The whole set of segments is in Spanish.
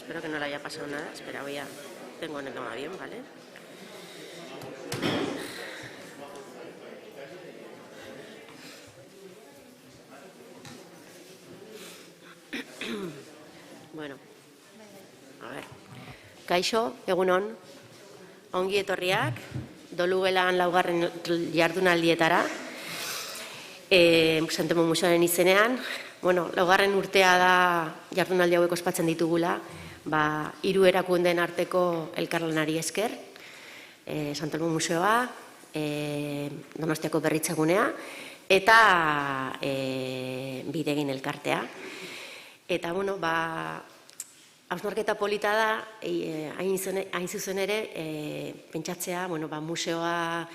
Espero que no le haya pasado nada. Espera, tengo el toma bien, ¿vale? Bueno, a ver. Kaixo, egunon, ongi etorriak, Dolugelan laugarren jardunaldietara, Santelmo Museoaren izenean. Bueno, laugarren urtea da jardunaldi hauek ospatzen ditugula, 3 erakundeen arteko elkarlanari esker, Santelmo Museoa, Donostiako Berritzegunea eta Bidegin elkartea. Eta, bueno, hausnarketa polita da, hain zuzen ere, pentsatzea, museoa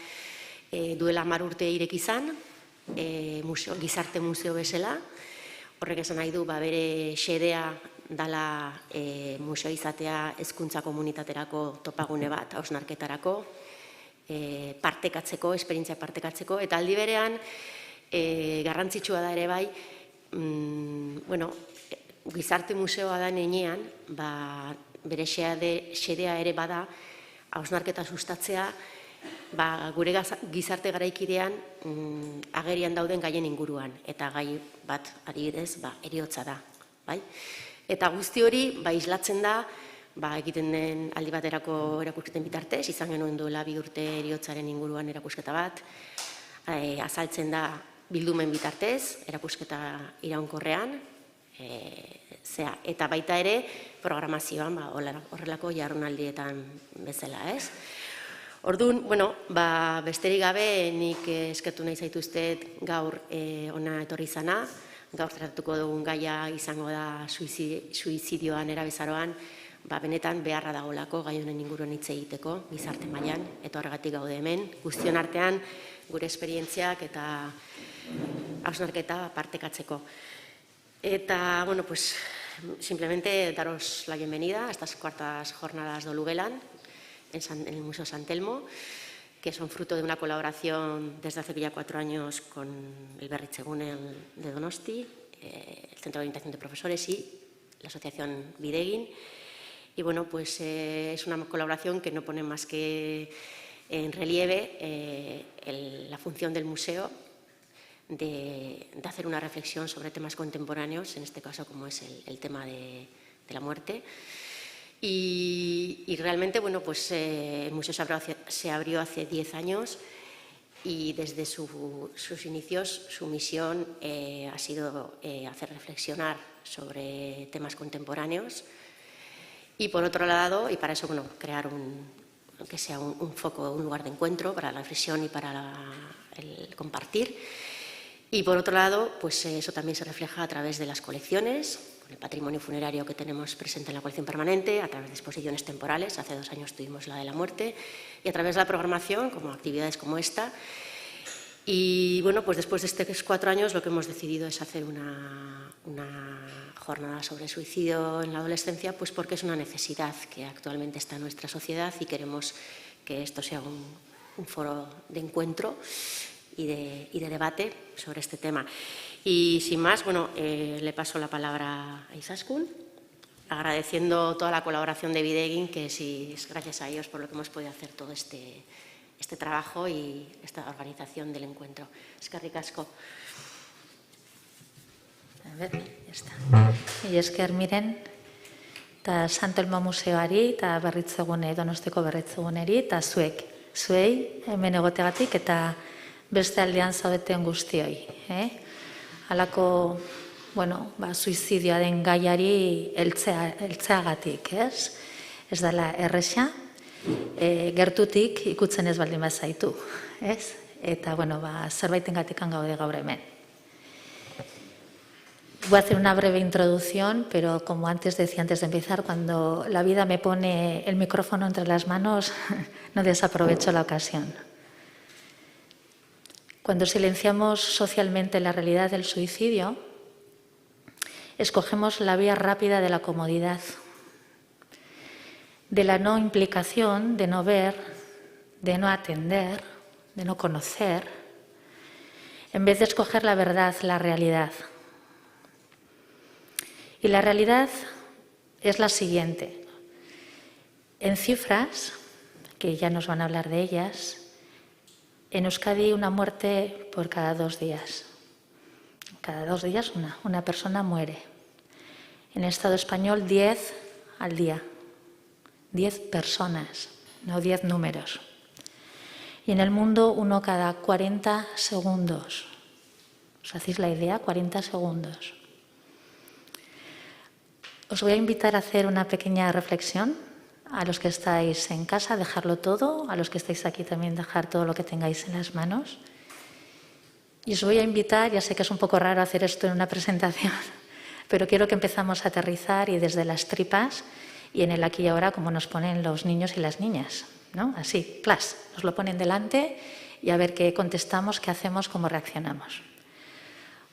duela 10 urte ireki izan, gizarte museo bezala. Horrek esan nahi du, bere xedea dala museo izatea hezkuntza komunitaterako topagune bat, hausnarketarako, partekatzeko, esperientzia partekatzeko, eta aldi berean, garrantzitsua da ere bai, gizarte museoa da nenean, bere xedea ere bada, hausnarketa sustatzea, gure gizarte garaikidean agerian dauden gaien inguruan, eta gai bat adibidez, heriotza da. Eta guzti hori, islatzen da, egiten den aldi baterako erakusketen bitartez, izan genuen duela 2 urte heriotzaren inguruan erakusketa bat, azaltzen da bildumen bitartez, erakusketa iraunkorrean, eta baita ere programazioan horrelako jardunaldietan bezala, ez? Orduan, besterik gabe nik eskertu nahi zaituztet gaur ona etorri izana, gaur tratatuko dugun gaia izango da suizidioan erabezaroan, benetan beharra dagolako gai honen inguruan hitz egiteko, gizarte mailan, eta horregatik gaude hemen, guztion artean gure esperientziak eta hausnarketa partekatzeko. Eta, simplemente daros la bienvenida a estas 4ª jornadas Dolugelan en el Museo Santelmo, que son fruto de una colaboración desde hace ya 4 años con el Berritzegune de Donosti, el Centro de Orientación de Profesores y la Asociación Bidegin. Y es una colaboración que no pone más que en relieve la función del museo de hacer una reflexión sobre temas contemporáneos, en este caso como es el tema de la muerte. Y realmente, el museo se abrió hace 10 años y desde sus inicios su misión ha sido hacer reflexionar sobre temas contemporáneos y, por otro lado, y para eso, crear que sea un foco, un lugar de encuentro para la reflexión y para el compartir. Y, por otro lado, eso también se refleja a través de las colecciones, con el patrimonio funerario que tenemos presente en la colección permanente, a través de exposiciones temporales, hace 2 años tuvimos la de la muerte, y a través de la programación, como actividades como esta. Y después de estos 4 años lo que hemos decidido es hacer una jornada sobre suicidio en la adolescencia, porque es una necesidad que actualmente está en nuestra sociedad y queremos que esto sea un foro de encuentro y de debate sobre este tema. Y sin más, le paso la palabra a Izaskun, agradeciendo toda la colaboración de Bidegin, que sí, es gracias a ellos por lo que hemos podido hacer todo este trabajo y esta organización del encuentro. Eskerrik asko. A ver, ya está. Y esker miren, eta Santelmo Museoari, eta Berritzegune, Donostiko Berritzeguneri, eta zuei, hemen egotegatik, eta beste aldean zaudeten guztioi. Halako, suizidioaren gaiari heltzeagatik, ez? Ez dela erresa, gertutik ikutzen ez baldin bazaitu, ez? Eta, zerbaitengatik gaude gaur hemen. Voy a hacer una breve introducción, pero como antes decía, antes de empezar, cuando la vida me pone el micrófono entre las manos, no desaprovecho la ocasión. Cuando silenciamos socialmente la realidad del suicidio, escogemos la vía rápida de la comodidad, de la no implicación, de no ver, de no atender, de no conocer, en vez de escoger la verdad, la realidad. Y la realidad es la siguiente. En cifras, que ya nos van a hablar de ellas, en Euskadi una muerte por cada 2 días. Cada 2 días una persona muere. En el Estado español 10 al día. 10 personas, no 10 números. Y en el mundo 1 cada 40 segundos. ¿Os hacéis la idea? 40 segundos. Os voy a invitar a hacer una pequeña reflexión. A los que estáis en casa, dejarlo todo. A los que estáis aquí también, dejar todo lo que tengáis en las manos. Y os voy a invitar, ya sé que es un poco raro hacer esto en una presentación, pero quiero que empezamos a aterrizar y desde las tripas y en el aquí y ahora como nos ponen los niños y las niñas, ¿no? Así, plas, nos lo ponen delante y a ver qué contestamos, qué hacemos, cómo reaccionamos.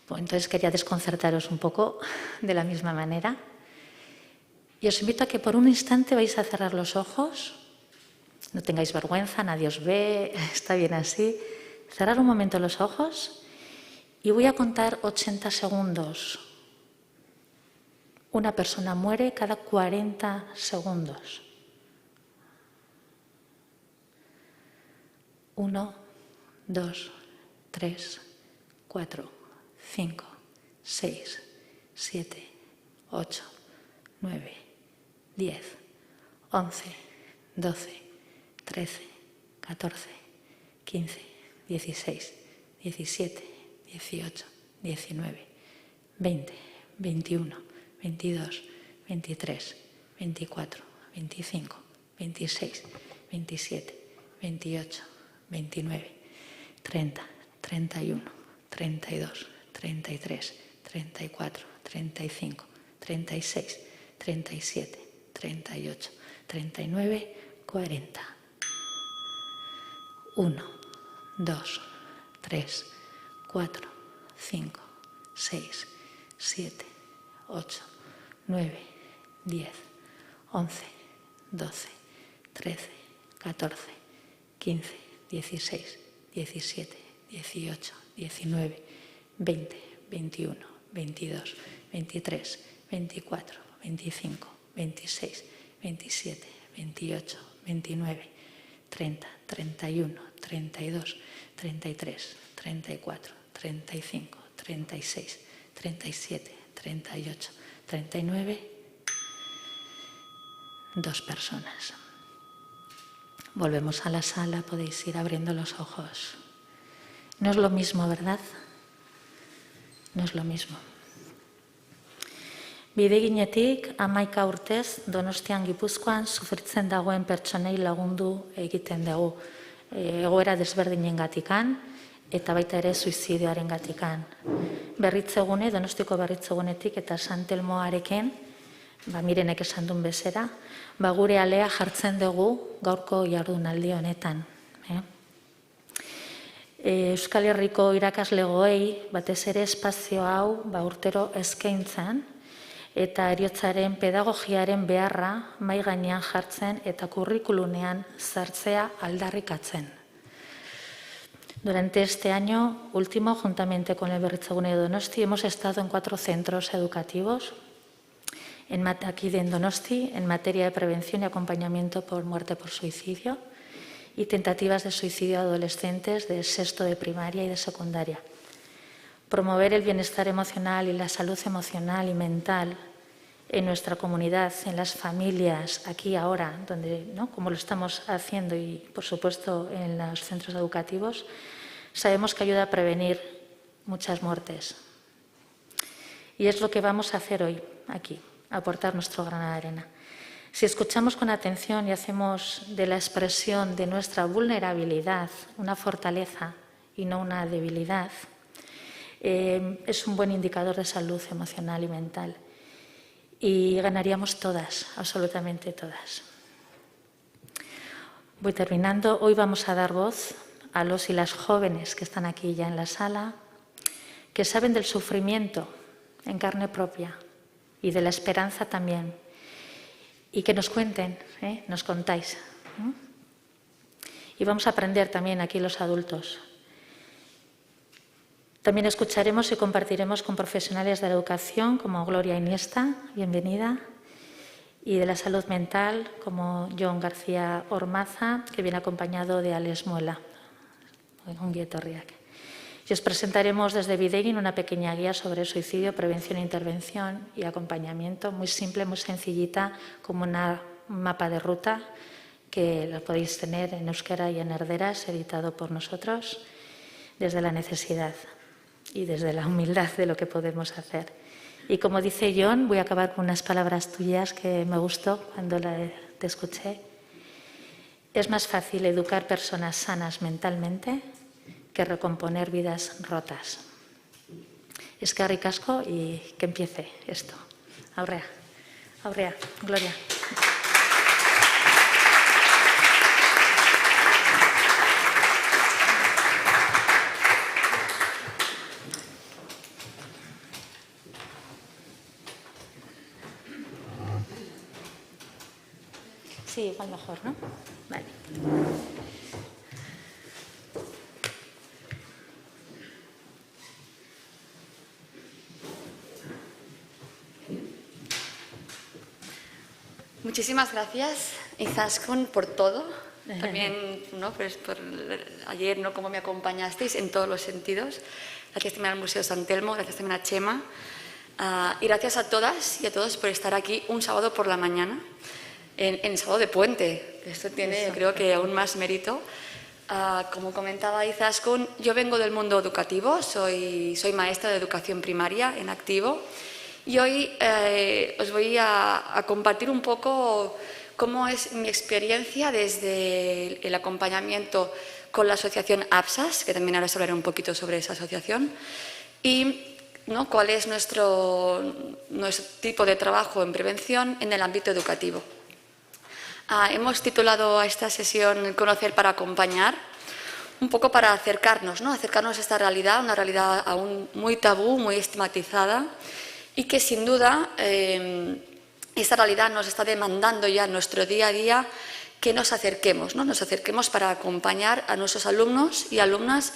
Pues entonces quería desconcertaros un poco de la misma manera. Y os invito a que por un instante vais a cerrar los ojos. No tengáis vergüenza, nadie os ve, está bien así. Cerrar un momento los ojos y voy a contar 80 segundos. Una persona muere cada 40 segundos. 1, 2, 3, 4, 5, 6, 7, 8, 9, 10, 11, 12, 13, 14, 15, 16, 17, 18, 19, 20, 21, 22, 23, 24, 25, 26, 27, 28, 29, 30, 31, 32, 33, 34, 35, 36, 37, 38, 39, 40. 1, 2, 3, 4, 5, 6, 7, 8, 9, 10, 11, 12, 13, 14, 15, 16, 17, 18, 19, 20, 21, 22, 23, 24, 25, 26, 27, 28, 29, 30, 31, 32, 33, 34, 35, 36, 37, 38, 39, 2 personas. Volvemos a la sala, podéis ir abriendo los ojos. No es lo mismo, ¿verdad? No es lo mismo. Bideginetik 11 urtez Donostian Gipuzkoan sufritzen dagoen pertsonei lagundu egiten dugu egoera desberdinengatikan eta baita ere suizidioarengatikan. Berritzegune, Donostiko Berritzegunetik eta Santelmoarekin, Mirenek esan duen bezera, gure alea jartzen dugu gaurko jardunaldi honetan. Euskal Herriko irakaslegoei batez ere espazio hau urtero eskaintzan eta heriotzaren pedagogiaren beharra mahai gainean jartzen eta kurrikulunean sartzea aldarrikatzen. Durante este año último, juntamente con el Berritzegune de Donosti, hemos estado en 4 centros educativos aquí en Donosti en materia de prevención y acompañamiento por muerte por suicidio y tentativas de suicidio a adolescentes de sexto de primaria y de secundaria. Promover el bienestar emocional y la salud emocional y mental en nuestra comunidad, en las familias, aquí ahora, donde, ¿no?, como lo estamos haciendo y, por supuesto, en los centros educativos, sabemos que ayuda a prevenir muchas muertes. Y es lo que vamos a hacer hoy, aquí, aportar nuestro grano de arena. Si escuchamos con atención y hacemos de la expresión de nuestra vulnerabilidad una fortaleza y no una debilidad, es un buen indicador de salud emocional y mental. Y ganaríamos todas, absolutamente todas. Voy terminando. Hoy vamos a dar voz a los y las jóvenes que están aquí ya en la sala, que saben del sufrimiento en carne propia y de la esperanza también. Y que nos cuenten, nos contáis. Y vamos a aprender también aquí los adultos. También escucharemos y compartiremos con profesionales de la educación como Gloria Iniesta, bienvenida, Y de la salud mental, como Jon García Ormaza, que viene acompañado de Alex Muela. Y os presentaremos desde Videgain una pequeña guía sobre suicidio, prevención, intervención y acompañamiento, muy simple, muy sencillita, como un mapa de ruta que lo podéis tener en euskera y en herderas, editado por nosotros, desde la necesidad y desde la humildad de lo que podemos hacer. Y como dice Jon, voy a acabar con unas palabras tuyas que me gustó cuando te escuché. Es más fácil educar personas sanas mentalmente que recomponer vidas rotas. Eskerrik asko y que empiece esto. Aurrea, Gloria. Sí, igual mejor, ¿no? Vale. Muchísimas gracias, Izaskun, por todo. También, ¿no? Pues por ayer, ¿no? Cómo me acompañasteis en todos los sentidos. Gracias también al Museo San Telmo, gracias también a Chema. Y gracias a todas y a todos por estar aquí un sábado por la mañana, en sábado de puente. Esto tiene, yo creo que aún más mérito. Como comentaba Izaskun, yo vengo del mundo educativo, soy maestra de educación primaria en activo. Y hoy os voy a compartir un poco cómo es mi experiencia desde el acompañamiento con la asociación APSAS, que también ahora os hablaré un poquito sobre esa asociación, y ¿no? cuál es nuestro tipo de trabajo en prevención en el ámbito educativo. Hemos titulado a esta sesión Conocer para acompañar, un poco para acercarnos, ¿no? Acercarnos a esta realidad, una realidad aún muy tabú, muy estigmatizada, y que sin duda esta realidad nos está demandando ya en nuestro día a día que nos acerquemos, ¿no? Nos acerquemos para acompañar a nuestros alumnos y alumnas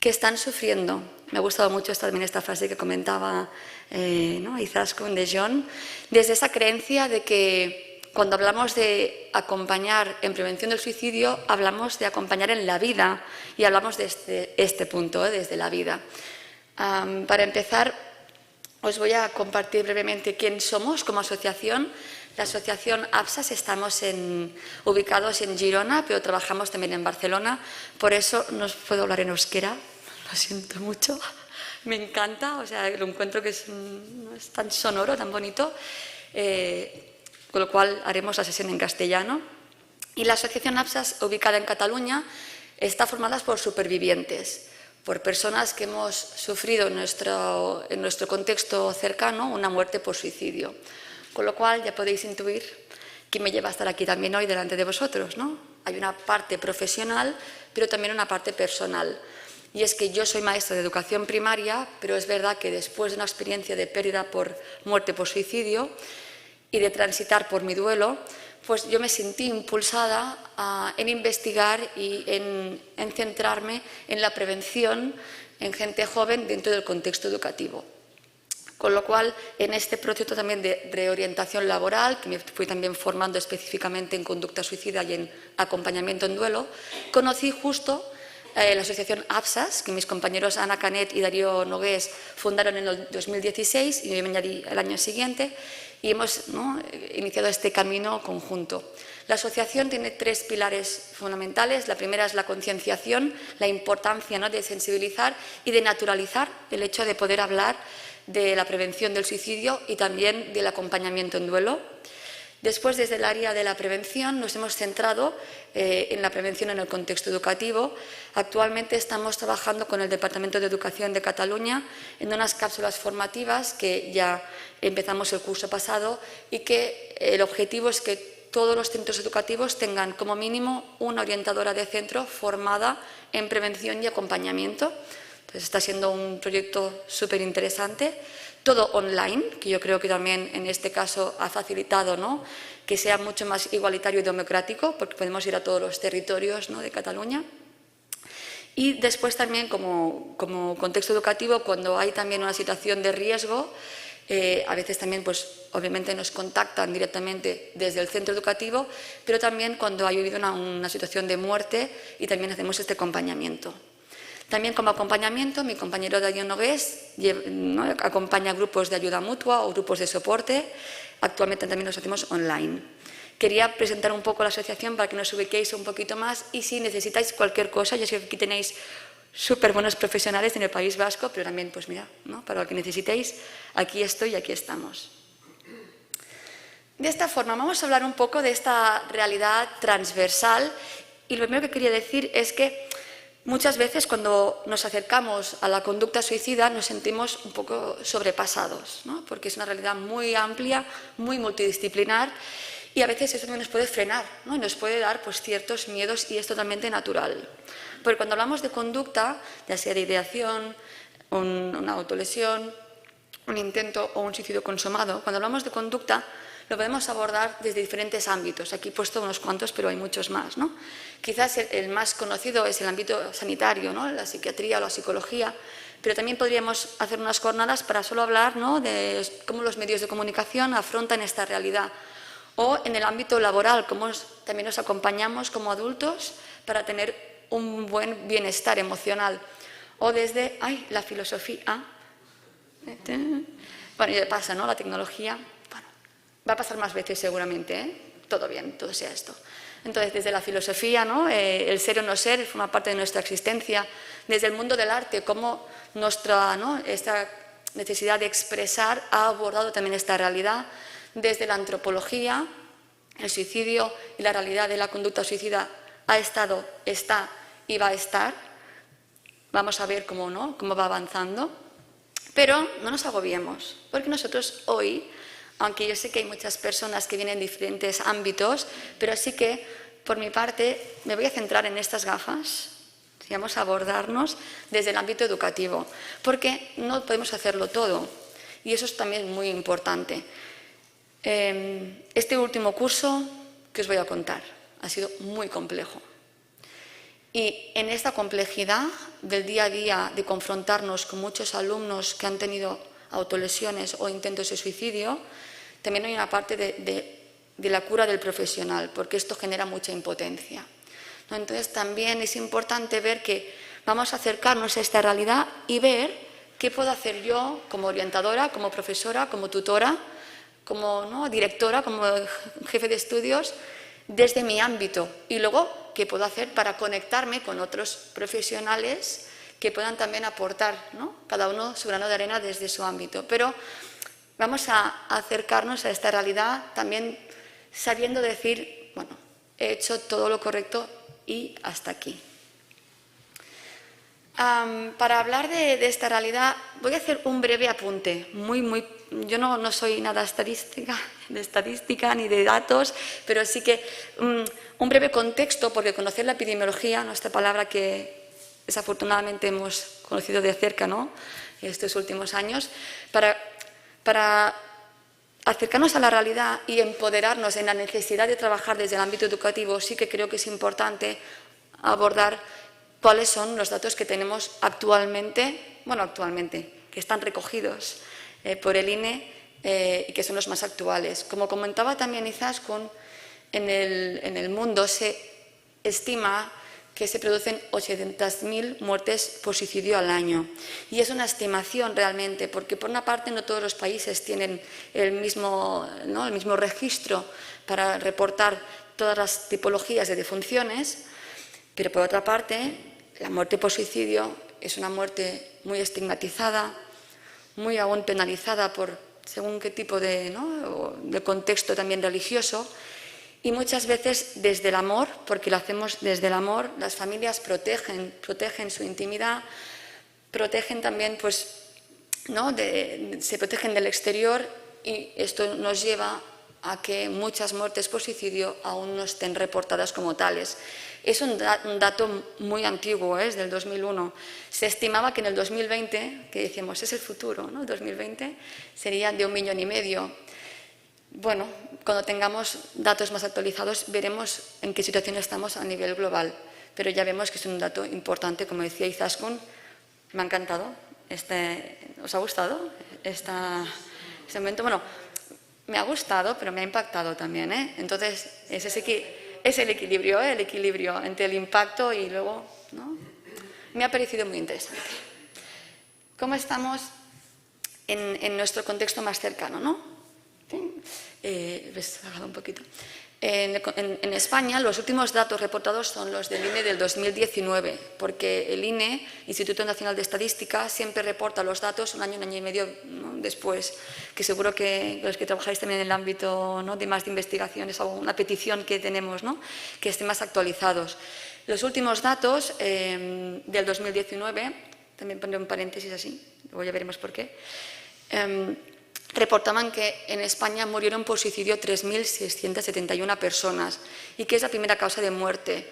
que están sufriendo. Me ha gustado mucho también esta frase que comentaba ¿no? Izaskun de Jon, desde esa creencia de que cuando hablamos de acompañar en prevención del suicidio, hablamos de acompañar en la vida y hablamos desde este punto, desde la vida. Para empezar, os voy a compartir brevemente quién somos como asociación. La asociación APSAS estamos ubicados en Girona, pero trabajamos también en Barcelona. Por eso no os puedo hablar en euskera, lo siento mucho. Me encanta, o sea, lo encuentro que no es tan sonoro, tan bonito. Con lo cual haremos la sesión en castellano. Y la asociación APSAS, ubicada en Cataluña, está formada por supervivientes, por personas que hemos sufrido en nuestro contexto cercano una muerte por suicidio. Con lo cual ya podéis intuir que me lleva a estar aquí también hoy delante de vosotros, ¿no? Hay una parte profesional, pero también una parte personal. Y es que yo soy maestra de educación primaria, pero es verdad que después de una experiencia de pérdida por muerte por suicidio y de transitar por mi duelo, pues yo me sentí impulsada en investigar y en centrarme en la prevención en gente joven dentro del contexto educativo. Con lo cual, en este proceso también de reorientación laboral, que me fui también formando específicamente en conducta suicida y en acompañamiento en duelo, conocí justo la asociación APSAS, que mis compañeros Ana Canet y Darío Nogués fundaron en el 2016 y yo me añadí el año siguiente, y hemos iniciado este camino conjunto. La asociación tiene 3 pilares fundamentales. La primera es la concienciación, la importancia de sensibilizar y de naturalizar el hecho de poder hablar de la prevención del suicidio y también del acompañamiento en duelo. Después, desde el área de la prevención, nos hemos centrado en la prevención en el contexto educativo. Actualmente estamos trabajando con el Departamento de Educación de Cataluña en unas cápsulas formativas que ya empezamos el curso pasado y que el objetivo es que todos los centros educativos tengan como mínimo una orientadora de centro formada en prevención y acompañamiento. Entonces, está siendo un proyecto súper interesante. Todo online, que yo creo que también en este caso ha facilitado, ¿no?, que sea mucho más igualitario y democrático, porque podemos ir a todos los territorios, ¿no?, de Cataluña. Y después también como contexto educativo, cuando hay también una situación de riesgo, A veces también, pues, obviamente nos contactan directamente desde el centro educativo, pero también cuando ha habido una situación de muerte y también hacemos este acompañamiento. También como acompañamiento, mi compañero Darío Nogués acompaña grupos de ayuda mutua o grupos de soporte. Actualmente también los hacemos online. Quería presentar un poco la asociación para que nos ubiquéis un poquito más y si necesitáis cualquier cosa, yo sé que aquí tenéis súper buenos profesionales en el País Vasco, pero también, pues mira, ¿no? Para lo que necesitéis, aquí estoy y aquí estamos. De esta forma, vamos a hablar un poco de esta realidad transversal y lo primero que quería decir es que muchas veces cuando nos acercamos a la conducta suicida nos sentimos un poco sobrepasados, ¿no? Porque es una realidad muy amplia, muy multidisciplinar y a veces eso también nos puede frenar, ¿no? Y nos puede dar pues, ciertos miedos y es totalmente natural. Porque cuando hablamos de conducta, ya sea de ideación, una autolesión, un intento o un suicidio consumado, cuando hablamos de conducta lo podemos abordar desde diferentes ámbitos. Aquí he puesto unos cuantos, pero hay muchos más, ¿no? Quizás el más conocido es el ámbito sanitario, ¿no? La psiquiatría o la psicología, pero también podríamos hacer unas jornadas para solo hablar, ¿no? De cómo los medios de comunicación afrontan esta realidad. O en el ámbito laboral, cómo también nos acompañamos como adultos para tener un buen bienestar emocional. O desde, la filosofía. Bueno, ya pasa, ¿no? La tecnología. Va a pasar más veces seguramente, ¿eh? Todo bien, todo sea esto. Entonces, desde la filosofía, ¿no? El ser o no ser forma parte de nuestra existencia. Desde el mundo del arte, cómo esta necesidad de expresar ha abordado también esta realidad. Desde la antropología, el suicidio y la realidad de la conducta suicida ha estado, está y va a estar. Vamos a ver cómo va avanzando. Pero no nos agobiemos, porque nosotros hoy, aunque yo sé que hay muchas personas que vienen de diferentes ámbitos, pero sí que, por mi parte, me voy a centrar en estas gafas. Vamos a abordarnos desde el ámbito educativo, porque no podemos hacerlo todo, y eso es también muy importante. Este último curso que os voy a contar ha sido muy complejo. Y en esta complejidad del día a día de confrontarnos con muchos alumnos que han tenido autolesiones o intentos de suicidio, también hay una parte de la cura del profesional, porque esto genera mucha impotencia, ¿no? Entonces también es importante ver que vamos a acercarnos a esta realidad y ver qué puedo hacer yo como orientadora, como profesora, como tutora, como directora, como jefe de estudios, desde mi ámbito y luego qué puedo hacer para conectarme con otros profesionales que puedan también aportar, ¿no? Cada uno su grano de arena desde su ámbito. Pero vamos a acercarnos a esta realidad también sabiendo decir, bueno, he hecho todo lo correcto y hasta aquí. Para hablar de esta realidad voy a hacer un breve apunte, yo no soy nada de estadística ni de datos, pero sí que un breve contexto, porque conocer la epidemiología, ¿no? Esta palabra que desafortunadamente hemos conocido de cerca, ¿no? Estos últimos años, para acercarnos a la realidad y empoderarnos en la necesidad de trabajar desde el ámbito educativo, sí que creo que es importante abordar cuáles son los datos que tenemos actualmente, que están recogidos por el INE y que son los más actuales. Como comentaba también Izaskun, en el mundo se estima que se producen 800.000 muertes por suicidio al año. Y es una estimación realmente, porque por una parte no todos los países tienen el mismo registro para reportar todas las tipologías de defunciones, pero por otra parte, la muerte por suicidio es una muerte muy estigmatizada, muy aún penalizada por según qué tipo de contexto también religioso, y muchas veces desde el amor, porque lo hacemos desde el amor, las familias protegen su intimidad, protegen también, se protegen del exterior, y esto nos lleva a que muchas muertes por suicidio aún no estén reportadas como tales. Es un dato muy antiguo, es del 2001. Se estimaba que en el 2020, que decíamos es el futuro, ¿no? El 2020 sería de 1,5 millones. Bueno, cuando tengamos datos más actualizados veremos en qué situación estamos a nivel global, pero ya vemos que es un dato importante, como decía Izaskun. Me ha encantado. ¿Os ha gustado Ese momento, bueno, me ha gustado, pero me ha impactado también, ¿eh? Entonces, es el equilibrio entre el impacto y luego, ¿no? Me ha parecido muy interesante. ¿Cómo estamos en nuestro contexto más cercano, no? ¿Ves? He bajado un poquito. En España, los últimos datos reportados son los del INE del 2019, porque el INE, Instituto Nacional de Estadística, siempre reporta los datos un año y medio, ¿no?, después, que seguro que los que trabajáis también en el ámbito, ¿no?, de más de investigación es una petición que tenemos, ¿no?, que estén más actualizados. Los últimos datos del 2019, también pondré un paréntesis así, luego ya veremos por qué, reportaban que en España murieron por suicidio 3.671 personas y que es la primera causa de muerte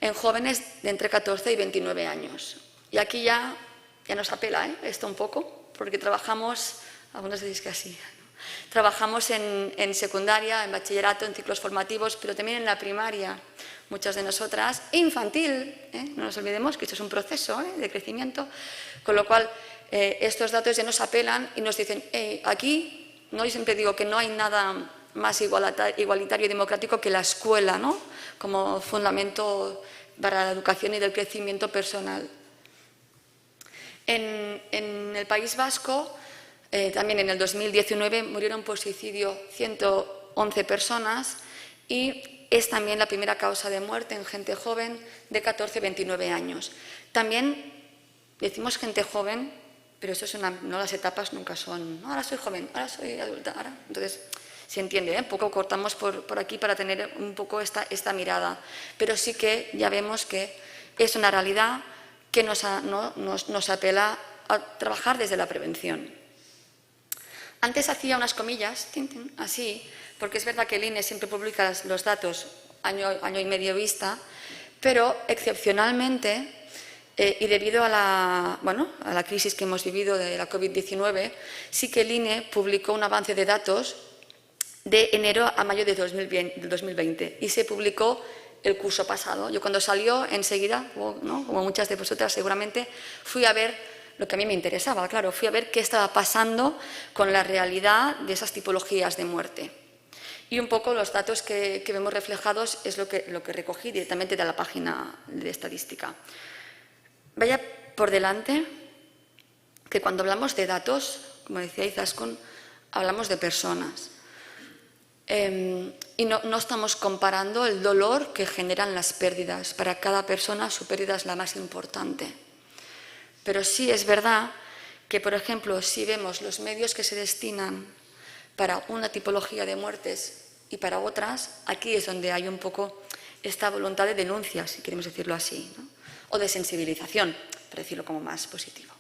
en jóvenes de entre 14 y 29 años. Y aquí ya nos apela, esto un poco, porque trabajamos, algunos decís que así, ¿no? Trabajamos en secundaria, en bachillerato, en ciclos formativos, pero también en la primaria, muchas de nosotras, infantil, no nos olvidemos que esto es un proceso de crecimiento, con lo cual estos datos ya nos apelan y nos dicen, aquí, ¿no? Yo siempre digo que no hay nada más igualitario y democrático que la escuela, ¿no?, como fundamento para la educación y del crecimiento personal. En el País Vasco, también en el 2019, murieron por suicidio 111 personas y es también la primera causa de muerte en gente joven de 14 a 29 años. También decimos gente joven, pero eso es no, las etapas nunca son, no, ahora soy joven, ahora soy adulta, ahora. Entonces, se entiende, un poco cortamos por aquí para tener un poco esta mirada, pero sí que ya vemos que es una realidad que nos apela a trabajar desde la prevención. Antes hacía unas comillas, así, porque es verdad que el INE siempre publica los datos año y medio vista, pero excepcionalmente, y debido a la crisis que hemos vivido de la COVID-19, sí que el INE publicó un avance de datos de enero a mayo de 2020 y se publicó el curso pasado. Yo cuando salió, enseguida, ¿no?, como muchas de vosotras seguramente, fui a ver lo que a mí me interesaba, claro, fui a ver qué estaba pasando con la realidad de esas tipologías de muerte. Y un poco los datos que vemos reflejados es lo que recogí directamente de la página de estadística. Vaya por delante que cuando hablamos de datos, como decía Izaskun, hablamos de personas. Y no estamos comparando el dolor que generan las pérdidas. Para cada persona su pérdida es la más importante. Pero sí es verdad que, por ejemplo, si vemos los medios que se destinan para una tipología de muertes y para otras, aquí es donde hay un poco esta voluntad de denuncia, si queremos decirlo así, ¿no?, o de sensibilización, para decirlo como más positivo.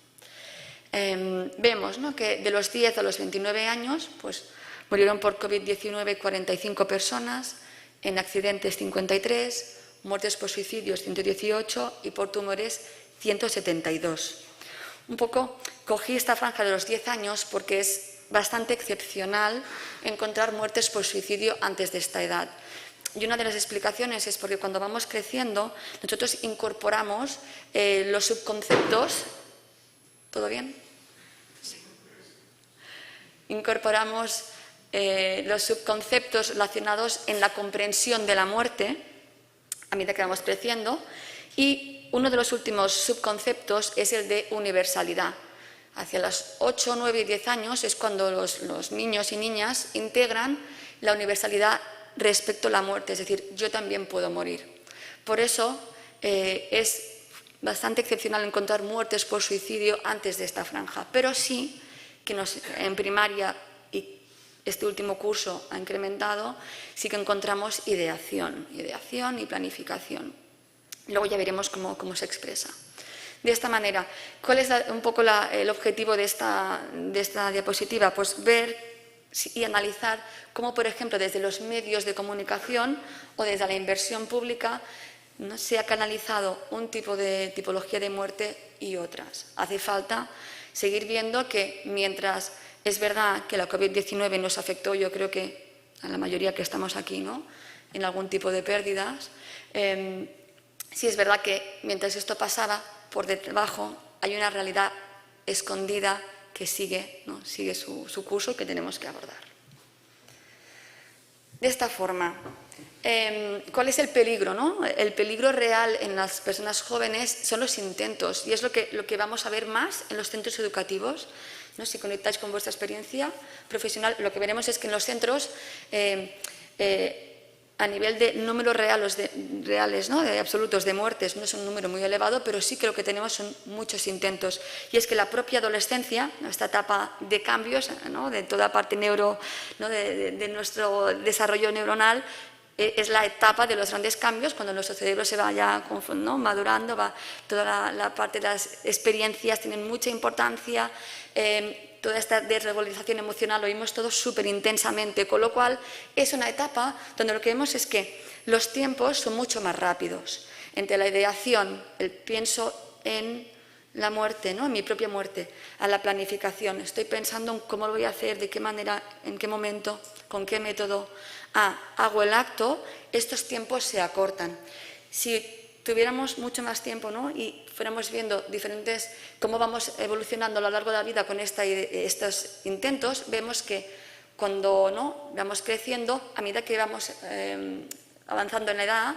Vemos, ¿no?, que de los 10 a los 29 años, pues murieron por COVID-19 45 personas, en accidentes 53, muertes por suicidios 118 y por tumores 172. Un poco cogí esta franja de los 10 años porque es bastante excepcional encontrar muertes por suicidio antes de esta edad. Y una de las explicaciones es porque cuando vamos creciendo, nosotros incorporamos los subconceptos. ¿Todo bien? Sí. Incorporamos los subconceptos relacionados en la comprensión de la muerte a medida que vamos creciendo, y uno de los últimos subconceptos es el de universalidad. Hacia los 8, 9 y 10 años es cuando los niños y niñas integran la universalidad respecto a la muerte, es decir, yo también puedo morir. Por eso es bastante excepcional encontrar muertes por suicidio antes de esta franja, pero sí que en primaria, y este último curso ha incrementado, sí que encontramos ideación y planificación. Luego ya veremos cómo se expresa. De esta manera, ¿cuál es un poco el objetivo de esta diapositiva? Pues ver y analizar cómo, por ejemplo, desde los medios de comunicación o desde la inversión pública, ¿no?, se ha canalizado un tipo de tipología de muerte y otras. Hace falta seguir viendo que mientras es verdad que la COVID-19 nos afectó, yo creo que a la mayoría que estamos aquí, ¿no?, en algún tipo de pérdidas, sí es verdad que mientras esto pasaba, por debajo hay una realidad escondida que sigue, ¿no? Sigue su curso que tenemos que abordar. De esta forma, ¿cuál es el peligro, no? El peligro real en las personas jóvenes son los intentos, y es lo que vamos a ver más en los centros educativos, ¿no? Si conectáis con vuestra experiencia profesional, lo que veremos es que en los centros, a nivel de números reales, ¿no? De absolutos de muertes, no es un número muy elevado, pero sí que lo que tenemos son muchos intentos. Y es que la propia adolescencia, ¿no? Esta etapa de cambios, ¿no? De toda parte ¿no? de nuestro desarrollo neuronal, es la etapa de los grandes cambios, cuando nuestro cerebro se va ya, ¿no? Madurando, toda la parte de las experiencias tienen mucha importancia, toda esta desregularización emocional lo vimos todo súper intensamente, con lo cual es una etapa donde lo que vemos es que los tiempos son mucho más rápidos. Entre la ideación, el pienso en la muerte, ¿no? En mi propia muerte, a la planificación, estoy pensando en cómo lo voy a hacer, de qué manera, en qué momento, con qué método, hago el acto, estos tiempos se acortan. Si tuviéramos mucho más tiempo, ¿no? Y fuéramos viendo cómo vamos evolucionando a lo largo de la vida con estos intentos, vemos que cuando, ¿no? vamos creciendo, a medida que vamos avanzando en la edad,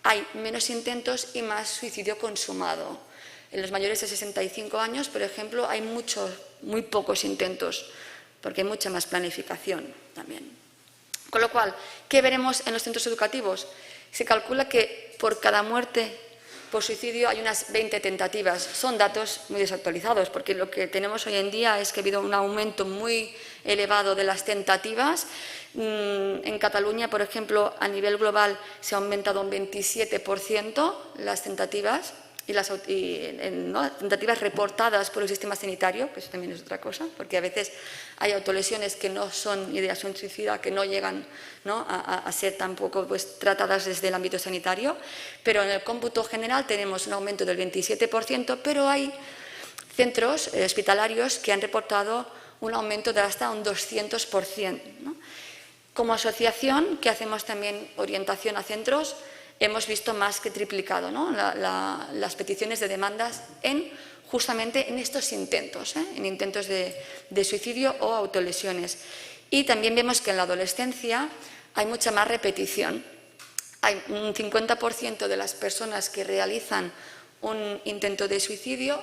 hay menos intentos y más suicidio consumado. En los mayores de 65 años, por ejemplo, hay muy pocos intentos, porque hay mucha más planificación también. Con lo cual, ¿qué veremos en los centros educativos? Se calcula que por cada muerte por suicidio hay unas 20 tentativas. Son datos muy desactualizados, porque lo que tenemos hoy en día es que ha habido un aumento muy elevado de las tentativas. En Cataluña, por ejemplo, a nivel global se ha aumentado un 27% las tentativas y ¿no? tentativas reportadas por el sistema sanitario, que eso también es otra cosa, porque a veces hay autolesiones que no son ideación suicida, que no llegan, ¿no? a ser tampoco pues, tratadas desde el ámbito sanitario, pero en el cómputo general tenemos un aumento del 27%, pero hay centros hospitalarios que han reportado un aumento de hasta un 200%. ¿no? Como asociación, que hacemos también orientación a centros, hemos visto más que triplicado, ¿no? las peticiones de demandas justamente en estos intentos, en intentos de suicidio o autolesiones. Y también vemos que en la adolescencia hay mucha más repetición. Hay un 50% de las personas que realizan un intento de suicidio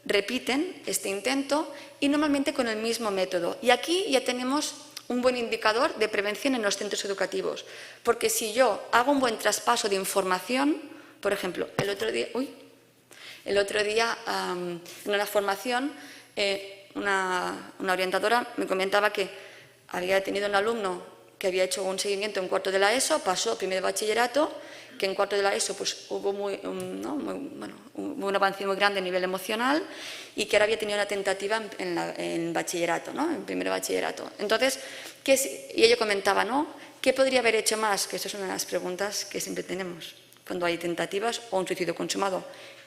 repiten este intento y normalmente con el mismo método. Y aquí ya tenemos un buen indicador de prevención en los centros educativos, porque si yo hago un buen traspaso de información, por ejemplo, el otro día en una formación una orientadora me comentaba que había tenido un alumno que había hecho un seguimiento en cuarto de la ESO, pasó primero de bachillerato, que en cuarto de la ESO pues, hubo un avance muy grande a nivel emocional y que ahora había tenido una tentativa en bachillerato, ¿no? En primero de bachillerato. Entonces, y ella comentaba, ¿no? ¿Qué podría haber hecho más? Que eso es una de las preguntas que siempre tenemos cuando hay tentativas o un suicidio consumado.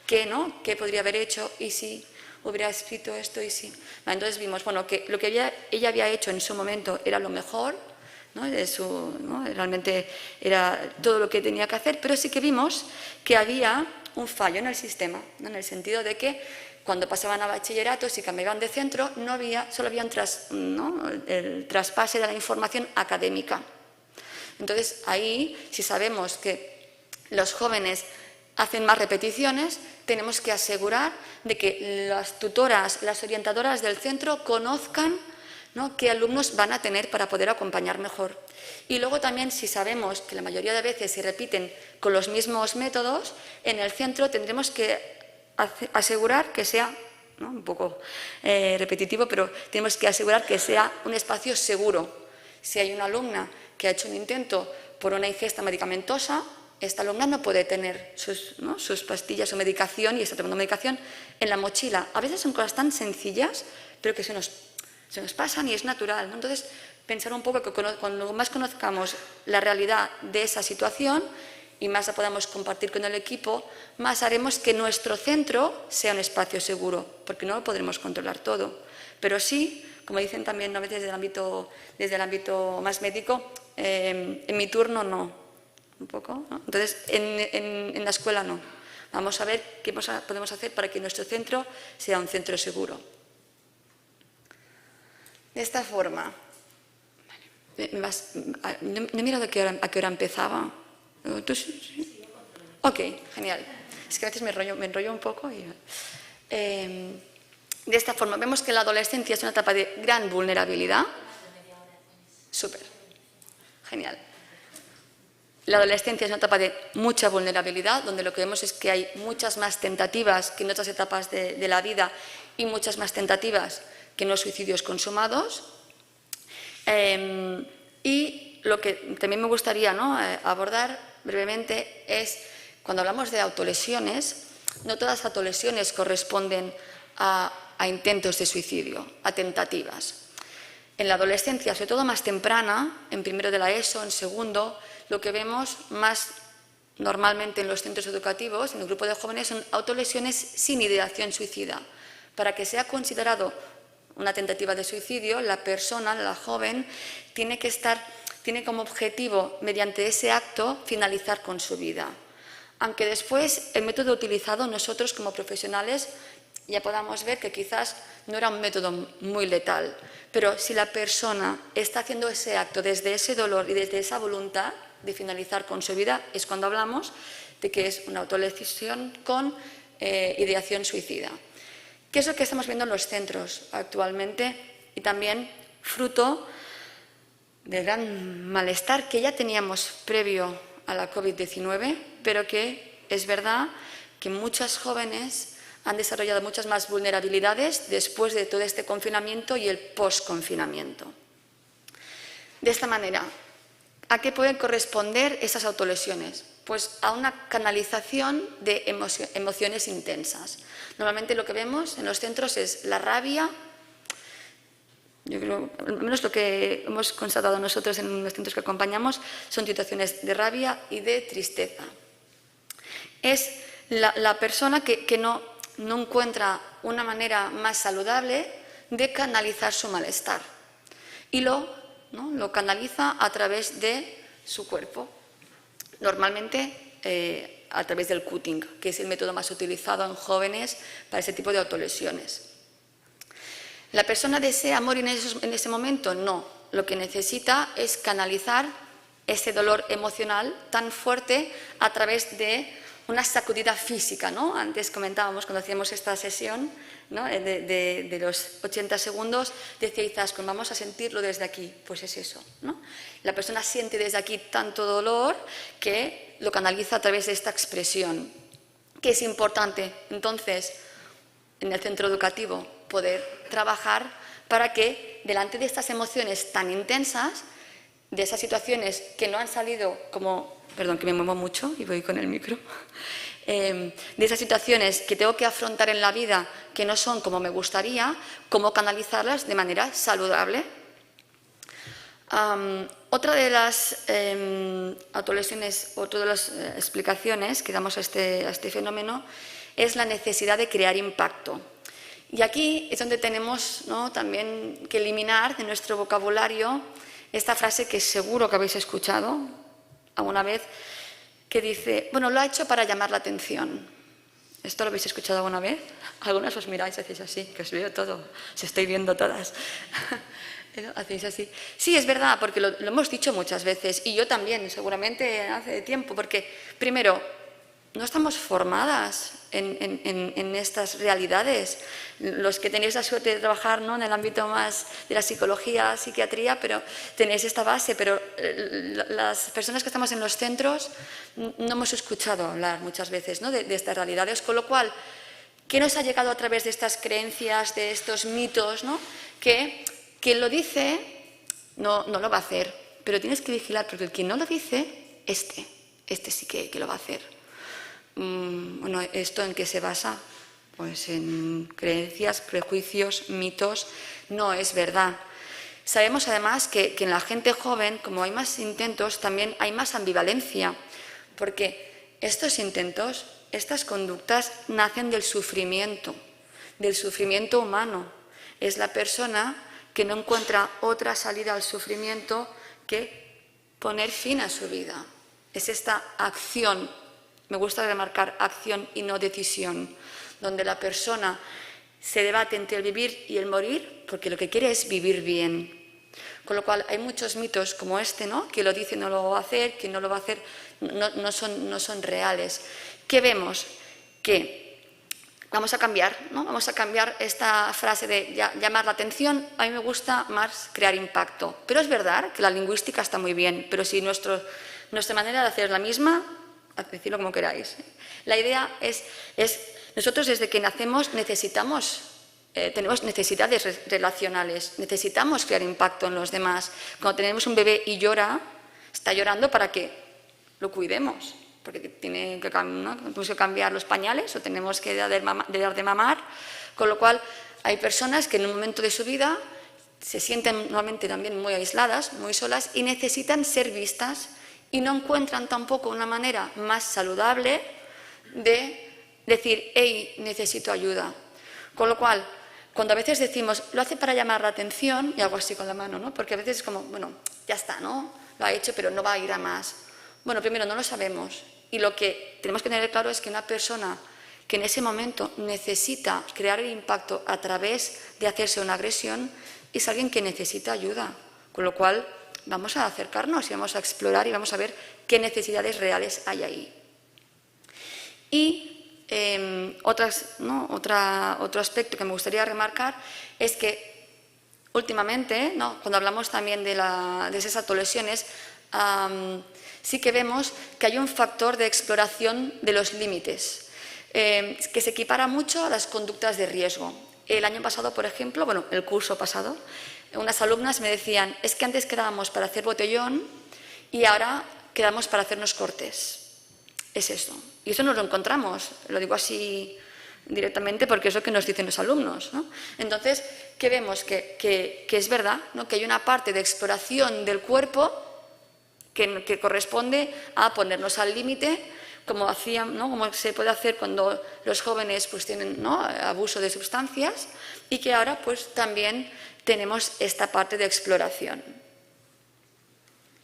¿Qué, no? ¿Qué podría haber hecho? ¿Y si hubiera escrito esto? ¿Y si? Entonces vimos, bueno, que lo que ella había hecho en su momento era lo mejor, ¿no? ¿no? Realmente era todo lo que tenía que hacer, pero sí que vimos que había un fallo en el sistema, ¿no? En el sentido de que cuando pasaban a bachillerato, si cambiaban de centro, solo había el traspase de la información académica. Entonces, ahí, si sabemos que los jóvenes hacen más repeticiones, tenemos que asegurar de que las tutoras, las orientadoras del centro conozcan, ¿no? qué alumnos van a tener para poder acompañar mejor. Y luego también, si sabemos que la mayoría de veces se repiten con los mismos métodos, en el centro tendremos que asegurar que sea, ¿no? un poco repetitivo, pero tenemos que asegurar que sea un espacio seguro. Si hay una alumna que ha hecho un intento por una ingesta medicamentosa, esta alumna no puede tener sus pastillas o medicación y está tomando medicación en la mochila. A veces son cosas tan sencillas, pero que se nos pasan y es natural, ¿no? Entonces, pensar un poco que cuando más conozcamos la realidad de esa situación y más la podamos compartir con el equipo, más haremos que nuestro centro sea un espacio seguro, porque no lo podremos controlar todo. Pero sí, como dicen también a veces desde el ámbito más médico, en mi turno no, un poco, ¿no? Entonces, en la escuela no. Vamos a ver qué podemos hacer para que nuestro centro sea un centro seguro. De esta forma. No he mirado a qué hora empezaba. ¿Tú sí? Ok, genial. Es que a veces me enrollo un poco. De esta forma, vemos que la adolescencia es una etapa de gran vulnerabilidad. Súper. Genial. La adolescencia es una etapa de mucha vulnerabilidad, donde lo que vemos es que hay muchas más tentativas que en otras etapas de la vida y muchas más tentativas que en los suicidios consumados. Y lo que también me gustaría, ¿no?, abordar brevemente es, cuando hablamos de autolesiones, no todas las autolesiones corresponden a intentos de suicidio, a tentativas. En la adolescencia, sobre todo más temprana, en primero de la ESO, en segundo, lo que vemos más normalmente en los centros educativos, en el grupo de jóvenes, son autolesiones sin ideación suicida. Para que sea considerado una tentativa de suicidio, la persona, la joven, tiene como objetivo, mediante ese acto, finalizar con su vida. Aunque después el método utilizado, nosotros como profesionales ya podamos ver que quizás no era un método muy letal, pero si la persona está haciendo ese acto desde ese dolor y desde esa voluntad de finalizar con su vida, es cuando hablamos de que es una autolesión con ideación suicida. ¿Qué es lo que estamos viendo en los centros actualmente? Y también fruto del gran malestar que ya teníamos previo a la COVID-19, pero que es verdad que muchas jóvenes han desarrollado muchas más vulnerabilidades después de todo este confinamiento y el post-confinamiento. De esta manera, ¿a qué pueden corresponder esas autolesiones? Pues a una canalización de emociones intensas. Normalmente lo que vemos en los centros es la rabia. Yo creo, al menos lo que hemos constatado nosotros en los centros que acompañamos, son situaciones de rabia y de tristeza. Es la persona que no encuentra una manera más saludable de canalizar su malestar y lo canaliza a través de su cuerpo, normalmente a través del cutting, que es el método más utilizado en jóvenes para ese tipo de autolesiones. ¿La persona desea morir en ese momento? No. Lo que necesita es canalizar ese dolor emocional tan fuerte a través de una sacudida física, ¿no? Antes comentábamos, cuando hacíamos esta sesión, ¿no?, de los 80 segundos, decía Izaskun, vamos a sentirlo desde aquí. Pues es eso, ¿no? La persona siente desde aquí tanto dolor que lo canaliza a través de esta expresión, que es importante, entonces, en el centro educativo, poder trabajar para que, delante de estas emociones tan intensas, de esas situaciones que no han salido como... Perdón, que me muevo mucho y voy con el micro. De esas situaciones que tengo que afrontar en la vida que no son como me gustaría, cómo canalizarlas de manera saludable. Otra de las autolesiones, otra de las explicaciones que damos a este fenómeno es la necesidad de crear impacto. Y aquí es donde tenemos, ¿no?, también que eliminar de nuestro vocabulario esta frase que seguro que habéis escuchado alguna vez, que dice, bueno, lo ha hecho para llamar la atención. ¿Esto lo habéis escuchado alguna vez? Algunas os miráis y hacéis así, que os veo todo, os estoy viendo todas. Hacéis así. Sí, es verdad, porque lo hemos dicho muchas veces, y yo también, seguramente hace tiempo, porque, primero, no estamos formadas en estas realidades. Los que tenéis la suerte de trabajar, ¿no?, en el ámbito más de la psicología, psiquiatría, pero tenéis esta base, pero las personas que estamos en los centros no hemos escuchado hablar muchas veces, ¿no?, de estas realidades, con lo cual, ¿qué nos ha llegado a través de estas creencias, de estos mitos, ¿no?, que quien lo dice no lo va a hacer, pero tienes que vigilar, porque el quien no lo dice, este sí que lo va a hacer. Bueno, ¿esto en qué se basa? Pues en creencias, prejuicios, mitos. No es verdad. Sabemos además que en la gente joven, como hay más intentos, también hay más ambivalencia, porque estos intentos, estas conductas nacen del sufrimiento humano. Es la persona que no encuentra otra salida al sufrimiento que poner fin a su vida. Es esta acción. Me gusta remarcar acción y no decisión, donde la persona se debate entre el vivir y el morir, porque lo que quiere es vivir bien. Con lo cual hay muchos mitos como este, ¿no? Que lo dice no lo va a hacer, que no lo va a hacer, no son reales. ¿Qué vemos? Que vamos a cambiar, ¿no? Vamos a cambiar esta frase de llamar la atención. A mí me gusta más crear impacto. Pero es verdad que la lingüística está muy bien, pero si nuestra manera de hacer es la misma, decirlo como queráis. La idea es nosotros desde que nacemos tenemos necesidades relacionales, necesitamos crear impacto en los demás. Cuando tenemos un bebé y llora, está llorando para que lo cuidemos, porque tenemos que cambiar los pañales o tenemos que dar de mamar, con lo cual hay personas que en un momento de su vida se sienten normalmente también muy aisladas, muy solas y necesitan ser vistas y no encuentran tampoco una manera más saludable de decir, hey, necesito ayuda. Con lo cual, cuando a veces decimos, lo hace para llamar la atención, y hago así con la mano, ¿no? Porque a veces es como, bueno, ya está, ¿no? Lo ha hecho, pero no va a ir a más. Bueno, primero, no lo sabemos. Y lo que tenemos que tener claro es que una persona que en ese momento necesita crear el impacto a través de hacerse una agresión es alguien que necesita ayuda. Con lo cual, vamos a acercarnos y vamos a explorar y vamos a ver qué necesidades reales hay ahí. Y otro aspecto que me gustaría remarcar es que últimamente, ¿no? Cuando hablamos también de esas autolesiones, sí que vemos que hay un factor de exploración de los límites que se equipara mucho a las conductas de riesgo. El año pasado, por ejemplo, bueno, el curso pasado, unas alumnas me decían, es que antes quedábamos para hacer botellón y ahora quedamos para hacernos cortes. Es esto. Y eso nos lo encontramos, lo digo así directamente porque es lo que nos dicen los alumnos, ¿no? Entonces, ¿qué vemos? Que es verdad, ¿no? Que hay una parte de exploración del cuerpo que corresponde a ponernos al límite, como hacían, ¿no? Como se puede hacer cuando los jóvenes pues, tienen, ¿no? abuso de sustancias y que ahora pues, también tenemos esta parte de exploración,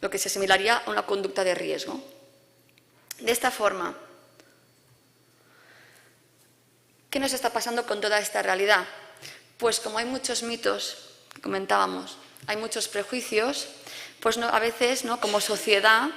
lo que se asimilaría a una conducta de riesgo. De esta forma, ¿qué nos está pasando con toda esta realidad? Pues como hay muchos mitos, que comentábamos, hay muchos prejuicios, pues a veces, ¿no? Como sociedad,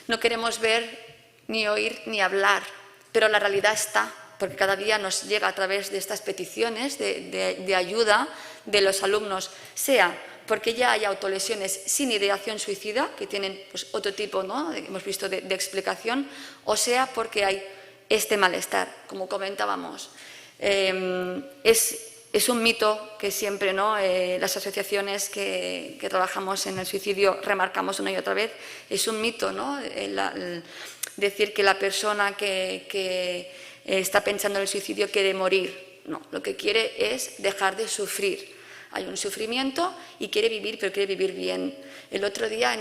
no queremos ver, ni oír, ni hablar, pero la realidad está, porque cada día nos llega a través de estas peticiones de ayuda de los alumnos, sea porque ya hay autolesiones sin ideación suicida, que tienen pues, otro tipo, ¿no? hemos visto, de explicación, o sea porque hay este malestar, como comentábamos. Es un mito que siempre, ¿no? Las asociaciones que trabajamos en el suicidio remarcamos una y otra vez, es un mito, ¿no? Decir que la persona que está pensando en el suicidio quiere morir. No, lo que quiere es dejar de sufrir. Hay un sufrimiento y quiere vivir, pero quiere vivir bien. El otro día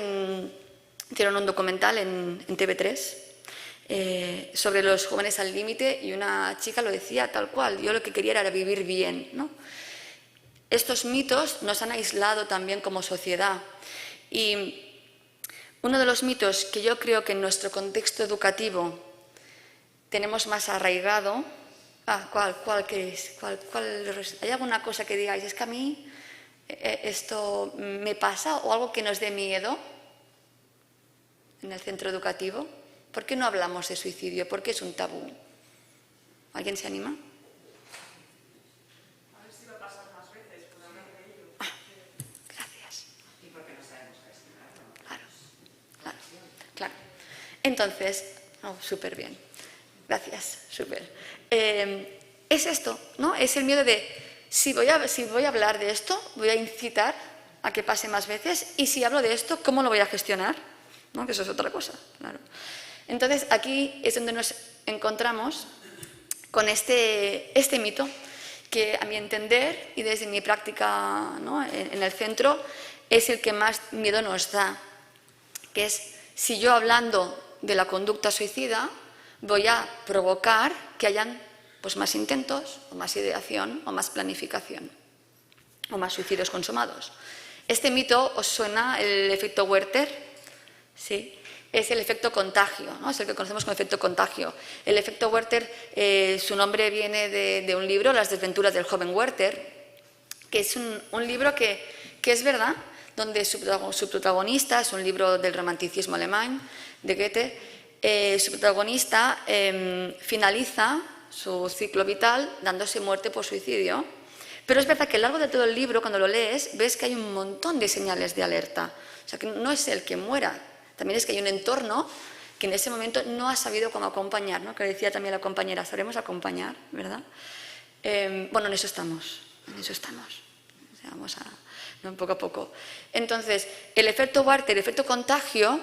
hicieron un documental en TV3 sobre los jóvenes al límite y una chica lo decía tal cual, yo lo que quería era vivir bien, ¿no? Estos mitos nos han aislado también como sociedad y uno de los mitos que yo creo que en nuestro contexto educativo tenemos más arraigado, ¿cuál queréis? ¿Hay alguna cosa que digáis, es que a mí esto me pasa o algo que nos dé miedo en el centro educativo? ¿Por qué no hablamos de suicidio? ¿Por qué es un tabú? ¿Alguien se anima? A ver si va a pasar más veces por hablar de ello. Gracias. Y porque no sabemos gestionarlo. Claro. Entonces, súper bien. Gracias, súper. Es esto, ¿no? Es el miedo de, si voy a hablar de esto, voy a incitar a que pase más veces, y si hablo de esto, ¿cómo lo voy a gestionar? ¿No? Que eso es otra cosa, claro. Entonces, aquí es donde nos encontramos con este mito que, a mi entender, y desde mi práctica, ¿no? en el centro, es el que más miedo nos da, que es, si yo hablando de la conducta suicida, voy a provocar que hayan pues, más intentos, o más ideación, o más planificación, o más suicidios consumados. Este mito os suena el efecto Werther, ¿sí? es el efecto contagio, ¿no? Es el que conocemos como efecto contagio. El efecto Werther, su nombre viene de un libro, Las desventuras del joven Werther, que es un libro que es verdad, donde su protagonista, es un libro del romanticismo alemán, de Goethe, su protagonista finaliza su ciclo vital dándose muerte por suicidio. Pero es verdad que a lo largo de todo el libro, cuando lo lees, ves que hay un montón de señales de alerta. O sea, que no es el que muera, también es que hay un entorno que en ese momento no ha sabido cómo acompañar, ¿no? Que decía también la compañera, sabremos acompañar, ¿verdad? Bueno, en eso estamos, O sea, vamos a, ¿no? Poco a poco. Entonces, el efecto Werther, el efecto contagio,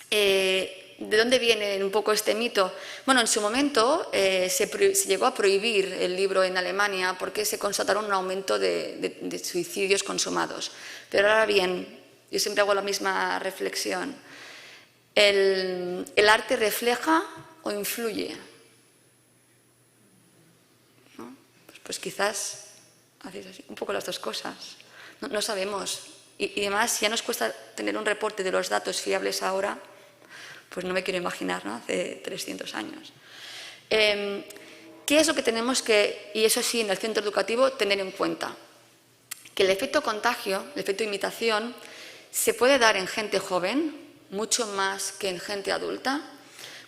¿de dónde viene un poco este mito? Bueno, en su momento se llegó a prohibir el libro en Alemania porque se constataron un aumento de suicidios consumados. Pero ahora bien, yo siempre hago la misma reflexión. ¿El arte refleja o influye? ¿No? Pues quizás un poco las dos cosas. No sabemos. Y además, ya nos cuesta tener un reporte de los datos fiables ahora, pues no me quiero imaginar, ¿no? Hace 300 años. ¿Qué es lo que tenemos que, y eso sí, en el centro educativo, tener en cuenta? Que el efecto contagio, el efecto imitación, se puede dar en gente joven, mucho más que en gente adulta,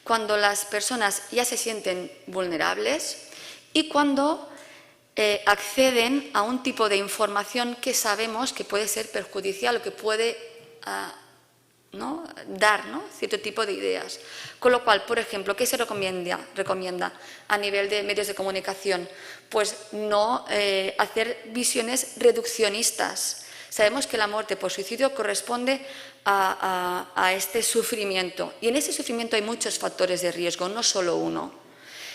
cuando las personas ya se sienten vulnerables y cuando acceden a un tipo de información que sabemos que puede ser perjudicial o que puede dar cierto tipo de ideas. Con lo cual, por ejemplo, ¿qué se recomienda a nivel de medios de comunicación? Pues no hacer visiones reduccionistas. Sabemos que la muerte por suicidio corresponde a este sufrimiento y en ese sufrimiento hay muchos factores de riesgo, no solo uno.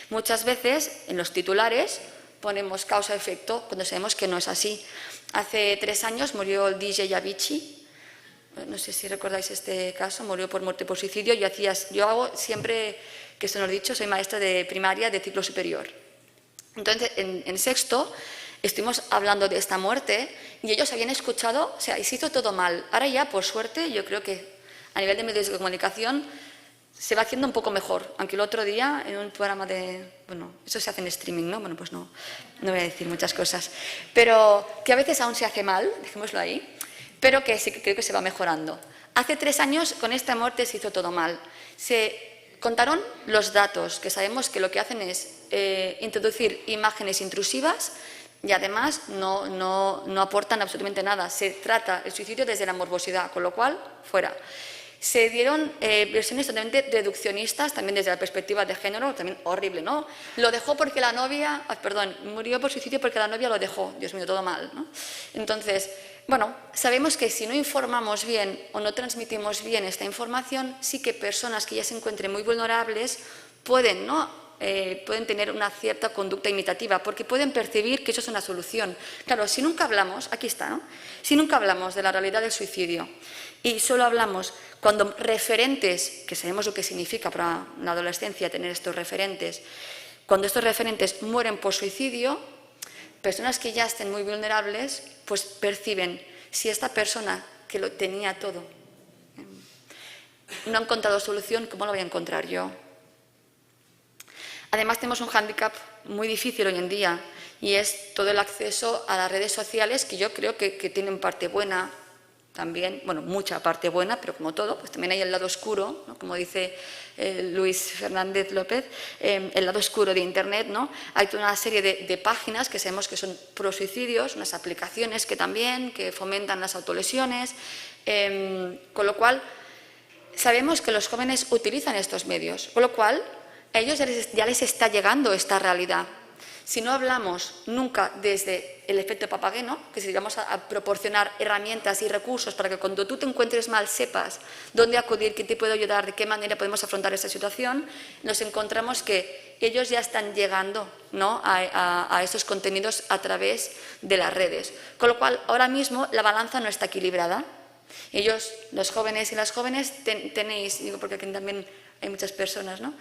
Muchas veces en los titulares ponemos causa-efecto cuando sabemos que no es así. Hace 3 años murió el DJ Avicii. No sé si recordáis este caso, murió por muerte por suicidio. Yo hago siempre, que esto no lo he dicho, soy maestra de primaria de ciclo superior. Entonces, en sexto estuvimos hablando de esta muerte y ellos habían escuchado, o sea, y se hizo todo mal. Ahora ya, por suerte, yo creo que a nivel de medios de comunicación se va haciendo un poco mejor. Aunque el otro día, en un programa de... Bueno, eso se hace en streaming, ¿no? Bueno, pues no voy a decir muchas cosas. Pero que a veces aún se hace mal, dejémoslo ahí, pero que sí que creo que se va mejorando. Hace 3 años, con esta muerte se hizo todo mal. Se contaron los datos, que sabemos que lo que hacen es introducir imágenes intrusivas y además no aportan absolutamente nada. Se trata el suicidio desde la morbosidad, con lo cual, fuera. Se dieron versiones totalmente reduccionistas, también desde la perspectiva de género, también horrible, ¿no? Lo dejó porque la novia, murió por suicidio porque la novia lo dejó. Dios mío, todo mal, ¿no? Entonces, bueno, sabemos que si no informamos bien o no transmitimos bien esta información, sí que personas que ya se encuentren muy vulnerables pueden tener una cierta conducta imitativa, porque pueden percibir que eso es una solución. Claro, si nunca hablamos, aquí está, ¿no? Si nunca hablamos de la realidad del suicidio y solo hablamos cuando referentes, que sabemos lo que significa para la adolescencia tener estos referentes, cuando estos referentes mueren por suicidio, personas que ya estén muy vulnerables, pues perciben, si esta persona que lo tenía todo no ha encontrado solución, ¿cómo lo voy a encontrar yo? Además, tenemos un hándicap muy difícil hoy en día y es todo el acceso a las redes sociales, que yo creo que tienen parte buena también, bueno, mucha parte buena, pero como todo, pues también hay el lado oscuro, ¿no? Como dice Luis Fernández López, el lado oscuro de Internet, ¿no? Hay toda una serie de páginas que sabemos que son pro-suicidios, unas aplicaciones que fomentan las autolesiones, con lo cual sabemos que los jóvenes utilizan estos medios, con lo cual a ellos ya les está llegando esta realidad. Si no hablamos nunca desde el efecto Papageno, que si vamos a proporcionar herramientas y recursos para que cuando tú te encuentres mal sepas dónde acudir, qué te puede ayudar, de qué manera podemos afrontar esta situación, nos encontramos que ellos ya están llegando, ¿no? a esos contenidos a través de las redes. Con lo cual, ahora mismo la balanza no está equilibrada. Ellos, los jóvenes y las jóvenes, tenéis, digo porque aquí también hay muchas personas, ¿no?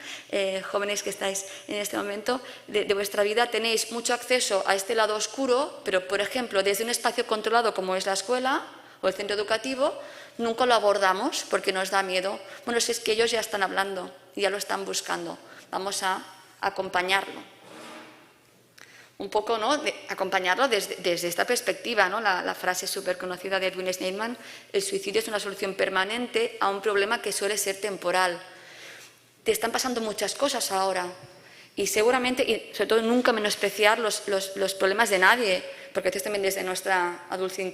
Jóvenes que estáis en este momento de vuestra vida, tenéis mucho acceso a este lado oscuro, pero, por ejemplo, desde un espacio controlado como es la escuela o el centro educativo, nunca lo abordamos porque nos da miedo. Bueno, si es que ellos ya están hablando, ya lo están buscando, vamos a acompañarlo. Un poco, ¿no?, acompañarlo desde esta perspectiva, ¿no? La frase súper conocida de Edwin Sneijman: el suicidio es una solución permanente a un problema que suele ser temporal. Te están pasando muchas cosas ahora y seguramente, y sobre todo nunca menospreciar los problemas de nadie, porque esto también desde nuestra en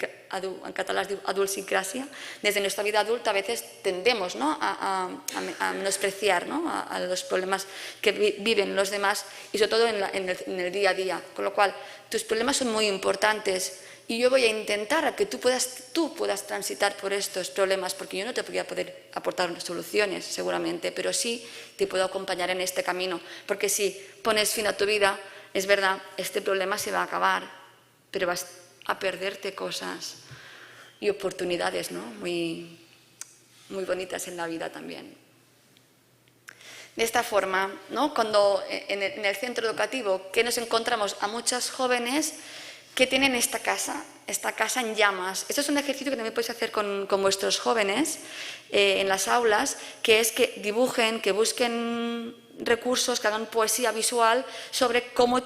catalán es diu adultocracia, desde nuestra vida adulta a veces tendemos, ¿no?, a menospreciar, ¿no?, a los problemas que viven los demás y sobre todo en el día a día. Con lo cual, tus problemas son muy importantes y yo voy a intentar a que tú puedas transitar por estos problemas, porque yo no te voy a poder aportar soluciones seguramente, pero sí te puedo acompañar en este camino, porque si pones fin a tu vida, es verdad, este problema se va a acabar, pero vas a perderte cosas y oportunidades, ¿no?, muy, muy bonitas en la vida también. De esta forma, ¿no?, cuando en el centro educativo que nos encontramos a muchas jóvenes que tienen esta casa en llamas. Esto es un ejercicio que también podéis hacer con vuestros jóvenes en las aulas, que es que dibujen, que busquen recursos, que hagan poesía visual sobre cómo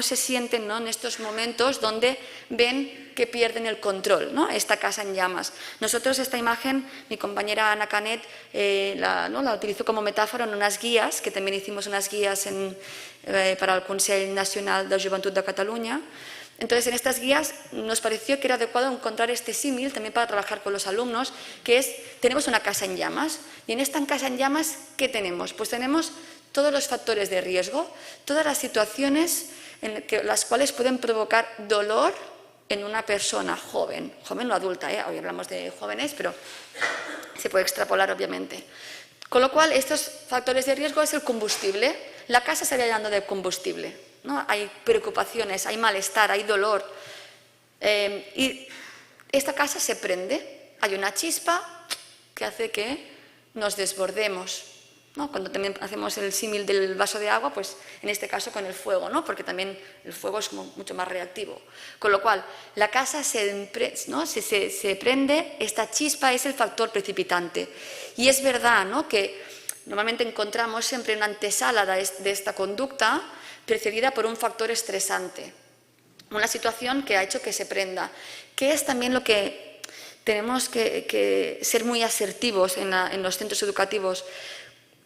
se sienten, ¿no?, en estos momentos donde ven que pierden el control, ¿no?, esta casa en llamas. Nosotros esta imagen, mi compañera Ana Canet la utilizó como metáfora en unas guías, que también hicimos unas guías para el Consell Nacional de Joventut de Catalunya. Entonces, en estas guías nos pareció que era adecuado encontrar este símil también para trabajar con los alumnos, que es, tenemos una casa en llamas, y en esta casa en llamas, ¿qué tenemos? Pues tenemos todos los factores de riesgo, todas las situaciones las cuales pueden provocar dolor en una persona joven o adulta, hoy hablamos de jóvenes, pero se puede extrapolar obviamente. Con lo cual, estos factores de riesgo es el combustible. La casa se va llenando de combustible, ¿no? Hay preocupaciones, hay malestar, hay dolor. Y esta casa se prende. Hay una chispa que hace que nos desbordemos, ¿no? Cuando también hacemos el símil del vaso de agua, pues en este caso con el fuego, ¿no?, porque también el fuego es mucho más reactivo. Con lo cual, la casa se prende, esta chispa es el factor precipitante. Y es verdad, ¿no?, que normalmente encontramos siempre una antesala de esta conducta precedida por un factor estresante, una situación que ha hecho que se prenda, que es también lo que tenemos que ser muy asertivos en los centros educativos.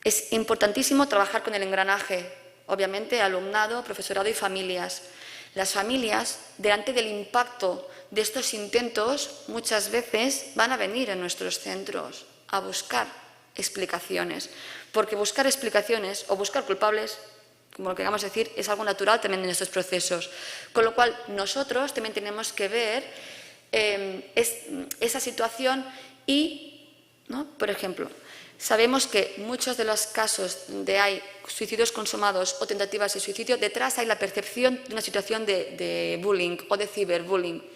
Es importantísimo trabajar con el engranaje, obviamente alumnado, profesorado y familias. Las familias, delante del impacto de estos intentos, muchas veces van a venir a nuestros centros a buscar explicaciones, porque buscar explicaciones o buscar culpables, como lo queramos decir, es algo natural también en estos procesos. Con lo cual, nosotros también tenemos que ver esa situación y, ¿no?, por ejemplo, sabemos que muchos de los casos donde hay suicidios consumados o tentativas de suicidio, detrás hay la percepción de una situación de bullying o de ciberbullying.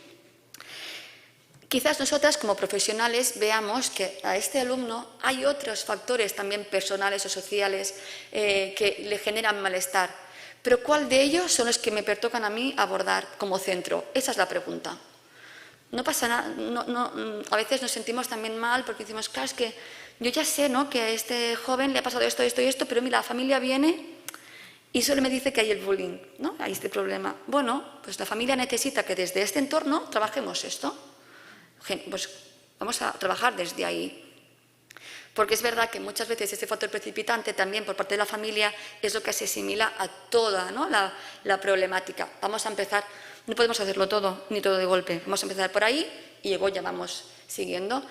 Quizás nosotras como profesionales veamos que a este alumno hay otros factores también personales o sociales que le generan malestar. Pero ¿cuál de ellos son los que me pertocan a mí abordar como centro? Esa es la pregunta. No pasa nada, a veces nos sentimos también mal porque decimos, claro, es que yo ya sé, ¿no?, que a este joven le ha pasado esto, esto y esto, pero mira, la familia viene y solo me dice que hay el bullying, ¿no?, hay este problema. Bueno, pues la familia necesita que desde este entorno trabajemos esto. Pues vamos a trabajar desde ahí. Porque es verdad que muchas veces este factor precipitante también por parte de la familia es lo que se asimila a toda, ¿no?, la problemática. Vamos a empezar, no podemos hacerlo todo, ni todo de golpe. Vamos a empezar por ahí y luego ya vamos siguiendo.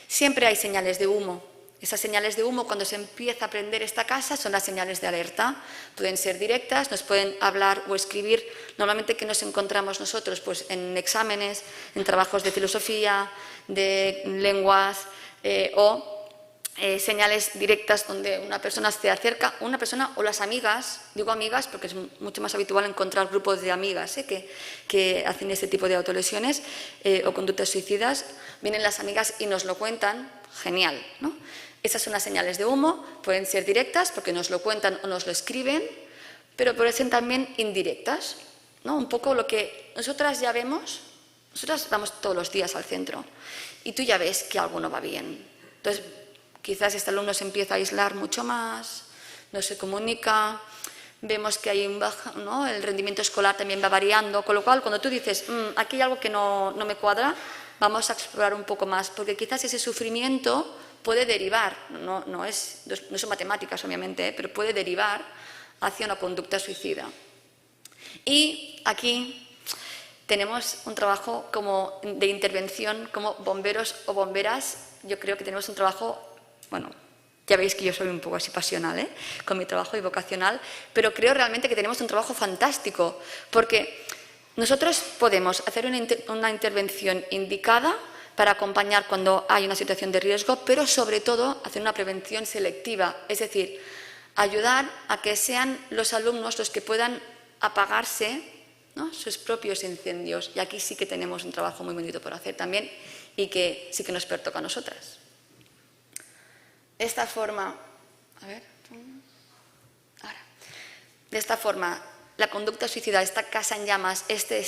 Siempre hay señales de humo. Esas señales de humo, cuando se empieza a prender esta casa, son las señales de alerta. Pueden ser directas, nos pueden hablar o escribir. Normalmente, ¿qué nos encontramos nosotros? Pues en exámenes, en trabajos de filosofía, de lenguas o señales directas donde una persona se acerca, una persona o las amigas, digo amigas porque es mucho más habitual encontrar grupos de amigas que hacen este tipo de autolesiones o conductas suicidas. Vienen las amigas y nos lo cuentan, genial, ¿no? Esas son las señales de humo, pueden ser directas porque nos lo cuentan o nos lo escriben, pero pueden ser también indirectas, ¿no? Un poco lo que nosotras ya vemos, Nosotros vamos todos los días al centro y tú ya ves que algo no va bien. Entonces, quizás este alumno se empieza a aislar mucho más, no se comunica, vemos que hay un baja, ¿no? El rendimiento escolar también va variando, con lo cual cuando tú dices, aquí hay algo que no me cuadra, vamos a explorar un poco más, porque quizás ese sufrimiento puede derivar, no son matemáticas obviamente, pero puede derivar hacia una conducta suicida. Y aquí tenemos un trabajo como de intervención como bomberos o bomberas. Yo creo que tenemos un trabajo, bueno, ya veis que yo soy un poco así pasional, con mi trabajo y vocacional, pero creo realmente que tenemos un trabajo fantástico, porque nosotros podemos hacer una intervención indicada para acompañar cuando hay una situación de riesgo, pero sobre todo hacer una prevención selectiva, es decir, ayudar a que sean los alumnos los que puedan apagarse, ¿no?, sus propios incendios. Y aquí sí que tenemos un trabajo muy bonito por hacer también y que sí que nos pertoca a nosotras. De esta forma, la conducta suicida, esta casa en llamas, este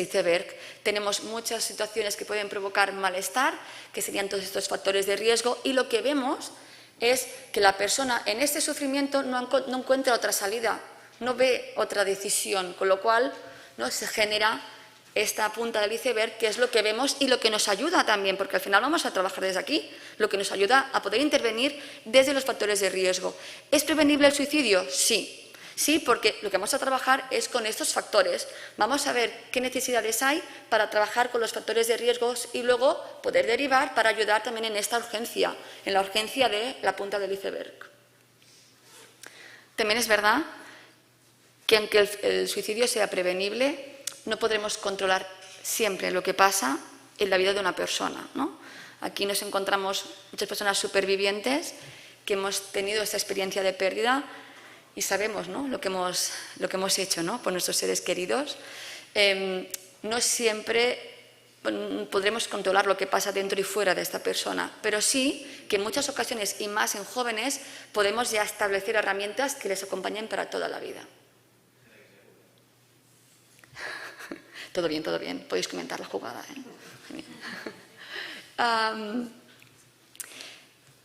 iceberg, tenemos muchas situaciones que pueden provocar malestar, que serían todos estos factores de riesgo, y lo que vemos es que la persona en este sufrimiento no encuentra otra salida, no ve otra decisión, con lo cual, ¿no?, se genera esta punta del iceberg, que es lo que vemos y lo que nos ayuda también, porque al final vamos a trabajar desde aquí, lo que nos ayuda a poder intervenir desde los factores de riesgo. ¿Es prevenible el suicidio? Sí. Sí, porque lo que vamos a trabajar es con estos factores. Vamos a ver qué necesidades hay para trabajar con los factores de riesgos y luego poder derivar para ayudar también en esta urgencia, en la urgencia de la punta del iceberg. También es verdad que aunque el suicidio sea prevenible, no podremos controlar siempre lo que pasa en la vida de una persona, ¿no? Aquí nos encontramos muchas personas supervivientes que hemos tenido esta experiencia de pérdida y sabemos, ¿no?, lo que hemos hecho, ¿no?, por nuestros seres queridos. No siempre podremos controlar lo que pasa dentro y fuera de esta persona, pero sí que en muchas ocasiones, y más en jóvenes, podemos ya establecer herramientas que les acompañen para toda la vida. Todo bien, podéis comentar la jugada,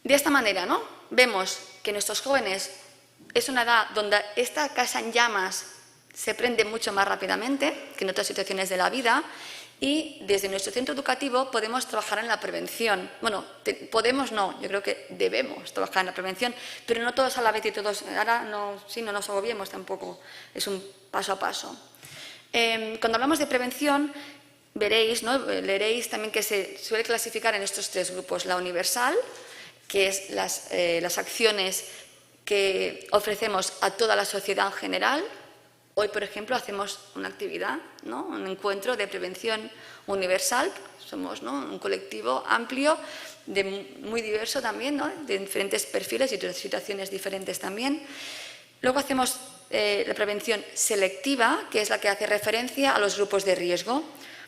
De esta manera, ¿no?, vemos que nuestros jóvenes es una edad donde esta casa en llamas se prende mucho más rápidamente que en otras situaciones de la vida, y desde nuestro centro educativo podemos trabajar en la prevención. Bueno, podemos no, yo creo que debemos trabajar en la prevención, pero no todos a la vez y todos, ahora no nos agobiemos tampoco, es un paso a paso. Cuando hablamos de prevención, veréis, ¿no?, leeréis también que se suele clasificar en estos tres grupos: la universal, que es las acciones que ofrecemos a toda la sociedad en general. Hoy, por ejemplo, hacemos una actividad, ¿no?, un encuentro de prevención universal. Somos, ¿no?, un colectivo amplio, muy diverso también, ¿no?, de diferentes perfiles y de situaciones diferentes también. Luego hacemos la prevención selectiva, que es la que hace referencia a los grupos de riesgo.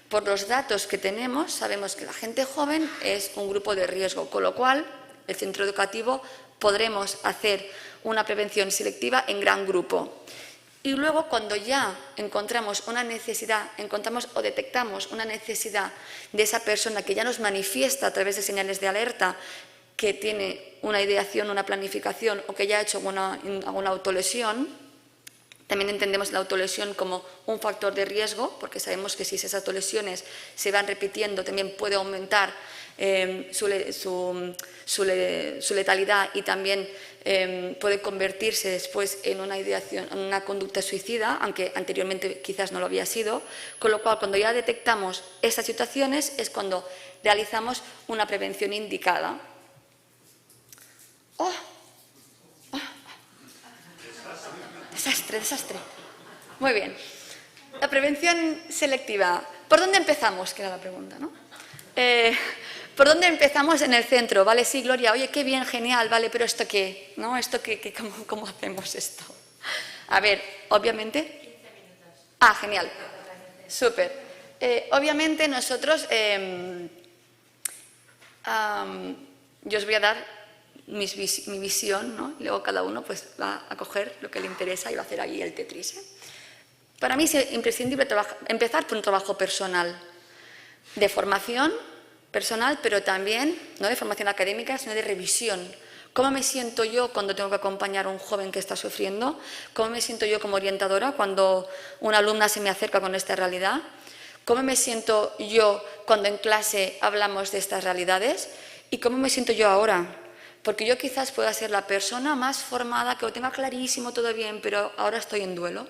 Por los datos que tenemos, sabemos que la gente joven es un grupo de riesgo, con lo cual el centro educativo podremos hacer una prevención selectiva en gran grupo. Y luego, cuando ya encontramos una necesidad, o detectamos una necesidad de esa persona que ya nos manifiesta a través de señales de alerta, que tiene una ideación, una planificación, o que ya ha hecho alguna autolesión, también entendemos la autolesión como un factor de riesgo, porque sabemos que si esas autolesiones se van repitiendo también puede aumentar su letalidad, y también puede convertirse después en una ideación, en una conducta suicida, aunque anteriormente quizás no lo había sido. Con lo cual, cuando ya detectamos estas situaciones, es cuando realizamos una prevención indicada. Desastre. Muy bien. La prevención selectiva. ¿Por dónde empezamos? Que era la pregunta, ¿no? ¿Por dónde empezamos en el centro? Vale, sí, Gloria, oye, qué bien, genial, vale, pero ¿esto qué? ¿No? ¿Esto qué? ¿Cómo hacemos esto? A ver, obviamente... 15 minutos. Genial. Súper. Obviamente nosotros... yo os voy a dar mi visión, ¿no? Y luego cada uno pues va a coger lo que le interesa y va a hacer ahí el Tetris, Para mí es imprescindible empezar por un trabajo personal. de formación personal, pero también no de formación académica, sino de revisión. ¿Cómo me siento yo cuando tengo que acompañar a un joven que está sufriendo? ¿Cómo me siento yo como orientadora cuando una alumna se me acerca con esta realidad? ¿Cómo me siento yo cuando en clase hablamos de estas realidades? ¿Y cómo me siento yo ahora? Porque yo quizás pueda ser la persona más formada, que lo tenga clarísimo todo bien, pero ahora estoy en duelo.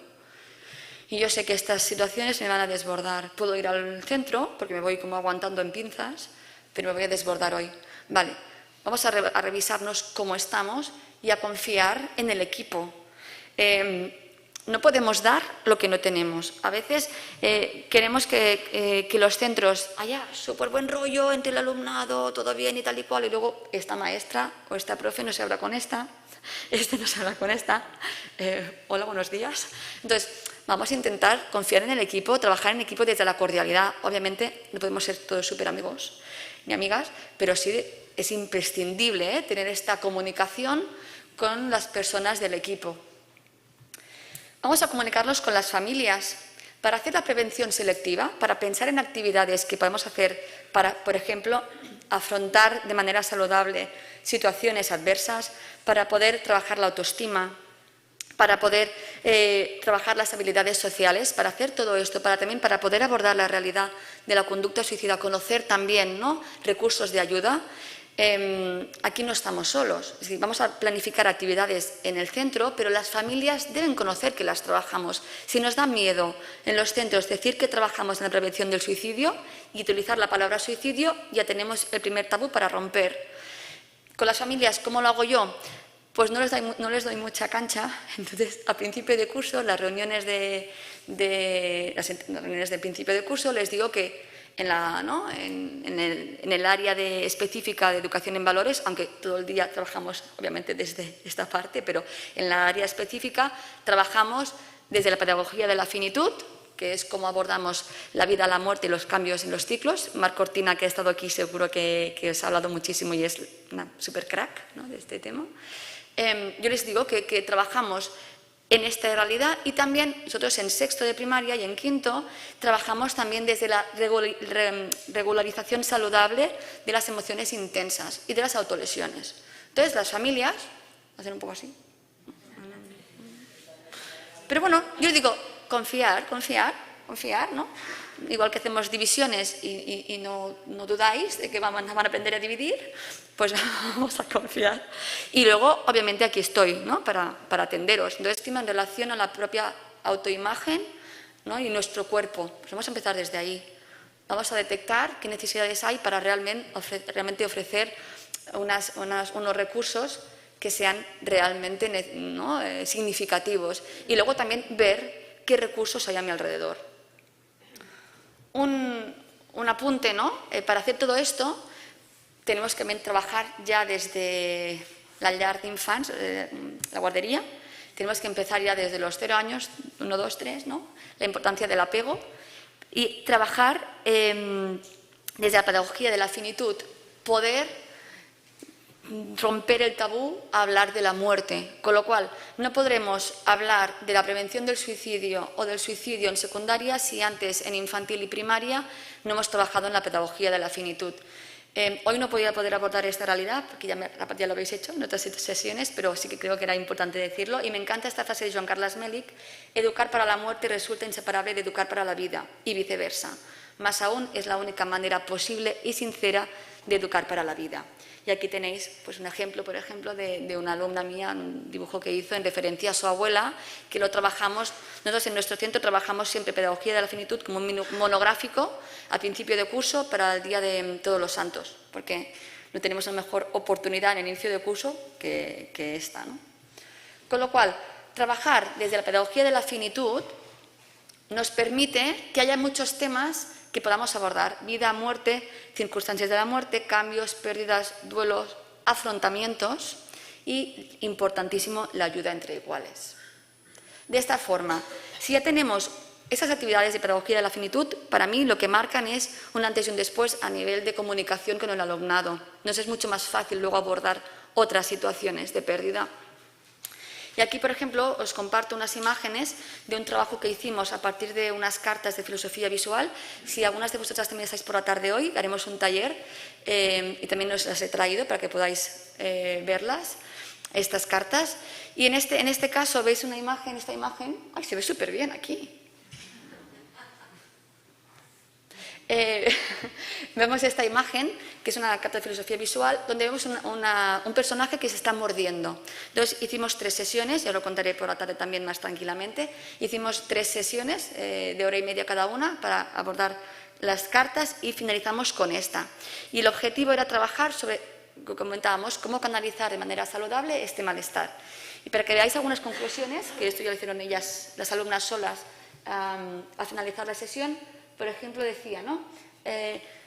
Y yo sé que estas situaciones me van a desbordar. Puedo ir al centro, porque me voy como aguantando en pinzas, pero me voy a desbordar hoy. Vale, vamos a revisarnos cómo estamos y a confiar en el equipo. No podemos dar lo que no tenemos. A veces queremos que los centros haya súper buen rollo entre el alumnado, todo bien y tal y cual, y luego esta maestra o esta profe no se habla con esta, este no se habla con esta. Hola, buenos días. Entonces, vamos a intentar confiar en el equipo, trabajar en equipo desde la cordialidad. Obviamente no podemos ser todos súper amigos ni amigas, pero sí es imprescindible tener esta comunicación con las personas del equipo. Vamos a comunicarnos con las familias para hacer la prevención selectiva, para pensar en actividades que podemos hacer para, por ejemplo, afrontar de manera saludable situaciones adversas, para poder trabajar la autoestima, para poder trabajar las habilidades sociales, para hacer todo esto, también para poder abordar la realidad de la conducta suicida, conocer también, ¿no?, recursos de ayuda. Aquí no estamos solos, es decir, vamos a planificar actividades en el centro, pero las familias deben conocer que las trabajamos. Si nos da miedo en los centros decir que trabajamos en la prevención del suicidio y utilizar la palabra suicidio, ya tenemos el primer tabú para romper. Con las familias, ¿cómo lo hago yo? Pues no les doy mucha cancha. Entonces, a principio de curso, las reuniones de principio de curso, les digo que en el área específica de educación en valores, aunque todo el día trabajamos obviamente desde esta parte, pero en la área específica trabajamos desde la pedagogía de la finitud, que es cómo abordamos la vida, la muerte y los cambios en los ciclos. Marc Cortina, que ha estado aquí, seguro que os ha hablado muchísimo y es una super crack, ¿no?, de este tema. Yo les digo que trabajamos en esta realidad y también nosotros en sexto de primaria y en quinto trabajamos también desde la regularización saludable de las emociones intensas y de las autolesiones. Entonces las familias hacen un poco así. Pero bueno, yo digo confiar, ¿no? Igual que hacemos divisiones y no dudáis de que van a aprender a dividir, pues vamos a confiar. Y luego, obviamente, aquí estoy, ¿no?, para atenderos. Entonces, en relación a la propia autoimagen, ¿no?, y nuestro cuerpo, pues vamos a empezar desde ahí. Vamos a detectar qué necesidades hay para realmente ofrecer unos recursos que sean realmente, ¿no?, significativos. Y luego también ver qué recursos hay a mi alrededor. Un apunte, ¿no? Para hacer todo esto tenemos que trabajar ya desde la llar d'infants, la guardería. Tenemos que empezar ya desde los 0 años, 1, 2, 3, ¿no?, la importancia del apego y trabajar desde la pedagogía de la finitud, poder romper el tabú a hablar de la muerte, con lo cual no podremos hablar de la prevención del suicidio o del suicidio en secundaria si antes en infantil y primaria no hemos trabajado en la pedagogía de la finitud. Hoy no podía poder abordar esta realidad porque ya lo habéis hecho en otras sesiones, pero sí que creo que era importante decirlo y me encanta esta frase de Joan Carles Melic: educar para la muerte resulta inseparable de educar para la vida y viceversa. Más aún, es la única manera posible y sincera de educar para la vida. Y aquí tenéis pues, un ejemplo, por ejemplo, de una alumna mía, un dibujo que hizo en referencia a su abuela, que lo trabajamos, nosotros en nuestro centro trabajamos siempre pedagogía de la finitud como un monográfico al principio de curso para el Día de Todos los Santos, porque no tenemos una mejor oportunidad en el inicio de curso que esta, ¿no? Con lo cual, trabajar desde la pedagogía de la finitud nos permite que haya muchos temas que podamos abordar: vida, muerte, circunstancias de la muerte, cambios, pérdidas, duelos, afrontamientos y, importantísimo, la ayuda entre iguales. De esta forma, si ya tenemos esas actividades de pedagogía de la finitud, para mí lo que marcan es un antes y un después a nivel de comunicación con el alumnado. Nos es mucho más fácil luego abordar otras situaciones de pérdida. Y aquí, por ejemplo, os comparto unas imágenes de un trabajo que hicimos a partir de unas cartas de filosofía visual. Si algunas de vosotras también estáis por la tarde hoy, haremos un taller y también os las he traído para que podáis verlas, estas cartas. Y en este caso veis una imagen, esta imagen, ¡ay, se ve súper bien aquí! Vemos esta imagen, que es una carta de filosofía visual, donde vemos un personaje que se está mordiendo. Entonces hicimos 3 sesiones, ya lo contaré por la tarde también más tranquilamente. Hicimos 3 sesiones de hora y media cada una para abordar las cartas y finalizamos con esta. Y el objetivo era trabajar sobre, como comentábamos, cómo canalizar de manera saludable este malestar. Y para que veáis algunas conclusiones, que esto ya lo hicieron ellas, las alumnas solas, al finalizar la sesión. Por ejemplo, decía, ¿no?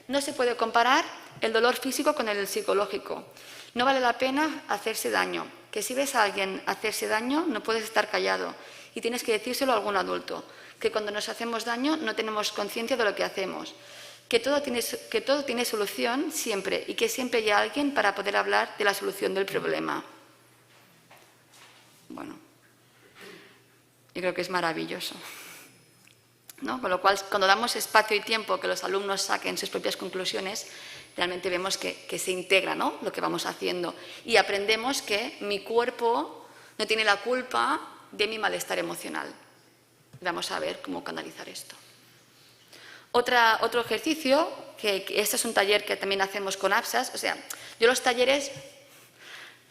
No se puede comparar el dolor físico con el psicológico. No vale la pena hacerse daño. Que si ves a alguien hacerse daño, no puedes estar callado y tienes que decírselo a algún adulto. Que cuando nos hacemos daño no tenemos conciencia de lo que hacemos. Que todo tiene solución siempre y que siempre hay alguien para poder hablar de la solución del problema. Bueno, yo creo que es maravilloso, ¿no? Con lo cual, cuando damos espacio y tiempo que los alumnos saquen sus propias conclusiones, realmente vemos que se integra, ¿no?, lo que vamos haciendo y aprendemos que mi cuerpo no tiene la culpa de mi malestar emocional. Vamos a ver cómo canalizar esto. Otro ejercicio, que este es un taller que también hacemos con APSAS, o sea, yo los talleres,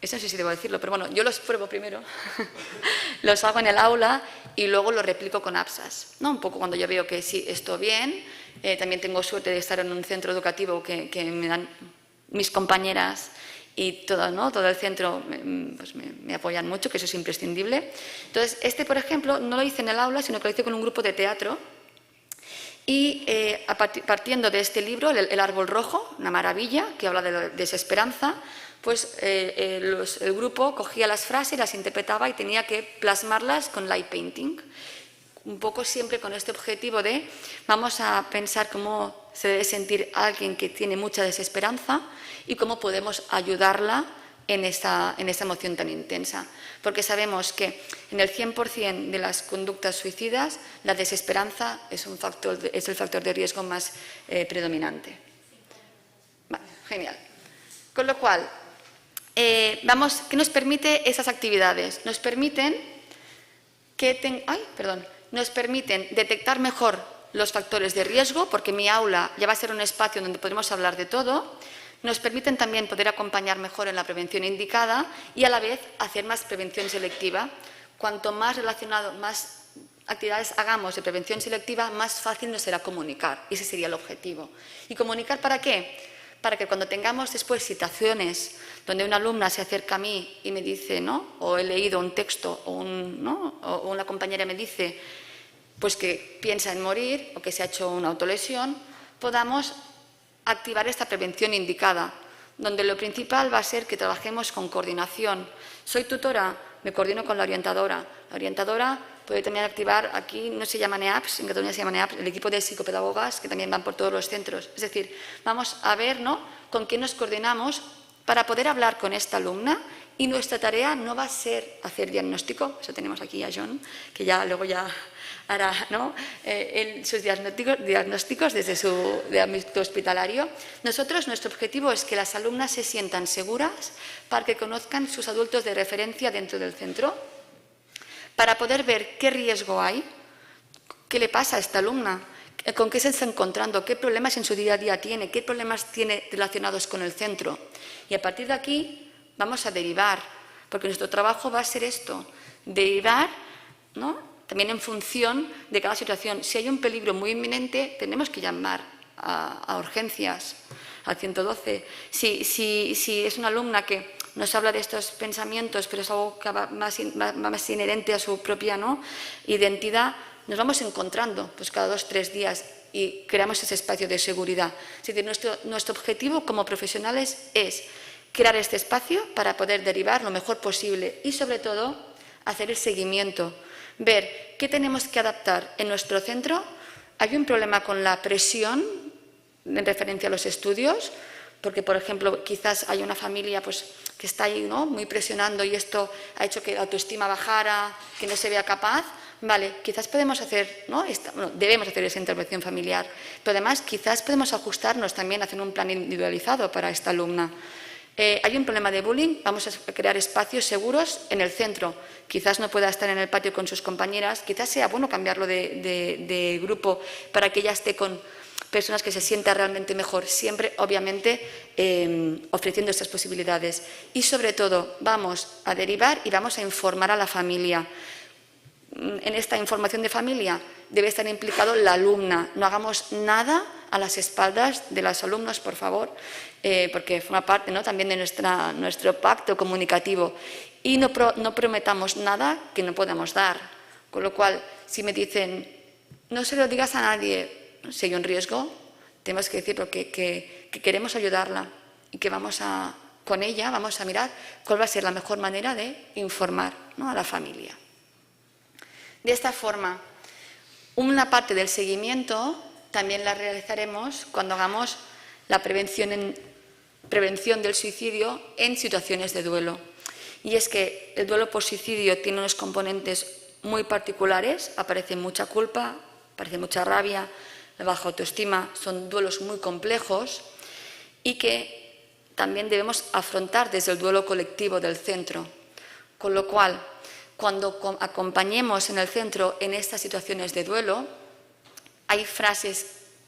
eso no sé si debo decirlo, pero bueno, yo los pruebo primero, los hago en el aula y luego los replico con APSAS, ¿no? Un poco cuando yo veo que sí, esto bien. También tengo suerte de estar en un centro educativo que me dan mis compañeras y todo, ¿no?, todo el centro pues me apoyan mucho, que eso es imprescindible. Entonces, por ejemplo, no lo hice en el aula, sino que lo hice con un grupo de teatro. Y partiendo de este libro, El árbol rojo, una maravilla, que habla de la desesperanza, pues el grupo cogía las frases, las interpretaba y tenía que plasmarlas con light painting. Un poco siempre con este objetivo de vamos a pensar cómo se debe sentir alguien que tiene mucha desesperanza y cómo podemos ayudarla en esta emoción tan intensa. Porque sabemos que en el 100% de las conductas suicidas la desesperanza es el factor de riesgo más predominante. Vale, genial. Con lo cual, ¿qué nos permite esas actividades? Nos permiten nos permiten detectar mejor los factores de riesgo, porque mi aula ya va a ser un espacio donde podremos hablar de todo. Nos permiten también poder acompañar mejor en la prevención indicada y a la vez hacer más prevención selectiva. Cuanto más actividades hagamos de prevención selectiva, más fácil nos será comunicar. Ese sería el objetivo. ¿Y comunicar para qué? Para que cuando tengamos después situaciones donde una alumna se acerca a mí y me dice, ¿no?, o he leído un texto o una compañera me dice pues que piensa en morir o que se ha hecho una autolesión, podamos activar esta prevención indicada, donde lo principal va a ser que trabajemos con coordinación. Soy tutora, me coordino con la orientadora. La orientadora puede también activar, aquí no se llaman EAPS, en Cataluña se llaman EAPS, el equipo de psicopedagogas que también van por todos los centros. Es decir, vamos a ver, ¿no?, con quién nos coordinamos para poder hablar con esta alumna, y nuestra tarea no va a ser hacer diagnóstico, eso tenemos aquí a John, que luego hará, ¿no?, sus diagnósticos desde de ámbito hospitalario. Nuestro objetivo es que las alumnas se sientan seguras para que conozcan sus adultos de referencia dentro del centro, para poder ver qué riesgo hay, qué le pasa a esta alumna, con qué se está encontrando, qué problemas en su día a día tiene, qué problemas tiene relacionados con el centro. Y a partir de aquí vamos a derivar, porque nuestro trabajo va a ser esto, derivar, ¿no?, también en función de cada situación. Si hay un peligro muy inminente, tenemos que llamar a urgencias, al 112. Si es una alumna que nos habla de estos pensamientos, pero es algo que va más inherente a su propia, ¿no?, identidad, nos vamos encontrando pues cada 2 o 3 días y creamos ese espacio de seguridad. Es decir, nuestro objetivo como profesionales es crear este espacio para poder derivar lo mejor posible y, sobre todo, hacer el seguimiento, ver qué tenemos que adaptar en nuestro centro. Hay un problema con la presión en referencia a los estudios, porque, por ejemplo, quizás hay una familia pues, que está ahí, ¿no?, muy presionando y esto ha hecho que la autoestima bajara, que no se vea capaz. Vale, quizás podemos hacer, ¿no?, debemos hacer esa intervención familiar, pero además quizás podemos ajustarnos también, hacer un plan individualizado para esta alumna. Hay un problema de bullying, vamos a crear espacios seguros en el centro. Quizás no pueda estar en el patio con sus compañeras, quizás sea bueno cambiarlo de grupo para que ella esté con personas que se sienta realmente mejor, siempre, obviamente, ofreciendo estas posibilidades. Y, sobre todo, vamos a derivar y vamos a informar a la familia. En esta información de familia debe estar implicado la alumna. No hagamos nada a las espaldas de los alumnos, por favor, porque forma parte, ¿no?, también de nuestro pacto comunicativo. Y no prometamos nada que no podamos dar. Con lo cual, si me dicen, no se lo digas a nadie, si hay un riesgo, tenemos que decir que queremos ayudarla y que con ella vamos a mirar cuál va a ser la mejor manera de informar, ¿no?, a la familia. De esta forma, una parte del seguimiento también la realizaremos cuando hagamos la prevención del suicidio en situaciones de duelo. Y es que el duelo por suicidio tiene unos componentes muy particulares, aparece mucha culpa, aparece mucha rabia, la baja autoestima, son duelos muy complejos y que también debemos afrontar desde el duelo colectivo del centro. Con lo cual, cuando acompañemos en el centro en estas situaciones de duelo, hay frases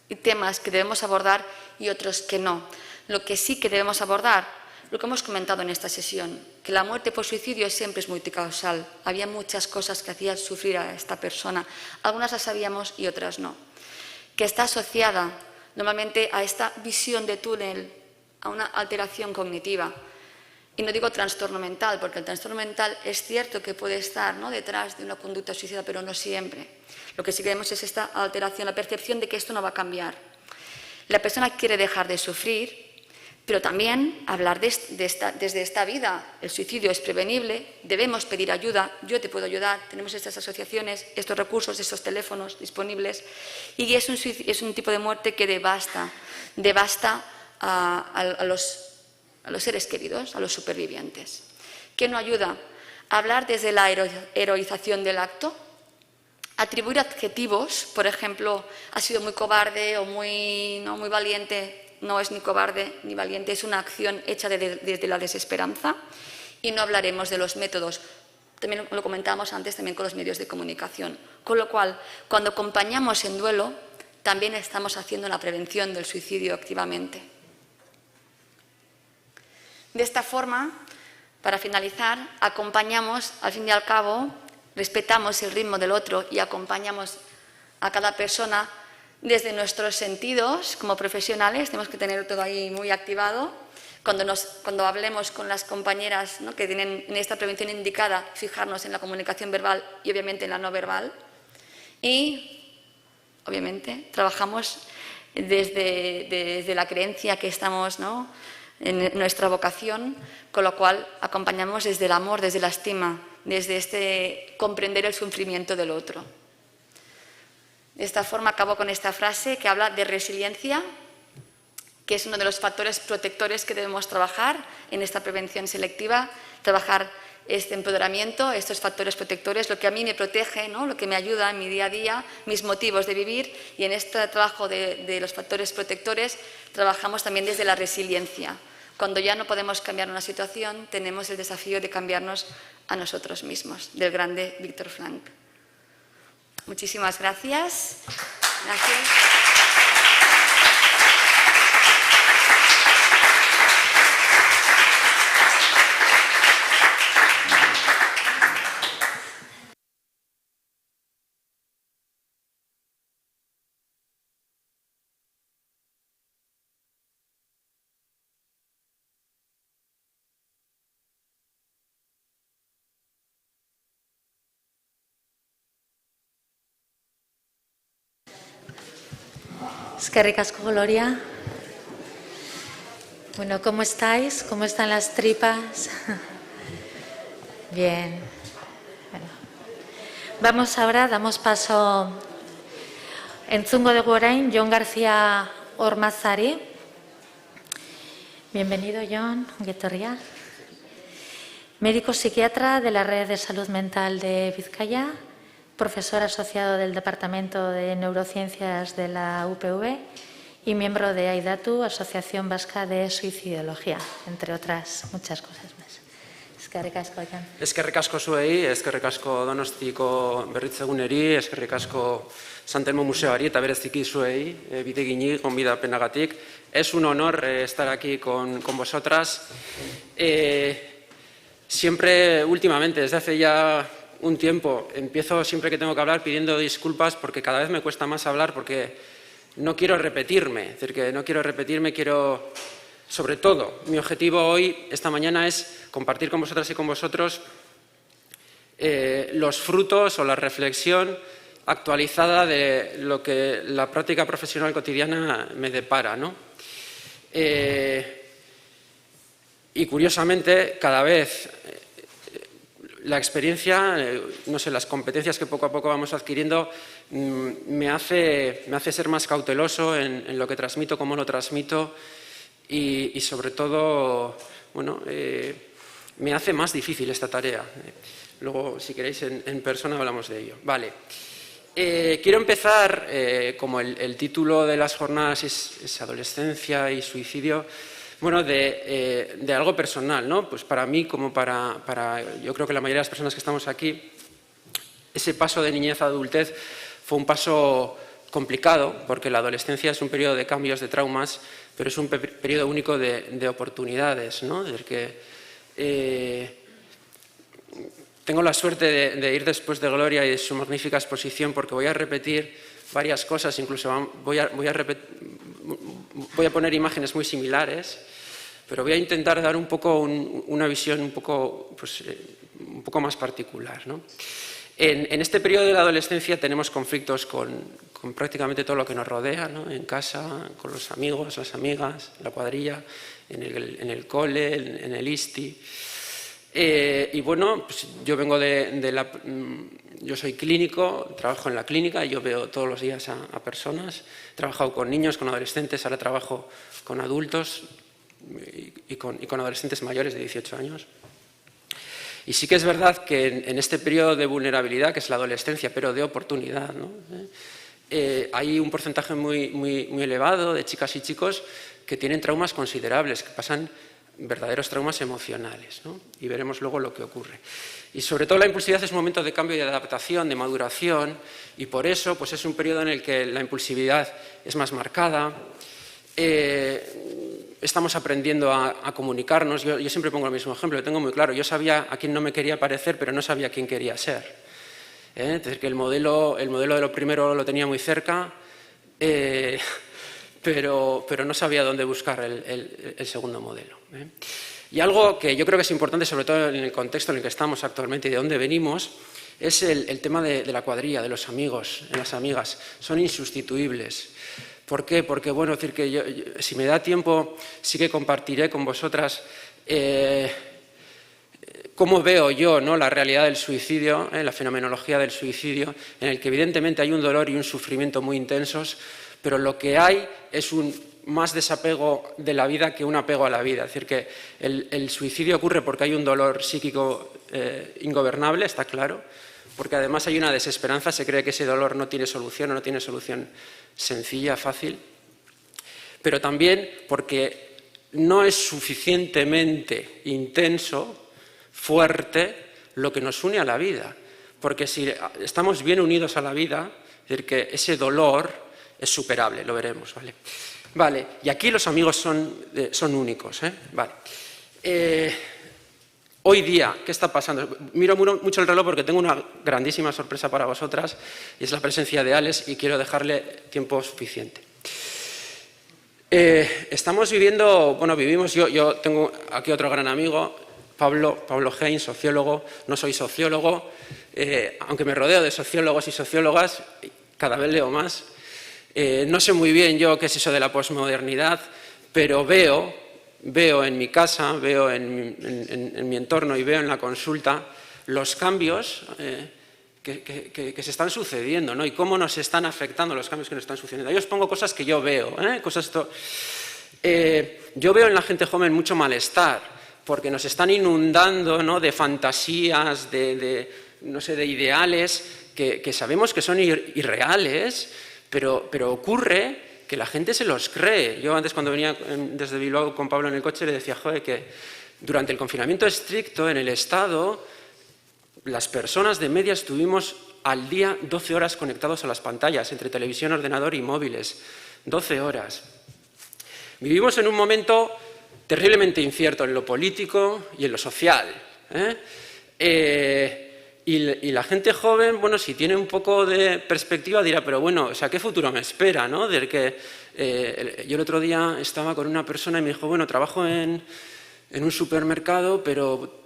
y temas que debemos abordar y otros que no. Lo que sí que debemos abordar, lo que hemos comentado en esta sesión, que la muerte por suicidio siempre es multicausal. Había muchas cosas que hacían sufrir a esta persona. Algunas las sabíamos y otras no. Que está asociada normalmente a esta visión de túnel, a una alteración cognitiva. Y no digo trastorno mental, porque el trastorno mental es cierto que puede estar, ¿no?, detrás de una conducta suicida, pero no siempre. Lo que sí que vemos es esta alteración, la percepción de que esto no va a cambiar. La persona quiere dejar de sufrir, pero también hablar desde esta vida. El suicidio es prevenible, debemos pedir ayuda, yo te puedo ayudar, tenemos estas asociaciones, estos recursos, estos teléfonos disponibles. Y es un tipo de muerte que devasta a los seres queridos, a los supervivientes. ¿Qué no ayuda? Hablar desde la heroización del acto, atribuir adjetivos, por ejemplo, ha sido muy cobarde o muy valiente. No es ni cobarde ni valiente, es una acción hecha desde la desesperanza. Y no hablaremos de los métodos, también lo comentábamos antes también con los medios de comunicación. Con lo cual, cuando acompañamos en duelo, también estamos haciendo la prevención del suicidio activamente. De esta forma, para finalizar, acompañamos, al fin y al cabo, respetamos el ritmo del otro y acompañamos a cada persona desde nuestros sentidos. Como profesionales tenemos que tener todo ahí muy activado. Cuando hablemos con las compañeras, ¿no?, que tienen en esta prevención indicada, fijarnos en la comunicación verbal y obviamente en la no verbal. Y obviamente trabajamos desde la creencia que estamos, ¿no?, en nuestra vocación, con lo cual acompañamos desde el amor, desde la estima, desde este comprender el sufrimiento del otro. De esta forma acabo con esta frase que habla de resiliencia, que es uno de los factores protectores que debemos trabajar en esta prevención selectiva, trabajar este empoderamiento, estos factores protectores, lo que a mí me protege, ¿no?, lo que me ayuda en mi día a día, mis motivos de vivir, y en este trabajo de los factores protectores trabajamos también desde la resiliencia. Cuando ya no podemos cambiar una situación, tenemos el desafío de cambiarnos a nosotros mismos, del grande Viktor Frankl. Muchísimas gracias. Eskerrik asko, Gloria. Bueno, ¿cómo estáis? ¿Cómo están las tripas? Bien. Bueno. Vamos ahora, damos paso entzungo dugu orain Jon García Ormazari. Bienvenido, Jon Guetorria. Médico psiquiatra de la Red de Salud Mental de Vizcaya, profesor asociado del Departamento de Neurociencias de la UPV y miembro de AIDATU, Asociación Vasca de Suicidología, entre otras muchas cosas más. Eskerrik asko, Jon. Eskerrik asko zuei, eskerrik asko Donostiko berritzeguneri, eskerrik asko San Telmo Museoari eta bereziki zuei, bidegini, gonbidapenagatik. Es un honor estar aquí con vosotras. Siempre, últimamente, desde hace ya un tiempo, empiezo siempre que tengo que hablar pidiendo disculpas porque cada vez me cuesta más hablar porque no quiero repetirme. Es decir, que no quiero repetirme, quiero... Sobre todo, mi objetivo hoy, esta mañana, es compartir con vosotras y con vosotros los frutos o la reflexión actualizada de lo que la práctica profesional cotidiana me depara, ¿no? Y curiosamente, cada vez la experiencia, no sé, las competencias que poco a poco vamos adquiriendo, me hace ser más cauteloso en lo que transmito, cómo lo transmito. Y sobre todo, bueno, me hace más difícil esta tarea. Luego, si queréis, en persona hablamos de ello. Vale. Quiero empezar, como el título de las jornadas es adolescencia y suicidio, bueno, de algo personal, ¿no? Pues para mí, como para yo creo que la mayoría de las personas que estamos aquí, ese paso de niñez a adultez fue un paso complicado, porque la adolescencia es un periodo de cambios, de traumas, pero es un periodo único de oportunidades, ¿no? Es decir, que tengo la suerte de ir después de Gloria y de su magnífica exposición, porque voy a repetir varias cosas, incluso voy a poner imágenes muy similares, pero voy a intentar dar un poco una visión un poco más particular, ¿no? En este periodo de la adolescencia tenemos conflictos con prácticamente todo lo que nos rodea, ¿no? En casa, con los amigos, las amigas, la cuadrilla, en el cole, en el ISTI. Y bueno, pues yo vengo yo soy clínico, trabajo en la clínica y yo veo todos los días a personas. He trabajado con niños, con adolescentes, ahora trabajo con adultos y con adolescentes mayores de 18 años. Y sí que es verdad que en este periodo de vulnerabilidad, que es la adolescencia, pero de oportunidad, ¿no? Hay un porcentaje muy elevado de chicas y chicos que tienen traumas considerables, que pasan verdaderos traumas emocionales, ¿no? Y veremos luego lo que ocurre. Y sobre todo la impulsividad es un momento de cambio y de adaptación, de maduración, y por eso pues es un periodo en el que la impulsividad es más marcada. Estamos aprendiendo a comunicarnos. Yo siempre pongo el mismo ejemplo, lo tengo muy claro. Yo sabía a quién no me quería parecer, pero no sabía a quién quería ser. Es decir, que el modelo de lo primero lo tenía muy cerca, pero no sabía dónde buscar el segundo modelo. Y algo que yo creo que es importante, sobre todo en el contexto en el que estamos actualmente y de dónde venimos, es el tema de la cuadrilla, de los amigos, de las amigas. Son insustituibles. ¿Por qué? Porque, bueno, decir que si me da tiempo, sí que compartiré con vosotras cómo veo yo, ¿no?, la realidad del suicidio, la fenomenología del suicidio, en el que evidentemente hay un dolor y un sufrimiento muy intensos, pero lo que hay es un más desapego de la vida que un apego a la vida. Es decir, que el suicidio ocurre porque hay un dolor psíquico ingobernable, está claro, porque además hay una desesperanza, se cree que ese dolor no tiene solución o no tiene solución sencilla, fácil, pero también porque no es suficientemente intenso, fuerte, lo que nos une a la vida. Porque si estamos bien unidos a la vida, es decir, que ese dolor es superable, lo veremos, ¿vale? Vale, y aquí los amigos son únicos, ¿eh? Vale. Hoy día, ¿qué está pasando? Miro mucho el reloj porque tengo una grandísima sorpresa para vosotras y es la presencia de Alex y quiero dejarle tiempo suficiente. Estamos viviendo, bueno, yo tengo aquí otro gran amigo, Pablo Hein, sociólogo. No soy sociólogo, aunque me rodeo de sociólogos y sociólogas, cada vez leo más. No sé muy bien yo qué es eso de la posmodernidad, pero veo en mi casa, veo en mi entorno y veo en la consulta los cambios que se están sucediendo, ¿no? Y cómo nos están afectando los cambios que nos están sucediendo. Yo os pongo cosas que yo veo, cosas Yo veo en la gente joven mucho malestar, porque nos están inundando, ¿no?, de fantasías, no sé, de ideales que sabemos que son irreales, pero ocurre que la gente se los cree. Yo antes, cuando venía desde Bilbao con Pablo en el coche, le decía, joder, que durante el confinamiento estricto en el Estado, las personas de media estuvimos al día 12 horas conectados a las pantallas, entre televisión, ordenador y móviles. 12 horas. Vivimos en un momento terriblemente incierto en lo político y en lo social. Y la gente joven, bueno, si tiene un poco de perspectiva dirá, pero bueno, o sea, ¿qué futuro me espera, no? Del que, yo el otro día estaba con una persona y me dijo, bueno, trabajo en un supermercado, pero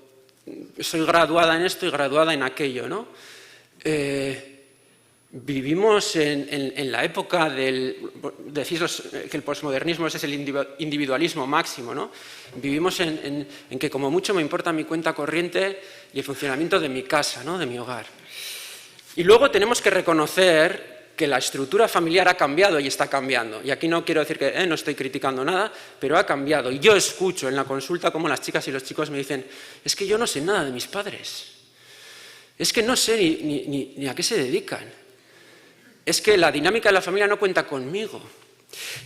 soy graduada en esto y graduada en aquello, ¿no? Vivimos en la época decís que el posmodernismo es el individualismo máximo, ¿no? Vivimos en que como mucho me importa mi cuenta corriente y el funcionamiento de mi casa, ¿no?, de mi hogar. Y luego tenemos que reconocer que la estructura familiar ha cambiado y está cambiando. Y aquí no quiero decir que no estoy criticando nada, pero ha cambiado. Y yo escucho en la consulta como las chicas y los chicos me dicen, es que yo no sé nada de mis padres. Es que no sé ni a qué se dedican. Es que la dinámica de la familia no cuenta conmigo.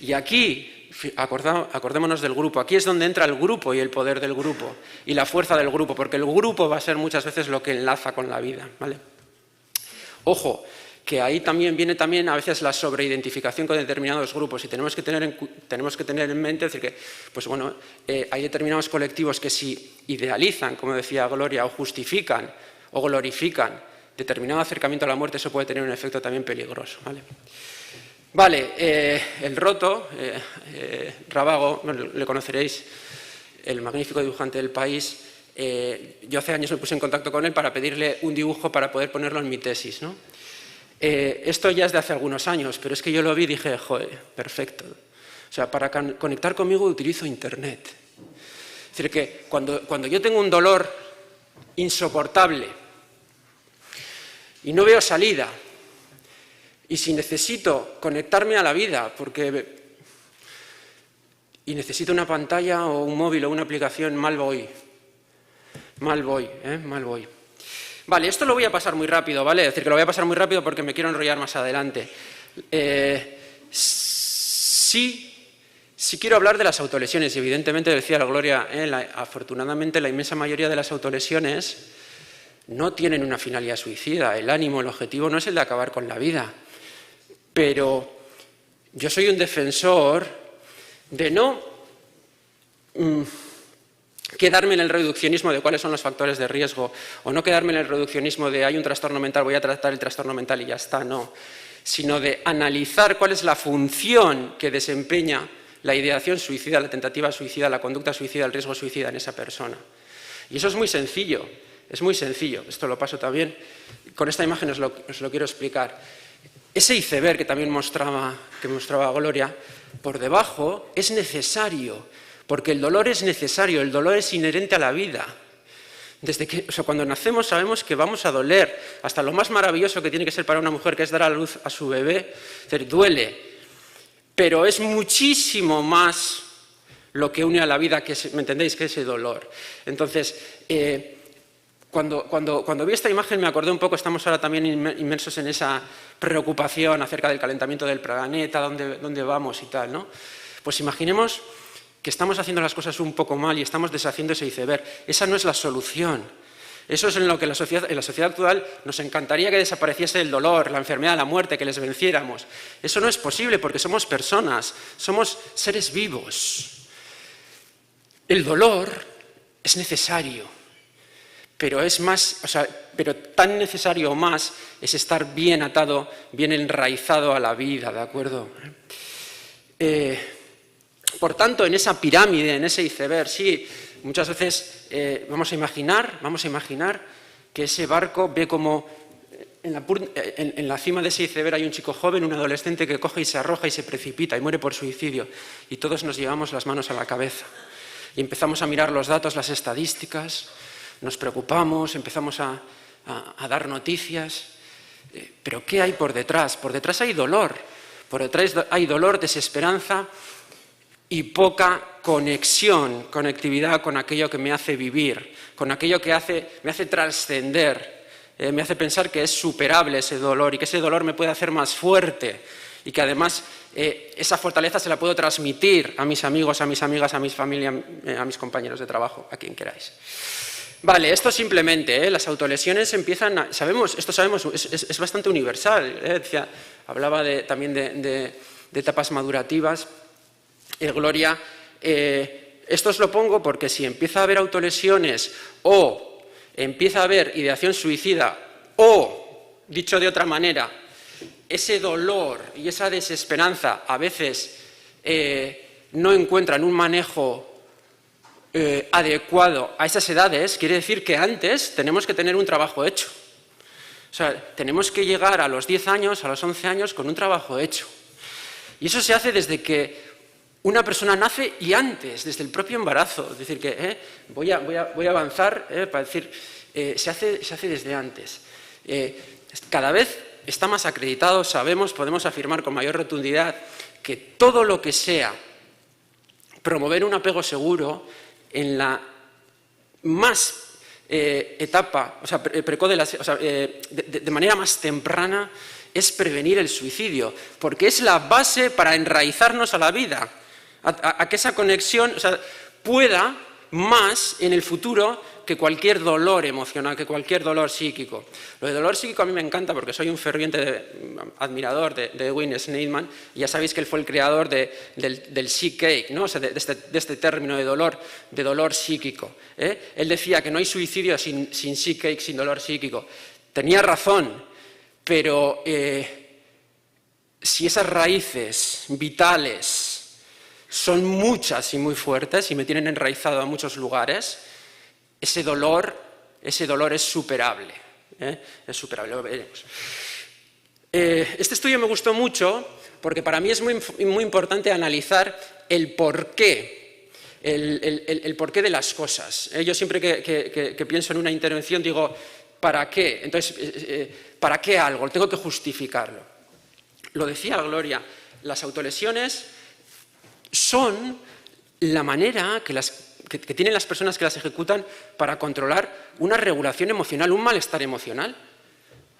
Y aquí, acordémonos del grupo, aquí es donde entra el grupo y el poder del grupo y la fuerza del grupo, porque el grupo va a ser muchas veces lo que enlaza con la vida, ¿vale? Ojo, que ahí también viene a veces la sobreidentificación con determinados grupos y tenemos que tener en mente, es decir, que pues bueno, hay determinados colectivos que si idealizan, como decía Gloria, o justifican o glorifican determinado acercamiento a la muerte, eso puede tener un efecto también peligroso. Vale, el Roto, Rábago, bueno, le conoceréis, el magnífico dibujante del país. Yo hace años me puse en contacto con él para pedirle un dibujo para poder ponerlo en mi tesis, ¿no? Esto ya es de hace algunos años, pero es que yo lo vi y dije, joder, perfecto. O sea, para conectar conmigo utilizo Internet. Es decir, que cuando yo tengo un dolor insoportable y no veo salida, y si necesito conectarme a la vida y necesito una pantalla o un móvil o una aplicación, mal voy. Vale, esto lo voy a pasar muy rápido, ¿vale? Es decir, que lo voy a pasar muy rápido porque me quiero enrollar más adelante. Sí quiero hablar de las autolesiones y evidentemente, decía la Gloria, afortunadamente la inmensa mayoría de las autolesiones no tienen una finalidad suicida. El ánimo, el objetivo no es el de acabar con la vida. Pero yo soy un defensor de no quedarme en el reduccionismo de cuáles son los factores de riesgo o no quedarme en el reduccionismo de hay un trastorno mental, voy a tratar el trastorno mental y ya está, no. Sino de analizar cuál es la función que desempeña la ideación suicida, la tentativa suicida, la conducta suicida, el riesgo suicida en esa persona. Y eso es muy sencillo. Es muy sencillo, esto lo paso también, con esta imagen os lo quiero explicar. Ese iceberg que también mostraba Gloria, por debajo es necesario, porque el dolor es necesario, el dolor es inherente a la vida. Cuando nacemos sabemos que vamos a doler, hasta lo más maravilloso que tiene que ser para una mujer, que es dar a luz a su bebé, es decir, duele, pero es muchísimo más lo que une a la vida, ¿me entendéis?, que ese dolor. Entonces, Cuando vi esta imagen me acordé un poco, estamos ahora también inmersos en esa preocupación acerca del calentamiento del planeta, dónde vamos y tal, ¿no? Pues imaginemos que estamos haciendo las cosas un poco mal y estamos deshaciendo ese iceberg. Esa no es la solución. Eso es en lo que en la sociedad actual nos encantaría que desapareciese el dolor, la enfermedad, la muerte, que les venciéramos. Eso no es posible porque somos personas, somos seres vivos. El dolor es necesario. Pero es más, pero tan necesario o más es estar bien atado, bien enraizado a la vida, ¿de acuerdo? Por tanto, en esa pirámide, en ese iceberg, sí, muchas veces vamos a imaginar que ese barco ve como en la cima de ese iceberg hay un chico joven, un adolescente que coge y se arroja y se precipita y muere por suicidio. Y todos nos llevamos las manos a la cabeza y empezamos a mirar los datos, las estadísticas. Nos preocupamos, empezamos a dar noticias, pero ¿qué hay por detrás? Por detrás hay dolor, desesperanza y poca conectividad con aquello que me hace vivir, con aquello que me hace trascender, me hace pensar que es superable ese dolor y que ese dolor me puede hacer más fuerte y que además esa fortaleza se la puedo transmitir a mis amigos, a mis amigas, a mis familias, a mis compañeros de trabajo, a quien queráis. Vale, esto simplemente, las autolesiones empiezan, esto sabemos, es bastante universal. Hablaba también de etapas madurativas. Gloria, esto os lo pongo porque si empieza a haber autolesiones o empieza a haber ideación suicida o, dicho de otra manera, ese dolor y esa desesperanza a veces no encuentran un manejo adecuado a esas edades, quiere decir que antes tenemos que tener un trabajo hecho. O sea, tenemos que llegar a los 10 años, a los 11 años con un trabajo hecho. Y eso se hace desde que una persona nace y antes, desde el propio embarazo. Es decir, que voy a avanzar para decir, se hace desde antes. Cada vez está más acreditado, podemos afirmar con mayor rotundidad que todo lo que sea promover un apego seguro en la más etapa, o sea, precoz de manera más temprana, es prevenir el suicidio, porque es la base para enraizarnos a la vida, a que esa conexión pueda más en el futuro que cualquier dolor emocional, que cualquier dolor psíquico. Lo de dolor psíquico a mí me encanta porque soy un ferviente admirador de Edwin Sneidman, y ya sabéis que él fue el creador del psique, ¿no? O sea, de este término de dolor psíquico. Él decía que no hay suicidio sin psique, sin dolor psíquico. Tenía razón, pero si esas raíces vitales son muchas y muy fuertes y me tienen enraizado a muchos lugares, ese dolor es superable. Es superable, lo veremos. Este estudio me gustó mucho porque para mí es muy importante analizar el porqué, el porqué de las cosas. Yo siempre que pienso en una intervención digo, ¿para qué? Entonces, ¿para qué algo? Tengo que justificarlo. Lo decía Gloria, las autolesiones son la manera que tienen las personas que las ejecutan para controlar una regulación emocional, un malestar emocional.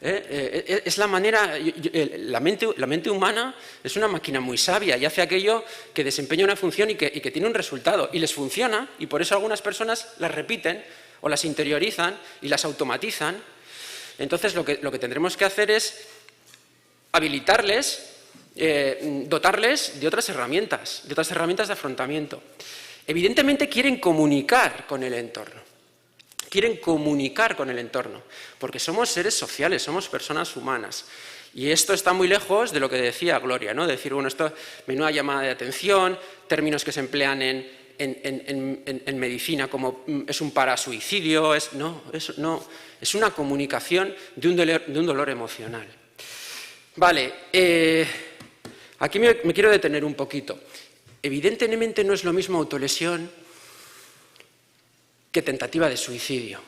Es la manera, la mente humana es una máquina muy sabia y hace aquello que desempeña una función y que tiene un resultado y les funciona, y por eso algunas personas las repiten o las interiorizan y las automatizan. Entonces lo que tendremos que hacer es habilitarles, dotarles de otras herramientas de afrontamiento. Evidentemente quieren comunicar con el entorno, porque somos seres sociales, somos personas humanas. Y esto está muy lejos de lo que decía Gloria, ¿no? De decir, bueno, esto, menuda llamada de atención, términos que se emplean en medicina como es un parasuicidio, es una comunicación de un dolor emocional. Vale, aquí me quiero detener un poquito. Evidentemente no es lo mismo autolesión que tentativa de suicidio,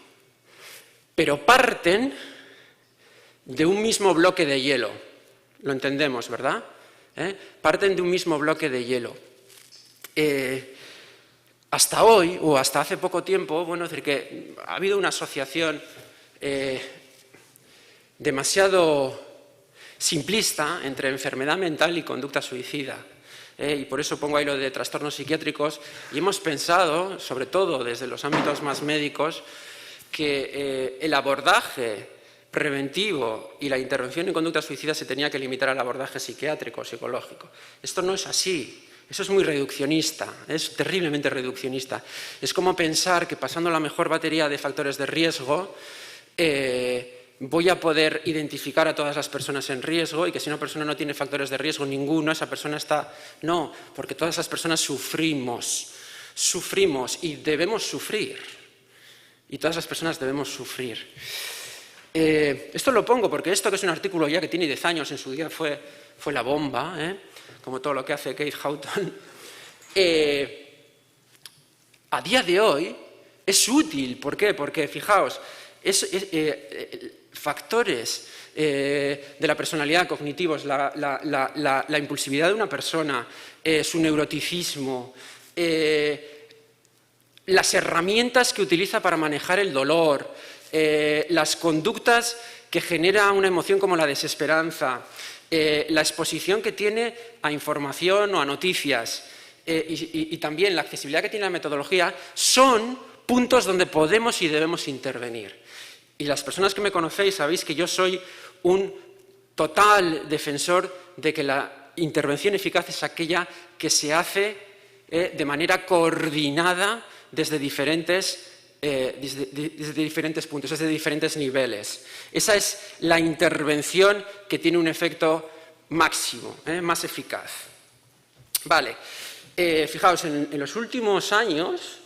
pero parten de un mismo bloque de hielo, lo entendemos, ¿verdad? Parten de un mismo bloque de hielo. Hasta hoy, o hasta hace poco tiempo, bueno, es decir, que ha habido una asociación demasiado simplista entre enfermedad mental y conducta suicida. Y por eso pongo ahí lo de trastornos psiquiátricos, y hemos pensado, sobre todo desde los ámbitos más médicos, que el abordaje preventivo y la intervención en conducta suicida se tenía que limitar al abordaje psiquiátrico o psicológico. Esto no es así, eso es muy reduccionista, es terriblemente reduccionista. Es como pensar que pasando la mejor batería de factores de riesgo voy a poder identificar a todas las personas en riesgo, y que si una persona no tiene factores de riesgo ninguno, esa persona está... No, porque todas esas personas sufrimos y debemos sufrir. Y todas las personas debemos sufrir. Esto lo pongo porque esto, que es un artículo ya que tiene 10 años, en su día fue la bomba, como todo lo que hace Keith Houghton, a día de hoy es útil. ¿Por qué? Porque, fijaos, factores de la personalidad cognitivos, la impulsividad de una persona, su neuroticismo, las herramientas que utiliza para manejar el dolor, las conductas que genera una emoción como la desesperanza, la exposición que tiene a información o a noticias y también la accesibilidad que tiene la metodología son puntos donde podemos y debemos intervenir. Y las personas que me conocéis sabéis que yo soy un total defensor de que la intervención eficaz es aquella que se hace de manera coordinada desde diferentes puntos, desde diferentes niveles. Esa es la intervención que tiene un efecto máximo, más eficaz. Vale, fijaos, en los últimos años,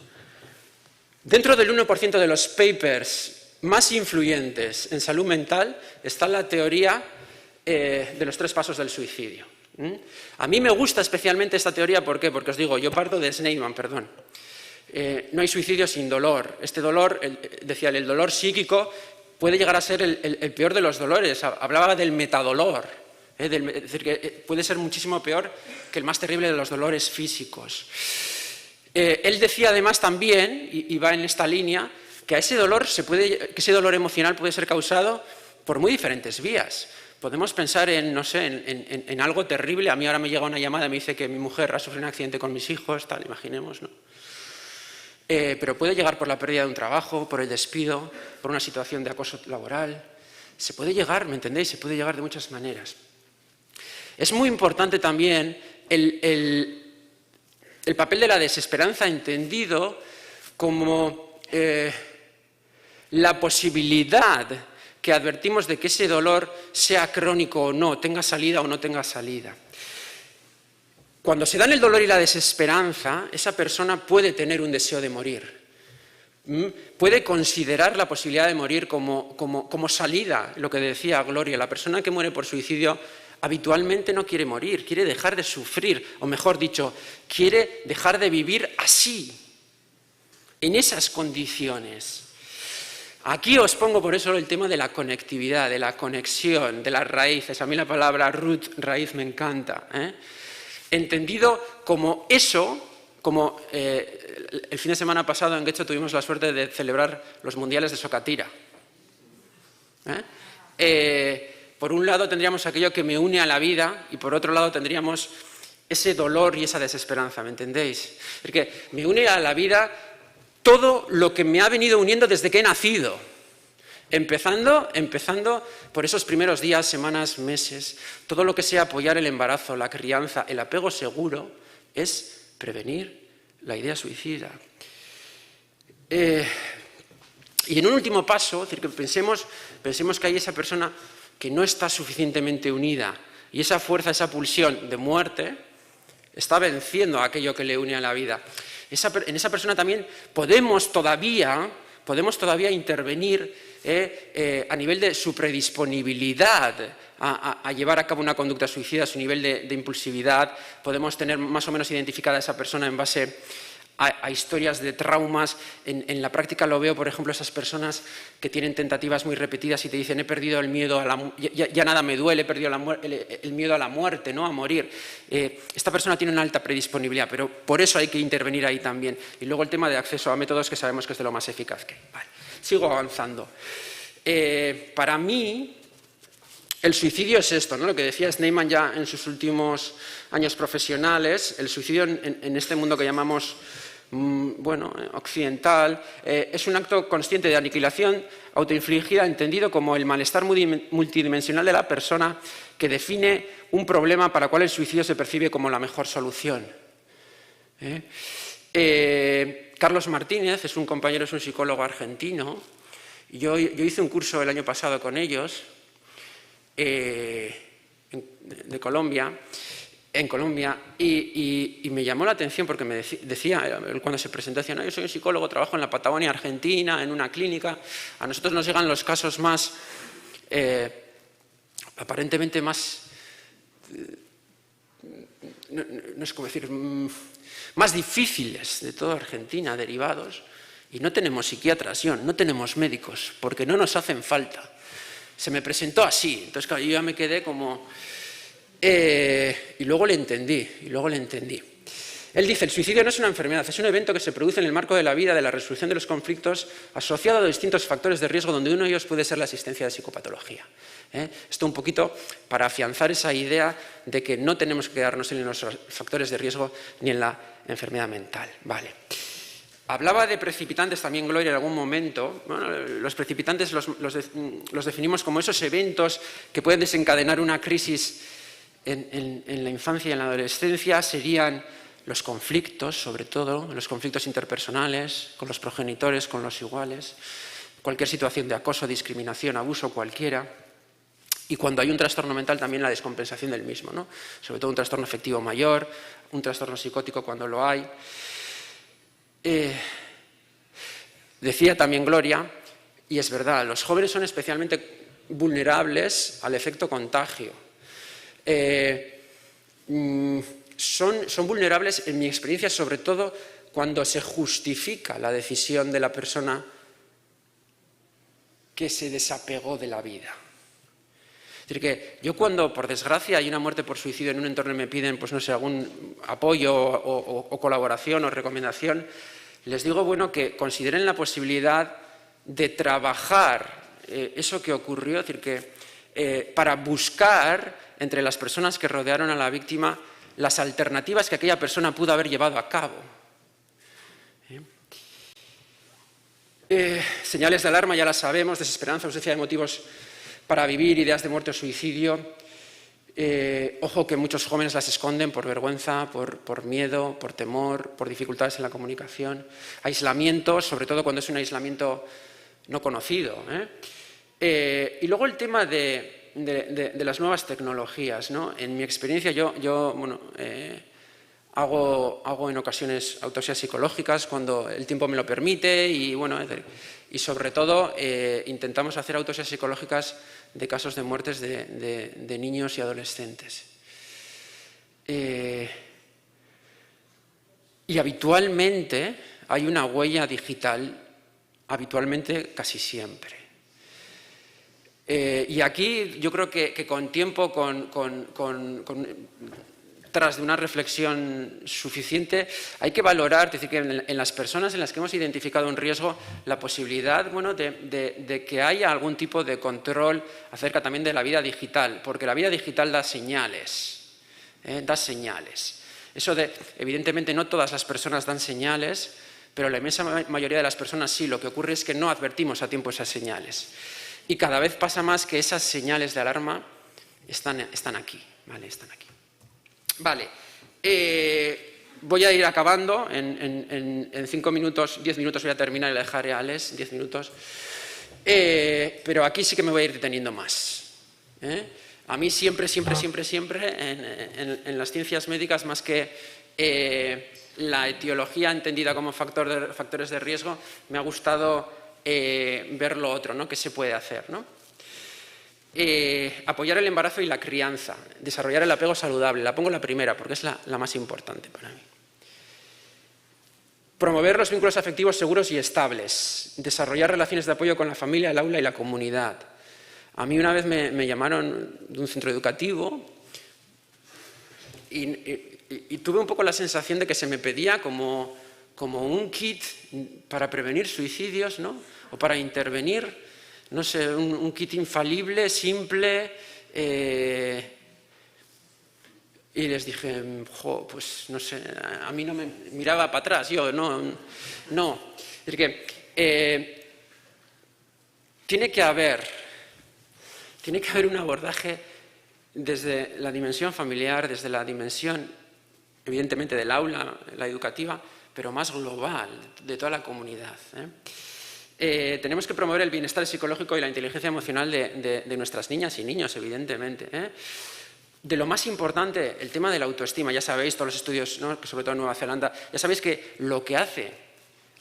dentro del 1% de los papers más influyentes en salud mental está la teoría de los 3 pasos del suicidio. A mí me gusta especialmente esta teoría, ¿por qué? Porque os digo, yo parto de Sneijman, perdón. No hay suicidio sin dolor. Este dolor, decía, el dolor psíquico puede llegar a ser el peor de los dolores. Hablaba del metadolor, es decir, que puede ser muchísimo peor que el más terrible de los dolores físicos. Él decía además también, y va en esta línea, que ese dolor emocional puede ser causado por muy diferentes vías. Podemos pensar en, no sé, en algo terrible. A mí ahora me llega una llamada y me dice que mi mujer ha sufrido un accidente con mis hijos, tal, imaginemos, ¿no? Pero puede llegar por la pérdida de un trabajo, por el despido, por una situación de acoso laboral. Se puede llegar, ¿me entendéis? Se puede llegar de muchas maneras. Es muy importante también el papel de la desesperanza entendido como la posibilidad que advertimos de que ese dolor sea crónico o no, tenga salida o no tenga salida. Cuando se dan el dolor y la desesperanza, esa persona puede tener un deseo de morir. Puede considerar la posibilidad de morir como salida, lo que decía Gloria. La persona que muere por suicidio habitualmente no quiere morir, quiere dejar de sufrir, o mejor dicho, quiere dejar de vivir así, en esas condiciones. Aquí os pongo por eso el tema de la conectividad, de la conexión, de las raíces. A mí la palabra root, raíz, me encanta, entendido como eso, como el fin de semana pasado en Getxo tuvimos la suerte de celebrar los mundiales de Sokatira. Por un lado tendríamos aquello que me une a la vida y por otro lado tendríamos ese dolor y esa desesperanza, ¿me entendéis? Porque me une a la vida todo lo que me ha venido uniendo desde que he nacido. Empezando por esos primeros días, semanas, meses, todo lo que sea apoyar el embarazo, la crianza, el apego seguro, es prevenir la idea suicida. Y en un último paso, es decir, que pensemos que hay esa persona que no está suficientemente unida y esa fuerza, esa pulsión de muerte está venciendo aquello que le une a la vida. En esa persona también podemos todavía intervenir a nivel de su predisponibilidad a llevar a cabo una conducta suicida, su nivel de impulsividad. Podemos tener más o menos identificada a esa persona en base a historias de traumas. En la práctica lo veo, por ejemplo, esas personas que tienen tentativas muy repetidas y te dicen he perdido el miedo, ya nada me duele, he perdido el miedo a la muerte, ¿no? A morir. Esta persona tiene una alta predisponibilidad, pero por eso hay que intervenir ahí también. Y luego el tema de acceso a métodos que sabemos que es de lo más eficaz que hay. Vale. Sigo avanzando. Para mí, el suicidio es esto, ¿no? Lo que decía Sneijman ya en sus últimos años profesionales. El suicidio en este mundo que llamamos occidental, es un acto consciente de aniquilación autoinfligida, entendido como el malestar multidimensional de la persona que define un problema para el cual el suicidio se percibe como la mejor solución. Carlos Martínez es un compañero, es un psicólogo argentino. Yo hice un curso el año pasado con ellos, de Colombia, en Colombia, y me llamó la atención porque me decía, cuando se presentó, decía, no, yo soy un psicólogo, trabajo en la Patagonia Argentina, en una clínica. A nosotros nos llegan los casos más, aparentemente más, no sé cómo decir, más difíciles de toda Argentina, derivados, Y no tenemos psiquiatras, no tenemos médicos, porque no nos hacen falta. Se me presentó así, entonces claro, yo ya me quedé como... y luego le entendí. Él dice, el suicidio no es una enfermedad, es un evento que se produce en el marco de la vida, de la resolución de los conflictos, asociado a distintos factores de riesgo, donde uno de ellos puede ser la existencia de psicopatología. Esto un poquito para afianzar esa idea de que no tenemos que quedarnos en los factores de riesgo ni en la enfermedad mental. Vale. Hablaba de precipitantes también Gloria en algún momento. Bueno, los precipitantes los definimos como esos eventos que pueden desencadenar una crisis en la infancia y en la adolescencia. Serían los conflictos, sobre todo, los conflictos interpersonales, con los progenitores, con los iguales, cualquier situación de acoso, discriminación, abuso, cualquiera. Y cuando hay un trastorno mental, también la descompensación del mismo, ¿no? Sobre todo un trastorno afectivo mayor, un trastorno psicótico cuando lo hay. Decía también Gloria, y es verdad, los jóvenes son especialmente vulnerables al efecto contagio. Son vulnerables, en mi experiencia, sobre todo cuando se justifica la decisión de la persona que se desapegó de la vida. Es decir, que yo cuando, por desgracia, hay una muerte por suicidio en un entorno y me piden, pues no sé, algún apoyo o colaboración o recomendación, les digo, bueno, que consideren la posibilidad de trabajar eso que ocurrió, es decir, que para buscar entre las personas que rodearon a la víctima las alternativas que aquella persona pudo haber llevado a cabo. Señales de alarma ya las sabemos, desesperanza, ausencia de motivos para vivir, ideas de muerte o suicidio. Ojo que muchos jóvenes las esconden por vergüenza, por miedo, por temor, por dificultades en la comunicación. Aislamiento, sobre todo cuando es un aislamiento no conocido. Y luego el tema de las nuevas tecnologías, ¿no? En mi experiencia yo bueno, hago en ocasiones autopsias psicológicas cuando el tiempo me lo permite y, bueno, y sobre todo intentamos hacer autopsias psicológicas de casos de muertes de niños y adolescentes. Y habitualmente hay una huella digital, habitualmente casi siempre. Y aquí yo creo que con tiempo, tras de una reflexión suficiente, hay que valorar, es decir, que en las personas en las que hemos identificado un riesgo, la posibilidad, bueno, de que haya algún tipo de control acerca también de la vida digital, porque la vida digital da señales, da señales. Eso evidentemente no todas las personas dan señales, pero la inmensa mayoría de las personas sí. Lo que ocurre es que no advertimos a tiempo esas señales. Y cada vez pasa más que esas señales de alarma están aquí, ¿vale? Están aquí. Vale, voy a ir acabando, en 5 minutos, 10 minutos voy a terminar y le dejaré a Alex, 10 minutos, pero aquí sí que me voy a ir deteniendo más. A mí siempre, en las ciencias médicas, más que la etiología entendida como factores de riesgo, me ha gustado ver lo otro, ¿no? ¿Qué se puede hacer, ¿no? Apoyar el embarazo y la crianza, desarrollar el apego saludable. La pongo la primera porque es la más importante para mí. Promover los vínculos afectivos seguros y estables. Desarrollar relaciones de apoyo con la familia, el aula y la comunidad. A mí una vez me llamaron de un centro educativo y tuve un poco la sensación de que se me pedía como un kit para prevenir suicidios, ¿no? O para intervenir. No sé, un kit infalible, simple, y les dije, pues no sé, a mí no me miraba para atrás, yo no. Es decir, que tiene que haber un abordaje desde la dimensión familiar, desde la dimensión, evidentemente, del aula, la educativa, pero más global, de toda la comunidad. Tenemos que promover el bienestar psicológico y la inteligencia emocional de nuestras niñas y niños, evidentemente. De lo más importante, el tema de la autoestima. Ya sabéis, todos los estudios, ¿no? Sobre todo en Nueva Zelanda, ya sabéis que lo que hace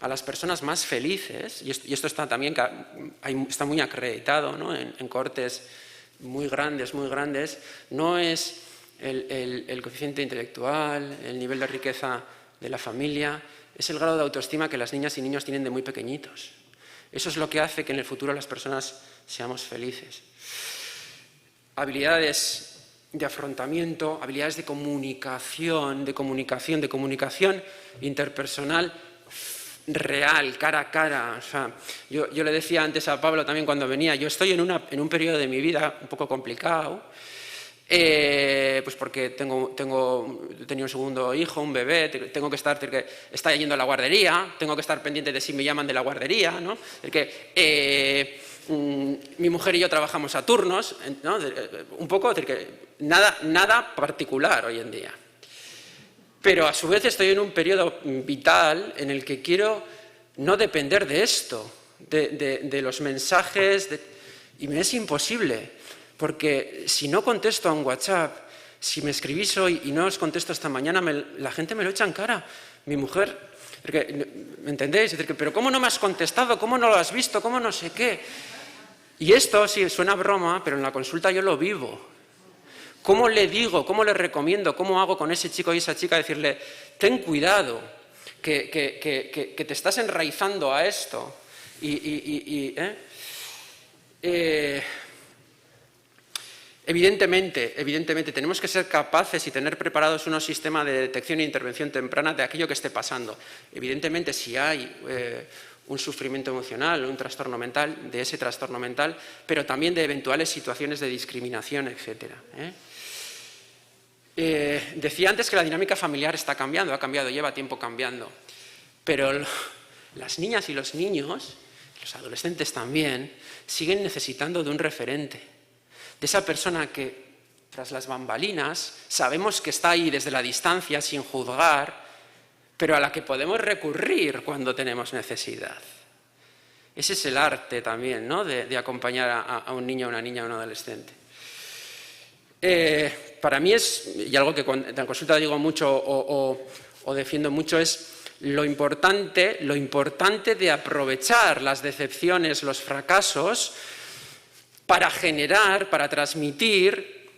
a las personas más felices, y esto está también está muy acreditado, ¿no? en cortes muy grandes, no es el coeficiente intelectual, el nivel de riqueza de la familia, es el grado de autoestima que las niñas y niños tienen de muy pequeñitos. Eso es lo que hace que en el futuro las personas seamos felices. Habilidades de afrontamiento, habilidades de comunicación interpersonal real, cara a cara. O sea, yo le decía antes a Pablo también cuando venía, yo estoy en un periodo de mi vida un poco complicado, pues porque tengo un segundo hijo, un bebé, tengo que estar, está yendo a la guardería, tengo que estar pendiente de si me llaman de la guardería, ¿no? Mi mujer y yo trabajamos a turnos, ¿no? Un poco, nada particular hoy en día. Pero a su vez estoy en un periodo vital en el que quiero no depender de esto, de los mensajes, y me es imposible, porque si no contesto a un WhatsApp, si me escribís hoy y no os contesto esta mañana, la gente me lo echa en cara. Mi mujer, ¿me entendéis? Pero ¿cómo no me has contestado? ¿Cómo no lo has visto? ¿Cómo no sé qué? Y esto sí suena broma, pero en la consulta yo lo vivo. ¿Cómo le digo, cómo le recomiendo, cómo hago con ese chico y esa chica decirle, ten cuidado, que te estás enraizando a esto? Evidentemente, tenemos que ser capaces y tener preparados unos sistemas de detección e intervención temprana de aquello que esté pasando. Evidentemente, si hay un sufrimiento emocional o un trastorno mental, de ese trastorno mental, pero también de eventuales situaciones de discriminación, etcétera. Decía antes que la dinámica familiar está cambiando, ha cambiado, lleva tiempo cambiando, pero las niñas y los niños, los adolescentes también, siguen necesitando de un referente, de esa persona que, tras las bambalinas, sabemos que está ahí desde la distancia, sin juzgar, pero a la que podemos recurrir cuando tenemos necesidad. Ese es el arte también, ¿no?, de acompañar a un niño, a una niña, a un adolescente. Para mí es, y algo que en la consulta digo mucho o defiendo mucho, es lo importante de aprovechar las decepciones, los fracasos, para generar, para transmitir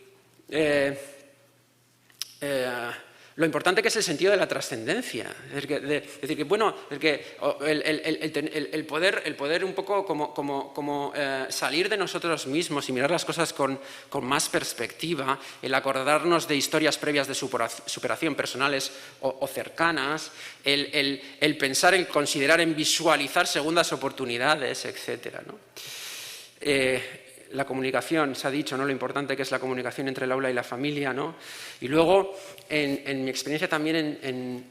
lo importante que es el sentido de la trascendencia. Es decir, que bueno, el poder un poco como salir de nosotros mismos y mirar las cosas con más perspectiva, el acordarnos de historias previas de superación personales o cercanas, el pensar, el considerar, en visualizar segundas oportunidades, etcétera, ¿no? La comunicación, se ha dicho, ¿no?, lo importante que es la comunicación entre el aula y la familia, ¿no? Y luego, en mi experiencia también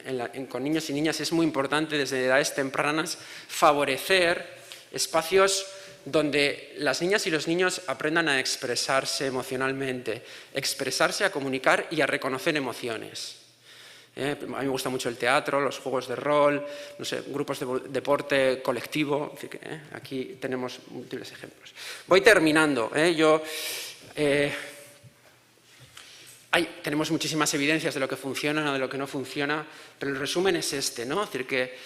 con niños y niñas, es muy importante desde edades tempranas favorecer espacios donde las niñas y los niños aprendan a expresarse emocionalmente, expresarse, a comunicar y a reconocer emociones. A mí me gusta mucho el teatro, los juegos de rol, no sé, grupos de deporte colectivo. Aquí tenemos múltiples ejemplos. Voy terminando. Tenemos muchísimas evidencias de lo que funciona o de lo que no funciona, pero el resumen es este, ¿no? Es decir, que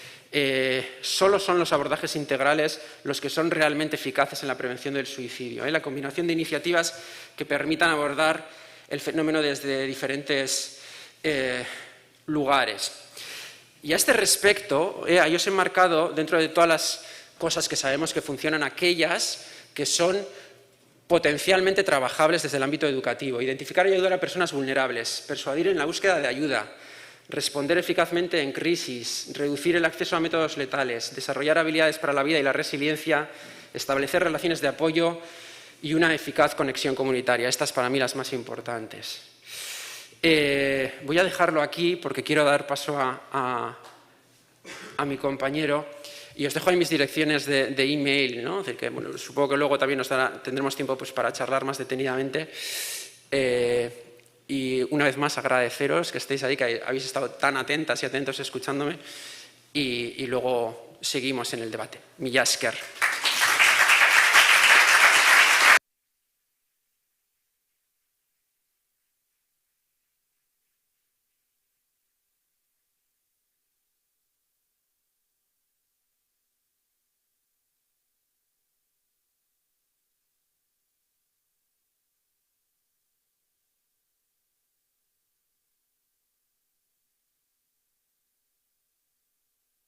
solo son los abordajes integrales los que son realmente eficaces en la prevención del suicidio. La combinación de iniciativas que permitan abordar el fenómeno desde diferentes lugares. Y a este respecto, yo os he marcado, dentro de todas las cosas que sabemos que funcionan, aquellas que son potencialmente trabajables desde el ámbito educativo: identificar y ayudar a personas vulnerables, persuadir en la búsqueda de ayuda, responder eficazmente en crisis, reducir el acceso a métodos letales, desarrollar habilidades para la vida y la resiliencia, establecer relaciones de apoyo y una eficaz conexión comunitaria. Estas para mí las más importantes. Voy a dejarlo aquí porque quiero dar paso a mi compañero, y os dejo ahí mis direcciones de email, ¿no? Es decir, que, bueno, supongo que luego también tendremos tiempo, pues, para charlar más detenidamente. Y una vez más agradeceros que estéis ahí, que habéis estado tan atentas y atentos escuchándome, y luego seguimos en el debate. Mila esker.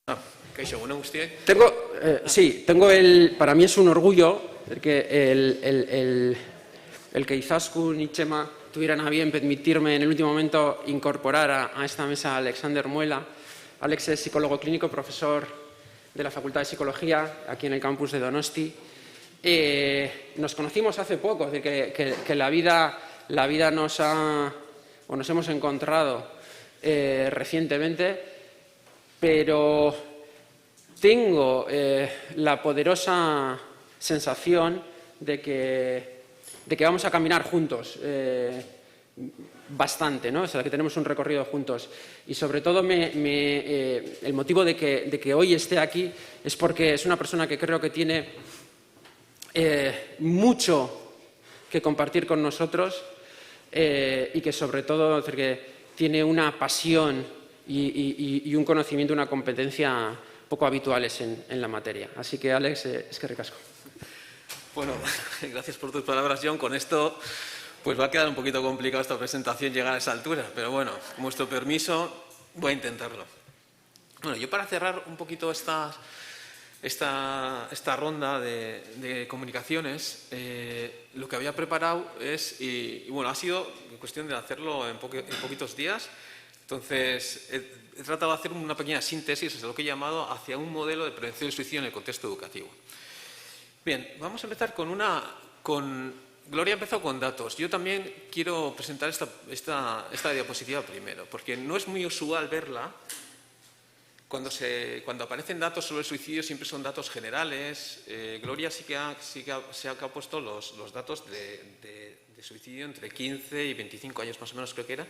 Kaixo, egun on guztioi. Para mí es un orgullo que el que Izaskun y Chema tuvieran a bien permitirme en el último momento incorporar a esta mesa a Alexander Muela. Alex es psicólogo clínico, profesor de la Facultad de Psicología aquí en el campus de Donosti. Nos conocimos hace poco, es decir, que la vida nos hemos encontrado recientemente, pero tengo la poderosa sensación de que vamos a caminar juntos bastante, ¿no? O sea, que tenemos un recorrido juntos. Y sobre todo el motivo de que hoy esté aquí es porque es una persona que creo que tiene mucho que compartir con nosotros y que sobre todo que tiene una pasión y un conocimiento, una competencia poco habituales en la materia. Así que, Alex, es que ricasco. Bueno, gracias por tus palabras, John. Con esto pues va a quedar un poquito complicado esta presentación llegar a esa altura, pero bueno, con vuestro permiso voy a intentarlo. Bueno, yo para cerrar un poquito esta ronda de comunicaciones, lo que había preparado es, y bueno, ha sido cuestión de hacerlo en poquitos días. Entonces, he tratado de hacer una pequeña síntesis de lo que he llamado hacia un modelo de prevención del suicidio en el contexto educativo. Bien, vamos a empezar Gloria empezó con datos. Yo también quiero presentar esta diapositiva primero, porque no es muy usual verla. Cuando aparecen datos sobre el suicidio siempre son datos generales. Gloria sí que ha puesto los datos de suicidio entre 15 y 25 años más o menos, creo que era.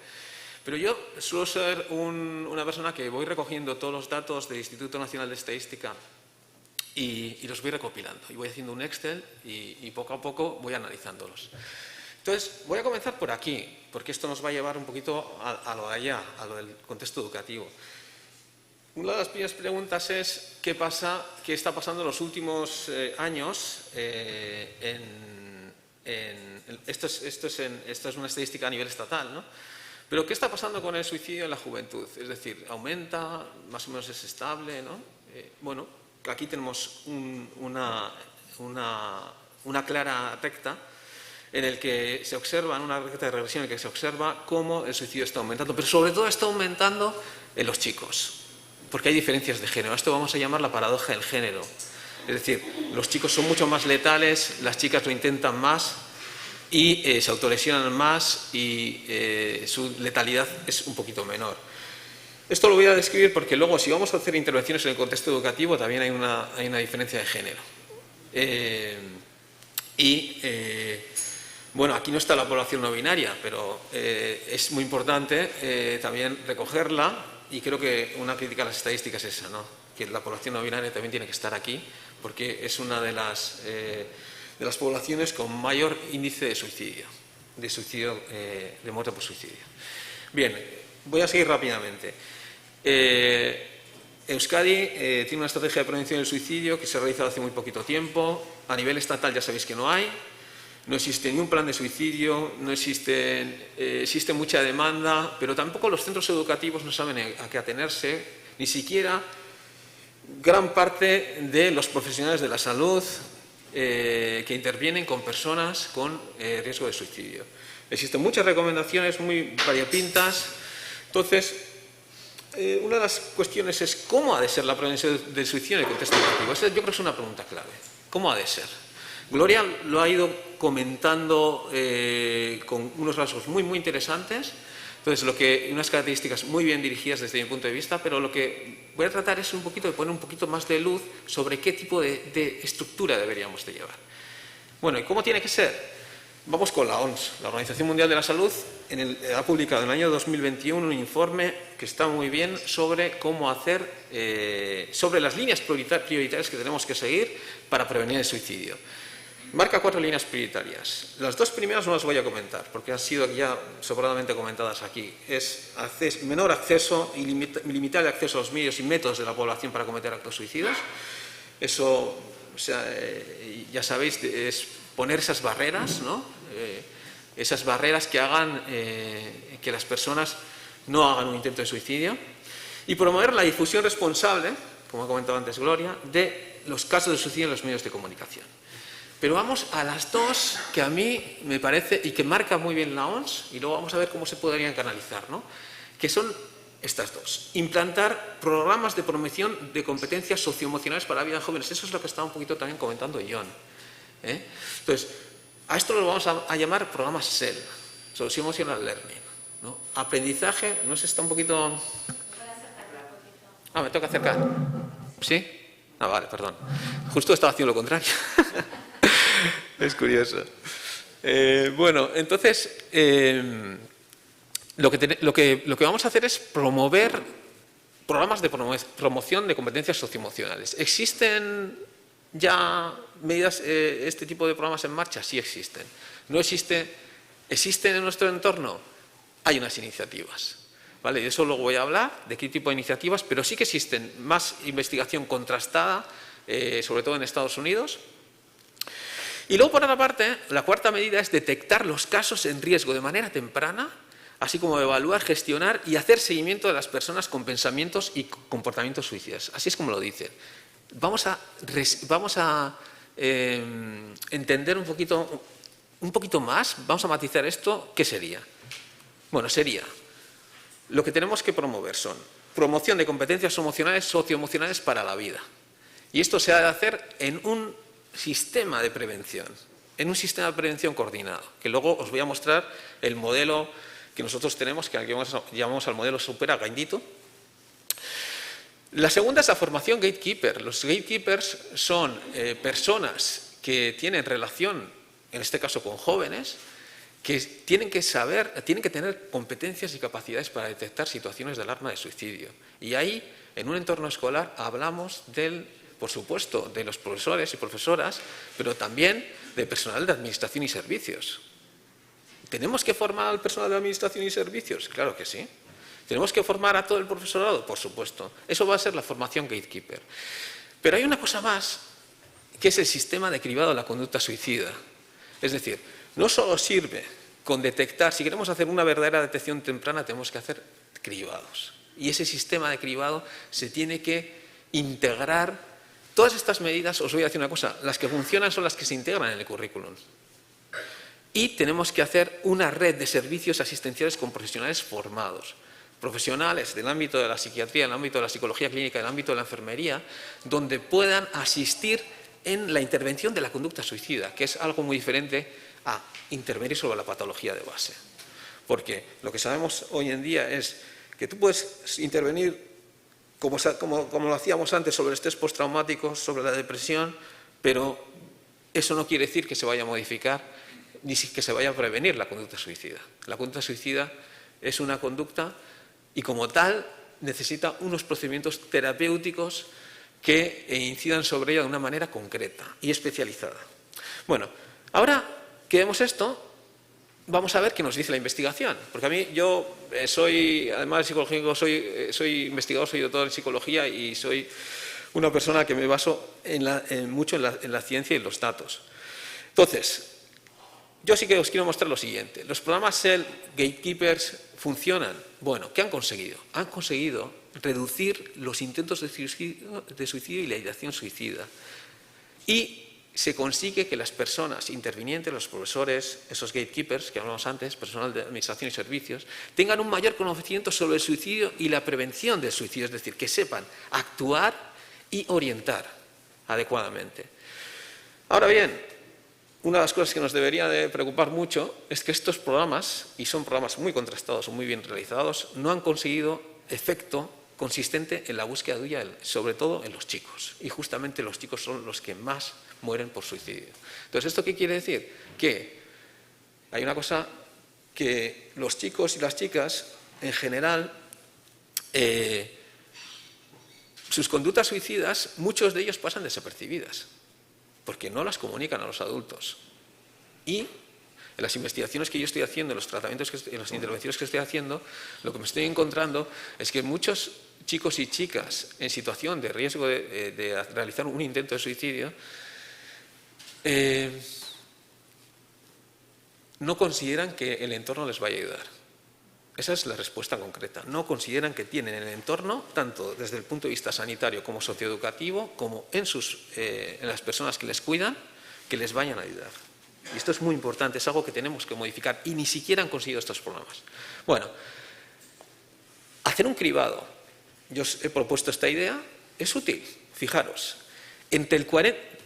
Pero yo suelo ser una persona que voy recogiendo todos los datos del Instituto Nacional de Estadística y los voy recopilando. Y voy haciendo un Excel y poco a poco voy analizándolos. Entonces, voy a comenzar por aquí, porque esto nos va a llevar un poquito a lo de allá, a lo del contexto educativo. Una de las primeras preguntas es ¿qué está pasando en los últimos años? Esto es una estadística a nivel estatal, ¿no? Pero ¿qué está pasando con el suicidio en la juventud? Es decir, ¿aumenta? ¿Más o menos es estable? ¿No? Bueno, aquí tenemos una clara recta en el que se observa, en una recta de regresión en el que se observa cómo el suicidio está aumentando, pero sobre todo está aumentando en los chicos, porque hay diferencias de género. Esto vamos a llamar la paradoja del género. Es decir, los chicos son mucho más letales, las chicas lo intentan más y se autolesionan más y su letalidad es un poquito menor. Esto lo voy a describir porque luego, si vamos a hacer intervenciones en el contexto educativo, también hay una diferencia de género. Bueno, aquí no está la población no binaria, pero es muy importante también recogerla, y creo que una crítica a las estadísticas es esa, ¿no? Que la población no binaria también tiene que estar aquí, porque es una de las poblaciones con mayor índice de suicidio, de muerte por suicidio. Bien, voy a seguir rápidamente. Euskadi tiene una estrategia de prevención del suicidio que se ha realizado hace muy poquito tiempo. A nivel estatal ya sabéis que no hay. No existe ni un plan de suicidio, existe mucha demanda, pero tampoco los centros educativos no saben a qué atenerse, ni siquiera gran parte de los profesionales de la salud que intervienen con personas con riesgo de suicidio. Existen muchas recomendaciones muy variopintas. Entonces, una de las cuestiones es ¿cómo ha de ser la prevención del suicidio en el contexto educativo? Esa yo creo que es una pregunta clave. ¿Cómo ha de ser? Gloria lo ha ido comentando con unos rasgos muy, muy interesantes. Entonces, unas características muy bien dirigidas desde mi punto de vista, pero lo que voy a tratar es de poner un poquito más de luz sobre qué tipo de estructura deberíamos de llevar. Bueno, ¿y cómo tiene que ser? Vamos con la OMS, la Organización Mundial de la Salud, ha publicado en el año 2021 un informe que está muy bien sobre cómo hacer, sobre las líneas prioritarias que tenemos que seguir para prevenir el suicidio. Marca 4 líneas prioritarias. Las 2 primeras no las voy a comentar porque han sido ya sobradamente comentadas aquí. Es menor acceso y limitar el acceso a los medios y métodos de la población para cometer actos suicidas. Eso, o sea, ya sabéis, es poner esas barreras, ¿no? Esas barreras que hagan que las personas no hagan un intento de suicidio. Y promover la difusión responsable como ha comentado antes Gloria, de los casos de suicidio en los medios de comunicación. Pero vamos a las dos que a mí me parece y que marca muy bien la OMS, y luego vamos a ver cómo se podrían canalizar, ¿no? Que son estas dos. Implantar programas de promoción de competencias socioemocionales para la vida de jóvenes. Eso es lo que estaba un poquito también comentando John. Entonces, a esto lo vamos a llamar programas SEL, Socio-Emotional Learning, ¿no? Aprendizaje, no sé, está un poquito... Ah, me toca acercar. ¿Sí? Ah, vale, perdón. Justo estaba haciendo lo contrario. Es curioso. Bueno, entonces, lo que vamos a hacer es promover programas de promoción de competencias socioemocionales. ¿Existen ya medidas, este tipo de programas en marcha? Sí existen. ¿No existe? ¿Existen en nuestro entorno? Hay unas iniciativas. ¿Vale? De eso luego voy a hablar, de qué tipo de iniciativas, pero sí que existen más investigación contrastada, sobre todo en Estados Unidos. Y luego, por otra parte, la cuarta medida es detectar los casos en riesgo de manera temprana, así como evaluar, gestionar y hacer seguimiento de las personas con pensamientos y comportamientos suicidas. Así es como lo dicen. Vamos a entender un poquito más, vamos a matizar esto. ¿Qué sería? Bueno, sería... Lo que tenemos que promover son promoción de competencias socioemocionales para la vida. Y esto se ha de hacer en un sistema de prevención, coordinado, que luego os voy a mostrar el modelo que nosotros tenemos, que llamamos al modelo Supera Gaindito. La segunda es la formación gatekeeper. Los gatekeepers son personas que tienen relación, en este caso con jóvenes, que tienen que tener competencias y capacidades para detectar situaciones de alarma de suicidio. Y ahí, en un entorno escolar, hablamos por supuesto, de los profesores y profesoras, pero también de personal de administración y servicios. ¿Tenemos que formar al personal de administración y servicios? Claro que sí. ¿Tenemos que formar a todo el profesorado? Por supuesto. Eso va a ser la formación gatekeeper. Pero hay una cosa más, que es el sistema de cribado de la conducta suicida. Es decir, no solo sirve con detectar, si queremos hacer una verdadera detección temprana, tenemos que hacer cribados. Y ese sistema de cribado se tiene que integrar. Todas estas medidas, os voy a decir una cosa, las que funcionan son las que se integran en el currículum. Y tenemos que hacer una red de servicios asistenciales con profesionales formados. Profesionales del ámbito de la psiquiatría, del ámbito de la psicología clínica, del ámbito de la enfermería, donde puedan asistir en la intervención de la conducta suicida, que es algo muy diferente a intervenir sobre la patología de base. Porque lo que sabemos hoy en día es que tú puedes intervenir, como lo hacíamos antes, sobre el estrés postraumático, sobre la depresión, pero eso no quiere decir que se vaya a modificar ni que se vaya a prevenir la conducta suicida. La conducta suicida es una conducta y, como tal, necesita unos procedimientos terapéuticos que incidan sobre ella de una manera concreta y especializada. Bueno, ahora que vemos esto, vamos a ver qué nos dice la investigación. Porque a mí, yo soy, además de psicológico, soy investigador, soy doctor en psicología y soy una persona que me baso mucho en la ciencia y en los datos. Entonces, yo sí que os quiero mostrar lo siguiente. Los programas SEL Gatekeepers funcionan. Bueno, ¿qué han conseguido? Han conseguido reducir los intentos de suicidio y la ideación suicida. Y se consigue que las personas intervinientes, los profesores, esos gatekeepers que hablamos antes, personal de administración y servicios, tengan un mayor conocimiento sobre el suicidio y la prevención del suicidio, es decir, que sepan actuar y orientar adecuadamente. Ahora bien, una de las cosas que nos debería de preocupar mucho es que estos programas, y son programas muy contrastados, muy bien realizados, no han conseguido efecto consistente en la búsqueda de huella, sobre todo en los chicos. Y justamente los chicos son los que más mueren por suicidio. Entonces, ¿esto qué quiere decir? Que hay una cosa, que los chicos y las chicas, en general, sus conductas suicidas, muchos de ellos pasan desapercibidas, porque no las comunican a los adultos. Y en las investigaciones que yo estoy haciendo, en los tratamientos, en las intervenciones que estoy haciendo, lo que me estoy encontrando es que muchos chicos y chicas en situación de riesgo de realizar un intento de suicidio no consideran que el entorno les vaya a ayudar. Esa es la respuesta concreta. No consideran que tienen en el entorno, tanto desde el punto de vista sanitario como socioeducativo, como en las personas que les cuidan, que les vayan a ayudar. Y esto es muy importante, es algo que tenemos que modificar y ni siquiera han conseguido estos problemas. Bueno, hacer un cribado. Yo os he propuesto esta idea, es útil, fijaros.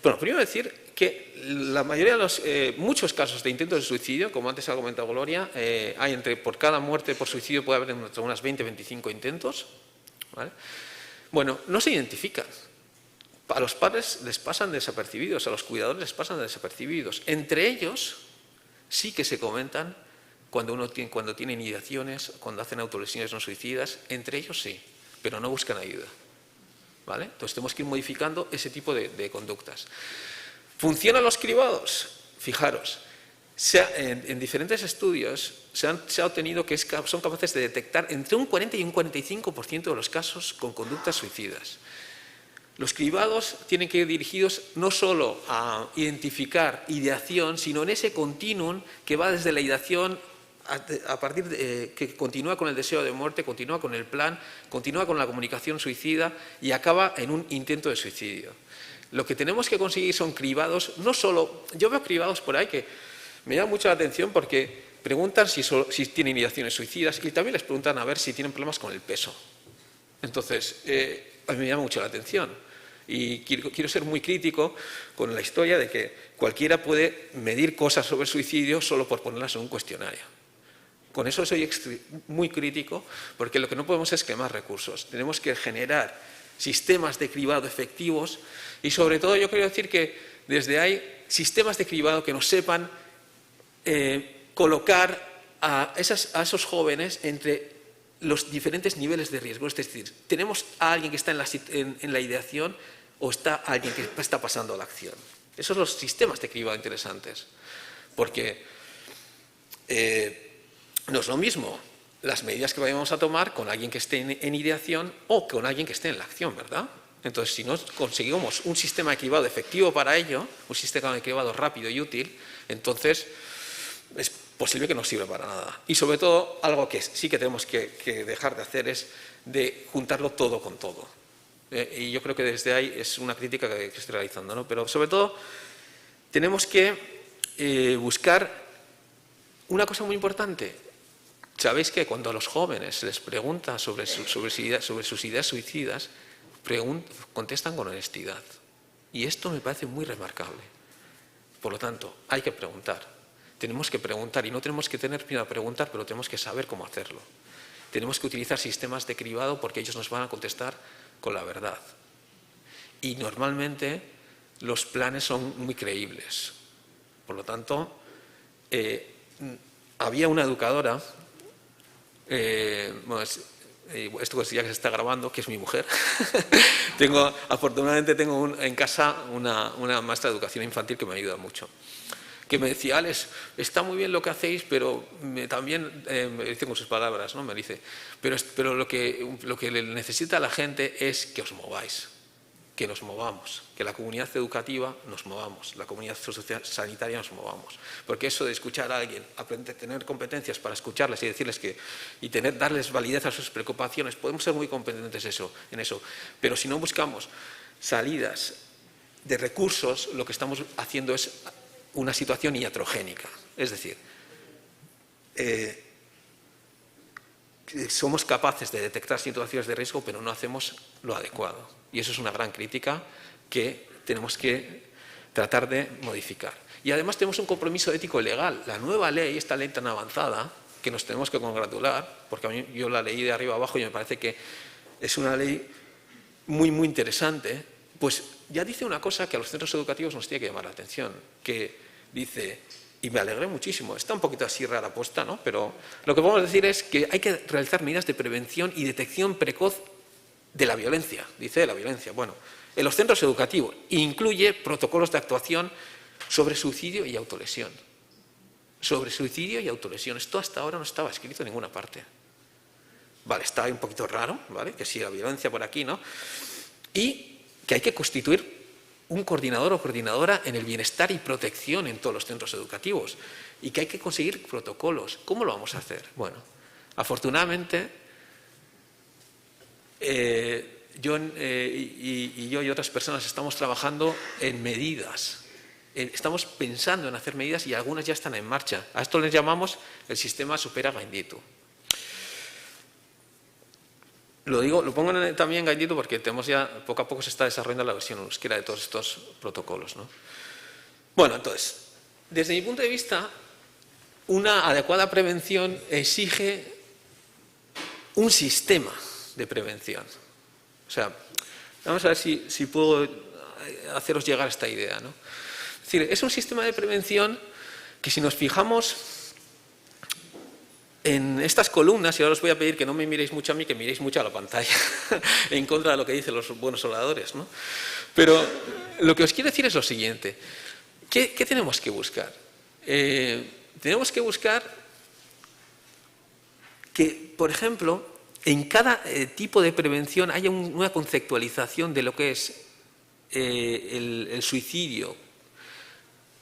Bueno, primero decir que la mayoría de muchos casos de intentos de suicidio, como antes ha comentado Gloria, por cada muerte por suicidio puede haber entre unas 20-25 intentos. ¿Vale? Bueno, no se identifican. A los padres les pasan desapercibidos, a los cuidadores les pasan desapercibidos. Entre ellos sí que se comentan cuando tienen ideaciones, cuando hacen autolesiones no suicidas, entre ellos sí, pero no buscan ayuda. ¿Vale? Entonces tenemos que ir modificando ese tipo de conductas. ¿Funcionan los cribados? Fijaros, en diferentes estudios se ha obtenido que son capaces de detectar entre un 40 y un 45% de los casos con conductas suicidas. Los cribados tienen que ir dirigidos no solo a identificar ideación, sino en ese continuum que va desde la ideación que continúa con el deseo de muerte, continúa con el plan, continúa con la comunicación suicida y acaba en un intento de suicidio. Lo que tenemos que conseguir son cribados, no solo... Yo veo cribados por ahí que me llama mucho la atención porque preguntan si tienen ideaciones suicidas y también les preguntan a ver si tienen problemas con el peso. Entonces, a mí me llama mucho la atención. Y quiero ser muy crítico con la historia de que cualquiera puede medir cosas sobre el suicidio solo por ponerlas en un cuestionario. Con eso soy muy crítico porque lo que no podemos es quemar recursos. Tenemos que generar sistemas de cribado efectivos y sobre todo yo quiero decir que desde ahí sistemas de cribado que nos sepan colocar a esos jóvenes entre los diferentes niveles de riesgo. Es decir, tenemos a alguien que está en la ideación o está alguien que está pasando a la acción. Esos son los sistemas de cribado interesantes. Porque no es lo mismo las medidas que vayamos a tomar con alguien que esté en ideación o con alguien que esté en la acción, ¿verdad? Entonces, si no conseguimos un sistema de cribado efectivo para ello, un sistema de cribado rápido y útil, entonces es posible que no sirva para nada. Y sobre todo, algo que sí que tenemos que dejar de hacer es de juntarlo todo con todo. Y yo creo que desde ahí es una crítica que estoy realizando, ¿no? Pero sobre todo, tenemos que buscar una cosa muy importante. Sabéis que cuando a los jóvenes se les pregunta sobre sus ideas suicidas, contestan con honestidad. Y esto me parece muy remarcable. Por lo tanto, hay que preguntar. Tenemos que preguntar y no tenemos que tener miedo a preguntar, pero tenemos que saber cómo hacerlo. Tenemos que utilizar sistemas de cribado porque ellos nos van a contestar con la verdad. Y normalmente los planes son muy creíbles. Por lo tanto, había una educadora, esto ya que se está grabando, que es mi mujer. Afortunadamente tengo en casa una maestra de educación infantil que me ayuda mucho. Que me decía, Alex, está muy bien lo que hacéis, pero también, me dice con sus palabras, ¿no? Me dice, pero lo que le necesita a la gente es que os mováis, que nos movamos, que la comunidad educativa nos movamos, la comunidad sanitaria nos movamos. Porque eso de escuchar a alguien, tener competencias para escucharles y decirles darles validez a sus preocupaciones, podemos ser muy competentes en eso. Pero si no buscamos salidas de recursos, lo que estamos haciendo es una situación iatrogénica. Es decir, somos capaces de detectar situaciones de riesgo, pero no hacemos lo adecuado. Y eso es una gran crítica que tenemos que tratar de modificar. Y además tenemos un compromiso ético legal. La nueva ley, esta ley tan avanzada, que nos tenemos que congratular, porque a mí, yo la leí de arriba abajo y me parece que es una ley muy, muy interesante, pues ya dice una cosa que a los centros educativos nos tiene que llamar la atención, que dice, y me alegré muchísimo, está un poquito así rara puesta, ¿no? Pero lo que podemos decir es que hay que realizar medidas de prevención y detección precoz de la violencia, dice de la violencia. Bueno, en los centros educativos incluye protocolos de actuación sobre suicidio y autolesión. Sobre suicidio y autolesión. Esto hasta ahora no estaba escrito en ninguna parte. Vale, está un poquito raro, ¿vale? Que sí, la violencia por aquí, ¿no? Y que hay que constituir un coordinador o coordinadora en el bienestar y protección en todos los centros educativos. Y que hay que conseguir protocolos. ¿Cómo lo vamos a hacer? Bueno, Afortunadamente, yo y otras personas estamos trabajando en medidas. Estamos pensando en hacer medidas y algunas ya están en marcha. A esto les llamamos el sistema Supera Gainditu. Lo pongo también en Gainditu porque tenemos ya, poco a poco se está desarrollando la versión en euskera de todos estos protocolos, ¿no? Bueno, entonces, desde mi punto de vista, una adecuada prevención exige un sistema de prevención. O sea, vamos a ver si puedo haceros llegar esta idea, ¿no? Es decir, es un sistema de prevención que si nos fijamos en estas columnas, y ahora os voy a pedir que no me miréis mucho a mí, que miréis mucho a la pantalla, en contra de lo que dicen los buenos oradores, ¿no? Pero lo que os quiero decir es lo siguiente. ¿Qué tenemos que buscar? Tenemos que buscar que, por ejemplo, en cada tipo de prevención haya una conceptualización de lo que es el suicidio,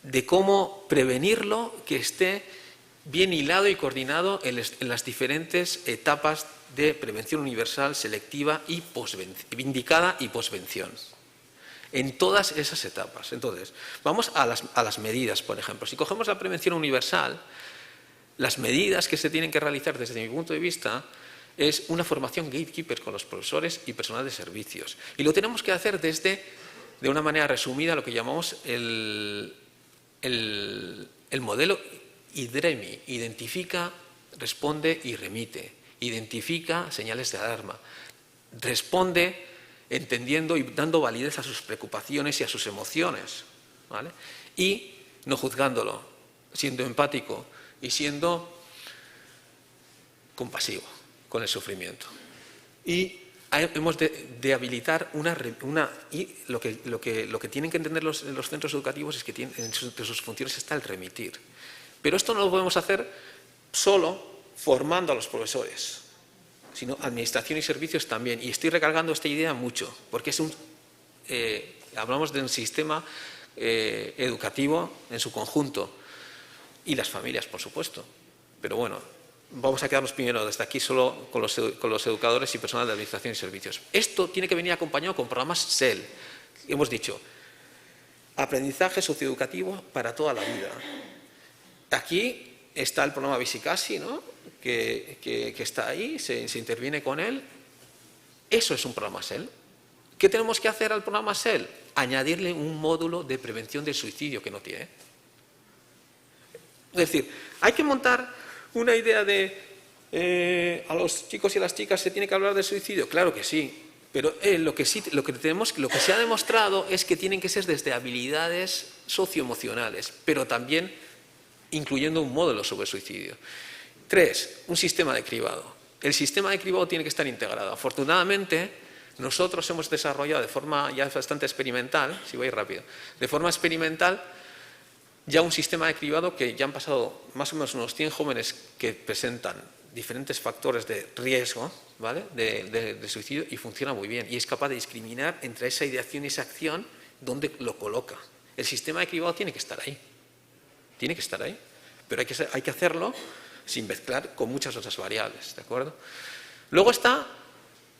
de cómo prevenirlo, que esté bien hilado y coordinado en las diferentes etapas de prevención universal, selectiva y indicada y posvención. En todas esas etapas. Entonces, vamos a las medidas, por ejemplo. Si cogemos la prevención universal, las medidas que se tienen que realizar desde mi punto de vista es una formación gatekeeper con los profesores y personal de servicios. Y lo tenemos que hacer de una manera resumida, lo que llamamos el modelo IDREMI: identifica, responde y remite. Identifica señales de alarma. Responde entendiendo y dando validez a sus preocupaciones y a sus emociones, ¿vale? Y no juzgándolo, siendo empático y siendo compasivo con el sufrimiento. Y hemos de habilitar y lo que tienen que entender los centros educativos es que entre sus funciones está el remitir. Pero esto no lo podemos hacer solo formando a los profesores, sino administración y servicios también. Y estoy recargando esta idea mucho, porque hablamos de un sistema educativo en su conjunto y las familias, por supuesto. Pero bueno, vamos a quedarnos primero desde aquí solo con los educadores y personal de administración y servicios. Esto tiene que venir acompañado con programas SEL. Hemos dicho, aprendizaje socioeducativo para toda la vida. Aquí está el programa Visicasi, ¿no? que está ahí, se interviene con él. Eso es un programa SEL. ¿Qué tenemos que hacer al programa SEL? Añadirle un módulo de prevención del suicidio que no tiene. Es decir, hay que montar una idea de a los chicos y a las chicas se tiene que hablar del suicidio. Claro que sí, pero lo que se ha demostrado es que tienen que ser desde habilidades socioemocionales, pero también incluyendo un módulo sobre suicidio. 3, un sistema de cribado. El sistema de cribado tiene que estar integrado. Afortunadamente, nosotros hemos desarrollado de forma ya bastante experimental, si voy rápido, de forma experimental, ya un sistema de cribado que ya han pasado más o menos unos 100 jóvenes que presentan diferentes factores de riesgo, ¿vale?, de suicidio, y funciona muy bien. Y es capaz de discriminar entre esa ideación y esa acción donde lo coloca. El sistema de cribado tiene que estar ahí. Tiene que estar ahí, pero hay que hacerlo sin mezclar con muchas otras variables, ¿de acuerdo? Luego está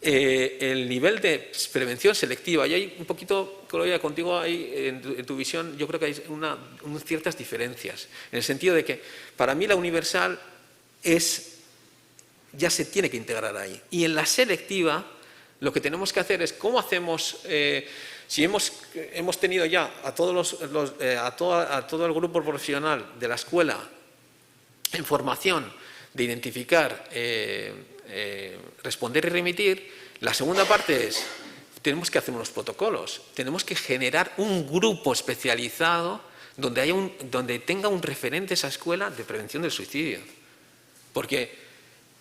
el nivel de prevención selectiva, y hay un poquito, Claudia, contigo hay, en tu visión, yo creo que hay ciertas diferencias, en el sentido de que para mí la universal ya se tiene que integrar ahí, y en la selectiva lo que tenemos que hacer es cómo hacemos. Si hemos tenido ya a todo el grupo profesional de la escuela en formación de identificar, responder y remitir, la segunda parte es, tenemos que hacer unos protocolos, tenemos que generar un grupo especializado donde tenga un referente esa escuela de prevención del suicidio. Porque,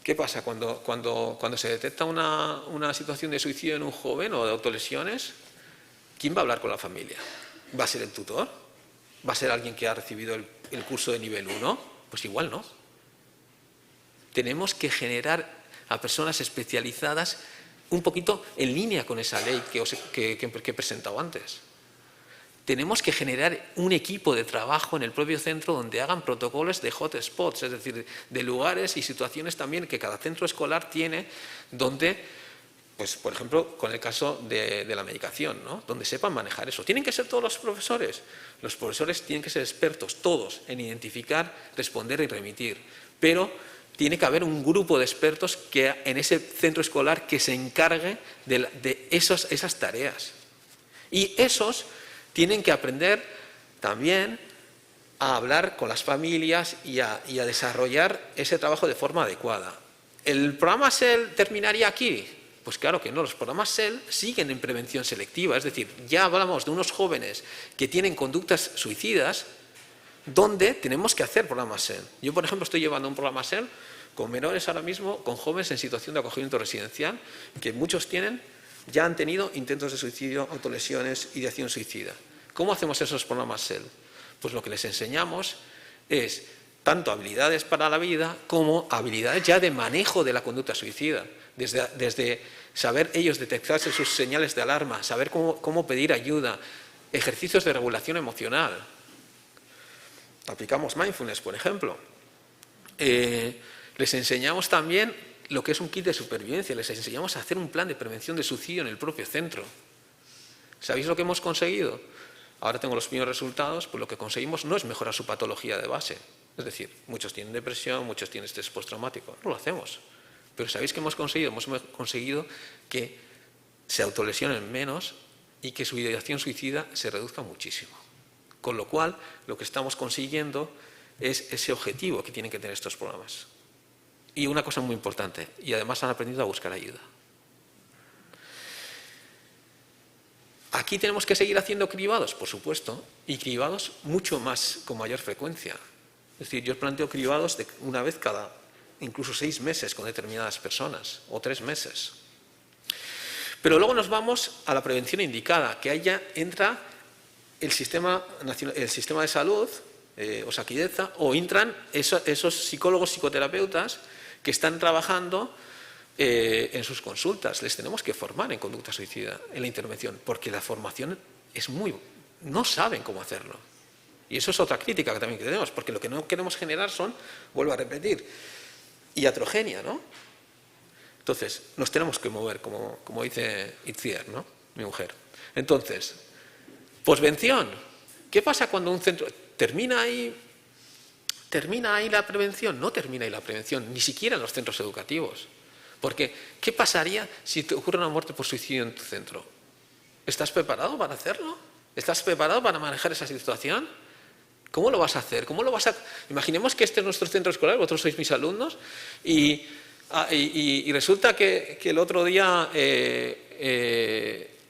¿qué pasa? Cuando se detecta una situación de suicidio en un joven o de autolesiones, ¿quién va a hablar con la familia? ¿Va a ser el tutor? ¿Va a ser alguien que ha recibido el curso de nivel 1? Pues igual no. Tenemos que generar a personas especializadas un poquito en línea con esa ley que he presentado antes. tenemos que generar un equipo de trabajo en el propio centro donde hagan protocolos de hotspots, es decir, de lugares y situaciones también que cada centro escolar tiene donde, pues por ejemplo, con el caso de la medicación, ¿no? Donde sepan manejar eso. ¿Tienen que ser todos los profesores? Los profesores tienen que ser expertos, todos, en identificar, responder y remitir. Pero tiene que haber un grupo de expertos que en ese centro escolar que se encargue de esas tareas. Y esos tienen que aprender también a hablar con las familias y a desarrollar ese trabajo de forma adecuada. ¿El programa SEL terminaría aquí? Pues claro que no, los programas SEL siguen en prevención selectiva, es decir, ya hablamos de unos jóvenes que tienen conductas suicidas donde tenemos que hacer programas SEL. Yo, por ejemplo, estoy llevando un programa SEL con menores ahora mismo, con jóvenes en situación de acogimiento residencial, que muchos ya han tenido intentos de suicidio, autolesiones, ideación suicida. ¿Cómo hacemos esos programas SEL? Pues lo que les enseñamos es tanto habilidades para la vida como habilidades ya de manejo de la conducta suicida. Desde saber ellos detectarse sus señales de alarma, saber cómo pedir ayuda, ejercicios de regulación emocional. Aplicamos mindfulness, por ejemplo. Les enseñamos también lo que es un kit de supervivencia, les enseñamos a hacer un plan de prevención de suicidio en el propio centro. ¿Sabéis lo que hemos conseguido? Ahora tengo los primeros resultados, pues lo que conseguimos no es mejorar su patología de base. Es decir, muchos tienen depresión, muchos tienen estrés postraumático. No lo hacemos. Pero ¿sabéis qué hemos conseguido? Hemos conseguido que se autolesionen menos y que su ideación suicida se reduzca muchísimo. Con lo cual, lo que estamos consiguiendo es ese objetivo que tienen que tener estos programas. Y una cosa muy importante, y además han aprendido a buscar ayuda. ¿Aquí tenemos que seguir haciendo cribados? Por supuesto, y cribados mucho más, con mayor frecuencia. Es decir, yo planteo cribados de una vez cada, incluso 6 meses con determinadas personas, o 3 meses. Pero luego nos vamos a la prevención indicada, que ahí ya entra el sistema de salud, Osakidetza, o entran esos psicólogos, psicoterapeutas que están trabajando en sus consultas. Les tenemos que formar en conducta suicida, en la intervención, porque la formación es no saben cómo hacerlo. Y eso es otra crítica que también tenemos, porque lo que no queremos generar son, vuelvo a repetir, iatrogenia, ¿no? Entonces, nos tenemos que mover, como dice Itziar, ¿no? Mi mujer. Entonces, posvención. ¿Qué pasa cuando un centro termina ahí la prevención? No termina ahí la prevención, ni siquiera en los centros educativos. Porque, ¿qué pasaría si te ocurre una muerte por suicidio en tu centro? ¿Estás preparado para hacerlo? ¿Estás preparado para manejar esa situación? ¿Cómo lo vas a hacer? Imaginemos que este es nuestro centro escolar, vosotros sois mis alumnos, y resulta que el otro día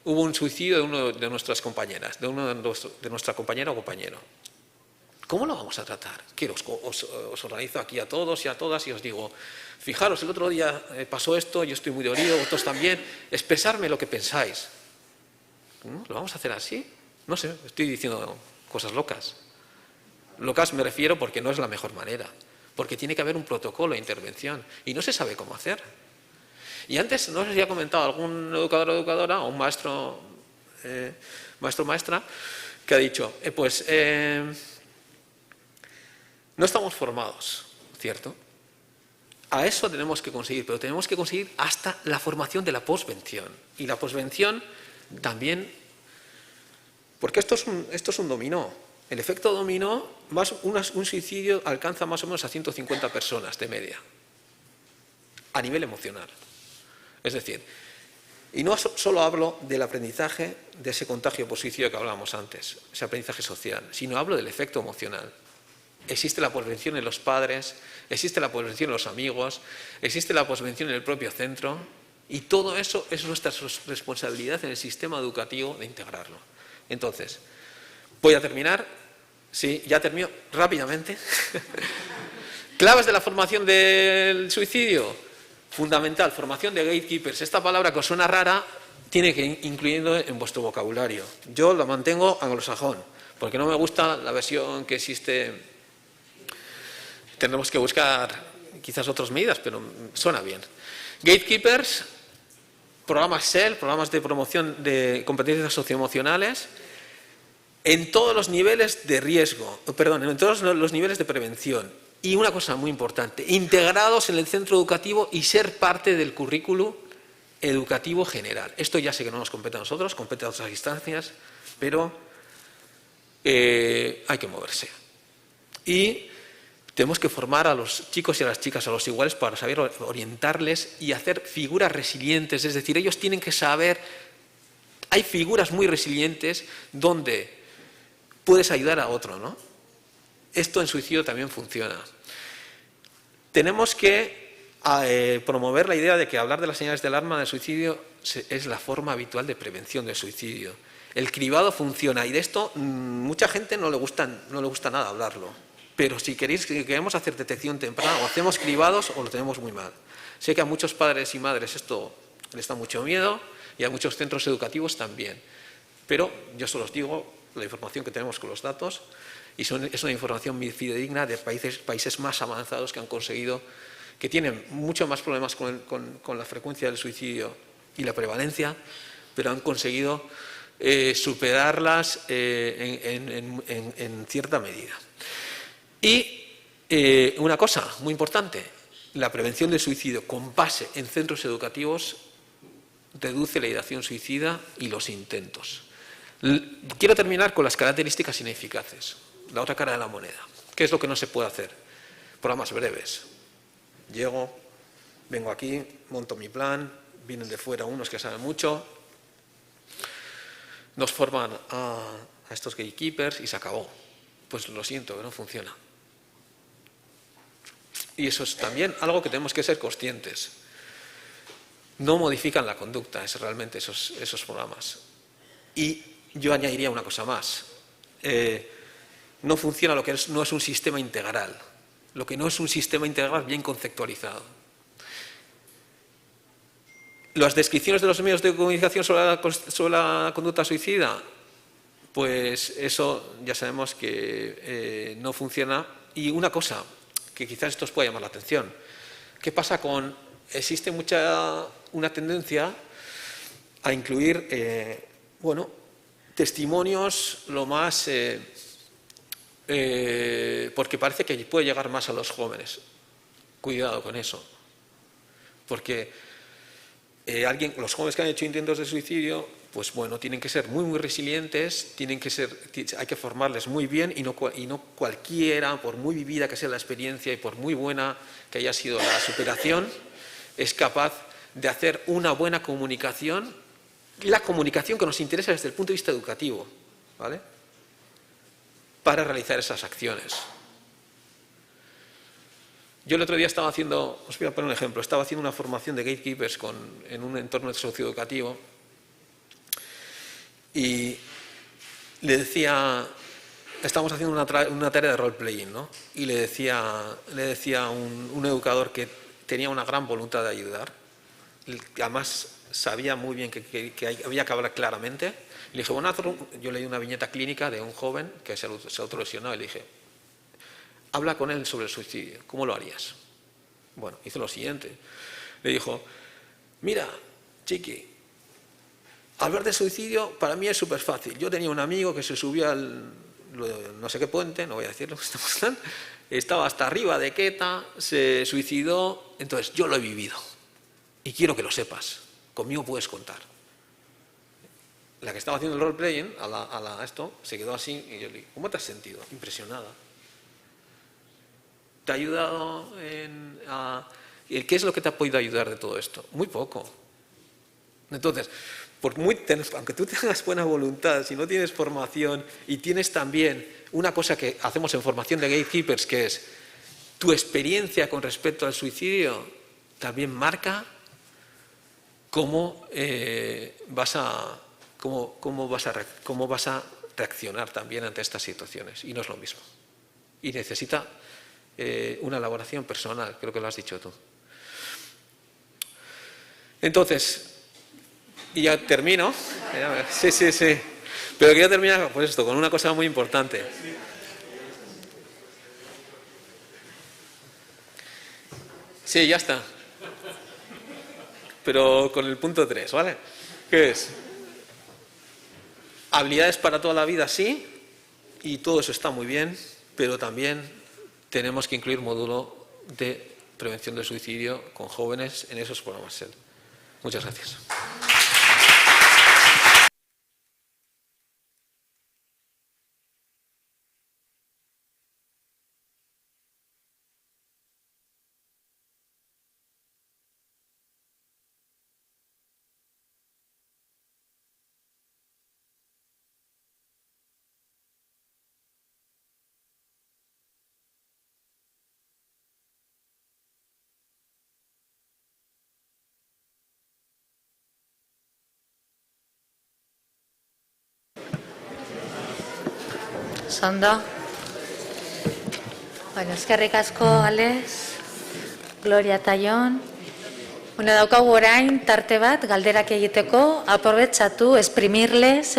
hubo un suicidio de una de nuestras compañeras, de nuestra compañera o compañero. ¿Cómo lo vamos a tratar? Que os organizo aquí a todos y a todas y os digo, fijaros, el otro día pasó esto, yo estoy muy dolido, vosotros también, expresarme lo que pensáis. ¿Lo vamos a hacer así? No sé, estoy diciendo cosas locas. Locas me refiero porque no es la mejor manera, porque tiene que haber un protocolo de intervención y no se sabe cómo hacer. Y antes, no sé si ha comentado algún educador o educadora o un maestro o maestra que ha dicho, no estamos formados, ¿cierto? A eso tenemos que conseguir, pero tenemos que conseguir hasta la formación de la posvención. Y la posvención también, porque esto es un dominó. El efecto dominó, un suicidio alcanza más o menos a 150 personas de media, a nivel emocional. Es decir, y no solo hablo del aprendizaje de ese contagio por suicidio que hablábamos antes, ese aprendizaje social, sino hablo del efecto emocional. Existe la posvención en los padres, existe la posvención en los amigos, existe la posvención en el propio centro, y todo eso es nuestra responsabilidad en el sistema educativo de integrarlo. Entonces, voy a terminar, sí, ya termino rápidamente. Claves de la formación del suicidio. Fundamental, formación de gatekeepers. Esta palabra que os suena rara, tiene que ir incluyendo en vuestro vocabulario. Yo la mantengo anglosajón, porque no me gusta la versión que existe. Tendremos que buscar quizás otras medidas, pero suena bien. Gatekeepers, programas SEL, programas de promoción de competencias socioemocionales. en todos los niveles de riesgo, perdón, en todos los niveles de prevención. Y una cosa muy importante, integrados en el centro educativo y ser parte del currículum educativo general. Esto ya sé que no nos compete a nosotros, compete a otras instancias, pero hay que moverse. Y tenemos que formar a los chicos y a las chicas a los iguales para saber orientarles y hacer figuras resilientes. Es decir, ellos tienen que saber, hay figuras muy resilientes donde puedes ayudar a otro, ¿no? Esto en suicidio también funciona. Tenemos que promover la idea de que hablar de las señales de alarma del suicidio es la forma habitual de prevención del suicidio. El cribado funciona y de esto mucha gente no le gusta nada hablarlo. Pero si queremos hacer detección temprana, o hacemos cribados o lo tenemos muy mal. Sé que a muchos padres y madres esto les da mucho miedo y a muchos centros educativos también. Pero yo solo os digo la información que tenemos con los datos y es una información muy fidedigna de países más avanzados que han conseguido, que tienen mucho más problemas con la frecuencia del suicidio y la prevalencia, pero han conseguido superarlas en cierta medida. Y una cosa muy importante, la prevención del suicidio con base en centros educativos reduce la ideación suicida y los intentos. Quiero terminar con las características ineficaces, la otra cara de la moneda. ¿Qué es lo que no se puede hacer? Programas breves. Llego, vengo aquí, monto mi plan, vienen de fuera unos que saben mucho, nos forman a estos gatekeepers y se acabó. Pues lo siento, que no funciona. Y eso es también algo que tenemos que ser conscientes. No modifican la conducta, es realmente esos programas. Y yo añadiría una cosa más. No funciona lo que no es un sistema integral. Lo que no es un sistema integral bien conceptualizado. Las descripciones de los medios de comunicación sobre la conducta suicida, pues eso ya sabemos que no funciona. Y una cosa, que quizás esto os pueda llamar la atención. ¿Qué pasa con...? Existe una tendencia a incluir, testimonios lo más... porque parece que puede llegar más a los jóvenes. Cuidado con eso. Porque los jóvenes que han hecho intentos de suicidio, pues bueno, tienen que ser muy, muy resilientes, hay que formarles muy bien y no cualquiera, por muy vivida que sea la experiencia y por muy buena que haya sido la superación, es capaz de hacer una buena comunicación, la comunicación que nos interesa desde el punto de vista educativo, ¿vale?, para realizar esas acciones. Yo el otro día estaba haciendo, os voy a poner un ejemplo, estaba haciendo una formación de gatekeepers en un entorno socioeducativo y le decía, estábamos haciendo una tarea de role-playing, ¿no? Y le decía un educador que tenía una gran voluntad de ayudar, que además sabía muy bien que había que hablar claramente. Le dije, bueno, yo leí una viñeta clínica de un joven que se autolesionó y le dije, habla con él sobre el suicidio, ¿cómo lo harías? Bueno, hizo lo siguiente. Le dijo, mira, chiqui, hablar de suicidio para mí es súper fácil. Yo tenía un amigo que se subió al no sé qué puente, no voy a decirlo, estaba hasta arriba de Queta, se suicidó, entonces yo lo he vivido y quiero que lo sepas, conmigo puedes contar. La que estaba haciendo el role-playing, esto, se quedó así y yo le dije, ¿cómo te has sentido? Impresionada. ¿Te ha ayudado qué es lo que te ha podido ayudar de todo esto? Muy poco. Entonces, aunque tú tengas buena voluntad, si no tienes formación y tienes también una cosa que hacemos en formación de gatekeepers, que es tu experiencia con respecto al suicidio, también marca cómo vas a reaccionar también ante estas situaciones. Y no es lo mismo. Y necesita una elaboración personal, creo que lo has dicho tú. Entonces, y ya termino. Sí. Pero quería terminar pues esto, con una cosa muy importante. Sí, ya está. Pero con el punto 3, ¿vale? ¿Qué es? Habilidades para toda la vida, sí. y todo eso está muy bien, pero también tenemos que incluir módulo de prevención del suicidio con jóvenes en esos programas SEL. Muchas gracias. Sondo. Bueno, eskerrik asko, Alex, Gloria Tallón. Bueno, daukagu orain tarte bat galderak egiteko, aprobetxatu, exprimirles,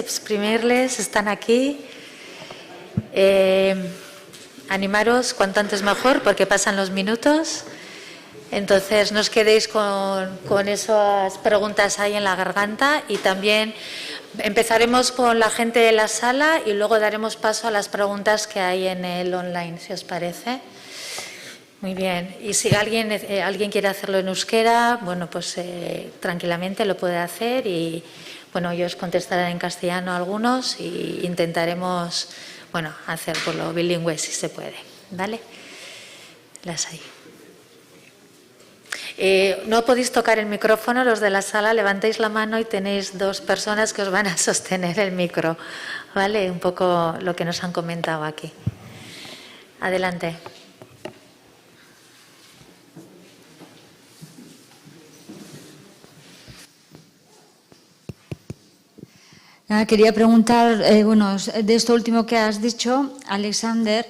están aquí. Animaros cuanto antes mejor porque pasan los minutos. Entonces no os quedéis con esas preguntas ahí en la garganta y también empezaremos con la gente de la sala y luego daremos paso a las preguntas que hay en el online, si os parece. Muy bien. Y si alguien quiere hacerlo en euskera, bueno, pues tranquilamente lo puede hacer y bueno, yo os contestaré en castellano a algunos y intentaremos, bueno, hacerlo bilingüe si se puede, ¿vale? Las hay. No podéis tocar el micrófono, los de la sala, levantéis la mano y tenéis 2 personas que os van a sostener el micro, ¿vale? Un poco lo que nos han comentado aquí. Adelante. Quería preguntar, bueno, de esto último que has dicho, Alexander,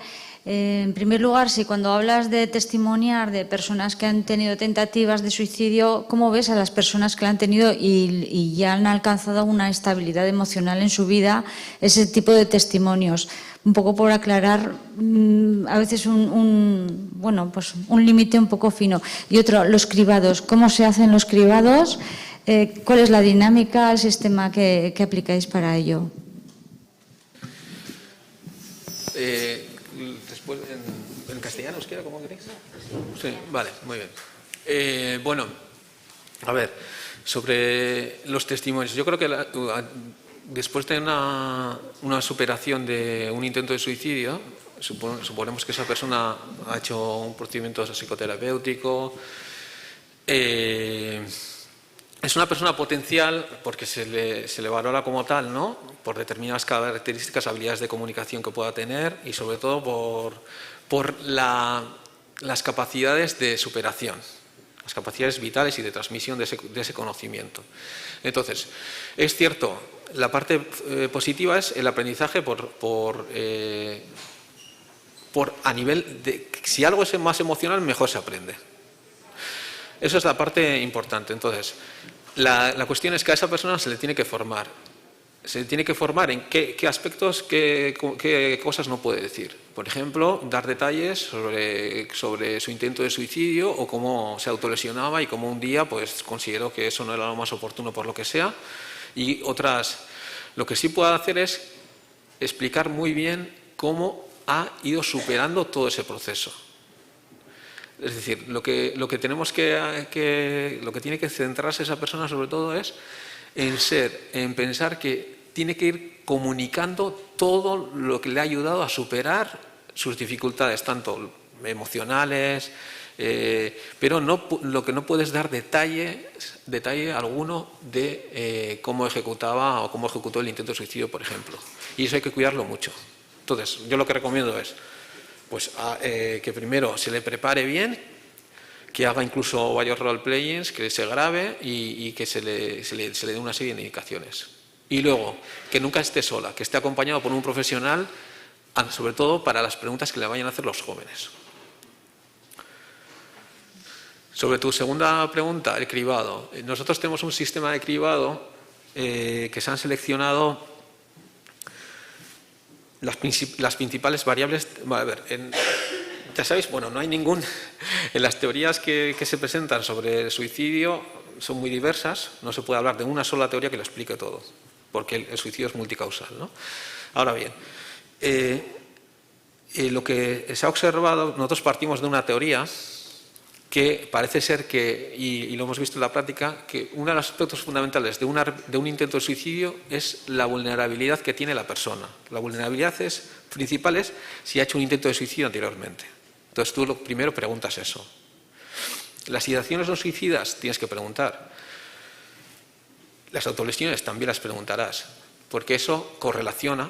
en primer lugar, si cuando hablas de testimoniar de personas que han tenido tentativas de suicidio, ¿cómo ves a las personas que la han tenido y ya han alcanzado una estabilidad emocional en su vida, ese tipo de testimonios? Un poco por aclarar, a veces bueno, pues un límite un poco fino. Y otro, los cribados. ¿Cómo se hacen los cribados? ¿Cuál es la dinámica, el sistema que aplicáis para ello? Después, ¿en castellano os quiera, como queréis? Sí, vale, muy bien. Bueno, a ver, sobre los testimonios. Yo creo que después de una superación de un intento de suicidio, suponemos que esa persona ha hecho un procedimiento psicoterapéutico, es una persona potencial porque se le valora como tal, ¿no? Por determinadas características, habilidades de comunicación que pueda tener y sobre todo por las capacidades de superación, las capacidades vitales y de transmisión de ese conocimiento. Entonces, es cierto, la parte positiva es el aprendizaje a nivel de, si algo es más emocional, mejor se aprende. Eso es la parte importante. Entonces, la cuestión es que a esa persona se le tiene que formar. Se le tiene que formar en qué aspectos, qué cosas no puede decir. Por ejemplo, dar detalles sobre su intento de suicidio o cómo se autolesionaba y cómo un día pues consideró que eso no era lo más oportuno por lo que sea. Y otras, lo que sí puede hacer es explicar muy bien cómo ha ido superando todo ese proceso. Es decir, lo que tiene que centrarse esa persona sobre todo es en pensar que tiene que ir comunicando todo lo que le ha ayudado a superar sus dificultades, tanto emocionales, pero lo que no puedes dar detalle alguno de cómo ejecutaba o cómo ejecutó el intento de suicidio, por ejemplo. Y eso hay que cuidarlo mucho. Entonces, yo lo que recomiendo es pues que primero se le prepare bien, que haga incluso varios role-playings, que se grabe y que se le dé una serie de indicaciones. Y luego, que nunca esté sola, que esté acompañado por un profesional, sobre todo para las preguntas que le vayan a hacer los jóvenes. Sobre tu segunda pregunta, el cribado. Nosotros tenemos un sistema de cribado que se han seleccionado las principales variables. A ver, ya sabéis, bueno, no hay ningún. En las teorías que se presentan sobre el suicidio son muy diversas. No se puede hablar de una sola teoría que lo explique todo, porque el suicidio es multicausal, ¿no? Ahora bien, lo que se ha observado, nosotros partimos de una teoría que parece ser que, y lo hemos visto en la práctica, que uno de los aspectos fundamentales de un intento de suicidio es la vulnerabilidad que tiene la persona. La vulnerabilidad principal es si ha hecho un intento de suicidio anteriormente. Entonces tú lo primero preguntas eso. Las ideaciones no suicidas tienes que preguntar. Las autolesiones también las preguntarás, porque eso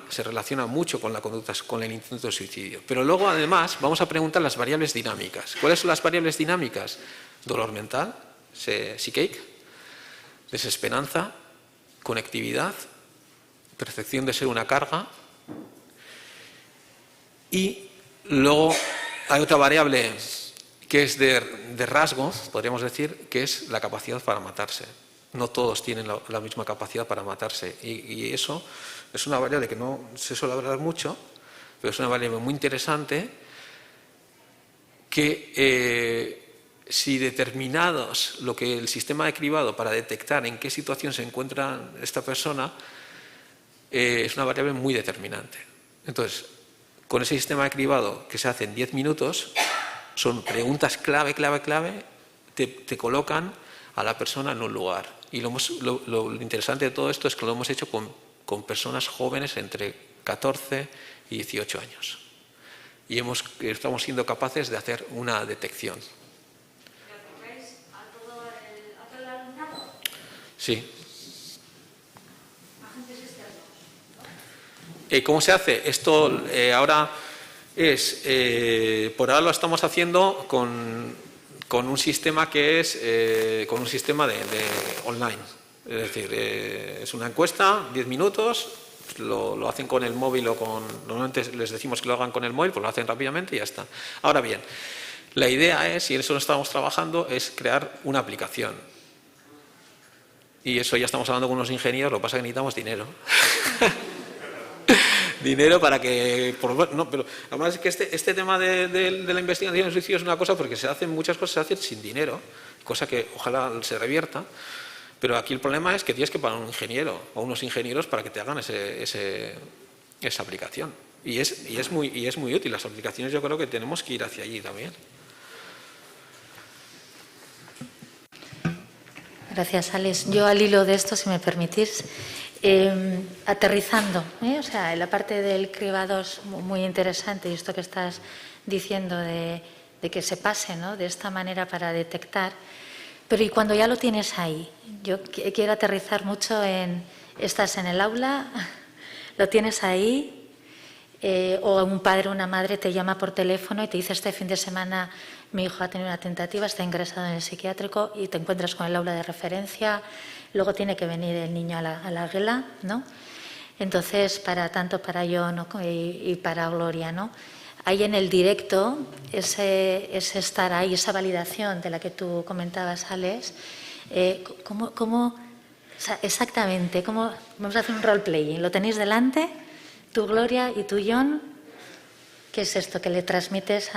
se relaciona mucho con la conducta, con el intento de suicidio. Pero luego, además, vamos a preguntar las variables dinámicas. ¿Cuáles son las variables dinámicas? Dolor mental, psique, desesperanza, conectividad, percepción de ser una carga. Y luego hay otra variable que es de rasgo, podríamos decir, que es la capacidad para matarse. No todos tienen la misma capacidad para matarse y eso es una variable que no se suele hablar mucho, pero es una variable muy interesante que si determinados lo que el sistema ha cribado para detectar en qué situación se encuentra esta persona, es una variable muy determinante. Entonces, con ese sistema de cribado que se hace en 10 minutos, son preguntas clave, te colocan a la persona en un lugar. Y lo interesante de todo esto es que lo hemos hecho con personas jóvenes entre 14 y 18 años. Y estamos siendo capaces de hacer una detección. ¿Lo hacéis a todo el alumnado? Sí. Agentes externos, ¿no? ¿Cómo se hace? Esto ahora es, por ahora lo estamos haciendo con un sistema que es con un sistema de online. Es decir, es una encuesta, 10 minutos, lo hacen con el móvil o normalmente les decimos que lo hagan con el móvil, pues lo hacen rápidamente y ya está. Ahora bien, la idea es, y en eso lo estamos trabajando, es crear una aplicación. Y eso ya estamos hablando con unos ingenieros, lo que pasa es que necesitamos dinero. Dinero para que... No, pero además es que este tema de la investigación de suicidio es una cosa porque muchas cosas se hacen sin dinero, cosa que ojalá se revierta, pero aquí el problema es que tienes que pagar un ingeniero o unos ingenieros para que te hagan esa aplicación. Y es muy útil. Las aplicaciones yo creo que tenemos que ir hacia allí también. Gracias, Alex. Yo al hilo de esto, si me permitís, aterrizando, o sea, la parte del cribado es muy interesante y esto que estás diciendo de que se pase, ¿no?, de esta manera para detectar, pero y cuando ya lo tienes ahí, yo quiero aterrizar mucho estás en el aula, lo tienes ahí, o un padre o una madre te llama por teléfono y te dice este fin de semana mi hijo ha tenido una tentativa, está ingresado en el psiquiátrico y te encuentras con el aula de referencia. Luego tiene que venir el niño a la guela, ¿no? Entonces, tanto para yo, ¿no?, y para Gloria, ¿no?, hay en el directo ese estar ahí, esa validación de la que tú comentabas, Alex. O sea, exactamente, vamos a hacer un role-playing. ¿Lo tenéis delante? Tú, Gloria, y tú, John. ¿Qué es esto que le transmites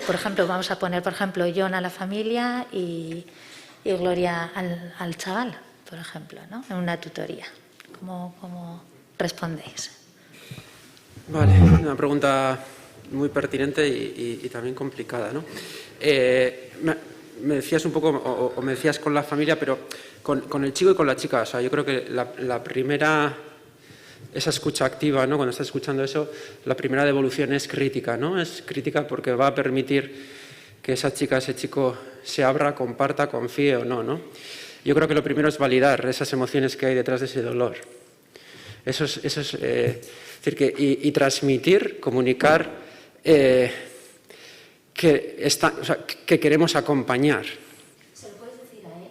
por ejemplo, vamos a poner, por ejemplo, John a la familia y Gloria al chaval, por ejemplo, ¿no?, en una tutoría? ¿Cómo respondéis? Vale, una pregunta muy pertinente y también complicada, ¿no? Me decías un poco, o me decías con la familia, pero con el chico y con la chica. O sea, yo creo que la primera, esa escucha activa, ¿no?, cuando estás escuchando eso, la primera devolución es crítica, ¿no? Es crítica porque va a permitir que esa chica, ese chico se abra, comparta, confíe o no, ¿no? Yo creo que lo primero es validar esas emociones que hay detrás de ese dolor. Eso es decir, y transmitir, comunicar que queremos acompañar. ¿Se lo puedes decir a él?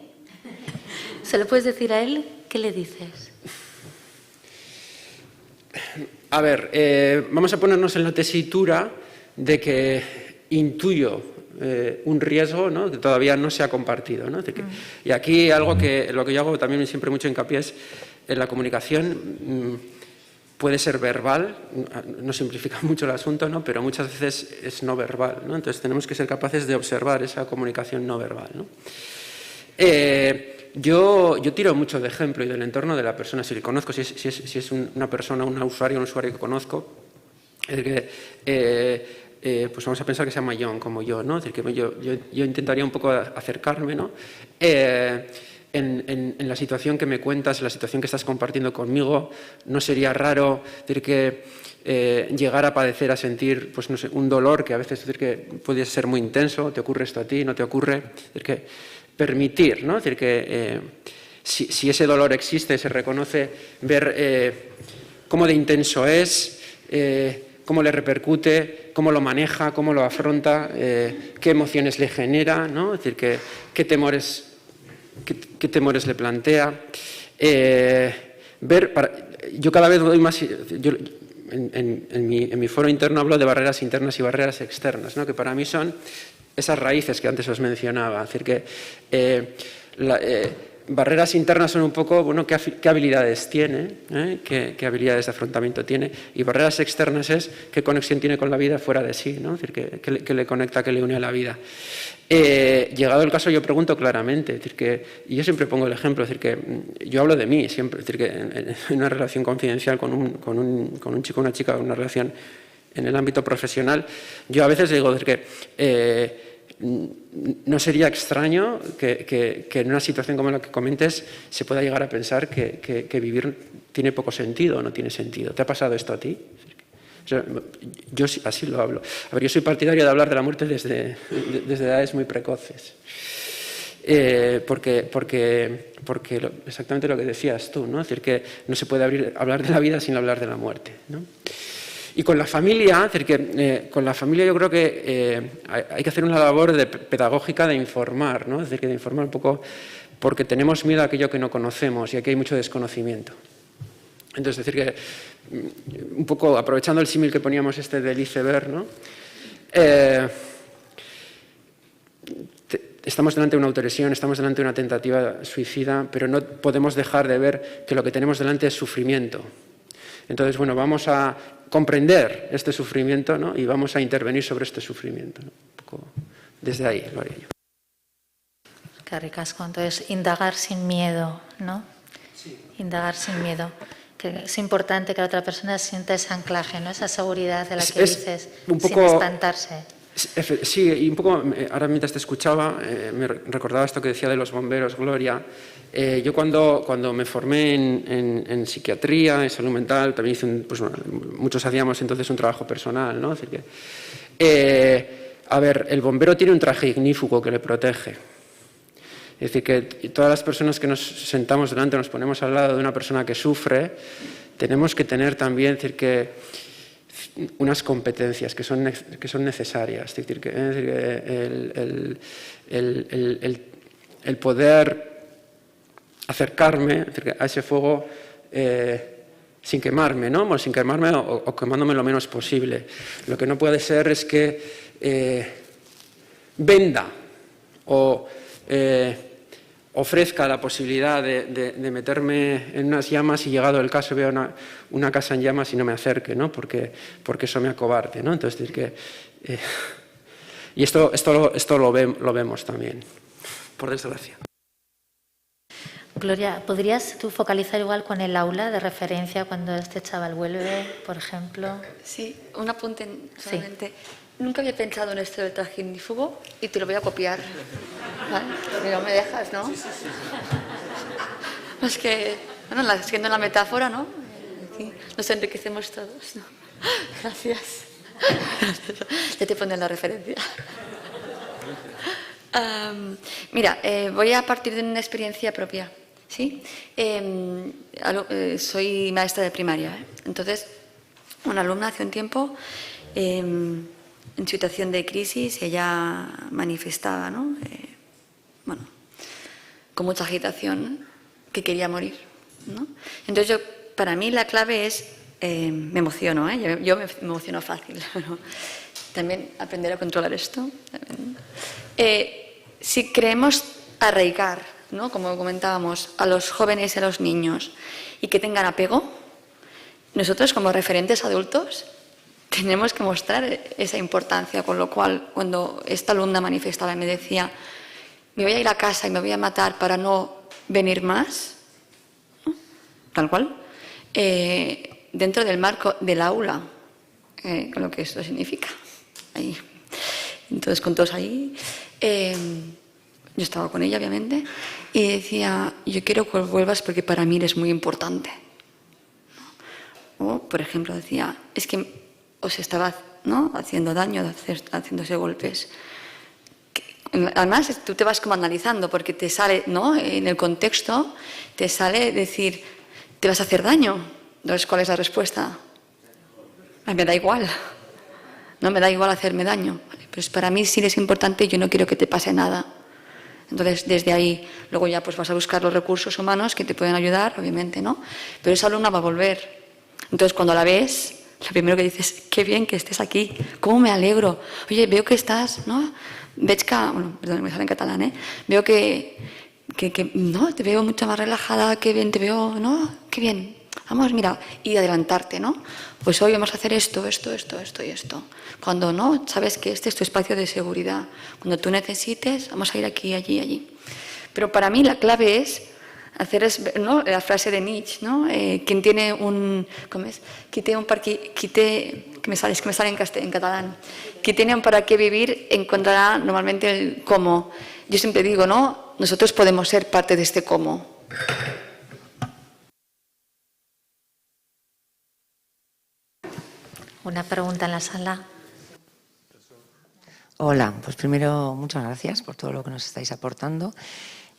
¿Se lo puedes decir a él? ¿Qué le dices? A ver, vamos a ponernos en la tesitura de que intuyo un riesgo, ¿no?, que todavía no se ha compartido, ¿no? Y aquí lo que yo hago también siempre mucho hincapié es en la comunicación. Puede ser verbal, no simplifica mucho el asunto, ¿no?, pero muchas veces es no verbal, ¿no? Entonces tenemos que ser capaces de observar esa comunicación no verbal, ¿no? Yo tiro mucho de ejemplo y del entorno de la persona, si le conozco, si es una persona, un usuario que conozco, Es decir, que, pues vamos a pensar que se llama John, como yo, ¿no? Es decir, que yo intentaría un poco acercarme, ¿no? En la situación que me cuentas, en la situación que estás compartiendo conmigo, no sería raro decir que llegar a padecer, a sentir, pues no sé, un dolor que a veces decir que puede ser muy intenso, te ocurre esto a ti, no te ocurre, es decir, que permitir, ¿no? Es decir, que si ese dolor existe, se reconoce, ver cómo de intenso es, cómo le repercute, cómo lo maneja, cómo lo afronta, qué emociones le genera, ¿no? Es decir, qué temores le plantea. Yo cada vez doy más... En mi foro interno hablo de barreras internas y barreras externas, ¿no? Que para mí son esas raíces que antes os mencionaba. Es decir, que barreras internas son un poco, bueno, qué habilidades tiene, qué habilidades de afrontamiento tiene, y barreras externas es qué conexión tiene con la vida fuera de sí, ¿no? Es decir, qué le conecta, qué le une a la vida. Llegado el caso, yo pregunto claramente, es decir, y yo siempre pongo el ejemplo, es decir, que yo hablo de mí siempre, es decir, que en una relación confidencial con un chico o una chica, una relación en el ámbito profesional, yo a veces digo, es decir, que no sería extraño que en una situación como la que comentes se pueda llegar a pensar que vivir tiene poco sentido o no tiene sentido. ¿Te ha pasado esto a ti? O sea, yo así lo hablo. A ver, yo soy partidario de hablar de la muerte desde edades muy precoces. Porque exactamente lo que decías tú, ¿no? Es decir, que no se puede hablar de la vida sin hablar de la muerte, ¿no? Y con la familia, es decir, que con la familia yo creo que hay que hacer una labor pedagógica de informar, ¿no? Es decir, que de informar un poco, porque tenemos miedo a aquello que no conocemos y aquí hay mucho desconocimiento. Entonces, es decir, que un poco aprovechando el símil que poníamos del iceberg, ¿no? Estamos delante de una autolesión, estamos delante de una tentativa suicida, pero no podemos dejar de ver que lo que tenemos delante es sufrimiento. Entonces, bueno, vamos a comprender este sufrimiento, ¿no? Y vamos a intervenir sobre este sufrimiento, ¿no? Un poco desde ahí lo haría yo. Qué ricasco. Entonces, indagar sin miedo, ¿no? Sí. Indagar sin miedo. Que es importante que la otra persona sienta ese anclaje, ¿no? Esa seguridad de la que dices, un poco, sin espantarse. Sí, y un poco, ahora mientras te escuchaba, me recordaba esto que decía de los bomberos, Gloria. Yo cuando me formé en psiquiatría, en salud mental, también hice, muchos hacíamos entonces un trabajo personal, ¿no? Es decir, a ver, el bombero tiene un traje ignífugo que le protege. Es decir, que todas las personas que nos sentamos delante, nos ponemos al lado de una persona que sufre, tenemos que tener también, es decir, que unas competencias que son necesarias. Es decir, que el poder acercarme a ese fuego sin quemarme, ¿no? Sin quemarme o quemándome lo menos posible. Lo que no puede ser es que venda o ofrezca la posibilidad de meterme en unas llamas y llegado el caso veo una casa en llamas y no me acerque, ¿no? Porque eso me acobarde, ¿no? Entonces, decir que y esto lo vemos también, por desgracia. Gloria, ¿podrías tú focalizar igual con el aula de referencia cuando este chaval vuelve, por ejemplo? Sí, un apunte solamente. Sí. Nunca había pensado en esto del traje ignífugo y te lo voy a copiar. ¿Vale? Pero me dejas, ¿no? Sí. Es que, bueno, siguiendo la metáfora, ¿no? Aquí nos enriquecemos todos, ¿no? Gracias. Ya te pondré la referencia. Mira, voy a partir de una experiencia propia, ¿sí? Soy maestra de primaria, ¿eh? Entonces, una alumna hace un tiempo, en situación de crisis, ella manifestaba, ¿no? Bueno, con mucha agitación, que quería morir, ¿no? Entonces, para mí la clave es, me emociono, ¿eh? Yo me emociono fácil, ¿no? También aprender a controlar esto. Si queremos arraigar, ¿no? Como comentábamos, a los jóvenes y a los niños y que tengan apego, nosotros como referentes adultos tenemos que mostrar esa importancia, con lo cual cuando esta alumna manifestaba y me decía me voy a ir a casa y me voy a matar para no venir más, ¿no? Tal cual, dentro del marco del aula, con lo que esto significa. Ahí. Entonces, con todos ahí, yo estaba con ella, obviamente, y decía, yo quiero que vuelvas porque para mí eres muy importante. O, por ejemplo, decía, es que os estaba, ¿no?, haciendo daño, haciéndose golpes. Además, tú te vas como analizando, porque te sale, ¿no?, en el contexto, te sale decir, te vas a hacer daño. Entonces, ¿cuál es la respuesta? Me da igual. No me da igual hacerme daño. Pues para mí sí es importante y yo no quiero que te pase nada. Entonces, desde ahí, luego ya pues vas a buscar los recursos humanos que te pueden ayudar, obviamente, ¿no? Pero esa alumna va a volver. Entonces, cuando la ves, lo primero que dices, qué bien que estés aquí, cómo me alegro. Oye, veo que estás, ¿no? Veig que, bueno, perdón, me sale en catalán, ¿eh? Veo que no, te veo mucho más relajada, qué bien te veo, ¿no? Qué bien. Vamos, mira, y adelantarte, ¿no? Pues hoy vamos a hacer esto, esto, esto, esto y esto. Cuando no, sabes que este es tu espacio de seguridad. Cuando tú necesites, vamos a ir aquí, allí, allí. Pero para mí la clave es hacer, ¿no?, la frase de Nietzsche, ¿no? Quien tiene un, ¿cómo es? Que me sale en catalán. Quien tiene un para qué vivir encontrará normalmente el cómo. Yo siempre digo, ¿no? Nosotros podemos ser parte de este cómo. Una pregunta en la sala. Hola, pues primero muchas gracias por todo lo que nos estáis aportando.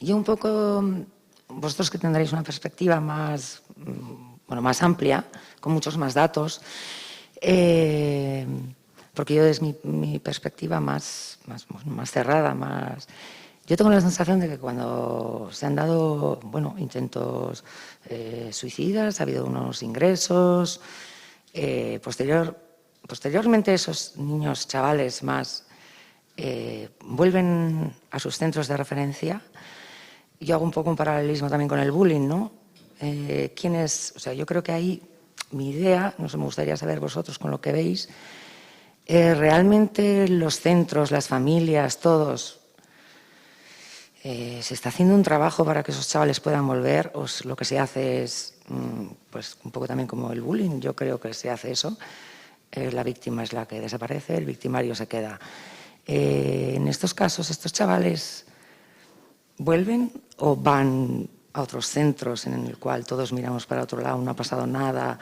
Yo un poco, vosotros que tendréis una perspectiva más, bueno, más amplia, con muchos más datos, porque yo desde mi perspectiva más cerrada, más... Yo tengo la sensación de que cuando se han dado, bueno, intentos suicidas, ha habido unos ingresos... posteriormente esos niños, chavales más, vuelven a sus centros de referencia. Yo hago un poco un paralelismo también con el bullying, ¿no? O sea, yo creo que ahí mi idea, no sé, me gustaría saber vosotros con lo que veis, realmente los centros, las familias, todos, ¿se está haciendo un trabajo para que esos chavales puedan volver? ¿O lo que se hace es, pues un poco también como el bullying? Yo creo que se hace eso. La víctima es la que desaparece, el victimario se queda. En estos casos, ¿estos chavales vuelven o van a otros centros en el cual todos miramos para otro lado, no ha pasado nada?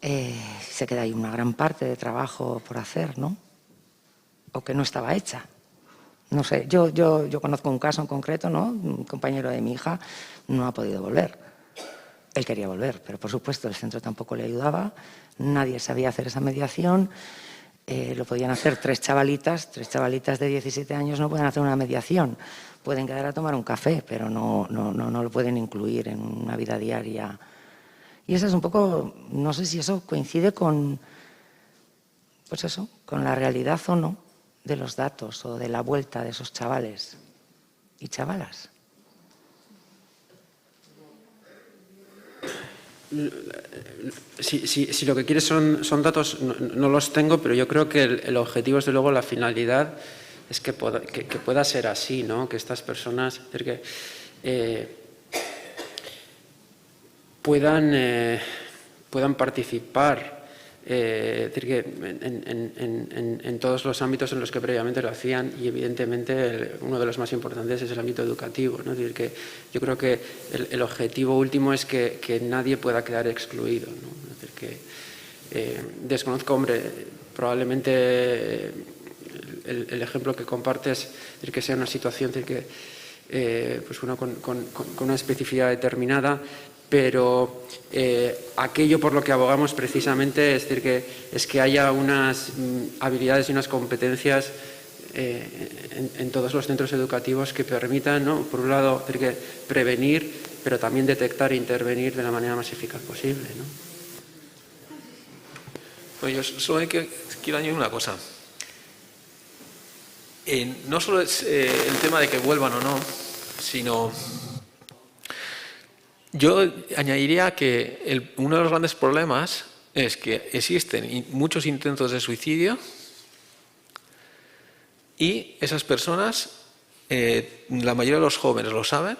Se queda ahí una gran parte de trabajo por hacer, ¿no? O que no estaba hecha. No sé, yo conozco un caso en concreto, ¿no? Un compañero de mi hija no ha podido volver. Él quería volver, pero por supuesto el centro tampoco le ayudaba, nadie sabía hacer esa mediación, lo podían hacer tres chavalitas de 17 años no pueden hacer una mediación, pueden quedar a tomar un café, pero no lo pueden incluir en una vida diaria. Y eso es un poco, no sé si eso coincide con, pues eso, con la realidad o no de los datos o de la vuelta de esos chavales y chavalas. Si lo que quieres son datos, no los tengo, pero yo creo que el objetivo, desde luego, la finalidad es que pueda ser así, ¿no? Que estas personas puedan participar en todos los ámbitos en los que previamente lo hacían, y evidentemente uno de los más importantes es el ámbito educativo, ¿no? Es decir, que yo creo que el objetivo último es que nadie pueda quedar excluido, ¿no? Es decir, que desconozco, hombre, probablemente el ejemplo que compartes, es decir, que sea una situación, es decir, que pues bueno, con una especificidad determinada, pero aquello por lo que abogamos precisamente es decir es que haya unas habilidades y unas competencias en todos los centros educativos que permitan, ¿no?, por un lado, decir, que prevenir, pero también detectar e intervenir de la manera más eficaz posible, ¿no? Bueno, yo solo quiero añadir una cosa. No solo es el tema de que vuelvan o no, sino... Yo añadiría que uno de los grandes problemas es que existen muchos intentos de suicidio y esas personas, la mayoría de los jóvenes lo saben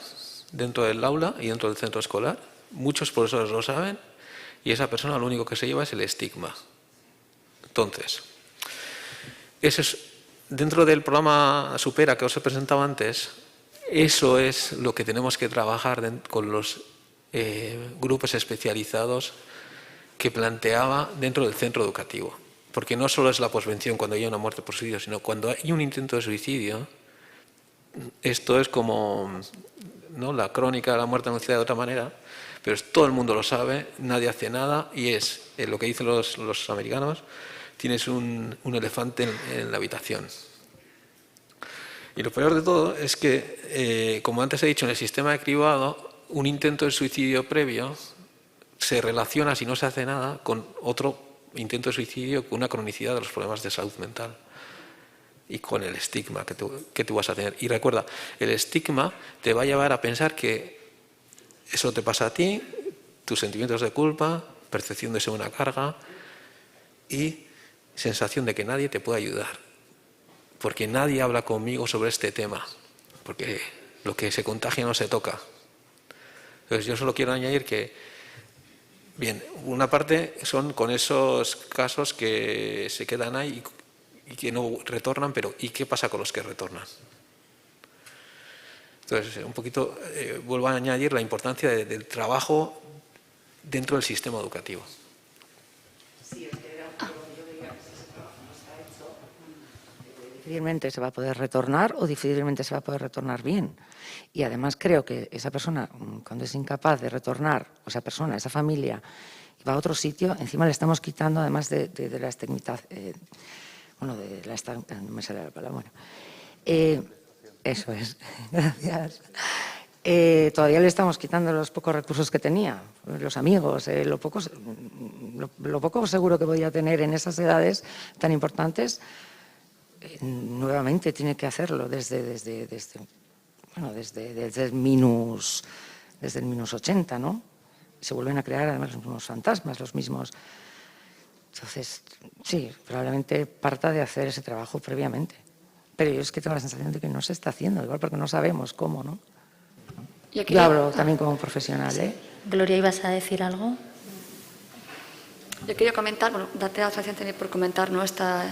dentro del aula y dentro del centro escolar, muchos profesores lo saben y esa persona lo único que se lleva es el estigma. Entonces, eso es, dentro del programa Supera que os he presentado antes, eso es lo que tenemos que trabajar con los grupos especializados que planteaba dentro del centro educativo. Porque no solo es la posvención cuando hay una muerte por suicidio, sino cuando hay un intento de suicidio. Esto es como, ¿no?, la crónica de la muerte anunciada de otra manera, pero todo el mundo lo sabe, nadie hace nada y es lo que dicen los americanos, tienes un elefante en la habitación. Y lo peor de todo es que, como antes he dicho, en el sistema de cribado, un intento de suicidio previo se relaciona, si no se hace nada, con otro intento de suicidio con una cronicidad de los problemas de salud mental y con el estigma que tú vas a tener. Y recuerda, el estigma te va a llevar a pensar que eso te pasa a ti, tus sentimientos de culpa, percepción de ser una carga y sensación de que nadie te puede ayudar, porque nadie habla conmigo sobre este tema, porque lo que se contagia no se toca. Entonces yo solo quiero añadir que, bien, una parte son con esos casos que se quedan ahí y que no retornan, pero ¿y qué pasa con los que retornan? Entonces, un poquito, vuelvo a añadir la importancia del trabajo dentro del sistema educativo. Difícilmente se va a poder retornar o difícilmente se va a poder retornar bien. Y además creo que esa persona, cuando es incapaz de retornar, o esa persona, esa familia, va a otro sitio, encima le estamos quitando, además de la estigmatización, no me sale la palabra, eso es, gracias. Todavía le estamos quitando los pocos recursos que tenía, los amigos, lo poco seguro que podía tener en esas edades tan importantes. Nuevamente tiene que hacerlo desde el minus 80, ¿no? Se vuelven a crear además los mismos fantasmas, los mismos. Entonces, sí, probablemente parta de hacer ese trabajo previamente. Pero yo es que tengo la sensación de que no se está haciendo, igual porque no sabemos cómo, ¿no? Yo hablo también como profesional, ¿eh? Gloria, ¿ibas a decir algo? Yo quería comentar, bueno, darte las gracias por comentar, ¿no?, esta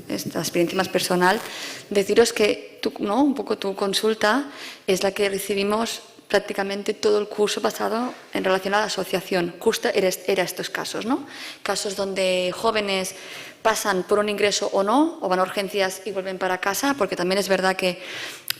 experiencia más personal. Deciros que un poco tu consulta es la que recibimos prácticamente todo el curso pasado en relación a la asociación. Justo era estos casos, ¿no? Casos donde jóvenes pasan por un ingreso o no, o van a urgencias y vuelven para casa, porque también es verdad que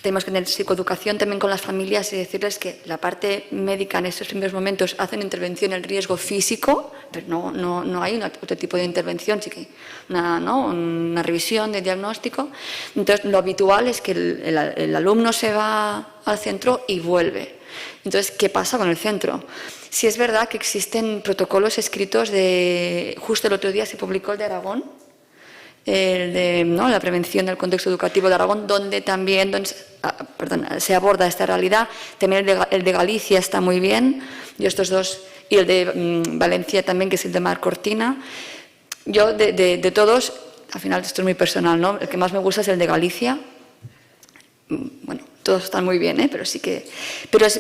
tenemos que tener psicoeducación también con las familias y decirles que la parte médica en estos primeros momentos hace una intervención en riesgo físico, pero no hay otro tipo de intervención, sí que una revisión de diagnóstico. Entonces, lo habitual es que el alumno se va al centro y vuelve. Entonces, ¿qué pasa con el centro? Sí es verdad que existen protocolos escritos justo el otro día se publicó el de Aragón, la prevención del contexto educativo de Aragón, donde también se aborda esta realidad. También el de Galicia está muy bien, y estos dos, y el de Valencia también, que es el de Mar Cortina. Yo, de todos, al final esto es muy personal, ¿no? El que más me gusta es el de Galicia. Bueno, todos están muy bien, pero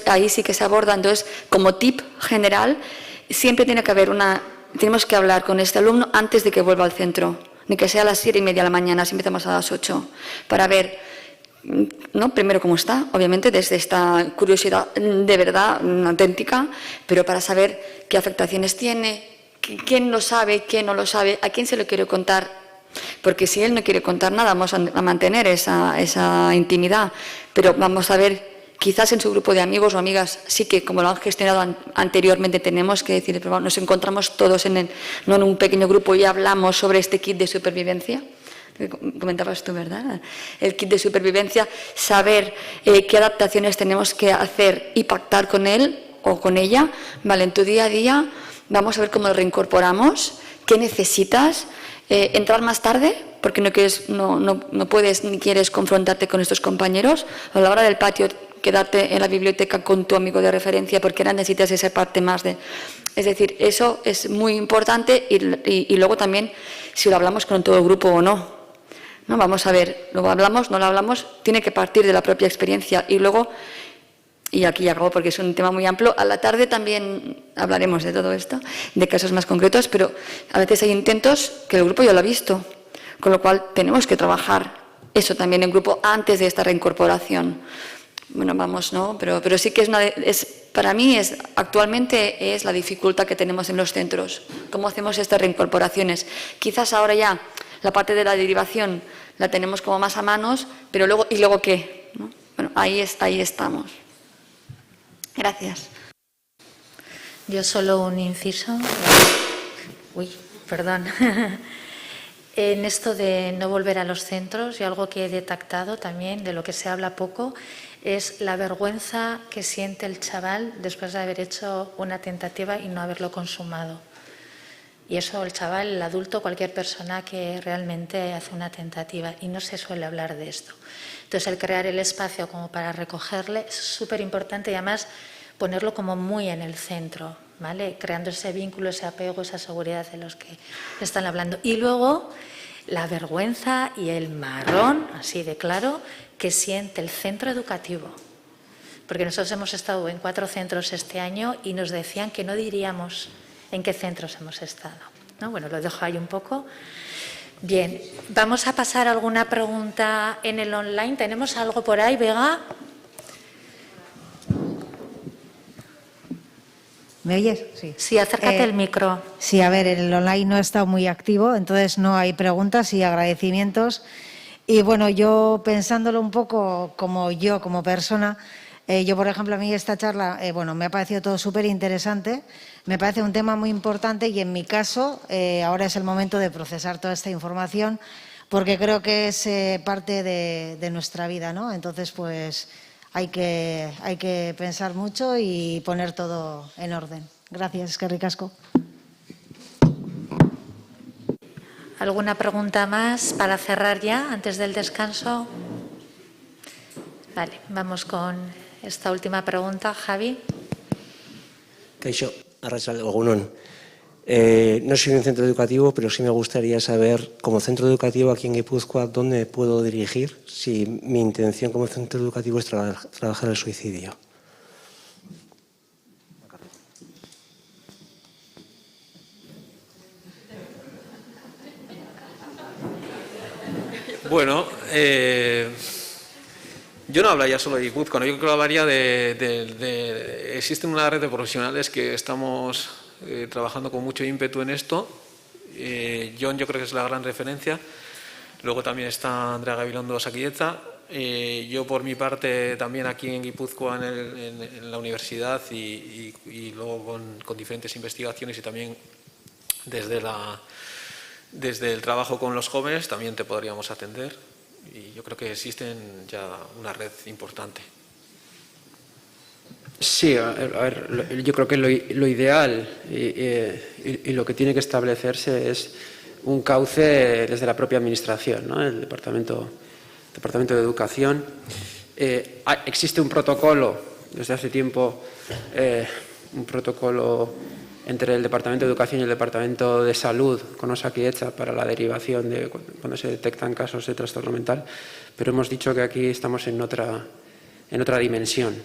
ahí sí que se aborda. Entonces, como tip general, siempre tiene que haber tenemos que hablar con este alumno antes de que vuelva al centro, ni que sea a las 7:30 de la mañana, si empezamos a las 8, para ver, ¿no?, primero cómo está, obviamente desde esta curiosidad de verdad auténtica, pero para saber qué afectaciones tiene, quién lo sabe, quién no lo sabe, a quién se lo quiere contar. Porque si él no quiere contar nada, vamos a mantener esa intimidad, pero vamos a ver, quizás en su grupo de amigos o amigas sí que, como lo han gestionado anteriormente, tenemos que decir, pero nos encontramos todos no en un pequeño grupo y hablamos sobre este kit de supervivencia. Comentabas tú, ¿verdad? El kit de supervivencia, saber qué adaptaciones tenemos que hacer y pactar con él o con ella, ¿vale? En tu día a día, vamos a ver cómo lo reincorporamos, qué necesitas. Entrar más tarde, porque no puedes ni quieres confrontarte con estos compañeros. A la hora del patio, quedarte en la biblioteca con tu amigo de referencia, porque ahora necesitas esa parte más de... Es decir, eso es muy importante y luego también si lo hablamos con todo el grupo o no. Vamos a ver, lo hablamos, no lo hablamos, tiene que partir de la propia experiencia y luego Y aquí ya acabo porque es un tema muy amplio. A la tarde también hablaremos de todo esto, de casos más concretos, pero a veces hay intentos que el grupo ya lo ha visto, con lo cual tenemos que trabajar eso también en grupo antes de esta reincorporación. Bueno, vamos, ¿no? Pero sí que para mí actualmente es la dificultad que tenemos en los centros. ¿Cómo hacemos estas reincorporaciones? Quizás ahora ya la parte de la derivación la tenemos como más a manos, pero luego, ¿y luego qué? ¿No? Bueno, ahí estamos. Gracias. Yo solo un inciso. Uy, perdón. En esto de no volver a los centros, y algo que he detectado también, de lo que se habla poco, es la vergüenza que siente el chaval después de haber hecho una tentativa y no haberlo consumado. Y eso el chaval, el adulto, cualquier persona que realmente hace una tentativa, y no se suele hablar de esto. Entonces, el crear el espacio como para recogerle es súper importante y además ponerlo como muy en el centro, ¿vale? Creando ese vínculo, ese apego, esa seguridad de los que están hablando. Y luego, la vergüenza y el marrón, así de claro, que siente el centro educativo. Porque nosotros hemos estado en 4 centros este año y nos decían que no diríamos en qué centros hemos estado, ¿no? Bueno, lo dejo ahí un poco. Bien, vamos a pasar a alguna pregunta en el online. ¿Tenemos algo por ahí, Vega? ¿Me oyes? Sí. Sí, acércate el micro. Sí, a ver, el online no ha estado muy activo, entonces no hay preguntas y agradecimientos. Y bueno, yo pensándolo un poco como persona, yo, por ejemplo, a mí esta charla, me ha parecido todo súper interesante, me parece un tema muy importante y en mi caso ahora es el momento de procesar toda esta información porque creo que es parte de nuestra vida, ¿no? Entonces, pues hay que pensar mucho y poner todo en orden. Gracias, eskerrik asko. ¿Alguna pregunta más para cerrar ya antes del descanso? Vale, vamos con esta última pregunta, Javi. Kaixo, arratsaldeon. No soy un centro educativo, pero sí me gustaría saber, como centro educativo aquí en Guipúzcoa, ¿dónde puedo dirigir si mi intención como centro educativo es trabajar el suicidio? Bueno, yo no hablaría solo de Guipúzcoa, ¿no? Yo creo que hablaría existe una red de profesionales que estamos trabajando con mucho ímpetu en esto. John, yo creo que es la gran referencia. Luego también está Andrea Gabilondo Osakidetza. Yo, por mi parte, también aquí en Guipúzcoa, en la universidad y luego con diferentes investigaciones y también desde el trabajo con los jóvenes también te podríamos atender. Y yo creo que existen ya una red importante. Sí, a ver, yo creo que lo ideal y lo que tiene que establecerse es un cauce desde la propia administración, ¿no? El Departamento de Educación. Existe un protocolo desde hace tiempo, un protocolo entre el Departamento de Educación y el Departamento de Salud con Osakidetza para la derivación de cuando se detectan casos de trastorno mental, pero hemos dicho que aquí estamos en otra dimensión,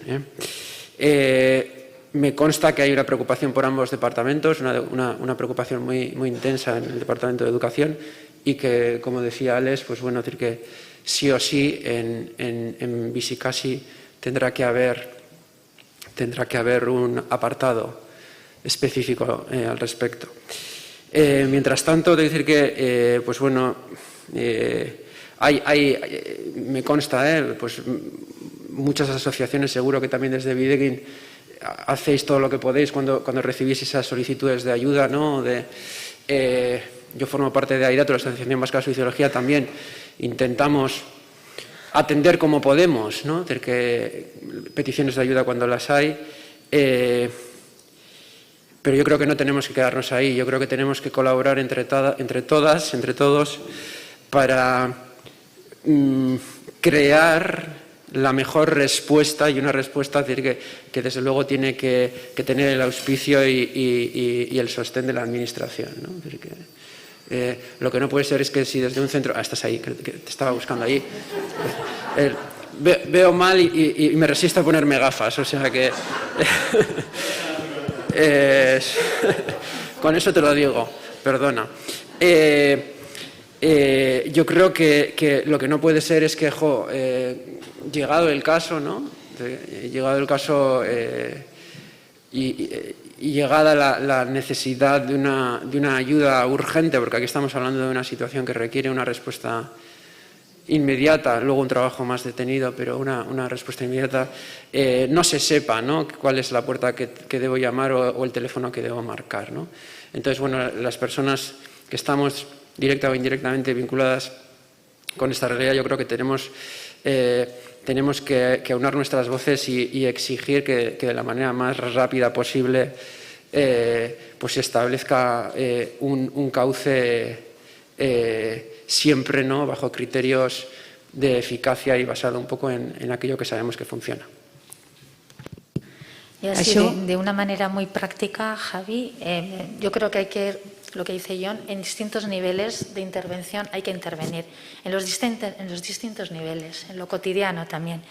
me consta que hay una preocupación por ambos departamentos, una preocupación muy intensa en el Departamento de Educación y que, como decía Alex, pues bueno, decir que sí o sí en Bizikasi tendrá que haber un apartado específico al respecto. Mientras tanto, decir que, pues bueno, me consta, pues muchas asociaciones, seguro que también desde Videgain hacéis todo lo que podéis cuando recibís esas solicitudes de ayuda, ¿no? Yo formo parte de AIDATO, la Asociación Vasca de Suicidología, también intentamos atender como podemos, ¿no? Decir que peticiones de ayuda cuando las hay, pero yo creo que no tenemos que quedarnos ahí, yo creo que tenemos que colaborar entre todos, para crear la mejor respuesta y una respuesta decir, que desde luego tiene que tener el auspicio y el sostén de la administración, ¿no? Decir, lo que no puede ser es que si desde un centro... estás ahí, que te estaba buscando ahí. veo mal y me resisto a ponerme gafas, o sea que con eso te lo digo, perdona. Yo creo que lo que no puede ser es que, llegado el caso, ¿no? Llegado el caso y llegada la necesidad de una ayuda urgente, porque aquí estamos hablando de una situación que requiere una respuesta inmediata, luego un trabajo más detenido, pero una respuesta inmediata, no se sepa, ¿no?, cuál es la puerta que debo llamar o el teléfono que debo marcar, ¿no? Entonces, bueno, las personas que estamos directa o indirectamente vinculadas con esta realidad, yo creo que tenemos que aunar nuestras voces y exigir que de la manera más rápida posible pues se establezca un cauce siempre, ¿no?, bajo criterios de eficacia y basado un poco en aquello que sabemos que funciona. Y así, de una manera muy práctica, Javi, yo creo que hay que, lo que dice Jon, en distintos niveles de intervención hay que intervenir, en los distintos niveles, en lo cotidiano también.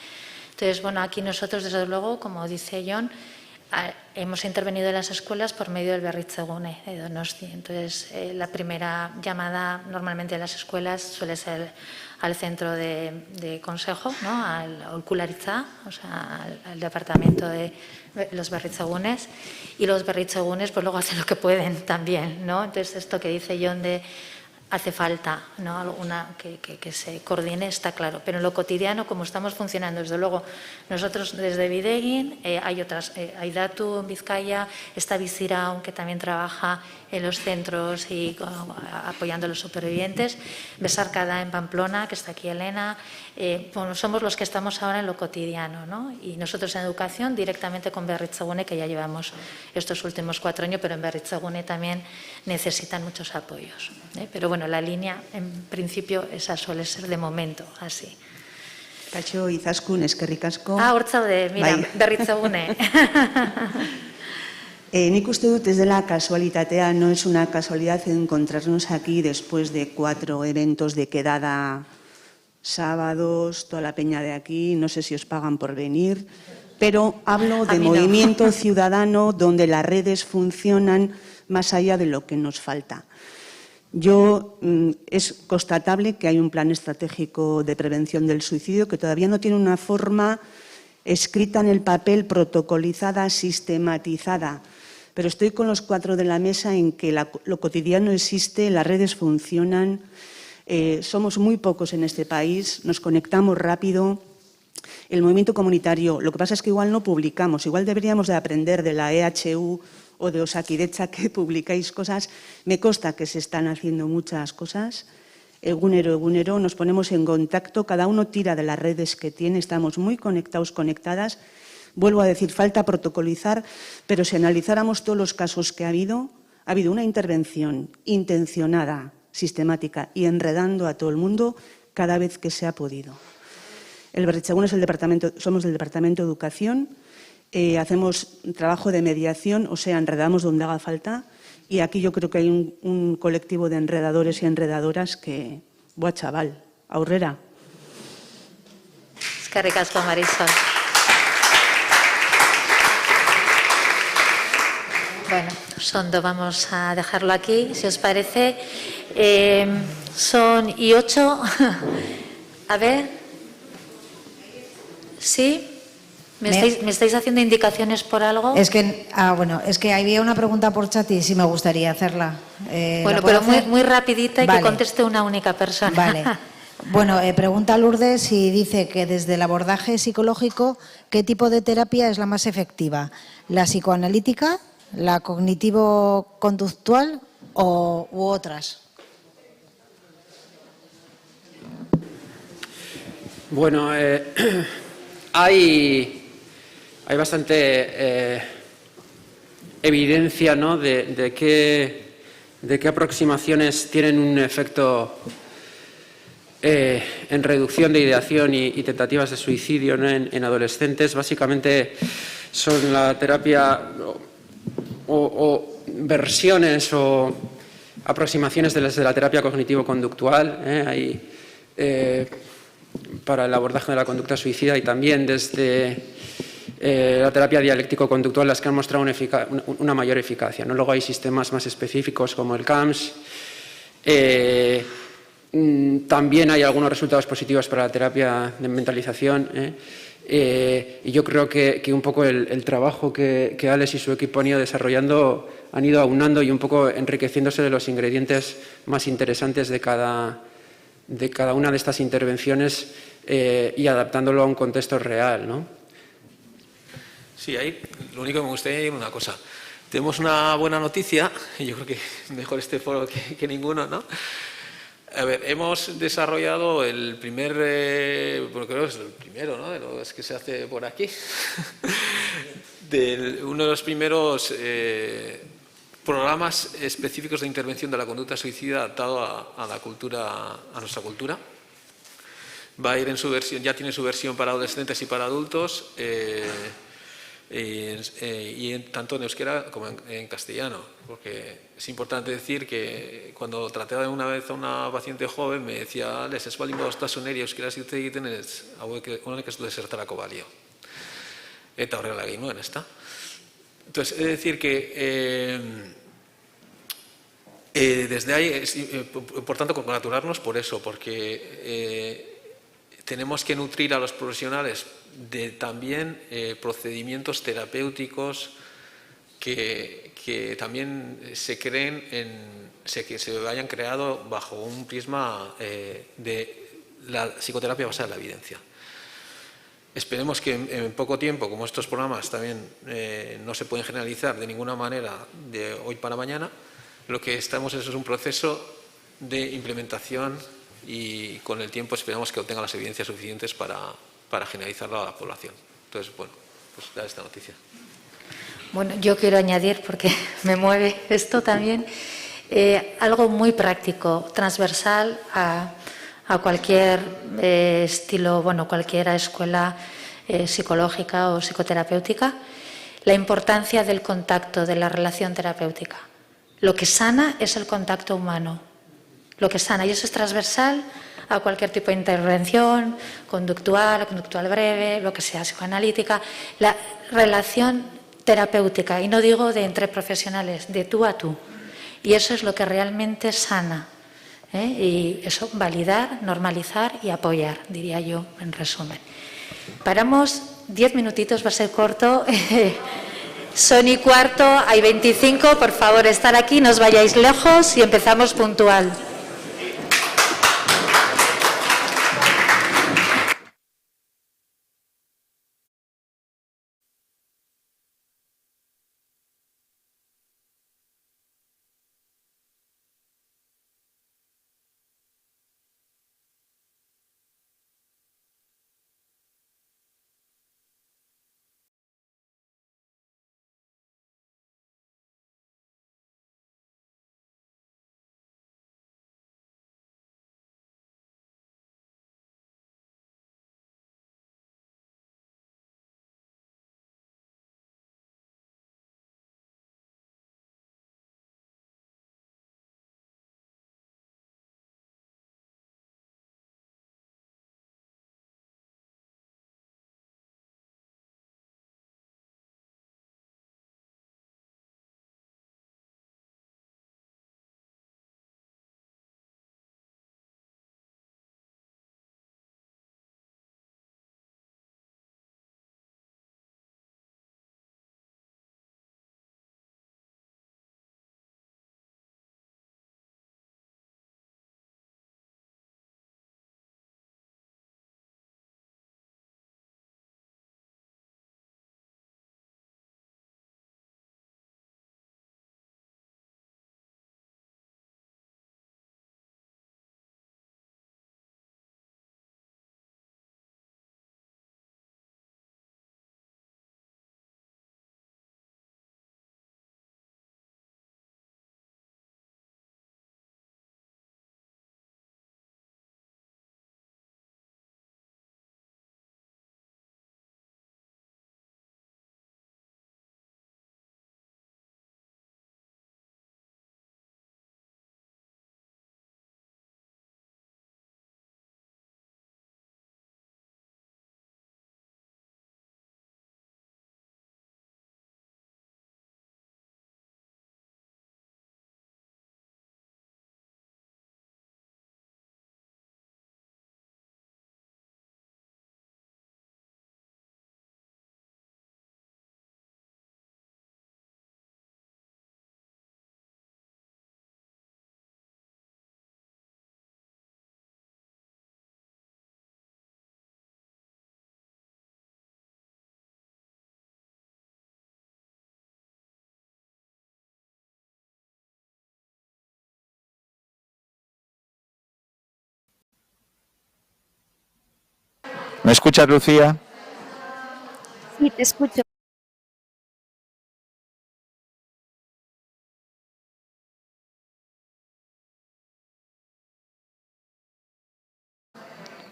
Entonces, bueno, aquí nosotros, desde luego, como dice Jon, hemos intervenido en las escuelas por medio del Berritzegune de Donosti. Entonces, la primera llamada normalmente en las escuelas suele ser al centro de consejo, ¿no?, al Aholkularitza, o sea, al departamento de los Berritzegunes, y los Berritzegunes pues luego hacen lo que pueden también, ¿no? Entonces, esto que dice Jon de hace falta, ¿no?, alguna que se coordine, está claro. Pero en lo cotidiano, como estamos funcionando, desde luego, nosotros desde Bidegin, hay otras, hay Datu en Vizcaya, está Biziraun, que también trabaja en los centros y apoyando a los supervivientes, Besarkada en Pamplona, que está aquí Elena. Bueno, somos los que estamos ahora en lo cotidiano, ¿no? Y nosotros en educación directamente con Berritzegune, que ya llevamos estos últimos 4 años, pero en Berritzegune también necesitan muchos apoyos, ¿eh? Pero bueno, la línea en principio esa suele ser de momento así. Kaixo, Izaskun, eskerrik asko. Hortzaude, mira, Berritzegune. Nik uste dut ez dela casualitatea, no es una casualidad encontrarnos aquí después de 4 eventos de quedada sábados, toda la peña de aquí, no sé si os pagan por venir, pero hablo de movimiento ciudadano donde las redes funcionan más allá de lo que nos falta. Es constatable que hay un plan estratégico de prevención del suicidio que todavía no tiene una forma escrita en el papel, protocolizada, sistematizada. Pero estoy con los 4 de la mesa en que lo cotidiano existe, las redes funcionan, somos muy pocos en este país, nos conectamos rápido. El movimiento comunitario, lo que pasa es que igual no publicamos, igual deberíamos de aprender de la EHU o de Osakidetza que publicáis cosas. Me consta que se están haciendo muchas cosas. Egunero, nos ponemos en contacto, cada uno tira de las redes que tiene, estamos muy conectados, conectadas. Vuelvo a decir, falta protocolizar, pero si analizáramos todos los casos que ha habido una intervención intencionada, sistemática y enredando a todo el mundo cada vez que se ha podido. El Berritzegune somos del Departamento de Educación, hacemos trabajo de mediación, o sea, enredamos donde haga falta, y aquí yo creo que hay un colectivo de enredadores y enredadoras que, buah, chaval, aurrera. Eskerrik asko, Marisol. Bueno, Sondo, vamos a dejarlo aquí, si os parece. Son y 8. A ver. ¿Sí? ¿Me estáis haciendo indicaciones por algo? Es que, es que había una pregunta por chat y sí me gustaría hacerla. Bueno, pero muy rapidita y vale, que conteste una única persona. Vale. Bueno, pregunta Lourdes y dice que desde el abordaje psicológico, ¿qué tipo de terapia es la más efectiva? ¿La psicoanalítica, la cognitivo-conductual u otras? Bueno, hay bastante evidencia, ¿no?, de qué aproximaciones tienen un efecto en reducción de ideación y tentativas de suicidio, ¿no?, en adolescentes. Básicamente son la terapia o versiones o aproximaciones de la terapia cognitivo-conductual. Hay el abordaje de la conducta suicida y también desde la terapia dialéctico-conductual las que han mostrado una mayor eficacia, ¿no? Luego hay sistemas más específicos como el CAMS. También hay algunos resultados positivos para la terapia de mentalización. Y yo creo que un poco el trabajo que Alex y su equipo han ido desarrollando han ido aunando y un poco enriqueciéndose de los ingredientes más interesantes de cada una de estas intervenciones y adaptándolo a un contexto real, ¿no? Sí, ahí lo único que me gustaría decir una cosa. Tenemos una buena noticia, y yo creo que mejor este foro que ninguno, ¿no? A ver, hemos desarrollado el primer, bueno, creo que es el primero, ¿no? De los que se hace por aquí, uno de los primeros programas específicos de intervención de la conducta suicida adaptado a la cultura, a nuestra cultura. Va a ir en su versión, ya tiene su versión para adolescentes y para adultos, tanto en euskera como en castellano, porque es importante decir que cuando traté una vez a una paciente joven me decía, Alex, ez baldin badoztasun euskaraz hitz egiten ez, honek ez du ezertarako balio. Eta horrela egin nuen, ezta? Entonces, es decir que desde ahí es importante congratularnos por eso, porque tenemos que nutrir a los profesionales de también procedimientos terapéuticos que también se creen que se hayan creado bajo un prisma de la psicoterapia basada en la evidencia. Esperemos que en poco tiempo, como estos programas también no se pueden generalizar de ninguna manera de hoy para mañana, lo que estamos es un proceso de implementación y con el tiempo esperamos que obtenga las evidencias suficientes para generalizarlo a la población. Entonces, bueno, pues da esta noticia. Bueno, yo quiero añadir, porque me mueve esto también, algo muy práctico, transversal a cualquier estilo, bueno, cualquier escuela psicológica o psicoterapéutica, la importancia del contacto, de la relación terapéutica. Lo que sana es el contacto humano, lo que sana, y eso es transversal a cualquier tipo de intervención, conductual breve, lo que sea, psicoanalítica, la relación terapéutica, y no digo de entre profesionales, de tú a tú. Y eso es lo que realmente sana. Y eso, validar, normalizar y apoyar, diría yo, en resumen. Paramos 10 minutitos, va a ser corto. Son y cuarto, hay 25, por favor, estar aquí, no os vayáis lejos y empezamos puntual. ¿Me escuchas, Lucía? Sí, te escucho.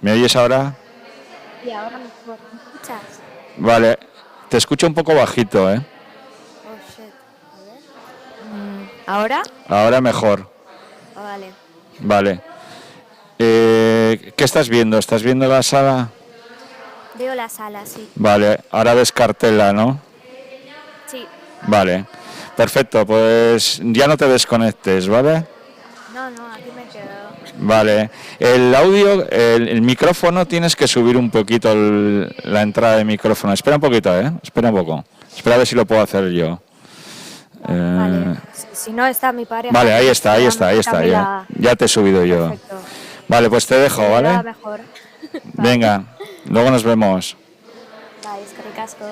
¿Me oyes ahora? Y ahora mejor. ¿Me escuchas? Vale, te escucho un poco bajito, ¿eh? Oh, shit. A ver. ¿Ahora? Ahora mejor. Ah, vale. Vale. ¿Qué estás viendo? ¿Estás viendo la sala? Veo la sala, sí. Vale, ahora ves cartela, ¿no? Sí. Vale. Perfecto, pues ya no te desconectes, ¿vale? No, aquí me quedo. Vale. El audio, el micrófono, tienes que subir un poquito la entrada de micrófono. Espera un poquito, ¿eh? Espera un poco. Espera a ver si lo puedo hacer yo. Vale. Si no, está mi pareja. Vale, ahí está. Ya te he subido yo. Perfecto. Vale, pues te dejo, ¿vale? Mejor. Venga, luego nos vemos. Vale, eskerrik asko.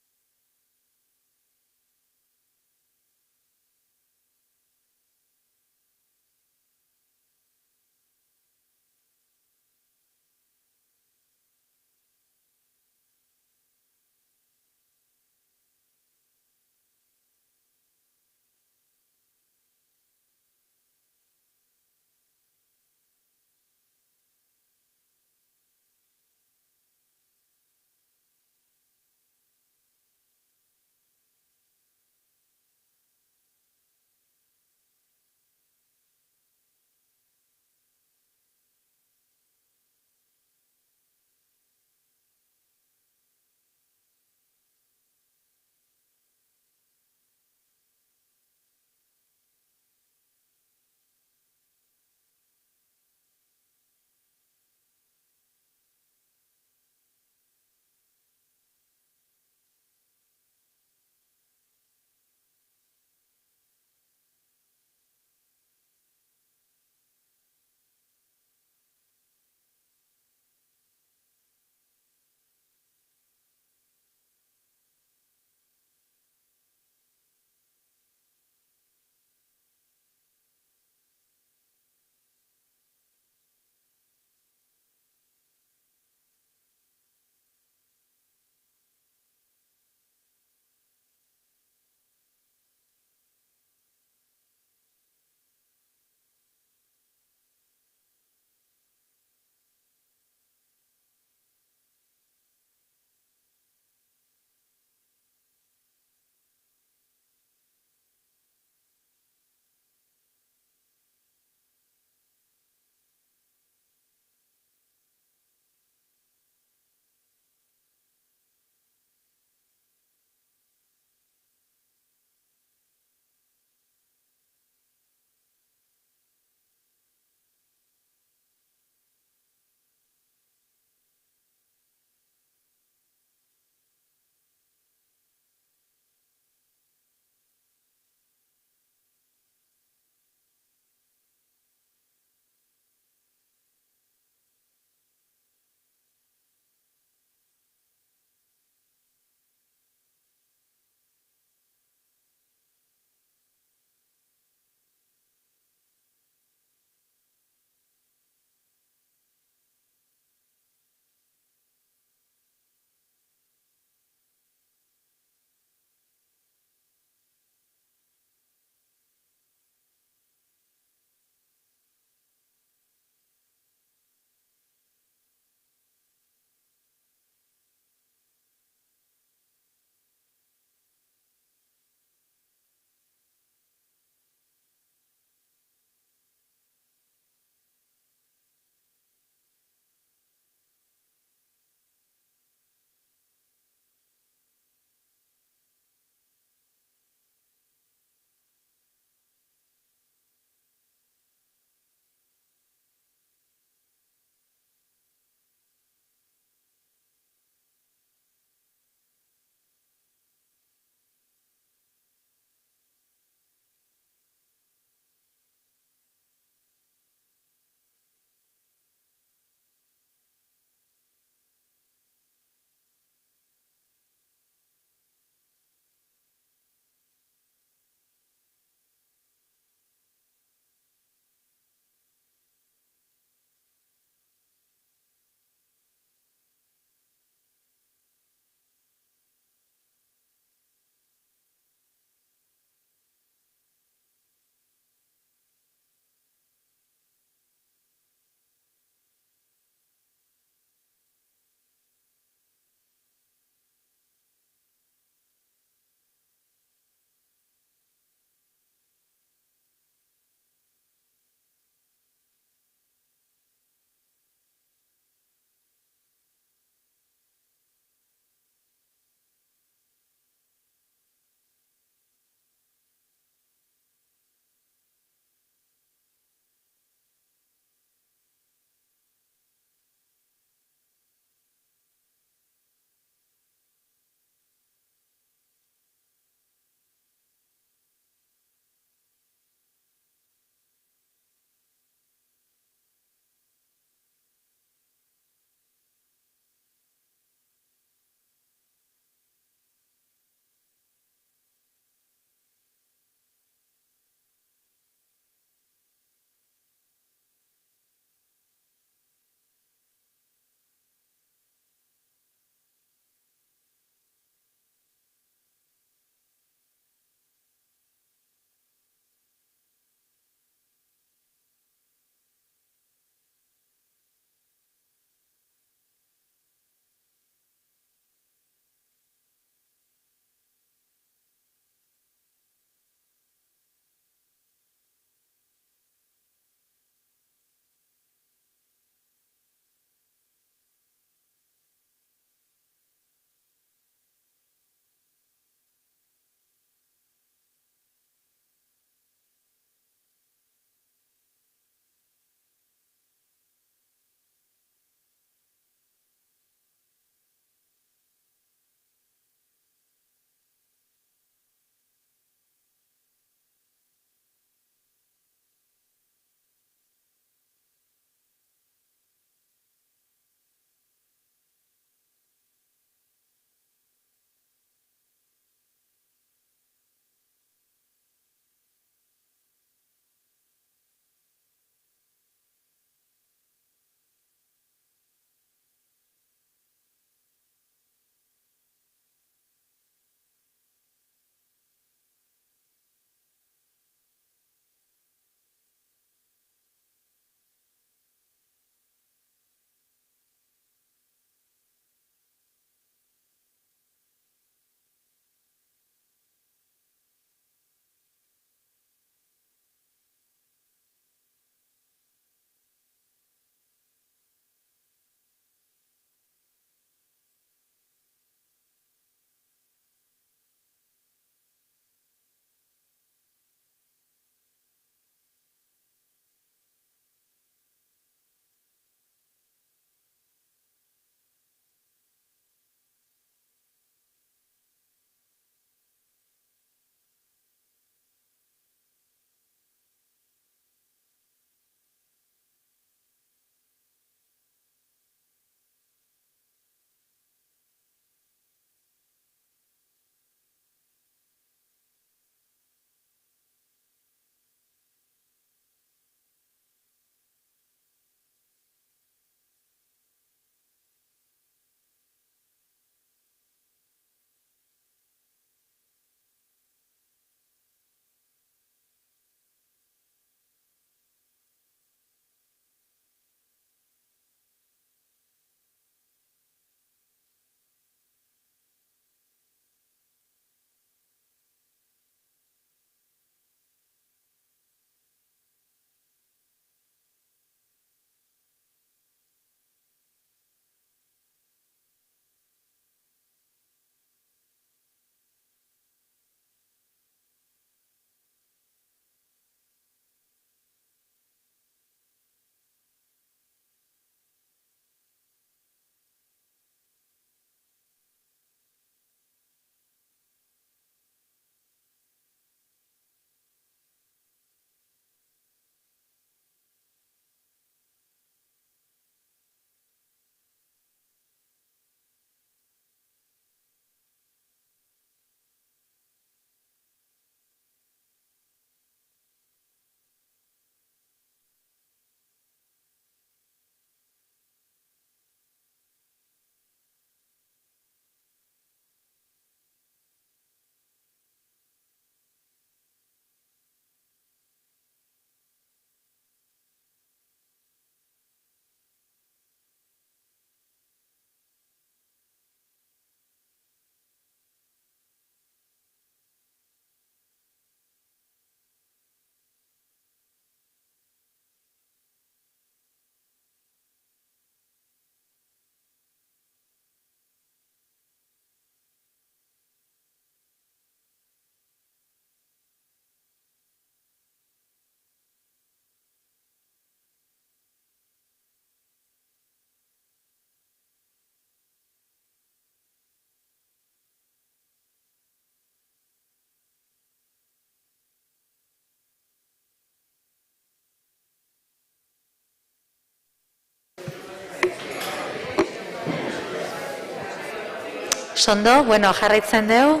Sondo, bueno, jarraitzen dugu.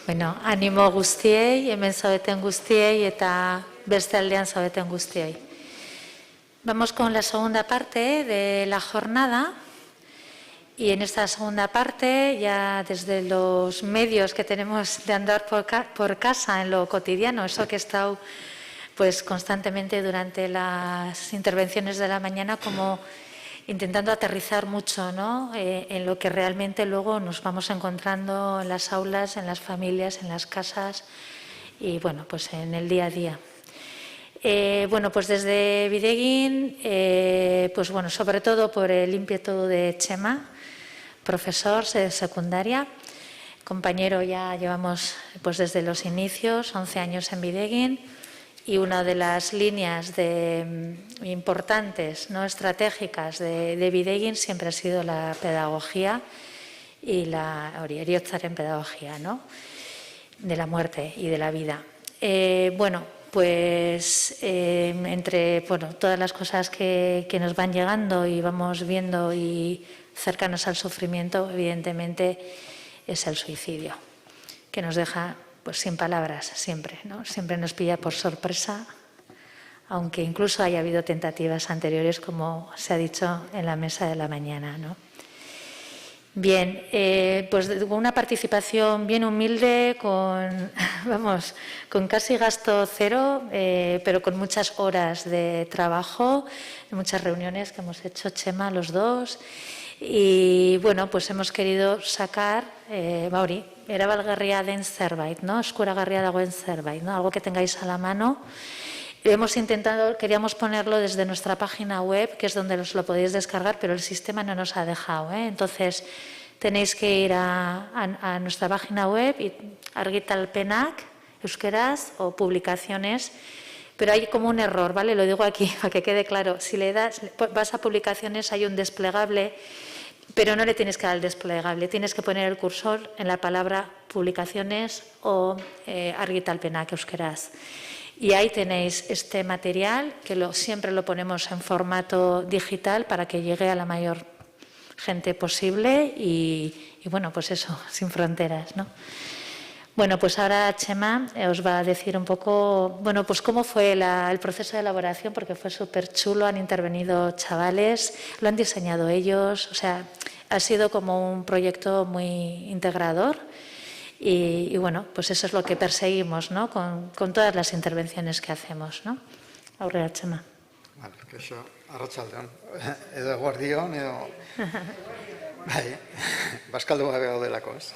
Bueno, animo guztiei, hemen zaudeten guztiei eta beste aldean zaudeten guztiei. Vamos con la segunda parte de la jornada. Y en esta segunda parte, ya desde los medios que tenemos de andar por casa en lo cotidiano, eso que he estado pues constantemente durante las intervenciones de la mañana, como intentando aterrizar mucho, ¿no? En lo que realmente luego nos vamos encontrando en las aulas, en las familias, en las casas y bueno, pues en el día a día. Bueno, pues desde Bidegin, pues bueno, sobre todo por el ímpetu de Chema, profesor de secundaria, compañero, ya llevamos pues desde los inicios, 11 años en Bidegin, y una de las líneas importantes, no estratégicas de Bidegin siempre ha sido la pedagogía y la heriotzaren pedagogía, ¿no? De la muerte y de la vida. Bueno, pues entre todas las cosas que nos van llegando y vamos viendo y cercanos al sufrimiento, evidentemente es el suicidio, que nos deja pues sin palabras siempre, ¿no? Siempre nos pilla por sorpresa, aunque incluso haya habido tentativas anteriores, como se ha dicho en la mesa de la mañana, ¿no? Bien, pues con una participación bien humilde, con casi gasto cero, pero con muchas horas de trabajo, muchas reuniones que hemos hecho, Chema, los dos. Y bueno, pues hemos querido sacar, Bauri, erabalgarria den zerbait, ¿no? Eskuragarria dagoen zerbait, ¿no? Algo que tengáis a la mano. Hemos intentado, queríamos ponerlo desde nuestra página web, que es donde os lo podéis descargar, pero el sistema no nos ha dejado, ¿eh? Entonces, tenéis que ir a nuestra página web, y argitalpenak, euskeraz, o publicaciones, pero hay como un error, ¿vale? Lo digo aquí para que quede claro. Si le das, vas a publicaciones, hay un desplegable, pero no le tienes que dar el desplegable, tienes que poner el cursor en la palabra publicaciones o argitalpenak, euskeraz. Y ahí tenéis este material, que siempre lo ponemos en formato digital para que llegue a la mayor gente posible y bueno, pues eso, sin fronteras, ¿no? Bueno, pues ahora Chema os va a decir un poco, bueno, pues cómo fue el proceso de elaboración, porque fue súper chulo, han intervenido chavales, lo han diseñado ellos, o sea, ha sido como un proyecto muy integrador. Y bueno, pues eso es lo que perseguimos, ¿no? Con todas las intervenciones que hacemos, ¿no? Aurrera, Chema. Vale, kaixo, arratsaldeon. Edo eguerdion, edo... Bai, bazkaldu gabe gaudelako, ez?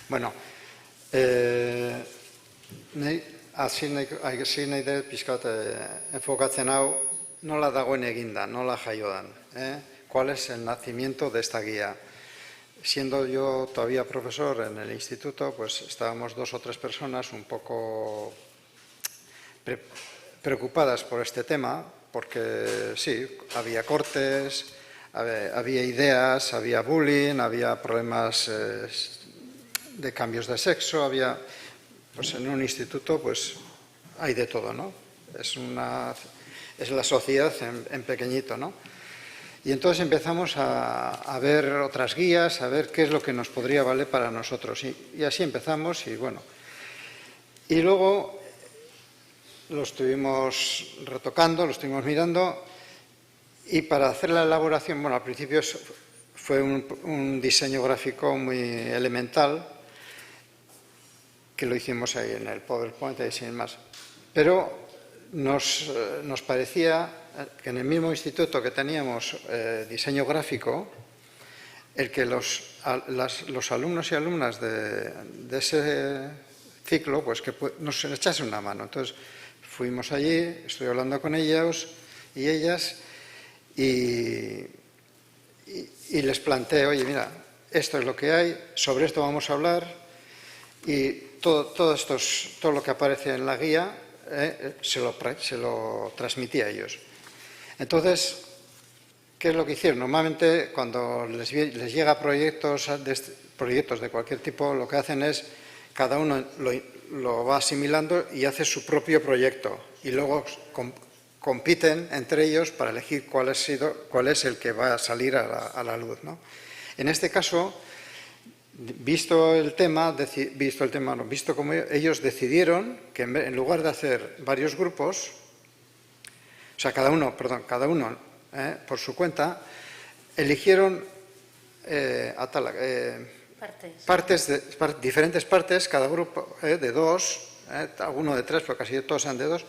Bueno, hasi nahi dut pixkat enfokatzen hau nola dagoen eginda, nola jaio dan. ¿Cuál es el nacimiento de esta guía? Siendo yo todavía profesor en el instituto, pues estábamos 2 o 3 personas un poco preocupadas por este tema, porque sí, había cortes, había ideas, había bullying, había problemas de cambios de sexo, había, pues en un instituto pues hay de todo, ¿no? Es la sociedad en pequeñito, ¿no? Y entonces empezamos a ver otras guías, a ver qué es lo que nos podría valer para nosotros. Y así empezamos y bueno. Y luego lo estuvimos retocando, lo estuvimos mirando y para hacer la elaboración, bueno, al principio fue un diseño gráfico muy elemental que lo hicimos ahí en el PowerPoint y sin más. Pero nos parecía que en el mismo instituto que teníamos diseño gráfico, el que los alumnos y alumnas de ese ciclo, pues que nos echasen una mano. Entonces fuimos allí, estoy hablando con ellos y ellas y les planteé, oye, mira, esto es lo que hay, sobre esto vamos a hablar y todo lo que aparece en la guía se lo transmití a ellos. Entonces, ¿qué es lo que hicieron? Normalmente, cuando les llega proyectos de cualquier tipo, lo que hacen es, cada uno lo va asimilando y hace su propio proyecto. Y luego compiten entre ellos para elegir cuál es el que va a salir a la luz, ¿no? En este caso, visto cómo ellos decidieron que en lugar de hacer varios grupos, o sea, cada uno por su cuenta, eligieron diferentes partes, cada grupo de 2, alguno de 3, pero casi todos eran de 2,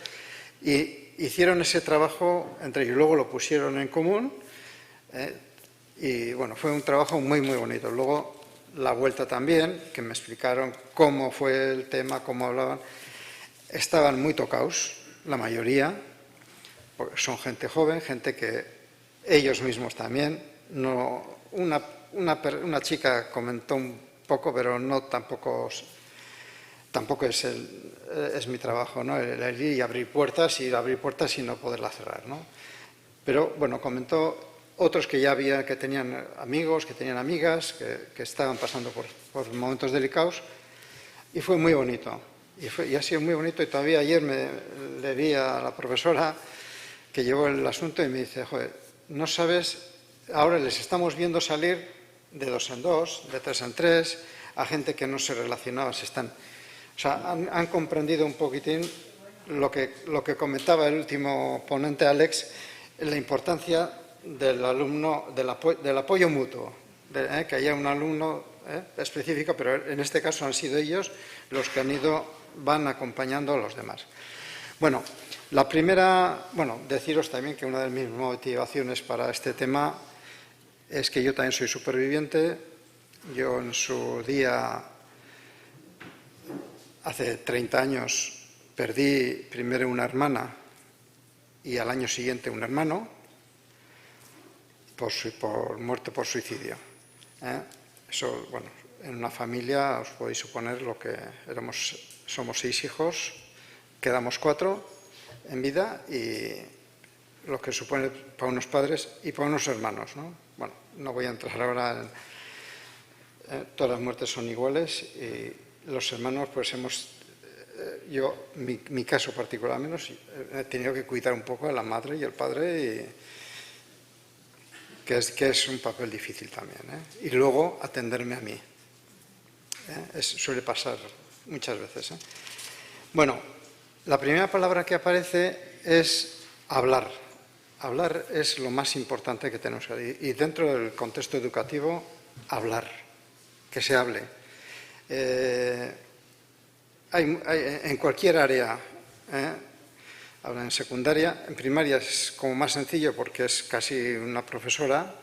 y hicieron ese trabajo entre ellos, luego lo pusieron en común, y bueno, fue un trabajo muy, muy bonito. Luego la vuelta también, que me explicaron cómo fue el tema, cómo hablaban, estaban muy tocados, la mayoría, porque son gente joven, gente que ellos mismos también, no, una chica comentó un poco, pero no tampoco es mi trabajo, ¿no? El ir y abrir puertas y no poderlas cerrar, ¿no? Pero bueno, comentó otros que que tenían amigos, que tenían amigas, que estaban pasando por momentos delicados, y fue muy bonito. Y ha sido muy bonito, y todavía ayer le vi a la profesora que llevó el asunto y me dice, joder, no sabes, ahora les estamos viendo salir de 2 en 2, de 3 en 3, a gente que no se relacionaba, han comprendido un poquitín lo que comentaba el último ponente, Alex, la importancia del alumno, del apoyo mutuo, que haya un alumno específico, pero en este caso han sido ellos los que van acompañando a los demás. Bueno, la primera, deciros también que una de mis motivaciones para este tema es que yo también soy superviviente. Yo en su día, hace 30 años, perdí primero una hermana y al año siguiente un hermano por muerte por suicidio. Eso, bueno, en una familia os podéis suponer lo que somos 6 hijos, quedamos 4 en vida y lo que supone para unos padres y para unos hermanos, ¿no? Bueno, no voy a entrar ahora en... todas las muertes son iguales y los hermanos, pues mi caso particular menos, he tenido que cuidar un poco a la madre y al padre, que es un papel difícil también, y luego atenderme a mí. Suele pasar muchas veces. Bueno, la primera palabra que aparece es hablar. Hablar es lo más importante que tenemos que hacer. Y dentro del contexto educativo, hablar, que se hable. En cualquier área, en secundaria, en primaria es como más sencillo porque es casi una profesora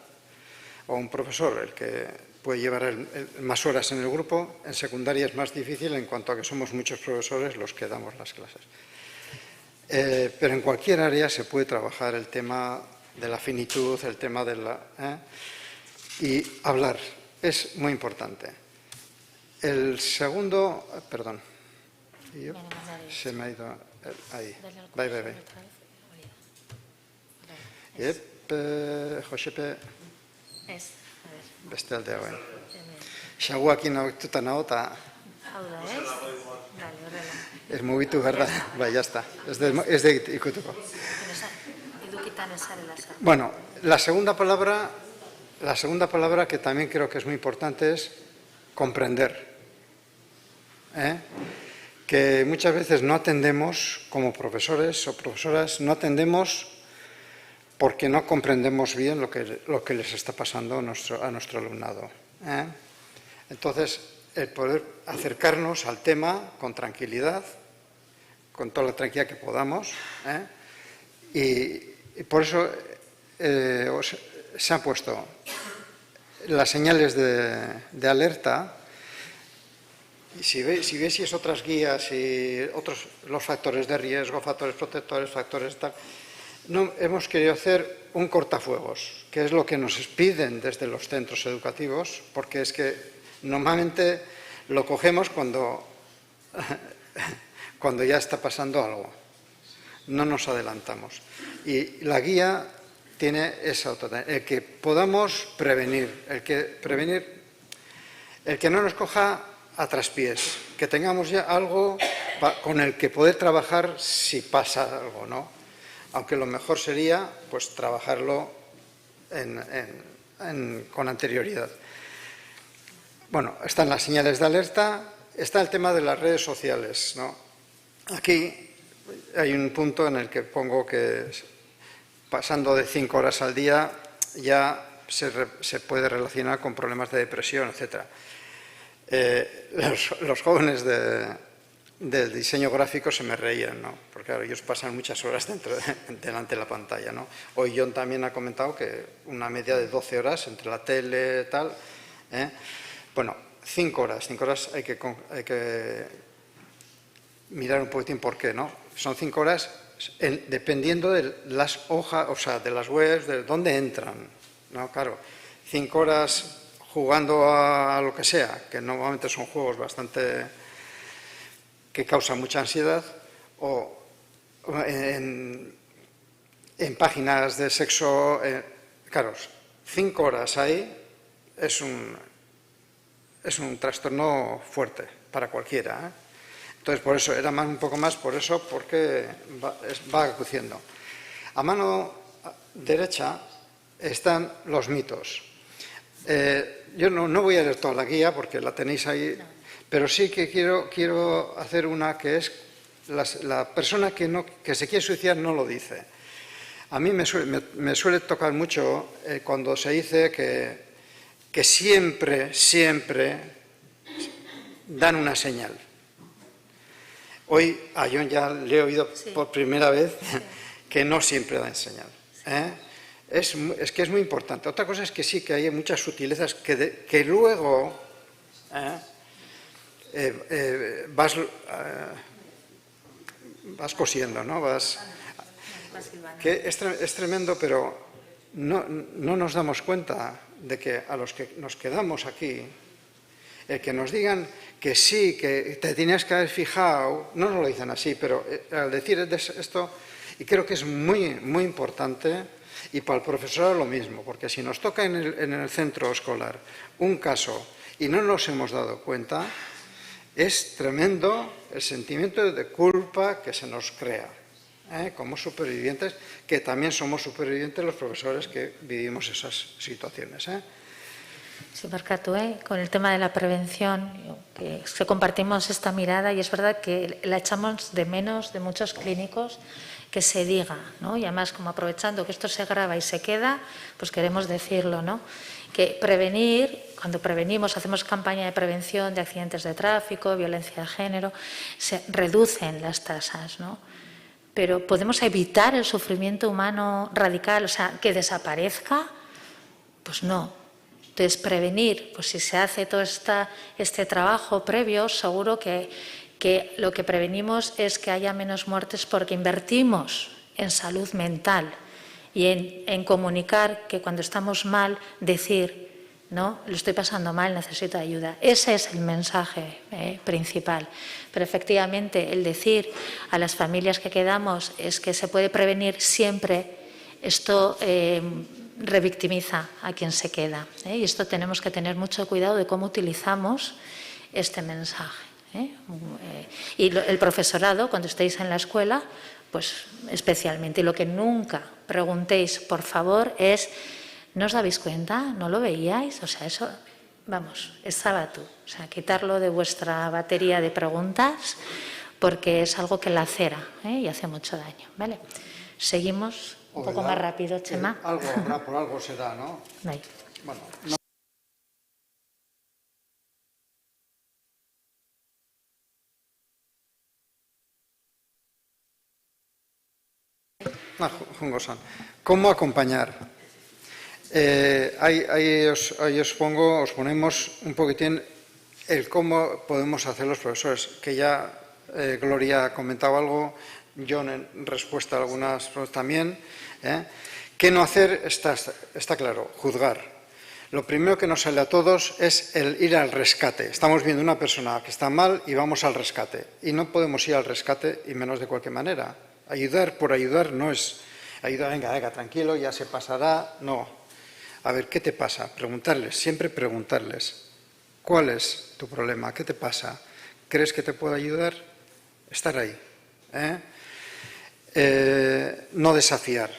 o un profesor el que puede llevar más horas en el grupo. En secundaria es más difícil en cuanto a que somos muchos profesores los que damos las clases. Pero en cualquier área se puede trabajar el tema de la finitud, el tema de y hablar es muy importante. El segundo, perdón, se me ha ido ahí. Bai. Josepe, beste aldea guen. Xaguakin aurtuta nago eta... Hau da, ez? Dale, horrela. Ez mugitu behar da, ya está. Ez de ikutuko. Edukitan ezarela zara. Bueno, la segunda palabra que también creo que es muy importante es comprender. Que muchas veces no atendemos, como profesores o profesoras, no atendemos porque no comprendemos bien lo que les está pasando a nuestro alumnado. Entonces, el poder acercarnos al tema con tranquilidad, con toda la tranquilidad que podamos, y por eso se han puesto las señales de alerta. Y si veis otras guías y los factores de riesgo, factores protectores, factores tal, no hemos querido hacer un cortafuegos, que es lo que nos piden desde los centros educativos, porque es que normalmente lo cogemos cuando ya está pasando algo. No nos adelantamos. Y la guía tiene esa otra, el que podamos prevenir, el que no nos coja a traspiés, que tengamos ya algo con el que poder trabajar si pasa algo, ¿no? aunque lo mejor sería pues trabajarlo con anterioridad. Bueno, están las señales de alerta, está el tema de las redes sociales, ¿no? Aquí hay un punto en el que pongo que pasando de 5 horas al día ya se puede relacionar con problemas de depresión, etc. Los jóvenes del diseño gráfico se me reían, ¿no? Porque claro, ellos pasan muchas horas delante de la pantalla, ¿no? Hoy John también ha comentado que una media de 12 horas entre la tele y tal. Bueno, 5 horas hay que mirar un poquitín por qué, ¿no? Son 5 horas dependiendo de las hojas, o sea, de las webs, de dónde entran, ¿no? Claro, 5 horas jugando a lo que sea, que normalmente son juegos bastante que causan mucha ansiedad, o en páginas de sexo, claro, 5 horas ahí es un trastorno fuerte para cualquiera, ¿eh? Entonces, por eso, era un poco más por eso, porque va acuciendo. A mano derecha están los mitos. Yo no voy a leer toda la guía, porque la tenéis ahí, pero sí que quiero hacer una que es la persona que se quiere suicidar no lo dice. A mí me suele tocar mucho cuando se dice que siempre dan una señal. Hoy a John ya le he oído por primera vez que no siempre dan señal. Es que es muy importante. Otra cosa es que sí, que hay muchas sutilezas que luego vas cosiendo, ¿no? Que es tremendo, pero no nos damos cuenta de que a los que nos quedamos aquí, el que nos digan que sí, que te tenías que haber fijado, no nos lo dicen así, pero al decir esto, y creo que es muy, muy importante, y para el profesorado lo mismo, porque si nos toca en el centro escolar un caso y no nos hemos dado cuenta, es tremendo el sentimiento de culpa que se nos crea, como supervivientes, que también somos supervivientes los profesores que vivimos esas situaciones. Sí, Barcatu, con el tema de la prevención, que compartimos esta mirada y es verdad que la echamos de menos de muchos clínicos que se diga, ¿no? Y además, como aprovechando que esto se graba y se queda, pues queremos decirlo, ¿no? Que prevenir, cuando prevenimos, hacemos campaña de prevención de accidentes de tráfico, violencia de género, se reducen las tasas, ¿no? Pero ¿podemos evitar el sufrimiento humano radical, o sea, que desaparezca? Pues no. Entonces, prevenir, pues si se hace todo este trabajo previo, seguro que lo que prevenimos es que haya menos muertes porque invertimos en salud mental y en comunicar que cuando estamos mal, decir, ¿no? Lo estoy pasando mal, necesito ayuda. Ese es el mensaje principal. Pero efectivamente, el decir a las familias que quedamos es que se puede prevenir siempre, esto revictimiza a quien se queda. Y esto tenemos que tener mucho cuidado de cómo utilizamos este mensaje. Y el profesorado, cuando estéis en la escuela, pues especialmente. Y lo que nunca preguntéis, por favor, es ¿no os dabais cuenta? ¿No lo veíais? O sea, eso, vamos, es sabatú. O sea, quitarlo de vuestra batería de preguntas porque es algo que lacera y hace mucho daño, ¿vale? Seguimos un poco más rápido, Chema. Algo habrá, por algo será, ¿no? Ahí. Bueno, ¿cómo acompañar? Ahí os ponemos un poquitín el cómo podemos hacer los profesores, que ya Gloria ha comentado algo, John en respuesta a algunas preguntas también. ¿Qué no hacer? Está claro, juzgar. Lo primero que nos sale a todos es el ir al rescate. Estamos viendo una persona que está mal y vamos al rescate. Y no podemos ir al rescate y menos de cualquier manera. Ayudar por ayudar no es ayudar, venga, tranquilo, ya se pasará. No. A ver, ¿qué te pasa? Preguntarles, siempre preguntarles. ¿Cuál es tu problema? ¿Qué te pasa? ¿Crees que te puedo ayudar? Estar ahí. no desafiar.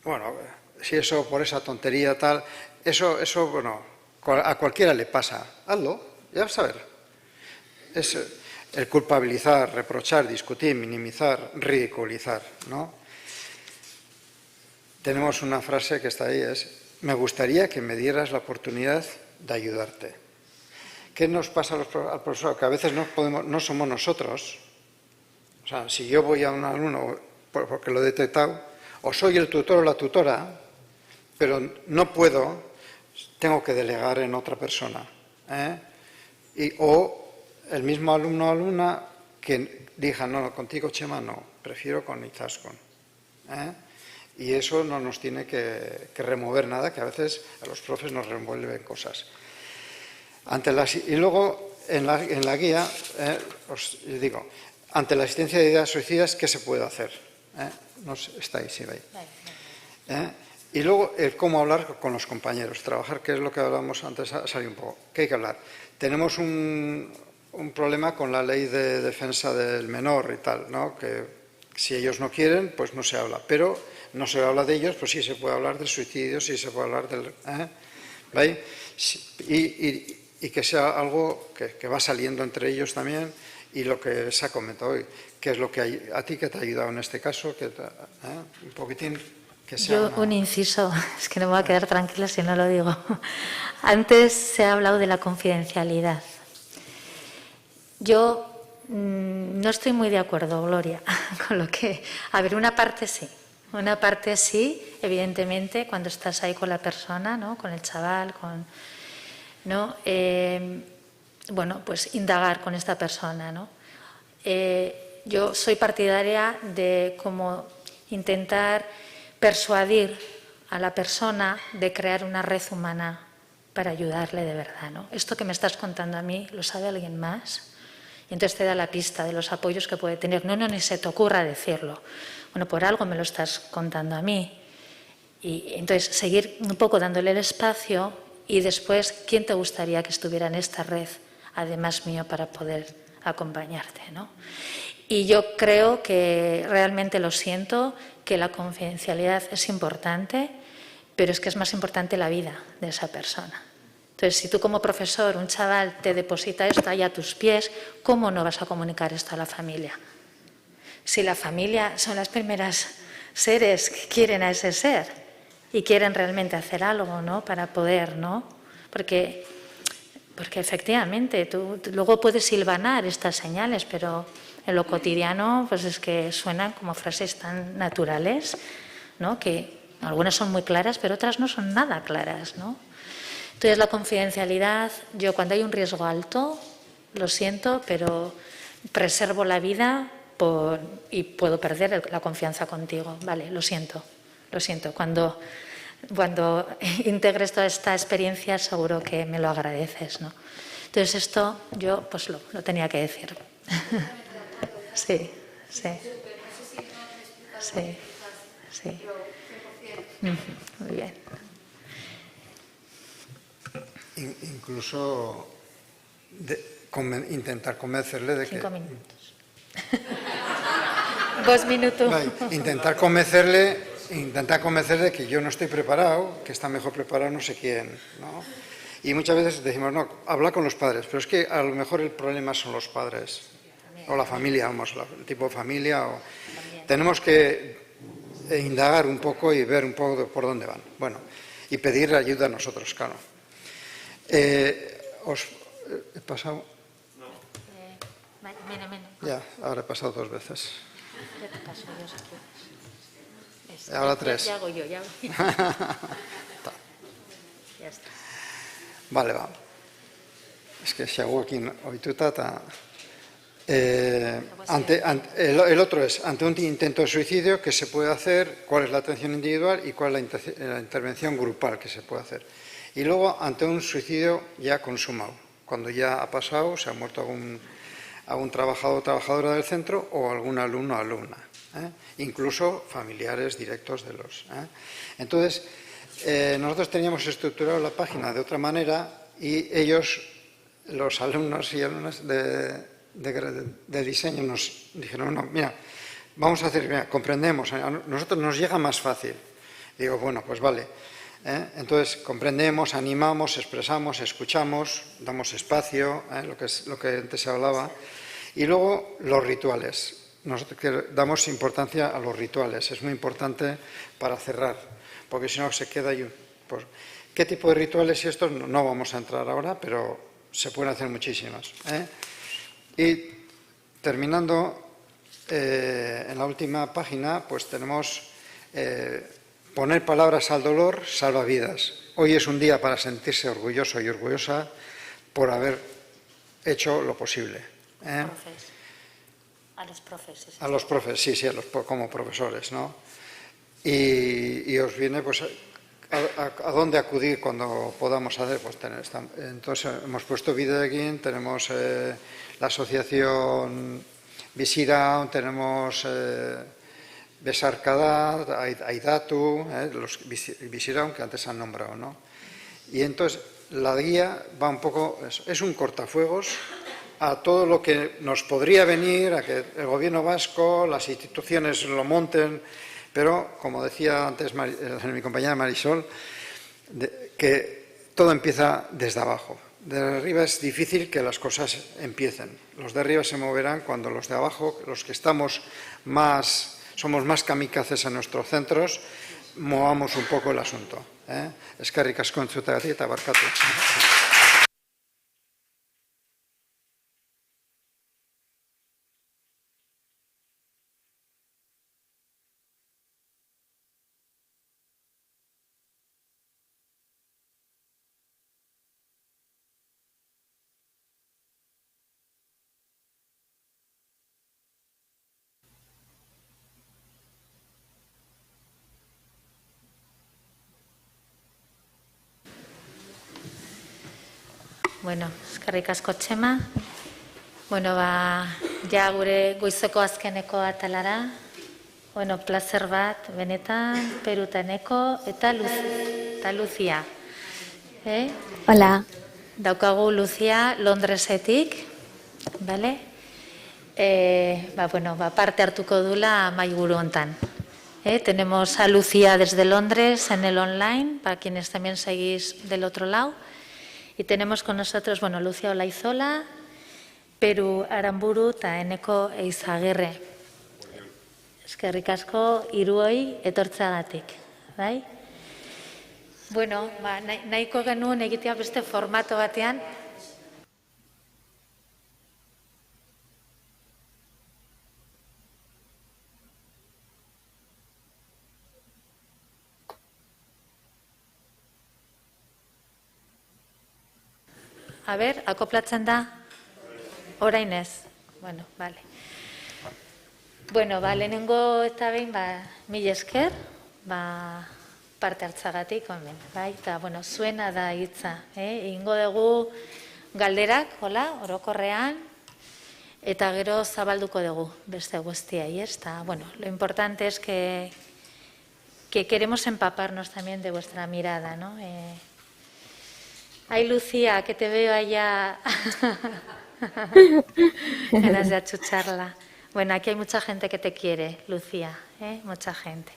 Bueno, si eso por esa tontería tal, eso bueno, a cualquiera le pasa. Hazlo, ya vas a ver. Es el culpabilizar, reprochar, discutir, minimizar, ridiculizar, ¿no? Tenemos una frase que está ahí, me gustaría que me dieras la oportunidad de ayudarte. ¿Qué nos pasa al profesor? Que a veces no somos nosotros. O sea, si yo voy a un alumno porque lo he detectado, o soy el tutor o la tutora, pero no puedo, tengo que delegar en otra persona. O el mismo alumno o alumna que diga, no, contigo, Chema, no, prefiero con Izaskun. Y eso no nos tiene que remover nada, que a veces a los profes nos remueven cosas. Y luego, en la guía, os digo, ante la existencia de ideas suicidas, ¿qué se puede hacer? No sé, está ahí, sí, ahí. Y luego, cómo hablar con los compañeros, trabajar, que es lo que hablábamos antes, salió un poco. ¿Qué hay que hablar? Tenemos un problema con la ley de defensa del menor y tal, ¿no? Que si ellos no quieren, pues no se habla. Pero no se habla de ellos, pues sí se puede hablar del suicidio, sí se puede hablar del... ¿Veis? Y que sea algo que va saliendo entre ellos también, y lo que se ha comentado hoy, que es lo que a ti que te ha ayudado en este caso, que un poquitín... Que sea un inciso, es que no me voy a quedar tranquila si no lo digo. Antes se ha hablado de la confidencialidad. Yo no estoy muy de acuerdo, Gloria, con lo que... A ver, una parte sí, evidentemente, cuando estás ahí con la persona, ¿no? Con el chaval, ¿no? Bueno, pues indagar con esta persona, ¿no? Yo soy partidaria de como intentar persuadir a la persona de crear una red humana para ayudarle de verdad, ¿no? Esto que me estás contando a mí, ¿lo sabe alguien más? Y entonces te da la pista de los apoyos que puede tener. No, ni se te ocurra decirlo. Bueno, por algo me lo estás contando a mí. Y entonces seguir un poco dándole el espacio y después, ¿quién te gustaría que estuviera en esta red, además mío, para poder acompañarte, ¿no? Y yo creo que realmente lo siento, que la confidencialidad es importante, pero es que es más importante la vida de esa persona. Entonces, si tú como profesor, un chaval te deposita esto ahí a tus pies, ¿cómo no vas a comunicar esto a la familia? Si la familia son las primeras seres que quieren a ese ser y quieren realmente hacer algo, ¿no? Para poder, ¿no? Porque efectivamente tú luego puedes hilvanar estas señales, pero en lo cotidiano pues es que suenan como frases tan naturales, ¿no? Que algunas son muy claras, pero otras no son nada claras, ¿no? Entonces la confidencialidad, yo cuando hay un riesgo alto, lo siento, pero preservo la vida y puedo perder la confianza contigo, vale, lo siento. Cuando integres toda esta experiencia seguro que me lo agradeces, ¿no? Entonces esto yo pues lo tenía que decir. Sí. Muy bien. Incluso intentar convencerle de que... 5 minutos. 2 minutos. Vale, intentar convencerle de que yo no estoy preparado, que está mejor preparado no sé quién, ¿no? Y muchas veces decimos, no, habla con los padres, pero es que a lo mejor el problema son los padres, o la familia, vamos, el tipo de familia. Tenemos que indagar un poco y ver un poco por dónde van. Bueno, y pedir ayuda a nosotros, claro. ¿Os he pasado? No. Ya, ahora he pasado 2 veces. Ya te paso yo, si quieres. Ahora 3. Ya hago yo, ya hago yo. Ya está. Vale, va. Es que si hago aquí ohituta el otro es, ante un intento de suicidio, ¿qué se puede hacer? ¿Cuál es la atención individual? ¿Y cuál es la intervención grupal que se puede hacer? Y luego, ante un suicidio ya consumado, cuando ya ha pasado, se ha muerto algún trabajador o trabajadora del centro o algún alumno o alumna, incluso familiares directos de los... Entonces, nosotros teníamos estructurado la página de otra manera y ellos, los alumnos y alumnas de diseño, nos dijeron, no, mira, vamos a hacer, mira, comprendemos, a nosotros nos llega más fácil. Digo, bueno, pues vale. Entonces, comprendemos, animamos, expresamos, escuchamos, damos espacio, lo que antes se hablaba. Y luego, los rituales. Nosotros damos importancia a los rituales. Es muy importante para cerrar, porque si no se queda ahí. Pues, ¿qué tipo de rituales y estos? No vamos a entrar ahora, pero se pueden hacer muchísimas. Y terminando, en la última página, pues tenemos poner palabras al dolor salva vidas. Hoy es un día para sentirse orgulloso y orgullosa por haber hecho lo posible. A los profes. A los profes, sí, como profesores, ¿no? Y os viene, pues, a dónde acudir cuando podamos hacer, pues, entonces hemos puesto Videoegin, tenemos la asociación Biziraun, tenemos Besarkadat, Aidatu, los Biziraun que antes han nombrado, ¿no? Y entonces la guía va un poco, es un cortafuegos a todo lo que nos podría venir, a que el gobierno vasco, las instituciones lo monten, pero, como decía antes mi compañera Marisol, que todo empieza desde abajo. De arriba es difícil que las cosas empiecen. Los de arriba se moverán cuando los de abajo, los que somos más kamikazes en nuestros centros, movamos un poco el asunto. Eskerrik asko entzutagatik eta barkatu. Bueno, eskerrik asko Txema. Bueno, ja gure goizeko azkeneko atalara. Bueno, placer bat, benetan, Perutaneko eta Lucia. Hola. Daukagu Lucia Londresetik, bale? Parte hartuko dula mahaiburu hontan. Tenemos a Lucia desde Londres en el online, para quienes también seguís del otro lado. Y tenemos con nosotros, Lucia Olaizola, Peru Aramburu eta Eneko Eizagirre. Eskerrik asko hiruoi etortzeagatik, bai? Bueno, nahiko genuen egitea beste formato batean. A ber, akoplatzen da? Orain ez. Bueno, vale. Lehenengo eta behin, mil esker, parte hartzagatik, hemen, bai? Eta, zuena da hitza. Egingo dugu galderak, hola, orokorrean, eta gero zabalduko dugu beste guztiai, ez? Eta, lo importante es que queremos empaparnos también de vuestra mirada, ¿no? Ay, Lucía, que te veo allá. Ganas de achucharla. Bueno, aquí hay mucha gente que te quiere, Lucía, mucha gente.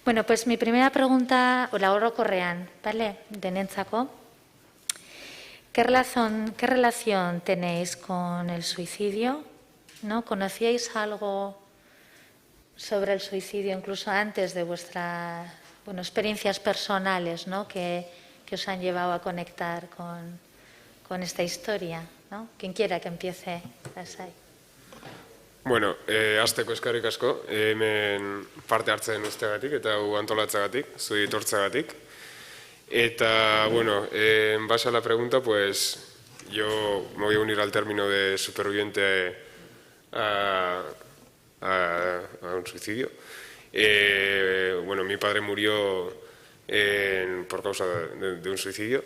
Bueno, pues mi primera pregunta, la orokorrean, ¿vale? Denentzako. ¿Qué relación tenéis con el suicidio? ¿No? ¿Conocíais algo sobre el suicidio incluso antes de vuestras experiencias personales, ¿no? que os han llevado a conectar con esta historia, ¿no? Quien quiera que empiece, Lasai. Bueno, hasteko eskerrik asko, hemen parte hartzen usteagatik eta antolatzeagatik, zuri etortzeagatik. Eta, en base a la pregunta, pues yo me voy a unir al término de superviviente a un suicidio. Mi padre murió por causa de un suicidio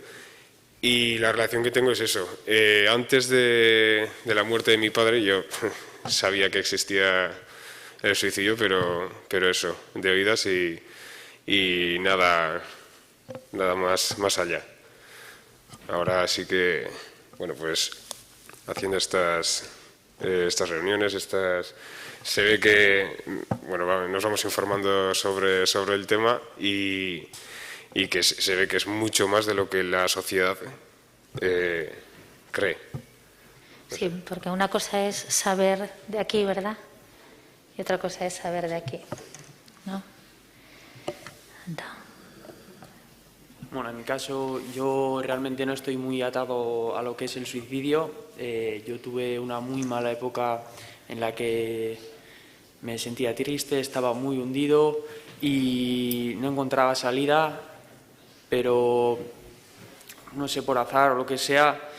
y la relación que tengo es eso. Antes de la muerte de mi padre yo sabía que existía el suicidio, pero eso, de oídas y nada más allá. Ahora sí que, pues haciendo estas estas reuniones, se ve que bueno, nos vamos informando sobre el tema y que se ve que es mucho más de lo que la sociedad cree. Sí, porque una cosa es saber de aquí, ¿verdad? Y otra cosa es saber de aquí, ¿no? Bueno, en mi caso, yo realmente no estoy muy atado a lo que es el suicidio. Yo tuve una muy mala época en la que me sentía triste, estaba muy hundido y no encontraba salida, pero no sé, por azar o lo que sea,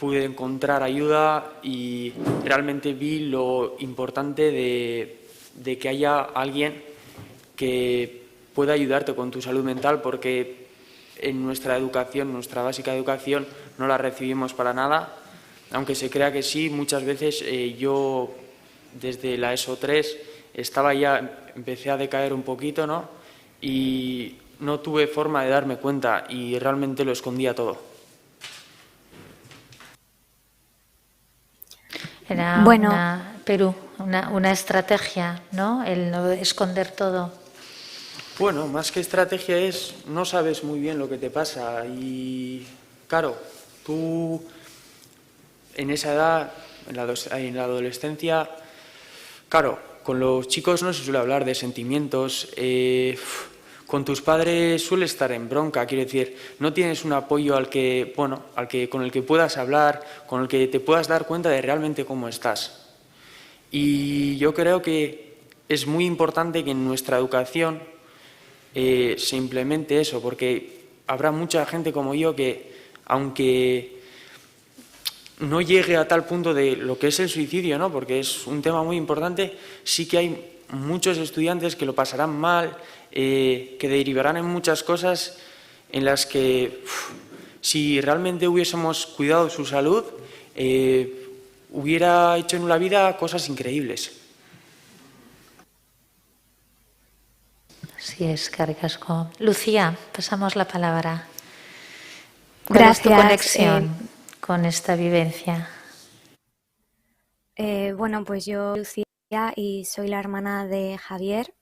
pude encontrar ayuda y realmente vi lo importante de que haya alguien que pueda ayudarte con tu salud mental, porque en nuestra educación, nuestra básica educación, no la recibimos para nada, aunque se crea que sí. Muchas veces yo desde la ESO 3 empecé a decaer un poquito, ¿no? Y no tuve forma de darme cuenta y realmente lo escondía todo. Era Bueno. una estrategia, ¿no? El no esconder todo. Bueno, más que estrategia es, no sabes muy bien lo que te pasa y, claro, tú en esa edad, en la adolescencia, claro, con los chicos no se suele hablar de sentimientos, con tus padres suele estar en bronca, quiero decir, no tienes un apoyo con el que puedas hablar, con el que te puedas dar cuenta de realmente cómo estás. Y yo creo que es muy importante que en nuestra educación se implemente eso, porque habrá mucha gente como yo que, aunque no llegue a tal punto de lo que es el suicidio, ¿no? Porque es un tema muy importante, sí que hay muchos estudiantes que lo pasarán mal, que derivarán en muchas cosas en las que, si realmente hubiésemos cuidado de su salud, hubiera hecho en la vida cosas increíbles. Sí, es caricasco. Lucía, pasamos la palabra. ¿Cuál es tu Gracias. conexión con esta vivencia? Bueno, pues yo soy Lucía y soy la hermana de Javier,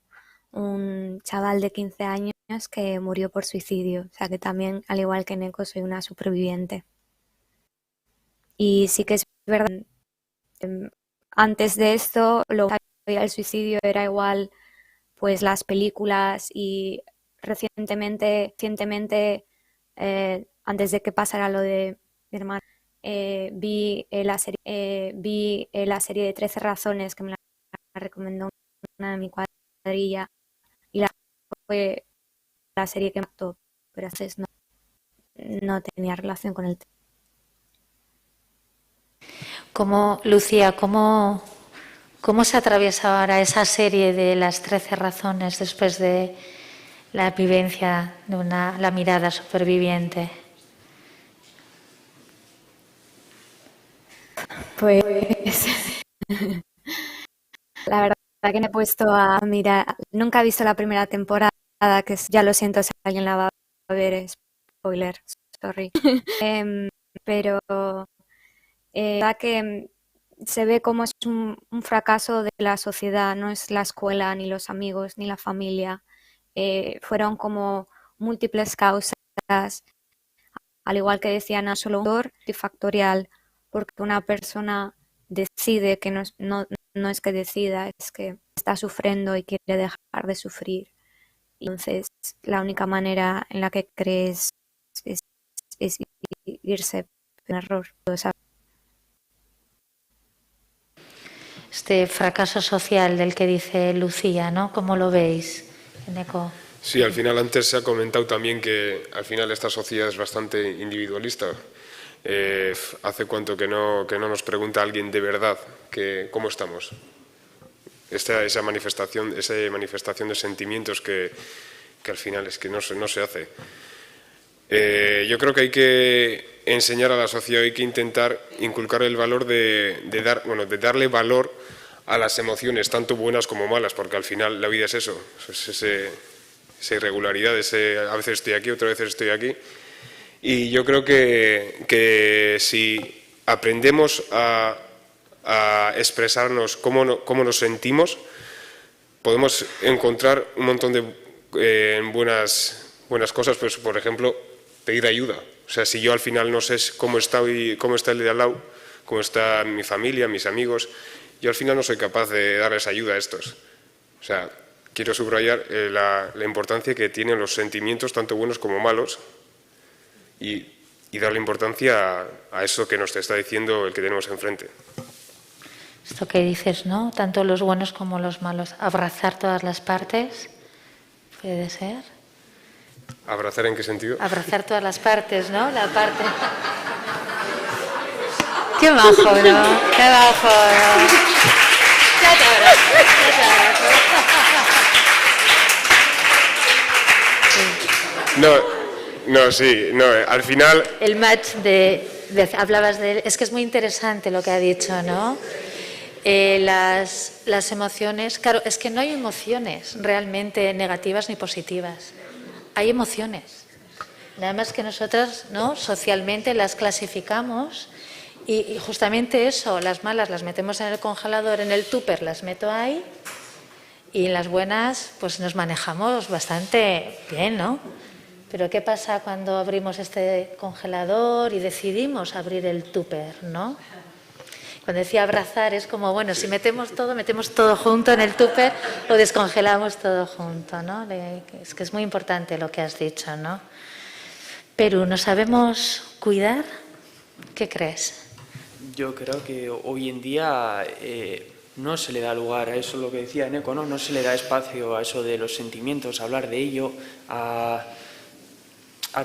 un chaval de 15 años que murió por suicidio. O sea que también, al igual que Neko, soy una superviviente. Y sí que es verdad, antes de esto, lo que había el suicidio era igual pues las películas, y recientemente antes de que pasara lo de mi hermana, vi la serie de 13 razones, que me la recomendó una de mi cuadrilla, y fue la serie que me mató, pero antes no tenía relación con el tema. Lucía, ¿cómo se atraviesa ahora esa serie de las 13 razones después de la vivencia de la mirada superviviente? Pues la verdad que me he puesto a mirar. Nunca he visto la primera temporada, que ya lo siento si alguien la va a ver, spoiler, sorry. Pero la que se ve como es un fracaso de la sociedad, no es la escuela, ni los amigos, ni la familia. Fueron como múltiples causas, al igual que decía, no solo un factor multifactorial, porque una persona decide, que no es que decida, es que está sufriendo y quiere dejar de sufrir. Entonces, la única manera en la que crees es irse en error. Este fracaso social del que dice Lucía, ¿no? ¿Cómo lo veis, Neko? Sí, al final antes se ha comentado también que al final esta sociedad es bastante individualista. ¿Hace cuánto que no nos pregunta alguien de verdad cómo estamos? Esa manifestación de sentimientos que al final es que no se hace. Yo creo que hay que enseñar a la sociedad, hay que intentar inculcar el valor de darle valor a las emociones, tanto buenas como malas, porque al final la vida es eso, esa irregularidad, a veces estoy aquí, otras veces estoy aquí. Y yo creo que si aprendemos a a expresarnos cómo nos sentimos, podemos encontrar un montón de buenas cosas, pues, por ejemplo, pedir ayuda. O sea, si yo al final no sé cómo está el de al lado, cómo está mi familia, mis amigos, yo al final no soy capaz de darles ayuda a estos. O sea, quiero subrayar la importancia que tienen los sentimientos, tanto buenos como malos, y darle importancia a eso que nos está diciendo el que tenemos enfrente. Esto que dices, ¿no? Tanto los buenos como los malos. Abrazar todas las partes, ¿puede ser? ¿Abrazar en qué sentido? Abrazar todas las partes, ¿no? La parte... Qué bajo, ¿no? Qué bajo, ¿no? Ya te abrazo, ya te abrazo. No, sí, al final... El match hablabas de él, es que es muy interesante lo que ha dicho, ¿no? Las emociones, claro, es que no hay emociones realmente negativas ni positivas, hay emociones. Nada más que nosotras, ¿no? Socialmente las clasificamos y justamente eso, las malas las metemos en el congelador, en el tupper las meto ahí y las buenas pues nos manejamos bastante bien, ¿no? Pero ¿qué pasa cuando abrimos este congelador y decidimos abrir el tupper, ¿no? Cuando decía abrazar es como, bueno, si metemos todo junto en el tupper o descongelamos todo junto, ¿no? Es que es muy importante lo que has dicho, ¿no? Perú, ¿nos sabemos cuidar? ¿Qué crees? Yo creo que hoy en día no se le da lugar a eso, lo que decía Eneco, ¿no? No se le da espacio a eso de los sentimientos, a hablar de ello, a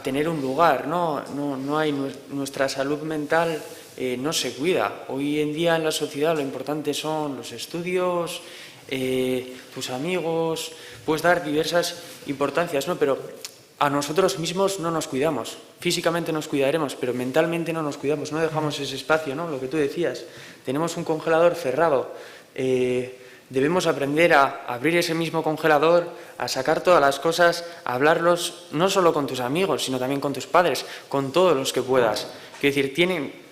tener un lugar, ¿no? No hay nuestra salud mental. No se cuida. Hoy en día en la sociedad lo importante son los estudios, tus amigos, puedes dar diversas importancias, ¿no? Pero a nosotros mismos no nos cuidamos. Físicamente nos cuidaremos, pero mentalmente no nos cuidamos, no dejamos ese espacio, ¿no? Lo que tú decías, tenemos un congelador cerrado. Debemos aprender a abrir ese mismo congelador, a sacar todas las cosas, a hablarlos no solo con tus amigos, sino también con tus padres, con todos los que puedas. Quiero decir,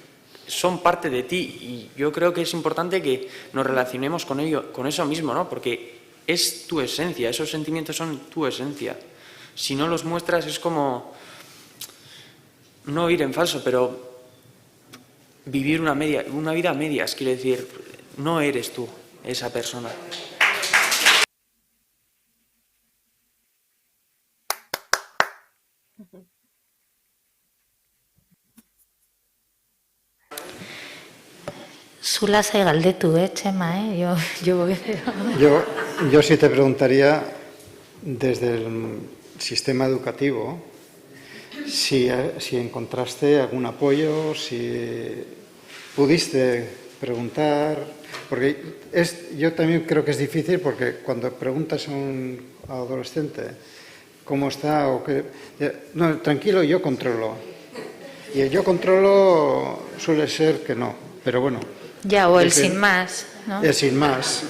son parte de ti y yo creo que es importante que nos relacionemos con ello, con eso mismo, ¿no? Porque es tu esencia, esos sentimientos son tu esencia. Si no los muestras es como no ir en falso, pero vivir una vida a medias, quiere decir, no eres tú esa persona. Zula zai galdetu, Txema, Yo sí te preguntaría, desde el sistema educativo, si encontraste algún apoyo, si pudiste preguntar, porque yo también creo que es difícil, porque cuando preguntas a un adolescente cómo está, o qué, no, tranquilo, yo controlo. Y el yo controlo suele ser que no, pero bueno. Ya, o el sin más, ¿no? El sin más.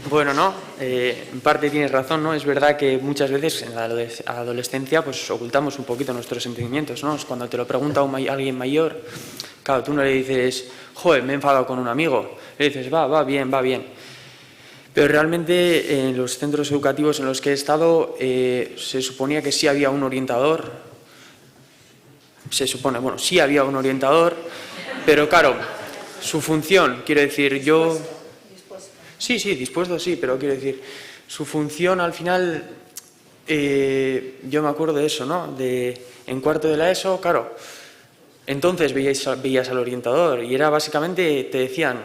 Bueno, no, en parte tienes razón, ¿no? Es verdad que muchas veces en la adolescencia pues ocultamos un poquito nuestros sentimientos, ¿no? Cuando te lo pregunta alguien mayor, claro, tú no le dices, joder, me he enfadado con un amigo, le dices, va bien. Pero realmente en los centros educativos en los que he estado se suponía que sí había un orientador, sí había un orientador, pero claro, su función, quiero decir, Sí, dispuesto sí, pero quiero decir, su función al final, yo me acuerdo de eso, ¿no? En cuarto de la ESO, claro, entonces veías al orientador y era básicamente, te decían,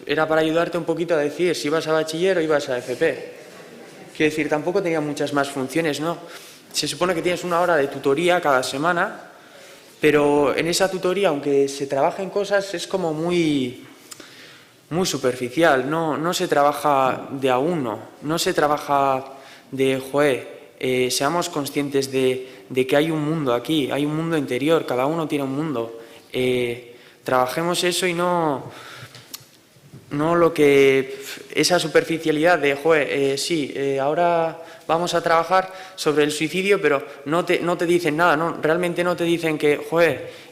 era para ayudarte un poquito a decir si ibas a bachiller o ibas a FP. Quiero decir, tampoco tenía muchas más funciones, ¿no? Se supone que tienes una hora de tutoría cada semana, pero en esa tutoría, aunque se trabajen cosas, es como muy superficial, no se trabaja de a uno, no se trabaja de, seamos conscientes de que hay un mundo aquí, hay un mundo interior, cada uno tiene un mundo. Trabajemos eso y no no lo que esa superficialidad de, ahora vamos a trabajar sobre el suicidio, pero no te dicen nada, ¿no? Realmente no te dicen que,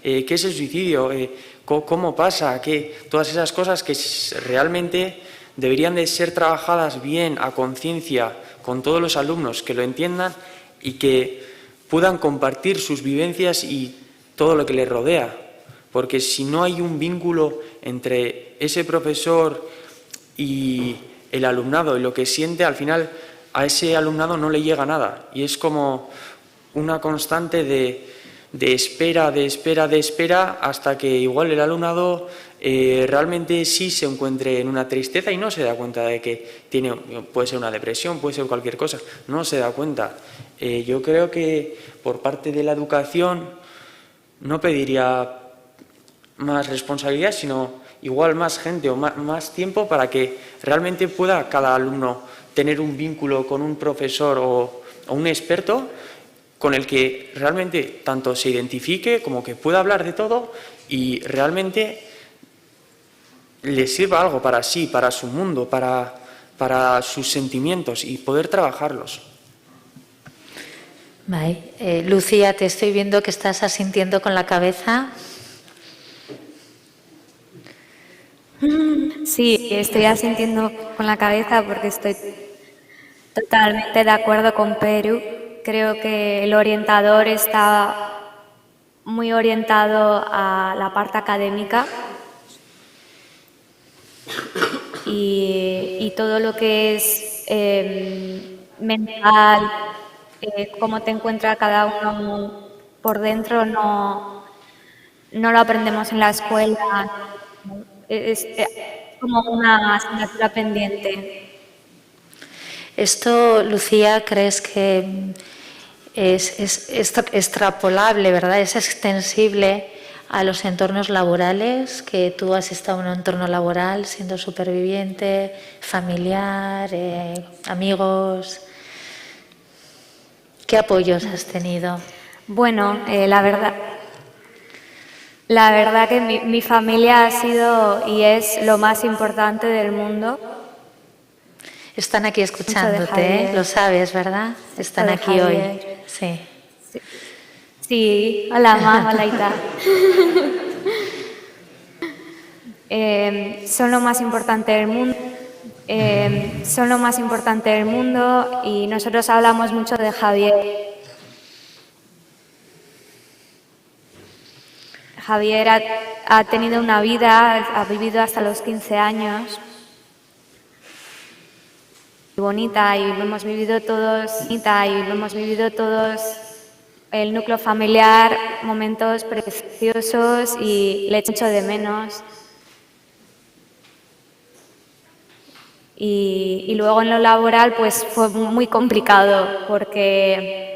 ¿qué es el suicidio? ¿Cómo pasa? Todas esas cosas que realmente deberían de ser trabajadas bien, a conciencia, con todos los alumnos, que lo entiendan y que puedan compartir sus vivencias y todo lo que les rodea. Porque si no hay un vínculo entre ese profesor y el alumnado y lo que siente, al final a ese alumnado no le llega nada. Y es como una constante de espera, hasta que igual el alumnado realmente sí se encuentre en una tristeza y no se da cuenta de que puede ser una depresión, puede ser cualquier cosa, no se da cuenta. Yo creo que por parte de la educación no pediría más responsabilidad, sino igual más gente o más tiempo para que realmente pueda cada alumno tener un vínculo con un profesor o un experto con el que realmente tanto se identifique como que pueda hablar de todo y realmente le sirva algo para sí, para su mundo, para sus sentimientos y poder trabajarlos. Vale. Lucía, te estoy viendo que estás asintiendo con la cabeza. Sí, estoy asintiendo con la cabeza porque estoy totalmente de acuerdo con Peru. Creo que el orientador está muy orientado a la parte académica y todo lo que es mental, cómo te encuentra cada uno por dentro, no lo aprendemos en la escuela. Es como una asignatura pendiente. Esto, Lucía, ¿crees que es extrapolable, verdad? ¿Es extensible a los entornos laborales? Que tú has estado en un entorno laboral siendo superviviente, familiar, amigos. ¿Qué apoyos has tenido? Bueno, la verdad que mi familia ha sido y es lo más importante del mundo. Están aquí escuchándote, lo sabes, ¿verdad? Están aquí hoy. Sí. Sí, hola Ma, hola Ita. Son lo más importante del mundo. Son lo más importante del mundo y nosotros hablamos mucho de Javier. Javier ha tenido una vida, ha vivido hasta los 15 años. Bonita y lo hemos vivido todos, el núcleo familiar, momentos preciosos y le echo de menos. Y luego en lo laboral pues fue muy complicado porque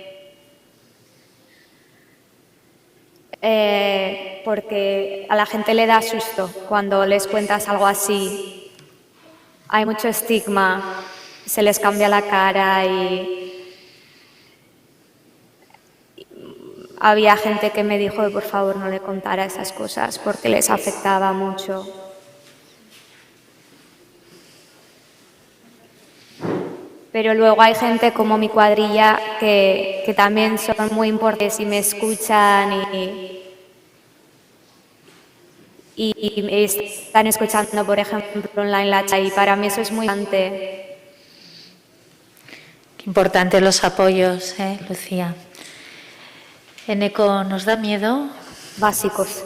a la gente le da susto cuando les cuentas algo así. Hay mucho estigma. Se les cambia la cara y había gente que me dijo que por favor no le contara esas cosas porque les afectaba mucho. Pero luego hay gente como mi cuadrilla que también son muy importantes y me escuchan y me están escuchando, por ejemplo, online la chat y para mí eso es muy importante. Importantes los apoyos, Lucía. Eneko, ¿nos da miedo? Básicos.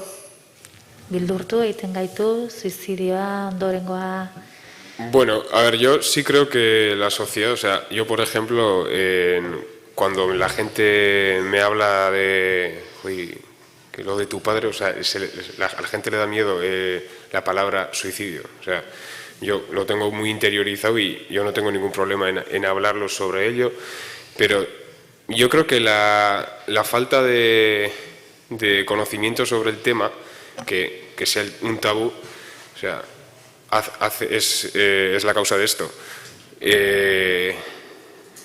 Bildurtu egiten gaitu, suizidioa, ondorengoa. Bueno, a ver, yo sí creo que la sociedad, o sea, yo por ejemplo, cuando la gente me habla de que lo de tu padre, o sea, a la gente le da miedo la palabra suicidio, o sea, yo lo tengo muy interiorizado y yo no tengo ningún problema en hablarlo sobre ello, pero yo creo que la falta de conocimiento sobre el tema, que sea un tabú, o sea, es la causa de esto.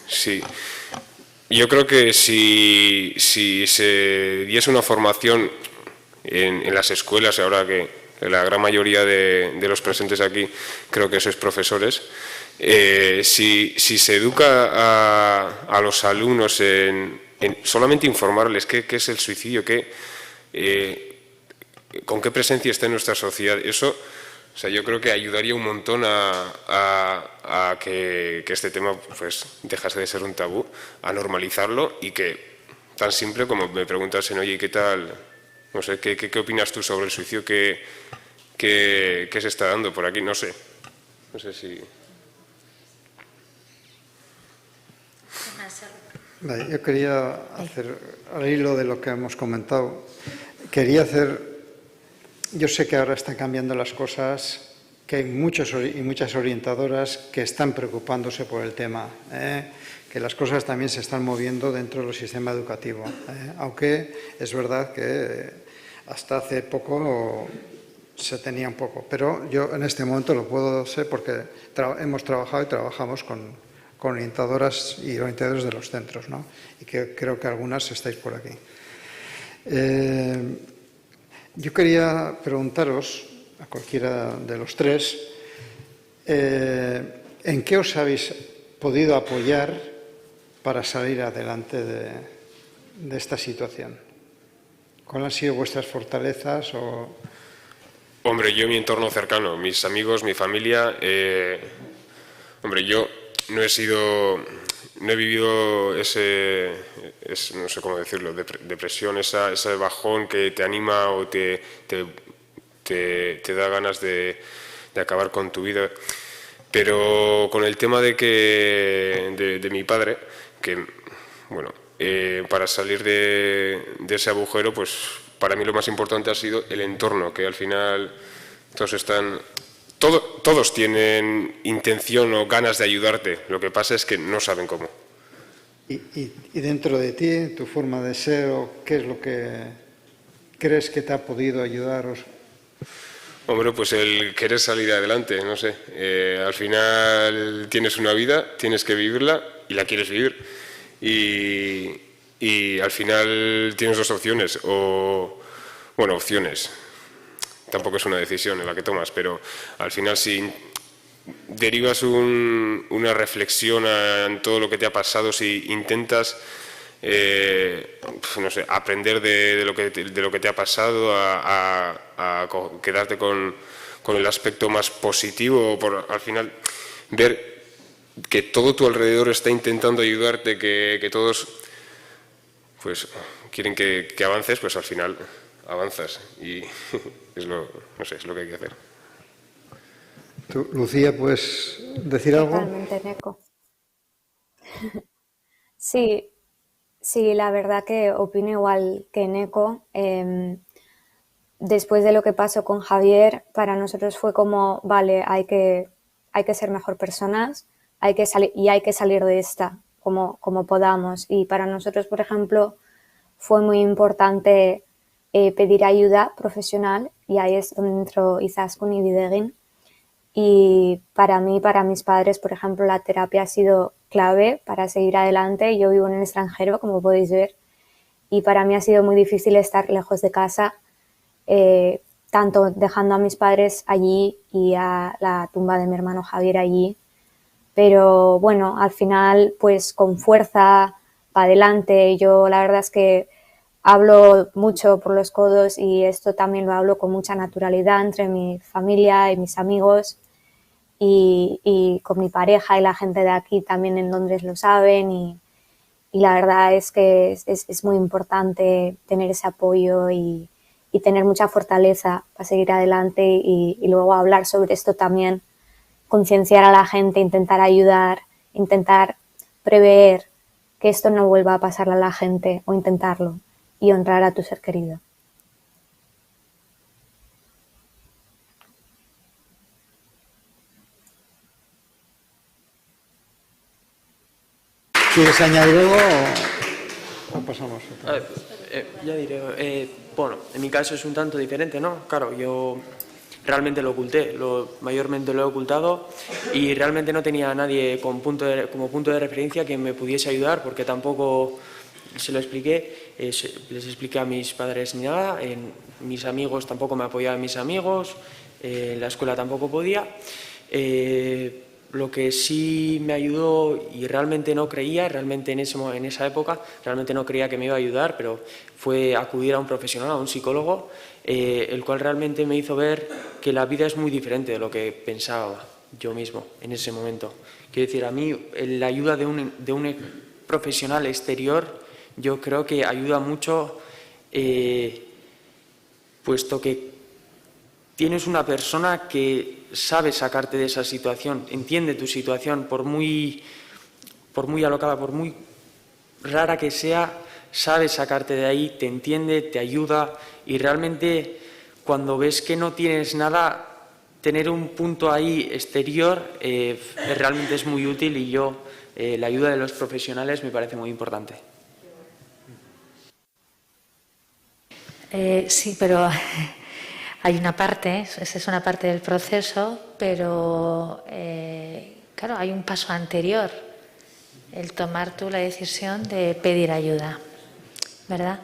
Sí. Yo creo que si se diese una formación en las escuelas, ahora que la gran mayoría de los presentes aquí creo que sois profesores, si se educa a los alumnos en solamente informarles qué es el suicidio, con qué presencia está en nuestra sociedad, eso, o sea, yo creo que ayudaría un montón a que este tema pues dejase de ser un tabú, a normalizarlo, y que tan simple como me preguntas en, oye, ¿qué tal? No sé, ¿qué opinas tú sobre el suicidio que se está dando por aquí? No sé si... Vale, yo quería hacer, al hilo de lo que hemos comentado, yo sé que ahora están cambiando las cosas, que hay muchos y muchas orientadoras que están preocupándose por el tema, que las cosas también se están moviendo dentro del sistema educativo, aunque es verdad que hasta hace poco se tenía un poco, pero yo en este momento lo puedo hacer porque hemos trabajado y trabajamos con orientadoras y orientadores de los centros, ¿no? Y que creo que algunas estáis por aquí. Yo quería preguntaros a cualquiera de los tres ¿en qué os habéis podido apoyar para salir adelante de esta situación? ¿Cuáles han sido vuestras fortalezas? Hombre, yo en mi entorno cercano, mis amigos, mi familia, hombre, yo no he vivido no sé cómo decirlo, depresión, ese bajón que te anima o te da ganas de acabar con tu vida. Pero con el tema de mi padre, que, bueno, para salir de ese agujero, pues para mí lo más importante ha sido el entorno, que al final todos tienen intención o ganas de ayudarte, lo que pasa es que no saben cómo. Y dentro de ti, tu forma de ser, ¿qué es lo que crees que te ha podido ayudaros? Hombre, pues el querer salir adelante, no sé. Al final tienes una vida, tienes que vivirla y la quieres vivir. Y al final tienes dos opciones, opciones. Tampoco es una decisión en la que tomas, pero al final si derivas una reflexión en todo lo que te ha pasado, si intentas no sé, aprender de lo que te ha pasado, a quedarte con el aspecto más positivo, al final ver que todo tu alrededor está intentando ayudarte, que todos pues quieren que avances, pues al final avanzas y es lo que hay que hacer. ¿Tú, Lucía, puedes decir algo? Totalmente, Neko. Sí, la verdad que opino igual que Neko. Después de lo que pasó con Javier, para nosotros fue como, vale, hay que ser mejor personas, hay que salir de esta como podamos. Y para nosotros, por ejemplo, fue muy importante pedir ayuda profesional, y ahí es donde entró Izaskun y Bidegin. Y para mí, para mis padres, por ejemplo, la terapia ha sido clave para seguir adelante. Yo vivo en el extranjero, como podéis ver, y para mí ha sido muy difícil estar lejos de casa, tanto dejando a mis padres allí y a la tumba de mi hermano Javier allí. Pero bueno, al final, pues con fuerza, para adelante. Yo la verdad es que hablo mucho por los codos, y esto también lo hablo con mucha naturalidad entre mi familia y mis amigos, y con mi pareja, y la gente de aquí también en Londres lo saben, y la verdad es que es muy importante tener ese apoyo y tener mucha fortaleza para seguir adelante, y luego hablar sobre esto también, concienciar a la gente, intentar ayudar, intentar prever que esto no vuelva a pasarle a la gente, o intentarlo, y honrar a tu ser querido. ¿Quieres añadir algo o pasamos? Ya diré. Bueno, en mi caso es un tanto diferente, ¿no? Claro, yo realmente lo oculté, mayormente lo he ocultado, y realmente no tenía a nadie como punto de referencia que me pudiese ayudar, porque tampoco se lo expliqué. les expliqué a mis padres ni nada, mis amigos tampoco me apoyaban mis amigos, en la escuela tampoco podía. Lo que sí me ayudó y realmente no creía, realmente en esa época, realmente no creía que me iba a ayudar, pero fue acudir a un profesional, a un psicólogo, el cual realmente me hizo ver que la vida es muy diferente de lo que pensaba yo mismo en ese momento. Quiero decir, a mí la ayuda de un profesional exterior yo creo que ayuda mucho, puesto que tienes una persona que sabe sacarte de esa situación, entiende tu situación, por muy alocada, por muy rara que sea, sabe sacarte de ahí, te entiende, te ayuda y realmente cuando ves que no tienes nada, tener un punto ahí exterior realmente es muy útil y la ayuda de los profesionales me parece muy importante. Sí, pero hay una parte, esa es una parte del proceso, pero claro, hay un paso anterior, el tomar tú la decisión de pedir ayuda, ¿verdad?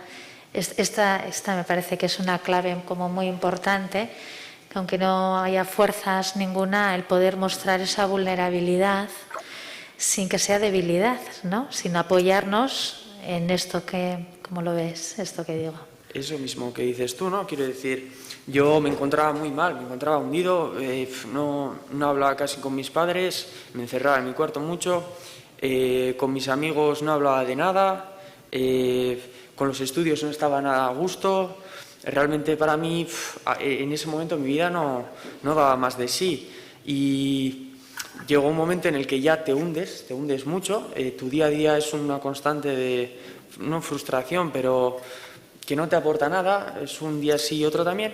Esta me parece que es una clave como muy importante, que aunque no haya fuerzas ninguna, el poder mostrar esa vulnerabilidad sin que sea debilidad, ¿no? Sin apoyarnos en esto que, ¿cómo lo ves? Esto que digo. Eso mismo que dices tú, ¿no? Quiero decir, yo me encontraba muy mal, me encontraba hundido, no hablaba casi con mis padres, me encerraba en mi cuarto mucho, con mis amigos no hablaba de nada, con los estudios no estaba nada a gusto. Realmente para mí, en ese momento mi vida no daba más de sí. Y llegó un momento en el que ya te hundes mucho, tu día a día es una constante de, no frustración, pero que no te aporta nada, es un día sí y otro también,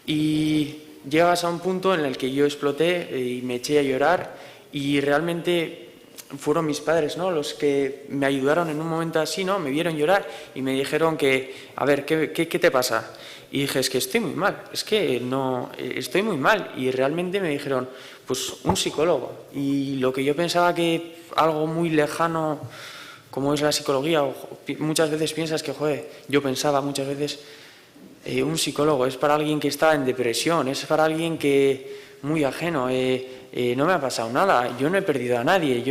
y llegas a un punto en el que yo exploté y me eché a llorar y realmente fueron mis padres, ¿no?, los que me ayudaron en un momento así, ¿no?, me vieron llorar y me dijeron que, a ver, ¿qué te pasa? Y dije, es que estoy muy mal, es que no, estoy muy mal, y realmente me dijeron, pues un psicólogo, y lo que yo pensaba que algo muy lejano como es la psicología, muchas veces piensas que, joder, yo pensaba muchas veces, un psicólogo es para alguien que está en depresión, es para alguien que muy ajeno, no me ha pasado nada, yo no he perdido a nadie,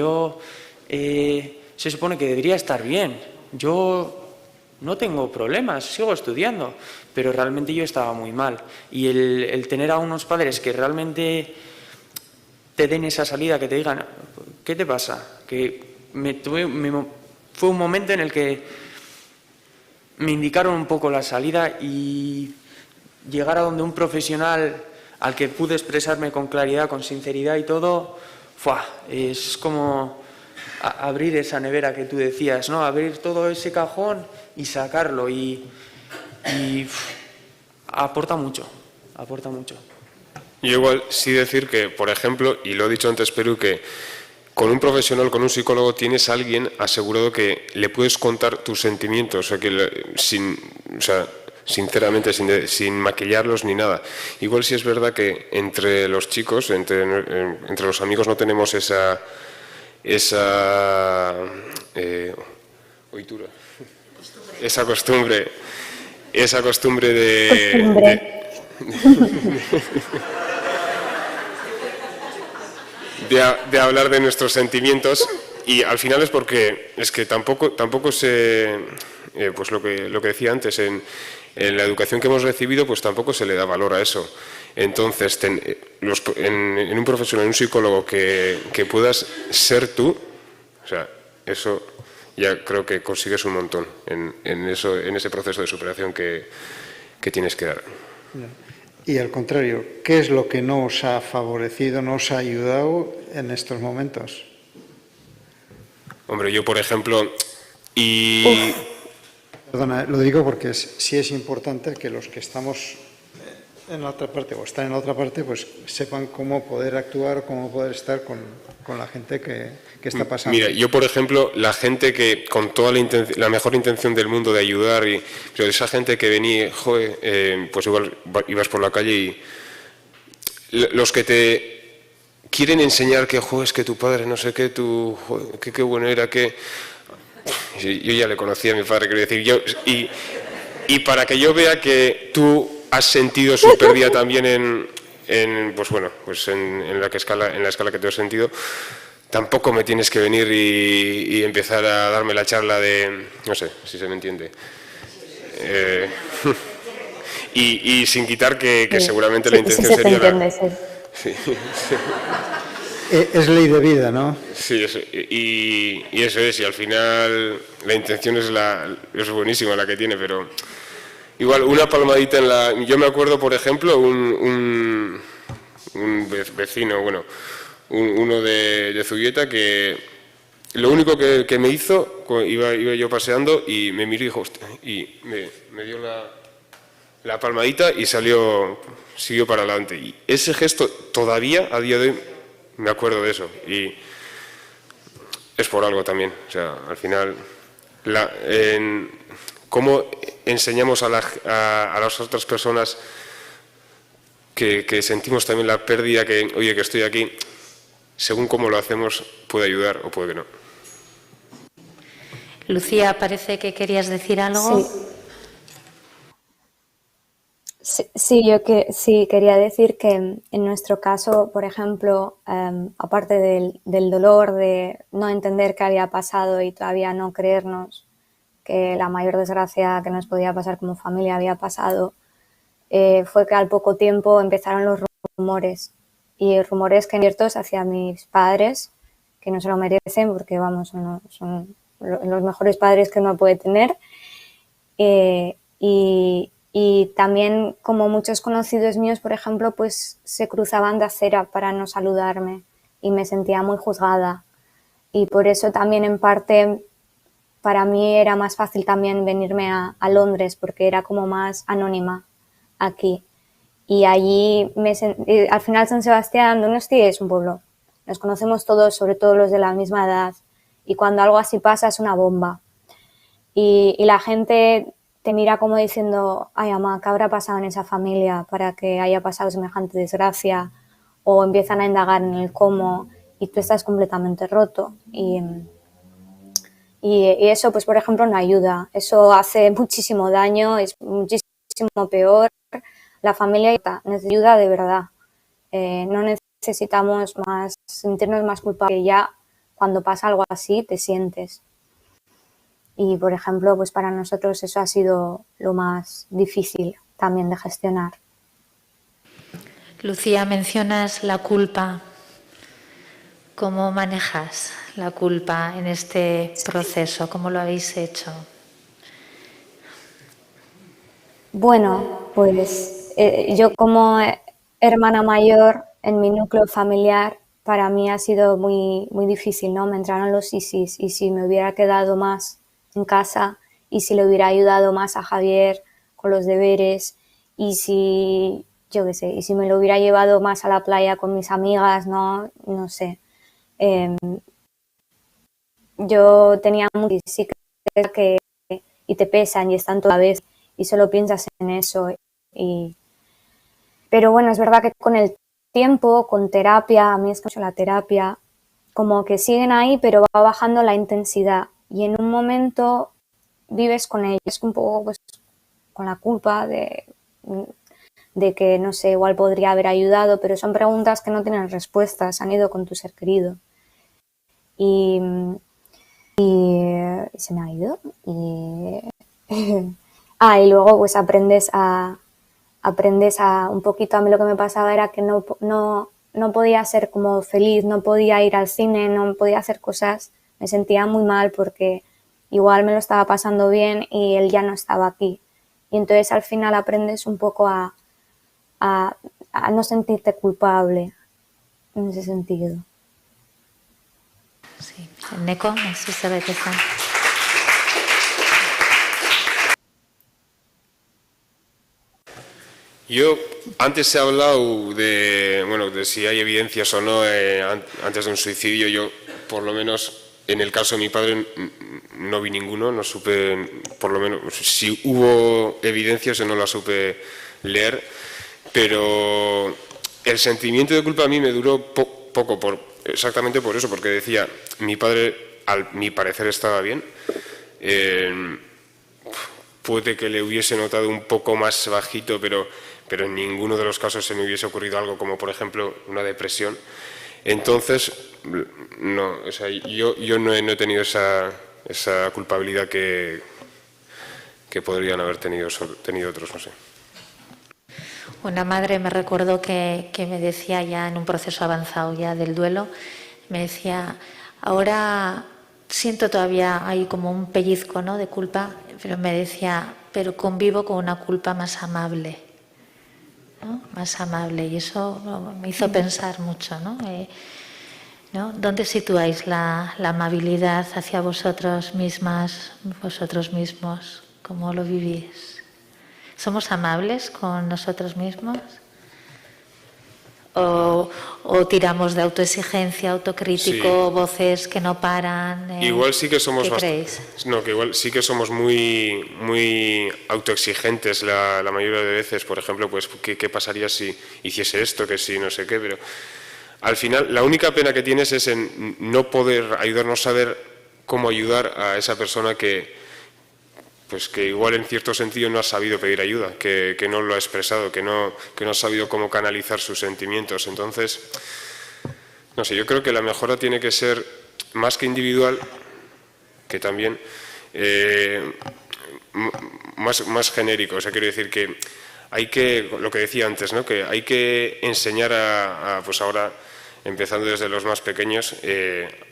se supone que debería estar bien, yo no tengo problemas, sigo estudiando, pero realmente yo estaba muy mal. Y el tener a unos padres que realmente te den esa salida, que te digan, ¿qué te pasa? Que fue un momento en el que me indicaron un poco la salida y llegar a donde un profesional al que pude expresarme con claridad, con sinceridad y todo, es como abrir esa nevera que tú decías, ¿no? Abrir todo ese cajón y sacarlo y aporta mucho, aporta mucho. Yo igual sí decir que, por ejemplo, y lo he dicho antes, Perú, que con un profesional, con un psicólogo, tienes a alguien asegurado que le puedes contar tus sentimientos, o sea, que sinceramente, sin maquillarlos ni nada. Igual sí es verdad que entre los chicos, entre los amigos, no tenemos esa costumbre de hablar de nuestros sentimientos, y al final es porque es que tampoco se pues lo que decía antes, en la educación que hemos recibido, pues tampoco se le da valor a eso. Entonces, en un profesional, en un psicólogo que puedas ser tú, o sea, eso ya creo que consigues un montón en ese proceso de superación que tienes que dar. Y al contrario, ¿qué es lo que no os ha favorecido, no os ha ayudado en estos momentos? Hombre, yo por ejemplo, Perdona, lo digo porque sí es importante que los que estamos en la otra parte o están en la otra parte, pues sepan cómo poder actuar, cómo poder estar con la gente que está pasando. Mira, yo por ejemplo, la gente que con toda la mejor intención del mundo de ayudar, pero esa gente que venía, joder, pues igual ibas por la calle y los que te quieren enseñar que, joder, es que tu padre no sé qué, qué bueno era, que Yo ya le conocía a mi padre, quiero decir, y para que yo vea que tú has sentido su pérdida también en la escala que te he sentido, tampoco me tienes que venir y empezar a darme la charla de, no sé, si se me entiende. Y sin quitar que seguramente la intención sí se sería... entiende, sí. Sí. Es ley de vida, ¿no? Sí, eso, y eso es, y al final la intención es buenísima la que tiene, pero igual una palmadita en la... Yo me acuerdo, por ejemplo, un vecino, uno de Zubieta, que lo único que me hizo, iba yo paseando y me miró y dijo, hostia, y me dio la palmadita y siguió para adelante. Y ese gesto todavía, a día de hoy, me acuerdo de eso. Y es por algo también. O sea, al final, cómo enseñamos a las otras personas que sentimos también la pérdida, que, oye, que estoy aquí, según cómo lo hacemos, puede ayudar o puede que no. Lucía, parece que querías decir algo. Sí, sí, quería decir que en nuestro caso, por ejemplo, aparte del dolor de no entender qué había pasado y todavía no creernos que la mayor desgracia que nos podía pasar como familia había pasado, fue que al poco tiempo empezaron los rumores, y rumores que ciertos hacia mis padres, que no se lo merecen porque, vamos, son los mejores padres que uno puede tener, y también, como muchos conocidos míos, por ejemplo, pues se cruzaban de acera para no saludarme y me sentía muy juzgada. Y por eso también, en parte, para mí era más fácil también venirme a Londres, porque era como más anónima aquí. Y allí, al final, San Sebastián, Donosti es un pueblo. Nos conocemos todos, sobre todo los de la misma edad. Y cuando algo así pasa, es una bomba. Y la gente te mira como diciendo, ay, mamá, ¿qué habrá pasado en esa familia para que haya pasado semejante desgracia? O empiezan a indagar en el cómo y tú estás completamente roto. Y eso, pues, por ejemplo, no ayuda. Eso hace muchísimo daño, es muchísimo peor. La familia necesita ayuda de verdad. No necesitamos sentirnos más culpables, que ya cuando pasa algo así te sientes. Y, por ejemplo, pues para nosotros eso ha sido lo más difícil también de gestionar. Lucía, mencionas la culpa. ¿Cómo manejas la culpa en este proceso? ¿Cómo lo habéis hecho? Bueno, pues yo como hermana mayor en mi núcleo familiar, para mí ha sido muy, muy difícil, ¿no? Me entraron los ISIS y si me hubiera quedado más en casa y si le hubiera ayudado más a Javier con los deberes y si, yo qué sé, y si me lo hubiera llevado más a la playa con mis amigas, no sé. Yo tenía muchas que y te pesan y están toda vez y solo piensas en eso. Pero bueno, es verdad que con el tiempo, con terapia, a mí es mucho la terapia, como que siguen ahí pero va bajando la intensidad. Y en un momento vives con ellos, un poco pues con la culpa de que, no sé, igual podría haber ayudado, pero son preguntas que no tienen respuestas, han ido con tu ser querido. Y se me ha ido. Y luego pues aprendes a un poquito. A mí lo que me pasaba era que no podía ser como feliz, no podía ir al cine, no podía hacer cosas. Me sentía muy mal porque igual me lo estaba pasando bien y él ya no estaba aquí. Y entonces al final aprendes un poco a no sentirte culpable en ese sentido. Sí, Neko, no sé si sabe qué está. Yo antes he hablado de si hay evidencias o no antes de un suicidio. Yo, por lo menos, en el caso de mi padre, no vi ninguno, no supe, por lo menos, si hubo evidencias o no la supe leer, pero el sentimiento de culpa a mí me duró poco, exactamente por eso, porque decía, mi padre, a mi parecer, estaba bien, puede que le hubiese notado un poco más bajito, pero en ninguno de los casos se me hubiese ocurrido algo como, por ejemplo, una depresión. Entonces, no, o sea, yo no he tenido esa culpabilidad que podrían haber tenido otros, no sé. Una madre me recuerdo que me decía ya en un proceso avanzado ya del duelo, me decía, ahora siento todavía hay como un pellizco, ¿no?, de culpa, pero me decía, pero convivo con una culpa más amable, ¿no? Más amable, y eso me hizo pensar mucho, ¿no? ¿No? ¿Dónde situáis la amabilidad hacia vosotros mismas, vosotros mismos? ¿Cómo lo vivís? ¿Somos amables con nosotros mismos? ¿O tiramos de autoexigencia, autocrítico, Sí. voces que no paran? Igual sí que somos ¿Qué creéis? No, que igual sí que somos muy autoexigentes la mayoría de veces. Por ejemplo, pues ¿qué pasaría si hiciese esto, que si no sé qué? Pero al final la única pena que tienes es en no poder ayudar, no saber cómo ayudar a esa persona que igual en cierto sentido no ha sabido pedir ayuda, que no lo ha expresado, que no ha sabido cómo canalizar sus sentimientos. Entonces, no sé, yo creo que la mejora tiene que ser más que individual, que también más genérico. O sea, quiero decir que hay que, lo que decía antes, ¿no?, que hay que enseñar pues ahora, empezando desde los más pequeños,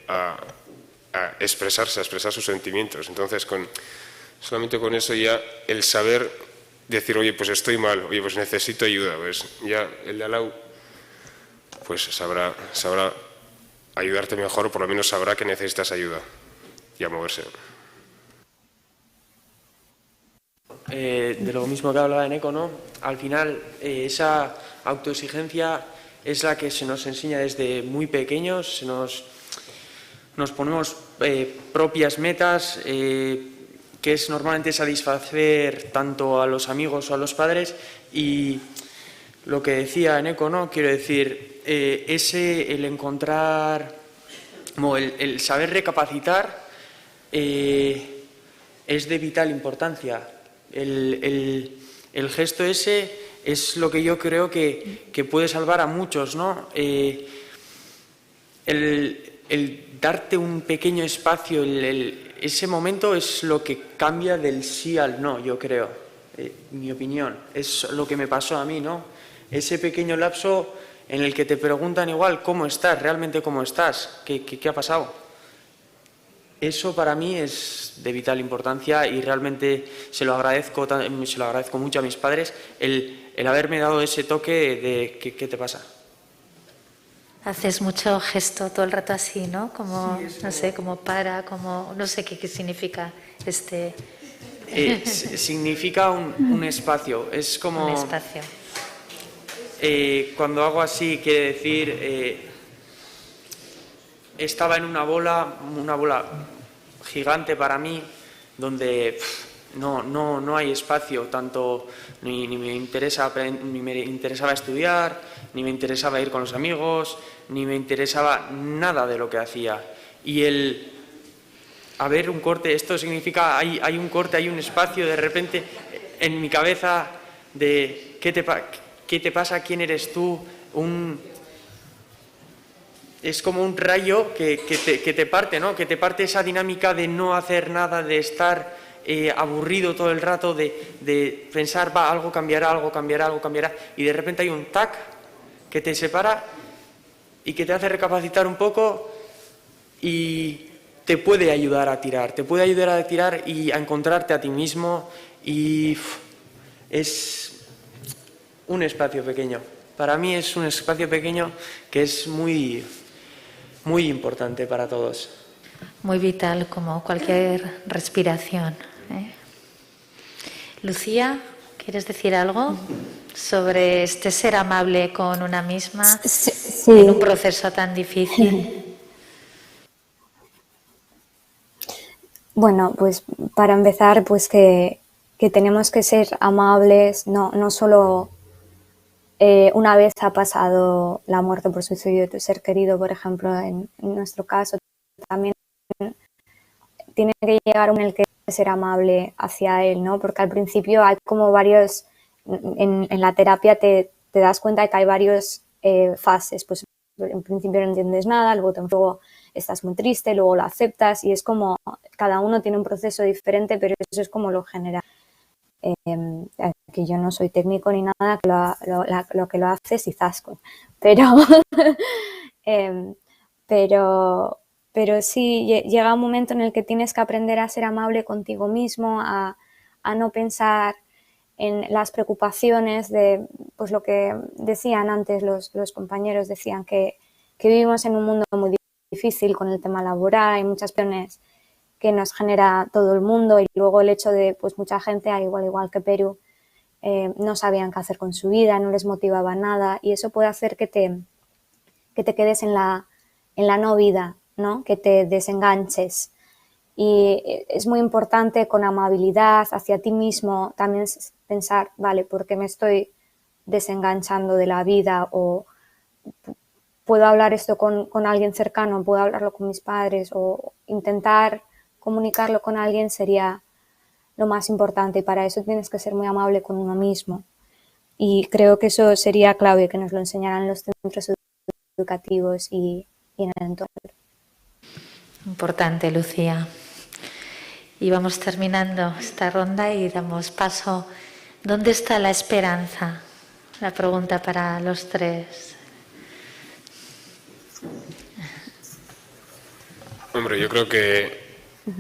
a expresarse, a expresar sus sentimientos. Entonces, solamente con eso ya el saber decir, oye, pues estoy mal, oye, pues necesito ayuda, pues ya el de al lado pues sabrá ayudarte mejor, o por lo menos sabrá que necesitas ayuda y a moverse. De lo mismo que hablaba Eneco, ¿no? Al final, esa autoexigencia es la que se nos enseña desde muy pequeños, nos ponemos propias metas, que es normalmente satisfacer tanto a los amigos o a los padres, y lo que decía Eneco, ¿no? Quiero decir, el encontrar, como el saber recapacitar, es de vital importancia. El gesto ese es lo que yo creo que puede salvar a muchos, ¿no? El darte un pequeño espacio, ese momento es lo que cambia del sí al no, yo creo, mi opinión. Es lo que me pasó a mí, ¿no? Ese pequeño lapso en el que te preguntan igual cómo estás, realmente cómo estás, qué ha pasado. Eso para mí es de vital importancia y realmente se lo agradezco mucho a mis padres, el haberme dado ese toque de ¿qué te pasa? Haces mucho gesto todo el rato así, ¿no? Como, sí, no sé, como como, no sé qué significa este... Significa un espacio, es como... Un espacio. Cuando hago así quiere decir, estaba en una bola gigante para mí, donde no hay espacio, tanto ni me interesaba estudiar, ni me interesaba ir con los amigos, ni me interesaba nada de lo que hacía. Y haber un corte, esto significa, hay un corte, hay un espacio de repente en mi cabeza de ¿qué te pasa? ¿Quién eres tú? Es como un rayo que te parte, ¿no? Que te parte esa dinámica de no hacer nada, de estar aburrido todo el rato, de pensar, algo cambiará, y de repente hay un tac que te separa y que te hace recapacitar un poco y te puede ayudar a tirar y a encontrarte a ti mismo, y es un espacio pequeño. Para mí es un espacio pequeño que es muy importante para todos. Muy vital, como cualquier respiración, ¿eh? Lucía, ¿quieres decir algo sobre este ser amable con una misma en un proceso tan difícil? Bueno, pues para empezar, pues que tenemos que ser amables, no solo una vez ha pasado la muerte por suicidio de tu ser querido, por ejemplo, en nuestro caso, también tiene que llegar un en el que ser amable hacia él, ¿no? Porque al principio hay como varios, en la terapia te das cuenta de que hay varios fases, pues en principio no entiendes nada, luego estás muy triste, luego lo aceptas y es como, cada uno tiene un proceso diferente, pero eso es como lo general. Que yo no soy técnico ni nada, lo que lo hace es Izaskun, pero sí llega un momento en el que tienes que aprender a ser amable contigo mismo, a no pensar en las preocupaciones de, pues lo que decían antes los compañeros, decían que vivimos en un mundo muy difícil con el tema laboral, hay muchas presiones que nos genera todo el mundo y luego el hecho de, pues mucha gente, igual que Perú, no sabían qué hacer con su vida, no les motivaba nada y eso puede hacer que te quedes en la no vida, ¿no? Que te desenganches. Y es muy importante con amabilidad hacia ti mismo también pensar, vale, ¿por qué me estoy desenganchando de la vida? O puedo hablar esto con alguien cercano, puedo hablarlo con mis padres o intentar comunicarlo con alguien sería lo más importante y para eso tienes que ser muy amable con uno mismo. Y creo que eso sería clave, que nos lo enseñaran los centros educativos y en el entorno. Importante, Lucía. Y vamos terminando esta ronda y damos paso. ¿Dónde está la esperanza? La pregunta para los tres. Hombre, yo creo que,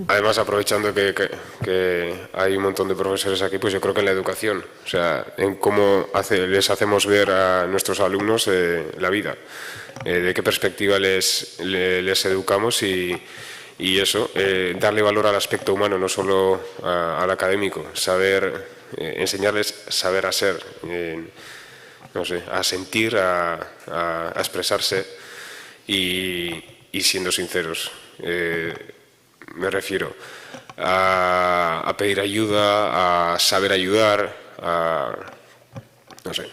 además aprovechando que hay un montón de profesores aquí, pues yo creo que en la educación, o sea, en cómo les hacemos ver a nuestros alumnos la vida, de qué perspectiva les educamos y eso, darle valor al aspecto humano, no solo al académico, enseñarles saber hacer, no sé, a sentir, a expresarse y siendo sinceros. Me refiero a pedir ayuda, a saber ayudar, no sé.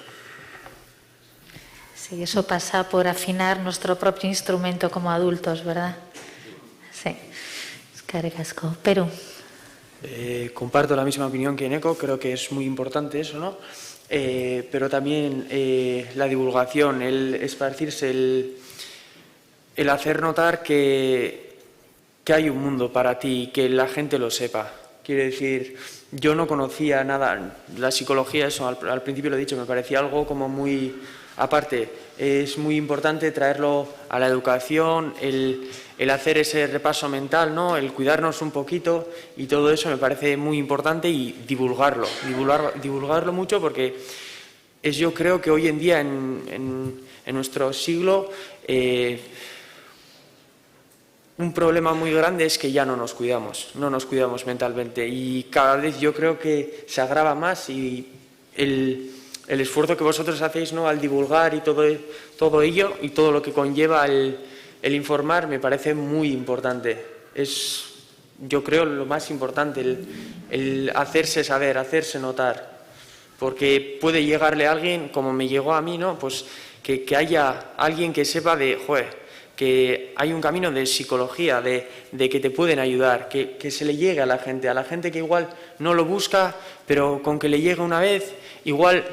Sí, eso pasa por afinar nuestro propio instrumento como adultos, ¿verdad? Sí. Eskerrik asko. Perú. Comparto la misma opinión que Eneko, creo que es muy importante eso, ¿no? Pero también la divulgación, el esparcirse, el hacer notar que hay un mundo para ti, que la gente lo sepa. Quiero decir, yo no conocía nada, la psicología, eso al principio lo he dicho, me parecía algo como muy aparte. Es muy importante traerlo a la educación, el hacer ese repaso mental, ¿no? El cuidarnos un poquito y todo eso me parece muy importante y divulgarlo mucho porque yo creo que hoy en día en nuestro siglo un problema muy grande es que ya no nos cuidamos mentalmente y cada vez yo creo que se agrava más y el esfuerzo que vosotros hacéis, ¿no? Al divulgar y todo ello y todo lo que conlleva el informar me parece muy importante. Es, yo creo, lo más importante, el hacerse saber, hacerse notar. Porque puede llegarle a alguien, como me llegó a mí, ¿no? Pues que haya alguien que sepa que hay un camino de psicología, de que te pueden ayudar, que se le llegue a la gente que igual no lo busca, pero con que le llegue una vez, igual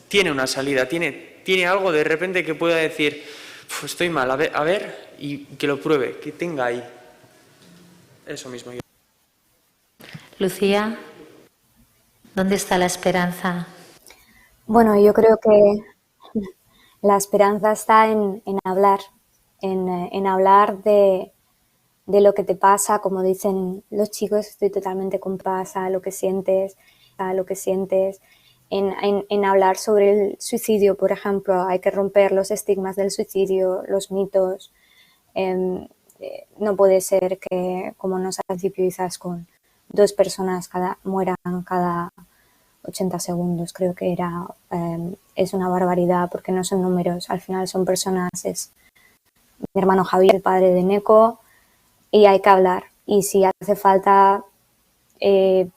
tiene una salida, tiene algo de repente que pueda decir, estoy mal, a ver, y que lo pruebe, que tenga ahí. Eso mismo. Lucía, ¿dónde está la esperanza? Bueno, yo creo que la esperanza está en hablar. En hablar de lo que te pasa, como dicen los chicos, estoy totalmente con pasa, lo que sientes, en hablar sobre el suicidio, por ejemplo, hay que romper los estigmas del suicidio, los mitos. No puede ser que, como nos al principio dices, con 2 personas mueran cada 80 segundos, creo que era, es una barbaridad porque no son números, al final son personas, es mi hermano Javier, el padre de Neko, y hay que hablar. Y si hace falta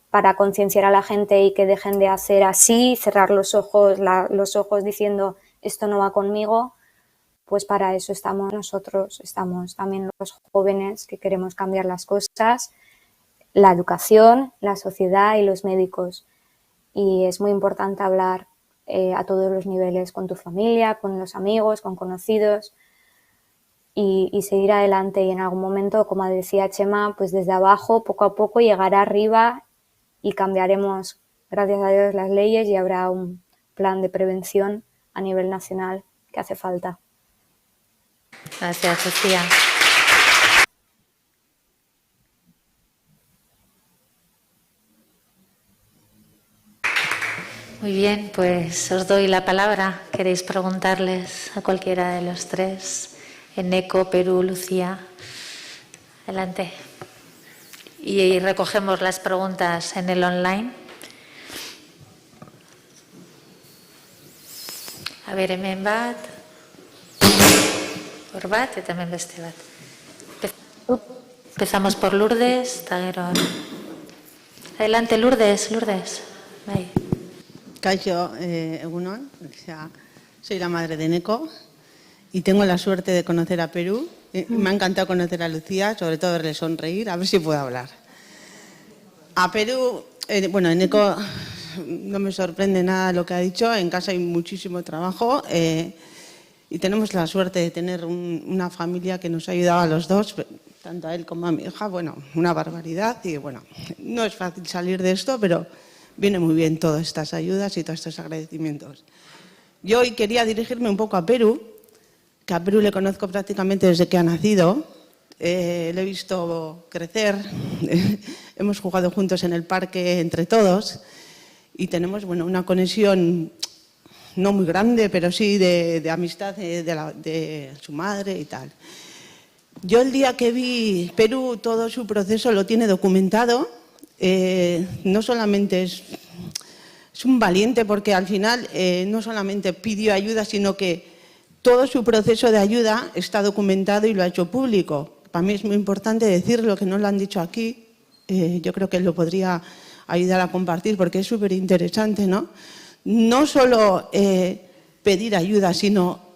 para concienciar a la gente y que dejen de hacer así, cerrar los ojos diciendo esto no va conmigo, pues para eso estamos nosotros, estamos también los jóvenes que queremos cambiar las cosas, la educación, la sociedad y los médicos. Y es muy importante hablar a todos los niveles, con tu familia, con los amigos, con conocidos, y seguir adelante. Y en algún momento, como decía Chema, pues desde abajo, poco a poco, llegará arriba y cambiaremos, gracias a Dios, las leyes y habrá un plan de prevención a nivel nacional que hace falta. Gracias, Sofía. Muy bien, pues os doy la palabra. ¿Queréis preguntarles a cualquiera de los tres? Eneco, Perú, Lucía. Adelante. Y recogemos las preguntas en el online. A ver, hemen bat. Hor bat, eta hemen beste bat. Empezamos por Lourdes, eta gero. Adelante, Lourdes, Lourdes. Bai. Kaixo, egunon, soy la madre de Eneco y tengo la suerte de conocer a Perú. Me ha encantado conocer a Lucía, sobre todo verle sonreír, a ver si puedo hablar. A Perú, bueno, Eneco no me sorprende nada lo que ha dicho, en casa hay muchísimo trabajo y tenemos la suerte de tener una familia que nos ha ayudado a los dos, tanto a él como a mi hija, bueno, una barbaridad y bueno, no es fácil salir de esto, pero viene muy bien todas estas ayudas y todos estos agradecimientos. Yo hoy quería dirigirme un poco a Perú, que a Perú le conozco prácticamente desde que ha nacido. Le he visto crecer, hemos jugado juntos en el parque entre todos y tenemos bueno, una conexión no muy grande, pero sí de amistad de su madre y tal. Yo el día que vi Perú, todo su proceso lo tiene documentado. No solamente es un valiente porque al final no solamente pidió ayuda, sino que todo su proceso de ayuda está documentado y lo ha hecho público. Para mí es muy importante decirlo, que no lo han dicho aquí. Yo creo que lo podría ayudar a compartir porque es súper interesante, ¿no? No solo pedir ayuda, sino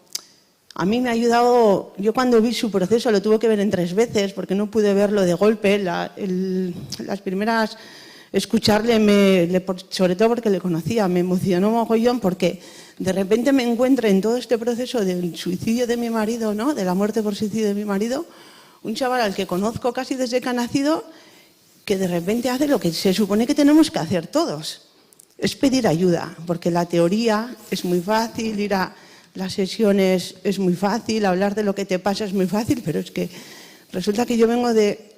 a mí me ha ayudado. Yo cuando vi su proceso lo tuve que ver en 3 veces porque no pude verlo de golpe. Las primeras, escucharle, sobre todo porque le conocía, me emocionó mogollón porque de repente me encuentro en todo este proceso del suicidio de mi marido, ¿no? De la muerte por suicidio de mi marido, un chaval al que conozco casi desde que ha nacido, que de repente hace lo que se supone que tenemos que hacer todos, es pedir ayuda, porque la teoría es muy fácil, ir a las sesiones es muy fácil, hablar de lo que te pasa es muy fácil, pero es que resulta que yo vengo de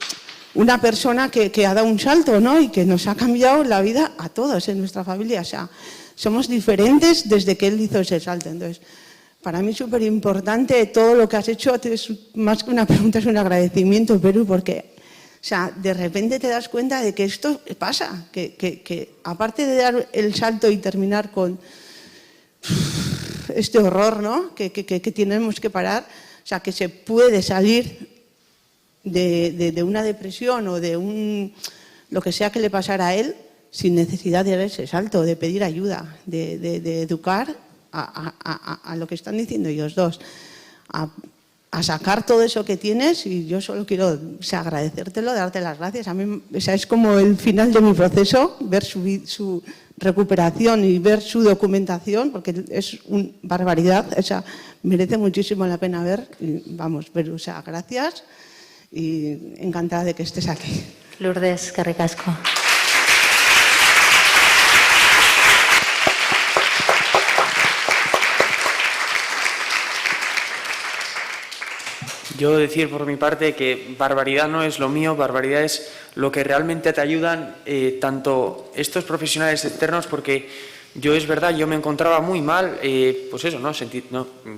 una persona que ha dado un salto, ¿no? Y que nos ha cambiado la vida a todos en nuestra familia. O sea, somos diferentes desde que él hizo ese salto. Entonces, para mí es súper importante todo lo que has hecho. Es más que una pregunta, es un agradecimiento, Perú, porque o sea, de repente te das cuenta de que esto pasa, que aparte de dar el salto y terminar con este horror, ¿no? que tenemos que parar, o sea, que se puede salir de una depresión o de lo que sea que le pasara a él sin necesidad de dar ese salto, de pedir ayuda, de educar a lo que están diciendo ellos dos, a sacar todo eso que tienes. Y yo solo quiero agradecértelo, darte las gracias. A mí es como el final de mi proceso, ver su recuperación y ver su documentación, porque es una barbaridad, merece muchísimo la pena ver. Y vamos, pero gracias y encantada de que estés aquí. Lourdes, eskerrik asko. Yo decir por mi parte que barbaridad no es lo mío, barbaridad es lo que realmente te ayudan tanto estos profesionales externos, porque yo es verdad, yo me encontraba muy mal, pues eso,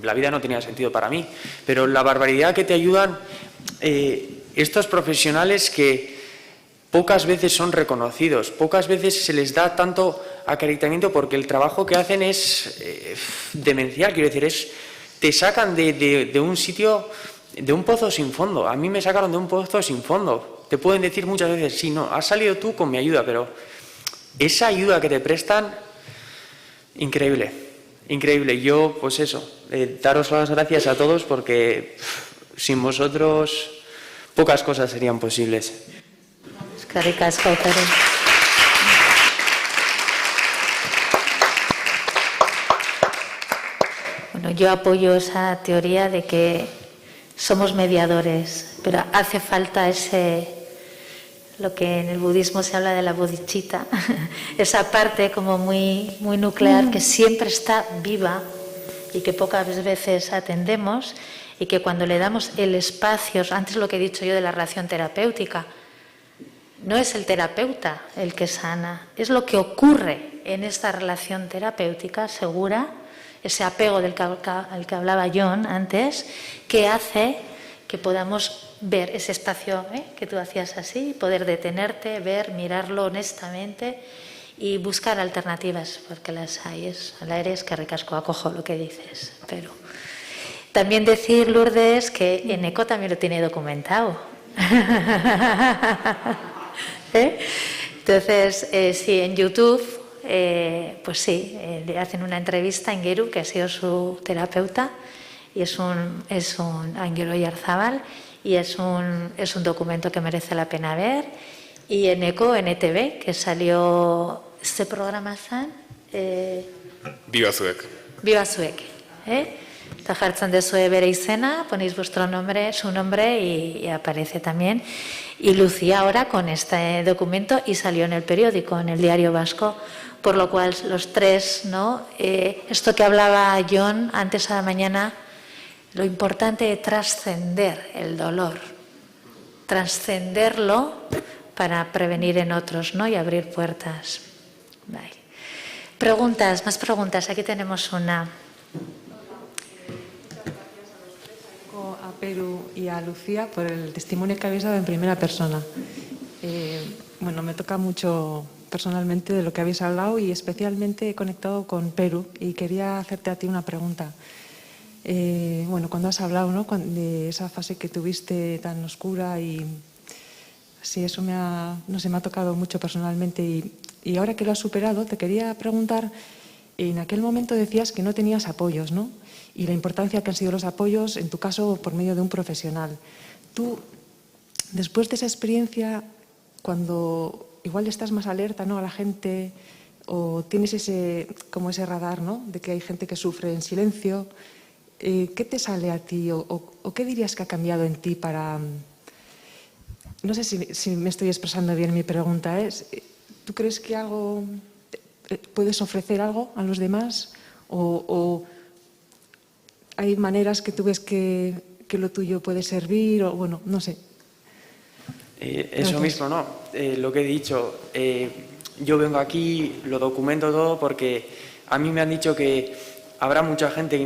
la vida no tenía sentido para mí, pero la barbaridad que te ayudan estos profesionales que pocas veces son reconocidos, pocas veces se les da tanto acreditamiento porque el trabajo que hacen es demencial, quiero decir, te sacan de un sitio, de un pozo sin fondo. A mí me sacaron de un pozo sin fondo. Te pueden decir muchas veces, sí, no, has salido tú con mi ayuda, pero esa ayuda que te prestan, increíble, increíble. Yo, pues eso, daros las gracias a todos porque sin vosotros pocas cosas serían posibles. Eskerrik asko, Peru. Bueno, yo apoyo esa teoría de que somos mediadores, pero hace falta lo que en el budismo se habla de la bodhicitta, esa parte como muy nuclear que siempre está viva y que pocas veces atendemos, y que cuando le damos el espacio, antes lo que he dicho yo de la relación terapéutica, no es el terapeuta el que sana, es lo que ocurre en esta relación terapéutica segura, ese apego al que hablaba John antes, que hace que podamos ver ese espacio que tú hacías así, poder detenerte, ver, mirarlo honestamente y buscar alternativas, porque las hay. La eres que recasco, acojo lo que dices. Pero también decir, Lourdes, que Eneco también lo tiene documentado. Entonces, sí, en YouTube, pues sí, le hacen una entrevista a Ingeru, que ha sido su terapeuta, y es un Angelo Yarzábal, y es un documento que merece la pena ver. Y en ECO, en ETV, que salió este programa zen, Viva Zuek. Viva Zuek. Eta jartzen dezue bere izena, ponéis vuestro nombre, su nombre y aparece también. Y Lucía ahora con este documento y salió en el periódico, en el Diario Vasco, por lo cual los tres, ¿no? Esto que hablaba John antes a la mañana, lo importante es trascender el dolor, trascenderlo para prevenir en otros, ¿no? Y abrir puertas. Vale. Preguntas, más preguntas. Aquí tenemos una. A Peru y a Lucía por el testimonio que habéis dado en primera persona. Bueno, me toca mucho personalmente de lo que habéis hablado y especialmente he conectado con Peru y quería hacerte a ti una pregunta. Bueno, cuando has hablado, ¿no? De esa fase que tuviste tan oscura y sí, eso me ha tocado mucho personalmente y ahora que lo has superado te quería preguntar, en aquel momento decías que no tenías apoyos, ¿no? Y la importancia que han sido los apoyos, en tu caso, por medio de un profesional. Tú, después de esa experiencia, cuando igual estás más alerta, ¿no? A la gente o tienes ese radar, ¿no? De que hay gente que sufre en silencio, ¿qué te sale a ti o qué dirías que ha cambiado en ti para... No sé si me estoy expresando bien mi pregunta. ¿Tú crees que algo puedes ofrecer algo a los demás o hay maneras que tú ves que lo tuyo puede servir o bueno, no sé? Eso mismo, ¿no? Lo que he dicho, yo vengo aquí, lo documento todo porque a mí me han dicho que habrá mucha gente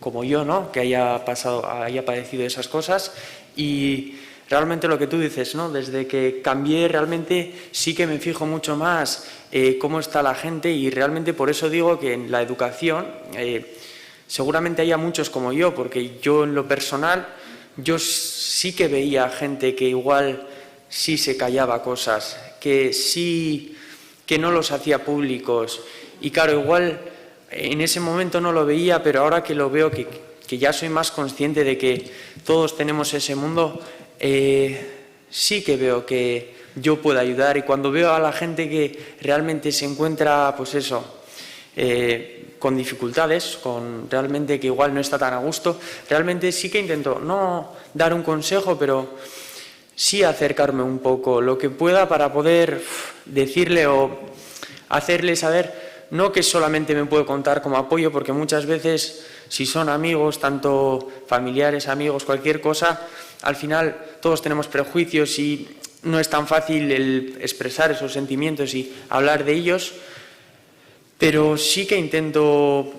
como yo, ¿no? Que haya padecido esas cosas y realmente lo que tú dices, ¿no? Desde que cambié realmente sí que me fijo mucho más cómo está la gente y realmente por eso digo que en la educación seguramente haya muchos como yo, porque yo en lo personal yo sí que veía gente que igual sí se callaba cosas, que sí que no los hacía públicos y claro, igual en ese momento no lo veía, pero ahora que lo veo, que ya soy más consciente de que todos tenemos ese mundo, sí que veo que yo puedo ayudar y cuando veo a la gente que realmente se encuentra, pues eso, con dificultades, con realmente que igual no está tan a gusto, realmente sí que intento no dar un consejo, pero sí acercarme un poco lo que pueda para poder decirle o hacerle saber, no que solamente me puedo contar como apoyo, porque muchas veces si son amigos, tanto familiares, amigos, cualquier cosa, al final todos tenemos prejuicios y no es tan fácil el expresar esos sentimientos y hablar de ellos. Pero sí que intento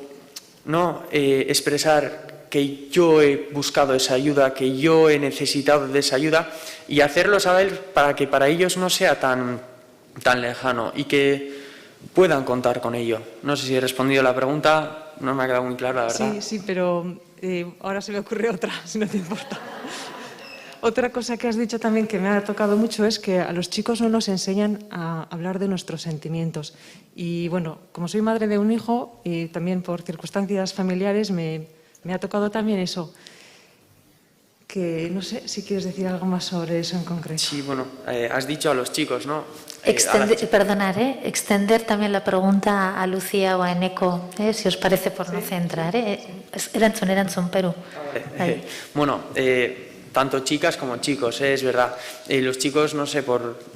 expresar que yo he buscado esa ayuda, que yo he necesitado de esa ayuda y hacerlo saber para que para ellos no sea tan lejano y que puedan contar con ello. No sé si he respondido a la pregunta, no me ha quedado muy clara, la verdad. Sí, pero ahora se me ocurre otra, si no te importa. Otra cosa que has dicho también que me ha tocado mucho es que a los chicos no nos enseñan a hablar de nuestros sentimientos. Y bueno, como soy madre de un hijo y también por circunstancias familiares me ha tocado también eso. que no sé si quieres decir algo más sobre eso en concreto. Sí, bueno, has dicho a los chicos, ¿no? Extender también la pregunta a Lucía o a Eneco, si os parece, por no centrar. Erantzun, Perú. Bueno, tanto chicas como chicos, es verdad. Los chicos, no sé,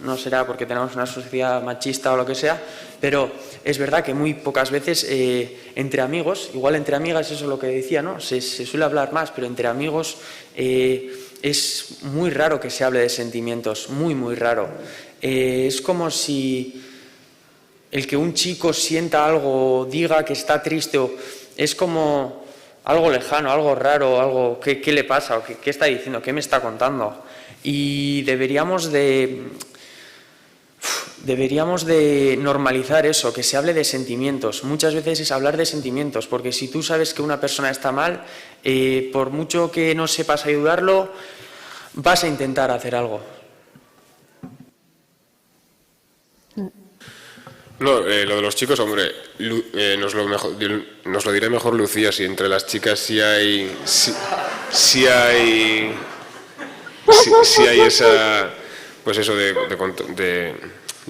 no será porque tenemos una sociedad machista o lo que sea, pero es verdad que muy pocas veces entre amigos, igual entre amigas, eso es lo que decía, ¿no? Se suele hablar más, pero entre amigos es muy raro que se hable de sentimientos, muy, muy raro. Es como si el que un chico sienta algo, diga que está triste, es como algo lejano, algo raro, algo ¿qué le pasa? O ¿qué está diciendo? ¿Qué me está contando? Y deberíamos de normalizar eso, que se hable de sentimientos. Muchas veces es hablar de sentimientos, porque si tú sabes que una persona está mal, por mucho que no sepas ayudarlo, vas a intentar hacer algo. No, lo de los chicos, hombre, nos lo dirá mejor Lucía, si entre las chicas sí hay esa, pues eso de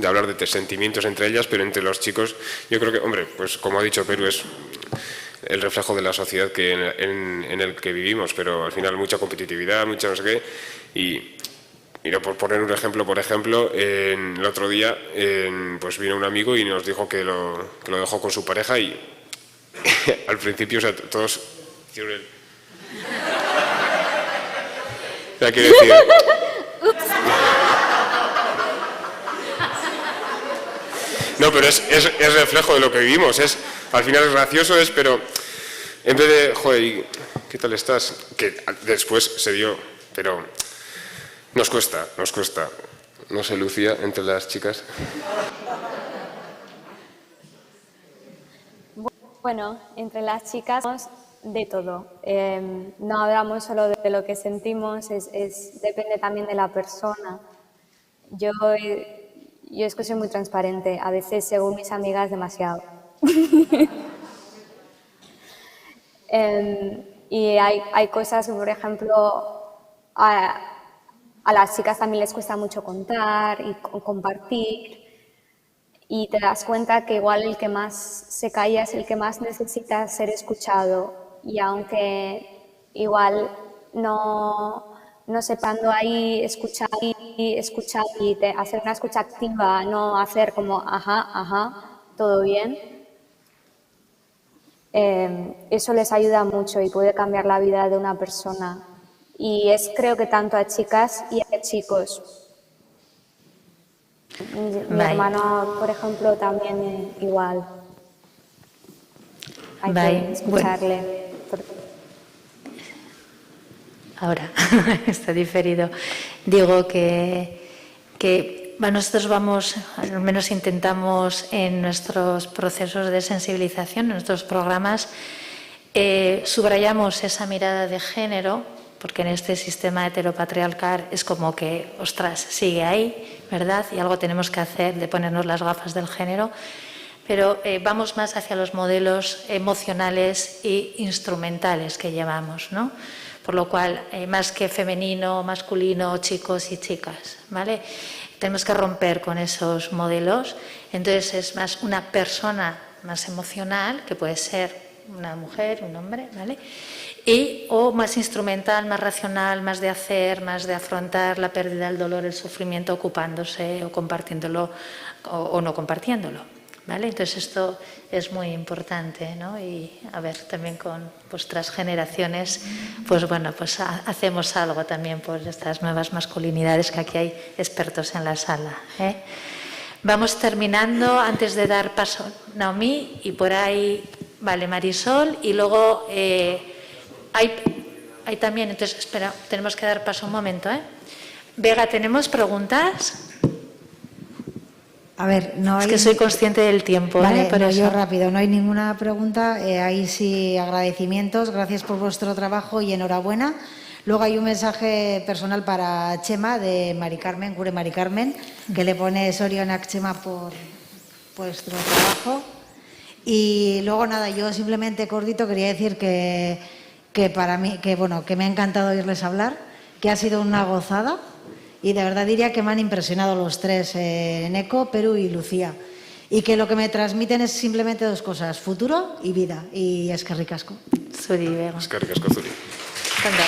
hablar de sentimientos entre ellas, pero entre los chicos yo creo que, hombre, pues como ha dicho Perú, es el reflejo de la sociedad en el que vivimos, pero al final mucha competitividad, mucha no sé qué, y mira, por poner un ejemplo, el otro día pues vino un amigo y nos dijo que lo dejó con su pareja y al principio, o sea, todos hicieron el... O sea, quiero decir... No, pero es reflejo de lo que vivimos, al final es gracioso, pero en vez de, joder, ¿qué tal estás? Que después se dio, pero... Nos cuesta. No sé, Lucía, entre las chicas. Bueno, entre las chicas de todo. No hablamos solo de lo que sentimos, depende también de la persona. Yo es que soy muy transparente, a veces según mis amigas demasiado. Y hay cosas que, por ejemplo, a las chicas también les cuesta mucho contar y compartir, y te das cuenta que igual el que más se calla es el que más necesita ser escuchado, y aunque igual no sepando ahí escuchar y hacer una escucha activa, no hacer como ajá, todo bien, eso les ayuda mucho y puede cambiar la vida de una persona. Y creo que tanto a chicas y a chicos. Mi hermano, por ejemplo, también igual. Hay que escucharle. Bueno. Ahora, está diferido. Digo que nosotros vamos, al menos intentamos en nuestros procesos de sensibilización, en nuestros programas, subrayamos esa mirada de género, porque en este sistema heteropatriarcal es como que, ostras, sigue ahí, ¿verdad? Y algo tenemos que hacer de ponernos las gafas del género, pero vamos más hacia los modelos emocionales e instrumentales que llevamos, ¿no? Por lo cual, más que femenino, masculino, chicos y chicas, ¿vale? Tenemos que romper con esos modelos, entonces es más una persona más emocional, que puede ser una mujer, un hombre, ¿vale? O más instrumental, más racional, más de hacer, más de afrontar la pérdida, el dolor, el sufrimiento, ocupándose o compartiéndolo o no compartiéndolo, ¿vale? Entonces esto es muy importante, ¿no? Y a ver, también con vuestras generaciones, pues bueno, pues hacemos algo también por estas nuevas masculinidades, que aquí hay expertos en la sala, ¿eh? Vamos terminando, antes de dar paso a Naomi, y por ahí, vale, Marisol, y luego... Hay también, entonces, espera, tenemos que dar paso un momento, ¿eh? Vega, ¿tenemos preguntas? A ver, no hay... Es que soy consciente del tiempo, vale, Por eso. Yo rápido, no hay ninguna pregunta. Ahí sí, agradecimientos, gracias por vuestro trabajo y enhorabuena. Luego hay un mensaje personal para Chema, de Mari Carmen, Gure Mari Carmen, que le pone Sorionak Chema por vuestro trabajo. Y luego nada, yo simplemente cortito quería decir que para mí, que me ha encantado oírles hablar, que ha sido una gozada y de verdad diría que me han impresionado los tres, Eneko, Peru y Lucía. Y que lo que me transmiten es simplemente dos cosas, futuro y vida. Y eskerrik asko. Zuri, Bego. Eskerrik asko zuri. Eskerrik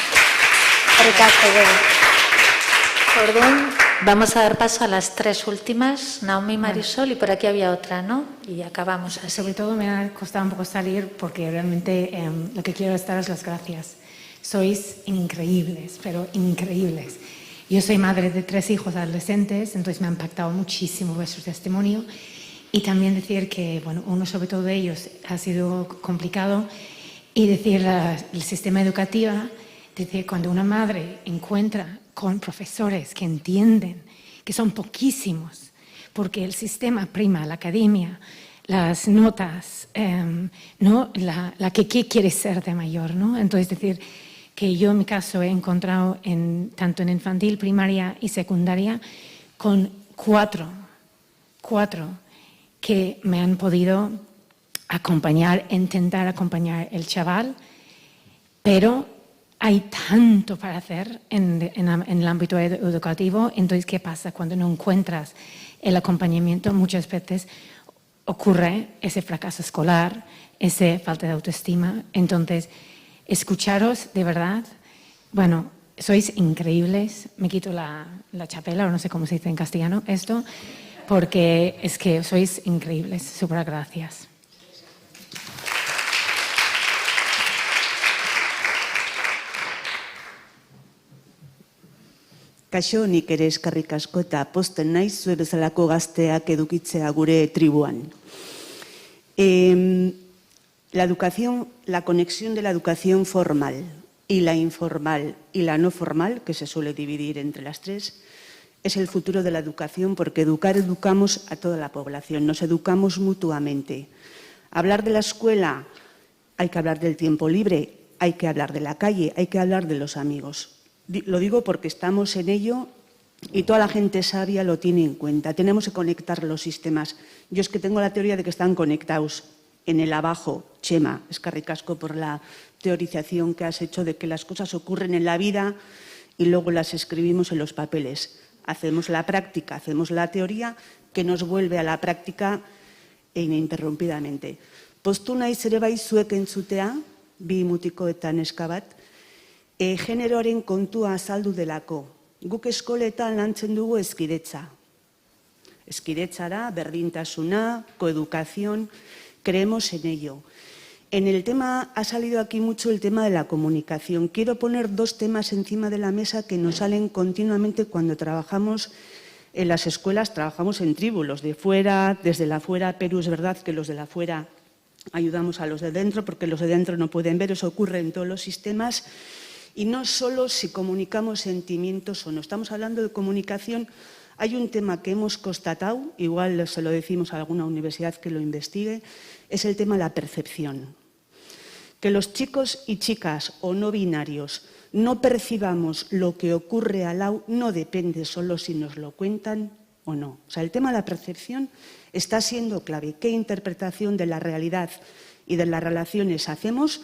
asko, Bego. Orduan, vamos a dar paso a las tres últimas, Naomi, Marisol, y por aquí había otra, ¿no? Y acabamos así. Sobre todo me ha costado un poco salir porque realmente lo que quiero es daros las gracias. Sois increíbles, pero increíbles. Yo soy madre de 3 hijos adolescentes, entonces me ha impactado muchísimo vuestro testimonio. Y también decir que, bueno, uno sobre todo de ellos ha sido complicado y decir el sistema educativo, decir cuando una madre encuentra con profesores que entienden, que son poquísimos, porque el sistema prima, la academia, las notas, ¿no? la que qué quiere ser de mayor, ¿no? Entonces decir que yo en mi caso he encontrado tanto en infantil, primaria y secundaria con cuatro que me han podido acompañar, intentar acompañar el chaval, pero hay tanto para hacer en el ámbito educativo. Entonces, ¿qué pasa? Cuando no encuentras el acompañamiento, muchas veces ocurre ese fracaso escolar, esa falta de autoestima. Entonces, escucharos de verdad, bueno, sois increíbles. Me quito la chapela, o no sé cómo se dice en castellano esto, porque es que sois increíbles. Súper gracias. Kaixo, nik ere eskerrik asko eta pozten naiz zure bezalako gazteak edukitzea gure tribuan. La conexión de la educación formal y la informal y la no formal, que se suele dividir entre las tres, es el futuro de la educación, porque educamos a toda la población, nos educamos mutuamente. Hablar de la escuela, hay que hablar del tiempo libre, hay que hablar de la calle, hay que hablar de los amigos. Lo digo porque estamos en ello y toda la gente sabia lo tiene en cuenta. Tenemos que conectar los sistemas. Yo es que tengo la teoría de que están conectados en el abajo. Chema, eskerrik asko por la teorización que has hecho de que las cosas ocurren en la vida y luego las escribimos en los papeles. Hacemos la práctica, hacemos la teoría que nos vuelve a la práctica ininterrumpidamente. Poztu naiz ere bai zuek entzutea, bi mutiko eta neska bat, generoaren kontua azaldu delako. Guk eskoletan lantzen dugu hezkidetza. Hezkidetza da, berdintasuna, coeducación, creemos en ello. En el tema, ha salido aquí mucho el tema de la comunicación. Quiero poner 2 temas encima de la mesa que nos salen continuamente cuando trabajamos en las escuelas, trabajamos en tribu, los de fuera, desde la fuera. Perú, es verdad que los de la fuera ayudamos a los de dentro, porque los de dentro no pueden ver, eso ocurre en todos los sistemas. Y no solo si comunicamos sentimientos o no. Estamos hablando de comunicación. Hay un tema que hemos constatado, igual se lo decimos a alguna universidad que lo investigue, es el tema de la percepción. Que los chicos y chicas o no binarios no percibamos lo que ocurre al lado no depende solo si nos lo cuentan o no. O sea, el tema de la percepción está siendo clave. ¿Qué interpretación de la realidad y de las relaciones hacemos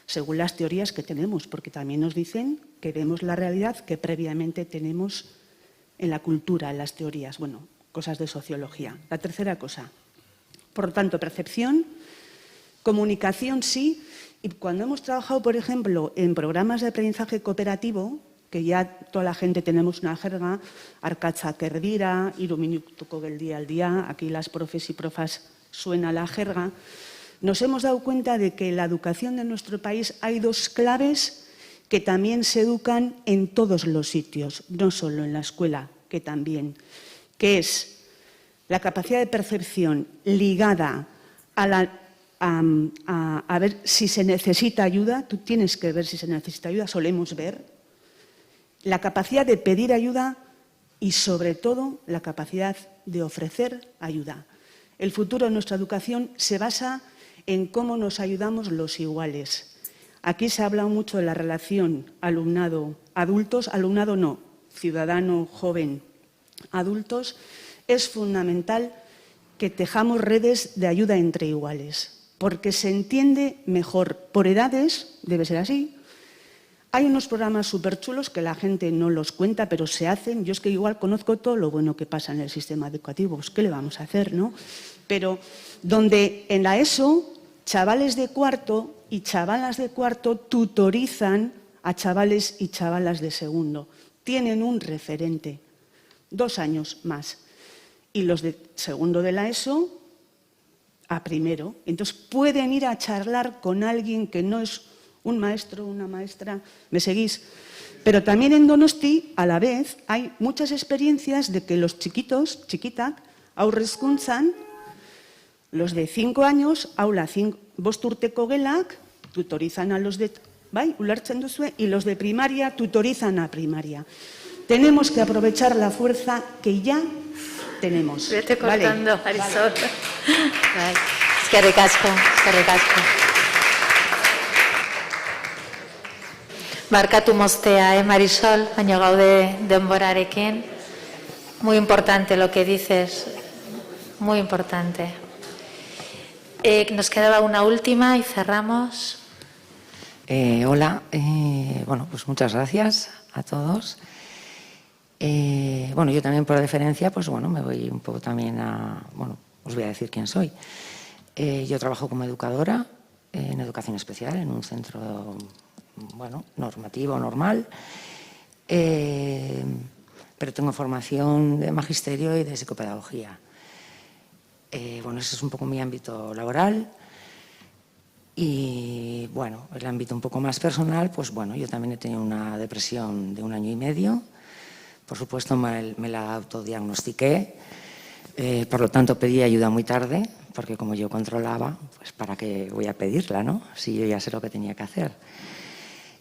según las teorías que tenemos? Porque también nos dicen que vemos la realidad que previamente tenemos en la cultura, en las teorías, bueno, cosas de sociología. La tercera cosa, por lo tanto, percepción, comunicación sí, y cuando hemos trabajado, por ejemplo, en programas de aprendizaje cooperativo, que ya toda la gente tenemos una jerga, arkatzak erdira, 3 minutuko geldialdia, aquí las profes y profas suena la jerga, nos hemos dado cuenta de que en la educación de nuestro país hay 2 claves que también se educan en todos los sitios, no solo en la escuela, que también, que es la capacidad de percepción ligada a ver si se necesita ayuda. Tú tienes que ver si se necesita ayuda, solemos ver. La capacidad de pedir ayuda y, sobre todo, la capacidad de ofrecer ayuda. El futuro de nuestra educación se basa en cómo nos ayudamos los iguales. Aquí se ha hablado mucho de la relación alumnado-adultos, alumnado no, ciudadano, joven, adultos. Es fundamental que tejamos redes de ayuda entre iguales, porque se entiende mejor por edades, debe ser así. Hay unos programas súper chulos que la gente no los cuenta, pero se hacen. Yo es que igual conozco todo lo bueno que pasa en el sistema educativo. Pues, ¿qué le vamos a hacer, no? Pero donde en la ESO, chavales de cuarto y chavalas de cuarto tutorizan a chavales y chavalas de segundo. Tienen un referente, 2 años más. Y los de segundo de la ESO a primero. Entonces pueden ir a charlar con alguien que no es un maestro, una maestra, ¿me seguís? Pero también en Donosti, a la vez, hay muchas experiencias de que los chiquitos, chiquitak, haurrezkuntzan, los de 5 años, aula 5 urteko gelak, tutorizan a los de, bai, ulertzen duzue, y los de primaria tutorizan a primaria. Tenemos que aprovechar la fuerza que ya tenemos. Vete cortando, vale. Marisol. Bai. Eskerrik asko, eskerrik asko. Barkatu moztea, Marisol, baina gaude denborarekin. Muy importante lo que dices, muy importante. Nos quedaba una última y cerramos. Hola, bueno, pues muchas gracias a todos. Bueno, yo también por deferencia, pues bueno, me voy un poco también a, bueno, os voy a decir quién soy. Yo trabajo como educadora en educación especial en un centro, bueno, normativo, normal, pero tengo formación de magisterio y de psicopedagogía. Bueno, ese es un poco mi ámbito laboral. Y bueno, el ámbito un poco más personal, pues bueno, yo también he tenido una depresión de 1 año y medio. Por supuesto, me la autodiagnostiqué, por lo tanto pedí ayuda muy tarde, porque como yo controlaba, pues ¿para qué voy a pedirla, no? Si yo ya sé lo que tenía que hacer.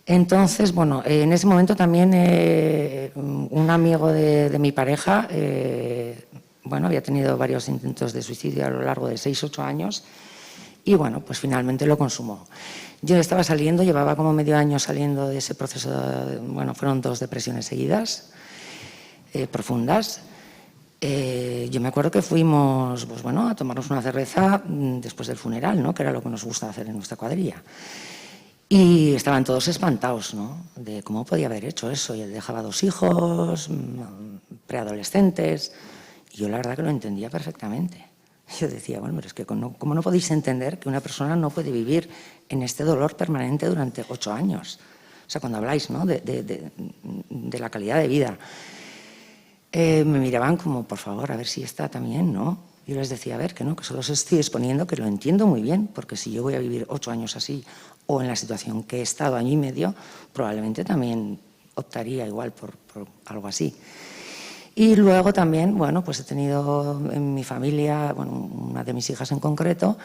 Entonces, bueno, en ese momento también un amigo de mi pareja, bueno, había tenido varios intentos de suicidio a lo largo de 6-8 años y bueno, pues finalmente lo consumó. Yo estaba saliendo, llevaba como medio año saliendo de ese proceso, bueno, fueron 2 depresiones seguidas, profundas. Yo me acuerdo que fuimos, pues bueno, a tomarnos una cerveza después del funeral, ¿no? Que era lo que nos gusta hacer en nuestra cuadrilla. Y estaban todos espantados, ¿no? De cómo podía haber hecho eso. Y él dejaba 2 hijos, preadolescentes. Y yo la verdad que lo entendía perfectamente. Yo decía, bueno, pero es que ¿cómo no podéis entender que una persona no puede vivir en este dolor permanente durante 8 años? O sea, cuando habláis, ¿no? de la calidad de vida. Me miraban como, por favor, a ver si está también, ¿no? Yo les decía, a ver, que no, que solo os estoy exponiendo, que lo entiendo muy bien, porque si yo voy a vivir 8 años así, o en la situación que he estado 1 año y medio, probablemente también optaría igual por algo así. Y luego también, bueno, pues he tenido en mi familia, bueno, una de mis hijas en concreto,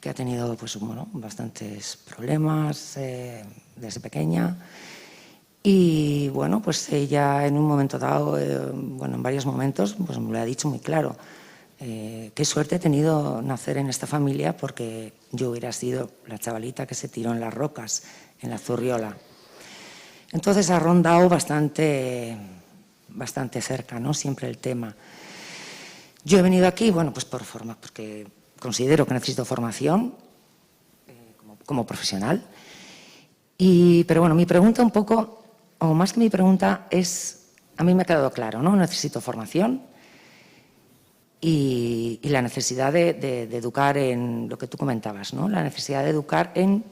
que ha tenido, pues bueno, bastantes problemas desde pequeña. Y bueno, pues ella en un momento dado, bueno, en varios momentos, pues me lo ha dicho muy claro. Qué suerte he tenido nacer en esta familia porque yo hubiera sido la chavalita que se tiró en las rocas, en la Zurriola. Entonces ha rondado bastante cerca, ¿no? Siempre el tema. Yo he venido aquí, bueno, pues porque considero que necesito formación como profesional. Pero bueno, mi pregunta un poco, o más que mi pregunta, es, a mí me ha quedado claro, ¿no? Necesito formación. Y la necesidad de educar en lo que tú comentabas, ¿no? La necesidad de educar en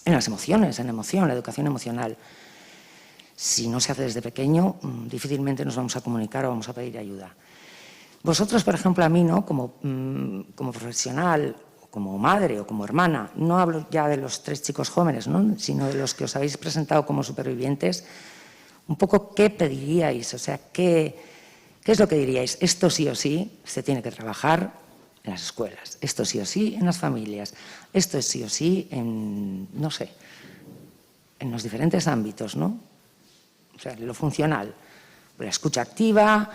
las emociones, en emoción, la educación emocional. Si no se hace desde pequeño, difícilmente nos vamos a comunicar o vamos a pedir ayuda. Vosotros, por ejemplo, a mí, ¿no? Como profesional, como madre o como hermana, no hablo ya de los 3 chicos jóvenes, ¿no? Sino de los que os habéis presentado como supervivientes, un poco ¿qué pediríais? O sea, ¿qué es lo que diríais? Esto sí o sí se tiene que trabajar en las escuelas, esto sí o sí en las familias, esto sí o sí en, no sé, en los diferentes ámbitos, ¿no? O sea, lo funcional, la escucha activa,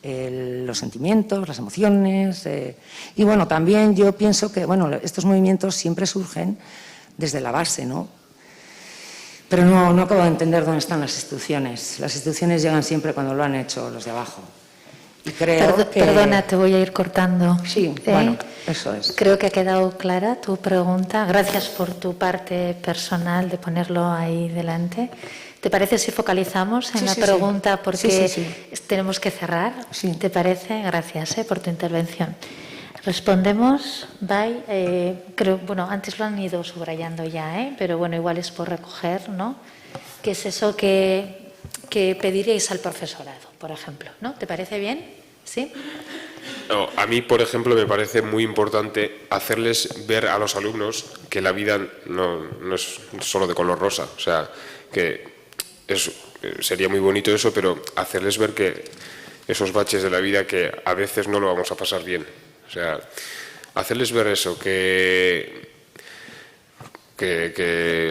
los sentimientos, las emociones. Y bueno, también yo pienso que, bueno, estos movimientos siempre surgen desde la base, ¿no? Pero no acabo de entender dónde están las instituciones. Las instituciones llegan siempre cuando lo han hecho los de abajo. Y creo que... Perdona, te voy a ir cortando. Sí, bueno, eso es. Creo que ha quedado clara tu pregunta. Gracias por tu parte personal de ponerlo ahí delante. ¿Te parece si focalizamos en la pregunta? Porque tenemos que cerrar. ¿Te parece? Gracias por tu intervención. Respondemos. Bye. Creo, bueno, antes lo han ido subrayando ya, pero bueno, igual es por recoger, ¿no? ¿Qué es eso que pediríais al profesorado, por ejemplo? ¿No? ¿Te parece bien? ¿Sí? No, a mí, por ejemplo, me parece muy importante hacerles ver a los alumnos que la vida no es solo de color rosa. O sea, que sería muy bonito eso, pero hacerles ver que esos baches de la vida que a veces no lo vamos a pasar bien. O sea, hacerles ver eso, que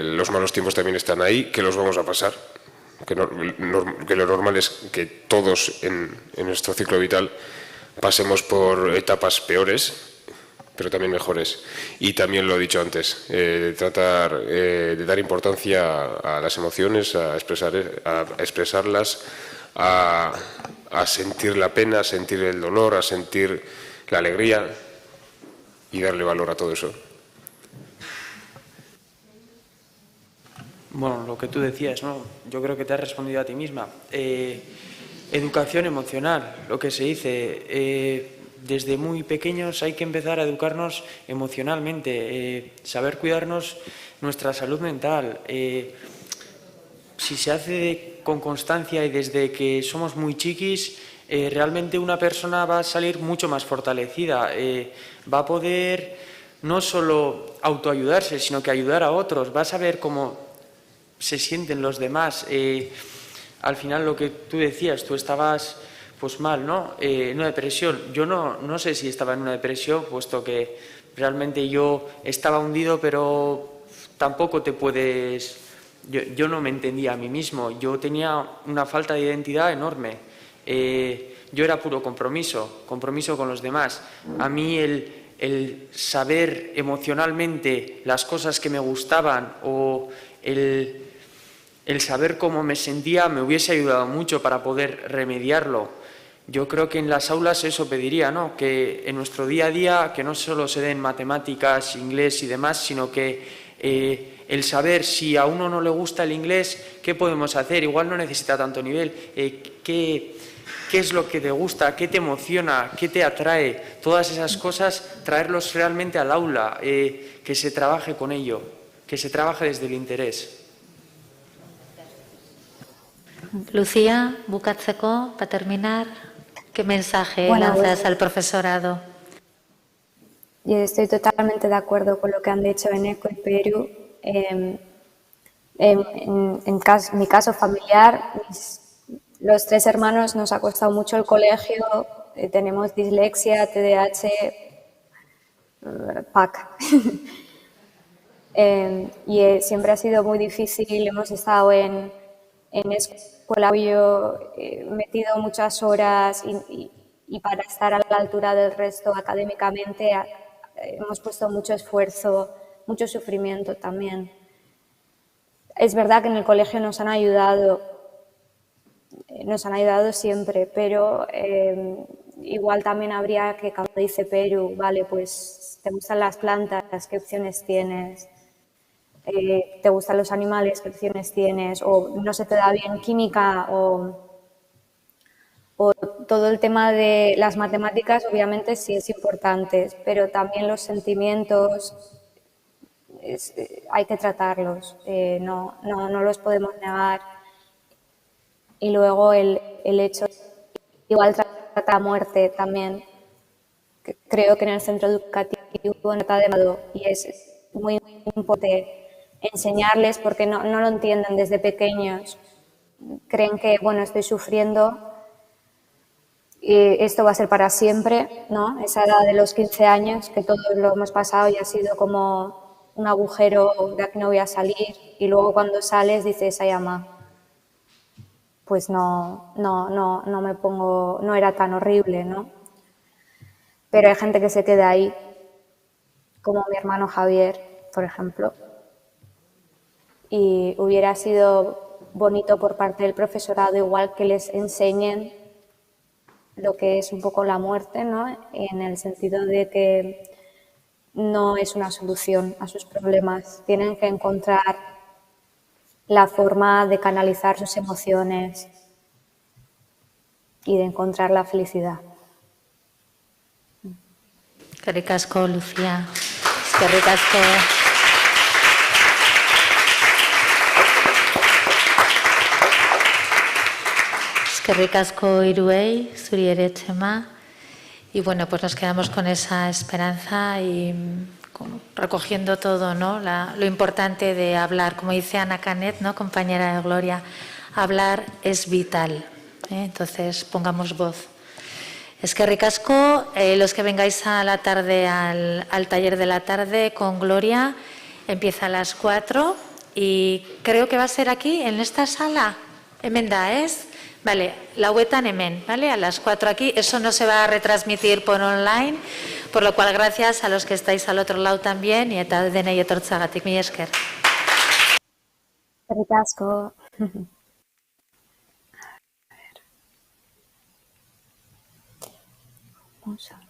los malos tiempos también están ahí, que los vamos a pasar, que lo normal es que todos en nuestro ciclo vital pasemos por etapas peores, pero también mejores. Y también lo he dicho antes, tratar de dar importancia a las emociones, a expresarlas, a sentir la pena, a sentir el dolor, a sentir la alegría y darle valor a todo eso. Bueno, lo que tú decías, ¿no? Yo creo que te has respondido a ti misma. Educación emocional, lo que se dice. Desde muy pequeños hay que empezar a educarnos emocionalmente, saber cuidarnos nuestra salud mental. Si se hace con constancia y desde que somos muy chiquis, realmente una persona va a salir mucho más fortalecida, va a poder no solo autoayudarse, sino que ayudar a otros, va a saber cómo se sienten los demás. Al final, lo que tú decías, tú estabas pues mal, ¿no? En una depresión. Yo no sé si estaba en una depresión, puesto que realmente yo estaba hundido, pero tampoco te puedes... Yo no me entendía a mí mismo, yo tenía una falta de identidad enorme. Yo era puro compromiso con los demás. A mí el saber emocionalmente las cosas que me gustaban o el saber cómo me sentía me hubiese ayudado mucho para poder remediarlo. Yo creo que en las aulas eso pediría, ¿no? Que en nuestro día a día, que no solo se den matemáticas, inglés y demás, sino que el saber si a uno no le gusta el inglés, ¿qué podemos hacer? Igual no necesita tanto nivel. ¿Qué es lo que te gusta? ¿Qué te emociona? ¿Qué te atrae? Todas esas cosas, traerlos realmente al aula, que se trabaje con ello, que se trabaje desde el interés. Lucía, bukatzeko, para terminar, ¿qué mensaje Bueno, lanzas al profesorado? Yo estoy totalmente de acuerdo con lo que han dicho Eneco y Peru. Mi caso familiar, los tres hermanos nos ha costado mucho el colegio, tenemos dislexia, TDAH, PAC. Y siempre ha sido muy difícil, hemos estado en escuela, yo he metido muchas horas y para estar a la altura del resto académicamente hemos puesto mucho esfuerzo, mucho sufrimiento también. Es verdad que en el colegio nos han ayudado siempre, pero igual también habría que, como dice Peru, vale, pues te gustan las plantas, ¿qué opciones tienes? ¿Te gustan los animales? ¿Qué opciones tienes? O no se te da bien química o todo el tema de las matemáticas, obviamente sí es importante, pero también los sentimientos hay que tratarlos, no los podemos negar. Y luego el hecho, igual trata la muerte también, creo que en el centro educativo no está demasiado y es muy importante enseñarles porque no lo entienden desde pequeños. Creen que, bueno, estoy sufriendo y esto va a ser para siempre, ¿no? Esa edad de los 15 años que todos lo hemos pasado y ha sido como un agujero de aquí no voy a salir y luego cuando sales dices, ay, ama, pues no me pongo, no era tan horrible, ¿no? Pero hay gente que se queda ahí, como mi hermano Javier, por ejemplo. Y hubiera sido bonito por parte del profesorado igual que les enseñen lo que es un poco la muerte, ¿no? En el sentido de que no es una solución a sus problemas. Tienen que encontrar la forma de canalizar sus emociones y de encontrar la felicidad. Eskerrik asko, Lucía. Eskerrik asko. Eskerrik asko hiruei, zuri ere, Txema. Y bueno, pues nos quedamos con esa esperanza y recogiendo todo, ¿no? Lo importante de hablar. Como dice Ana Canet, ¿no? Compañera de Gloria, hablar es vital. Entonces, pongamos voz. Eskerrik asko, los que vengáis a la tarde al taller de la tarde con Gloria, empieza a las 4 y creo que va a ser aquí, en esta sala. Hemen da, ¿es? Vale, lauetan hemen, ¿vale? A las 4 aquí. Eso no se va a retransmitir por online, por lo cual gracias a los que estáis al otro lado también y eta denei etortzagatik. Mila esker. Eskerrik asko. Vamos a ver.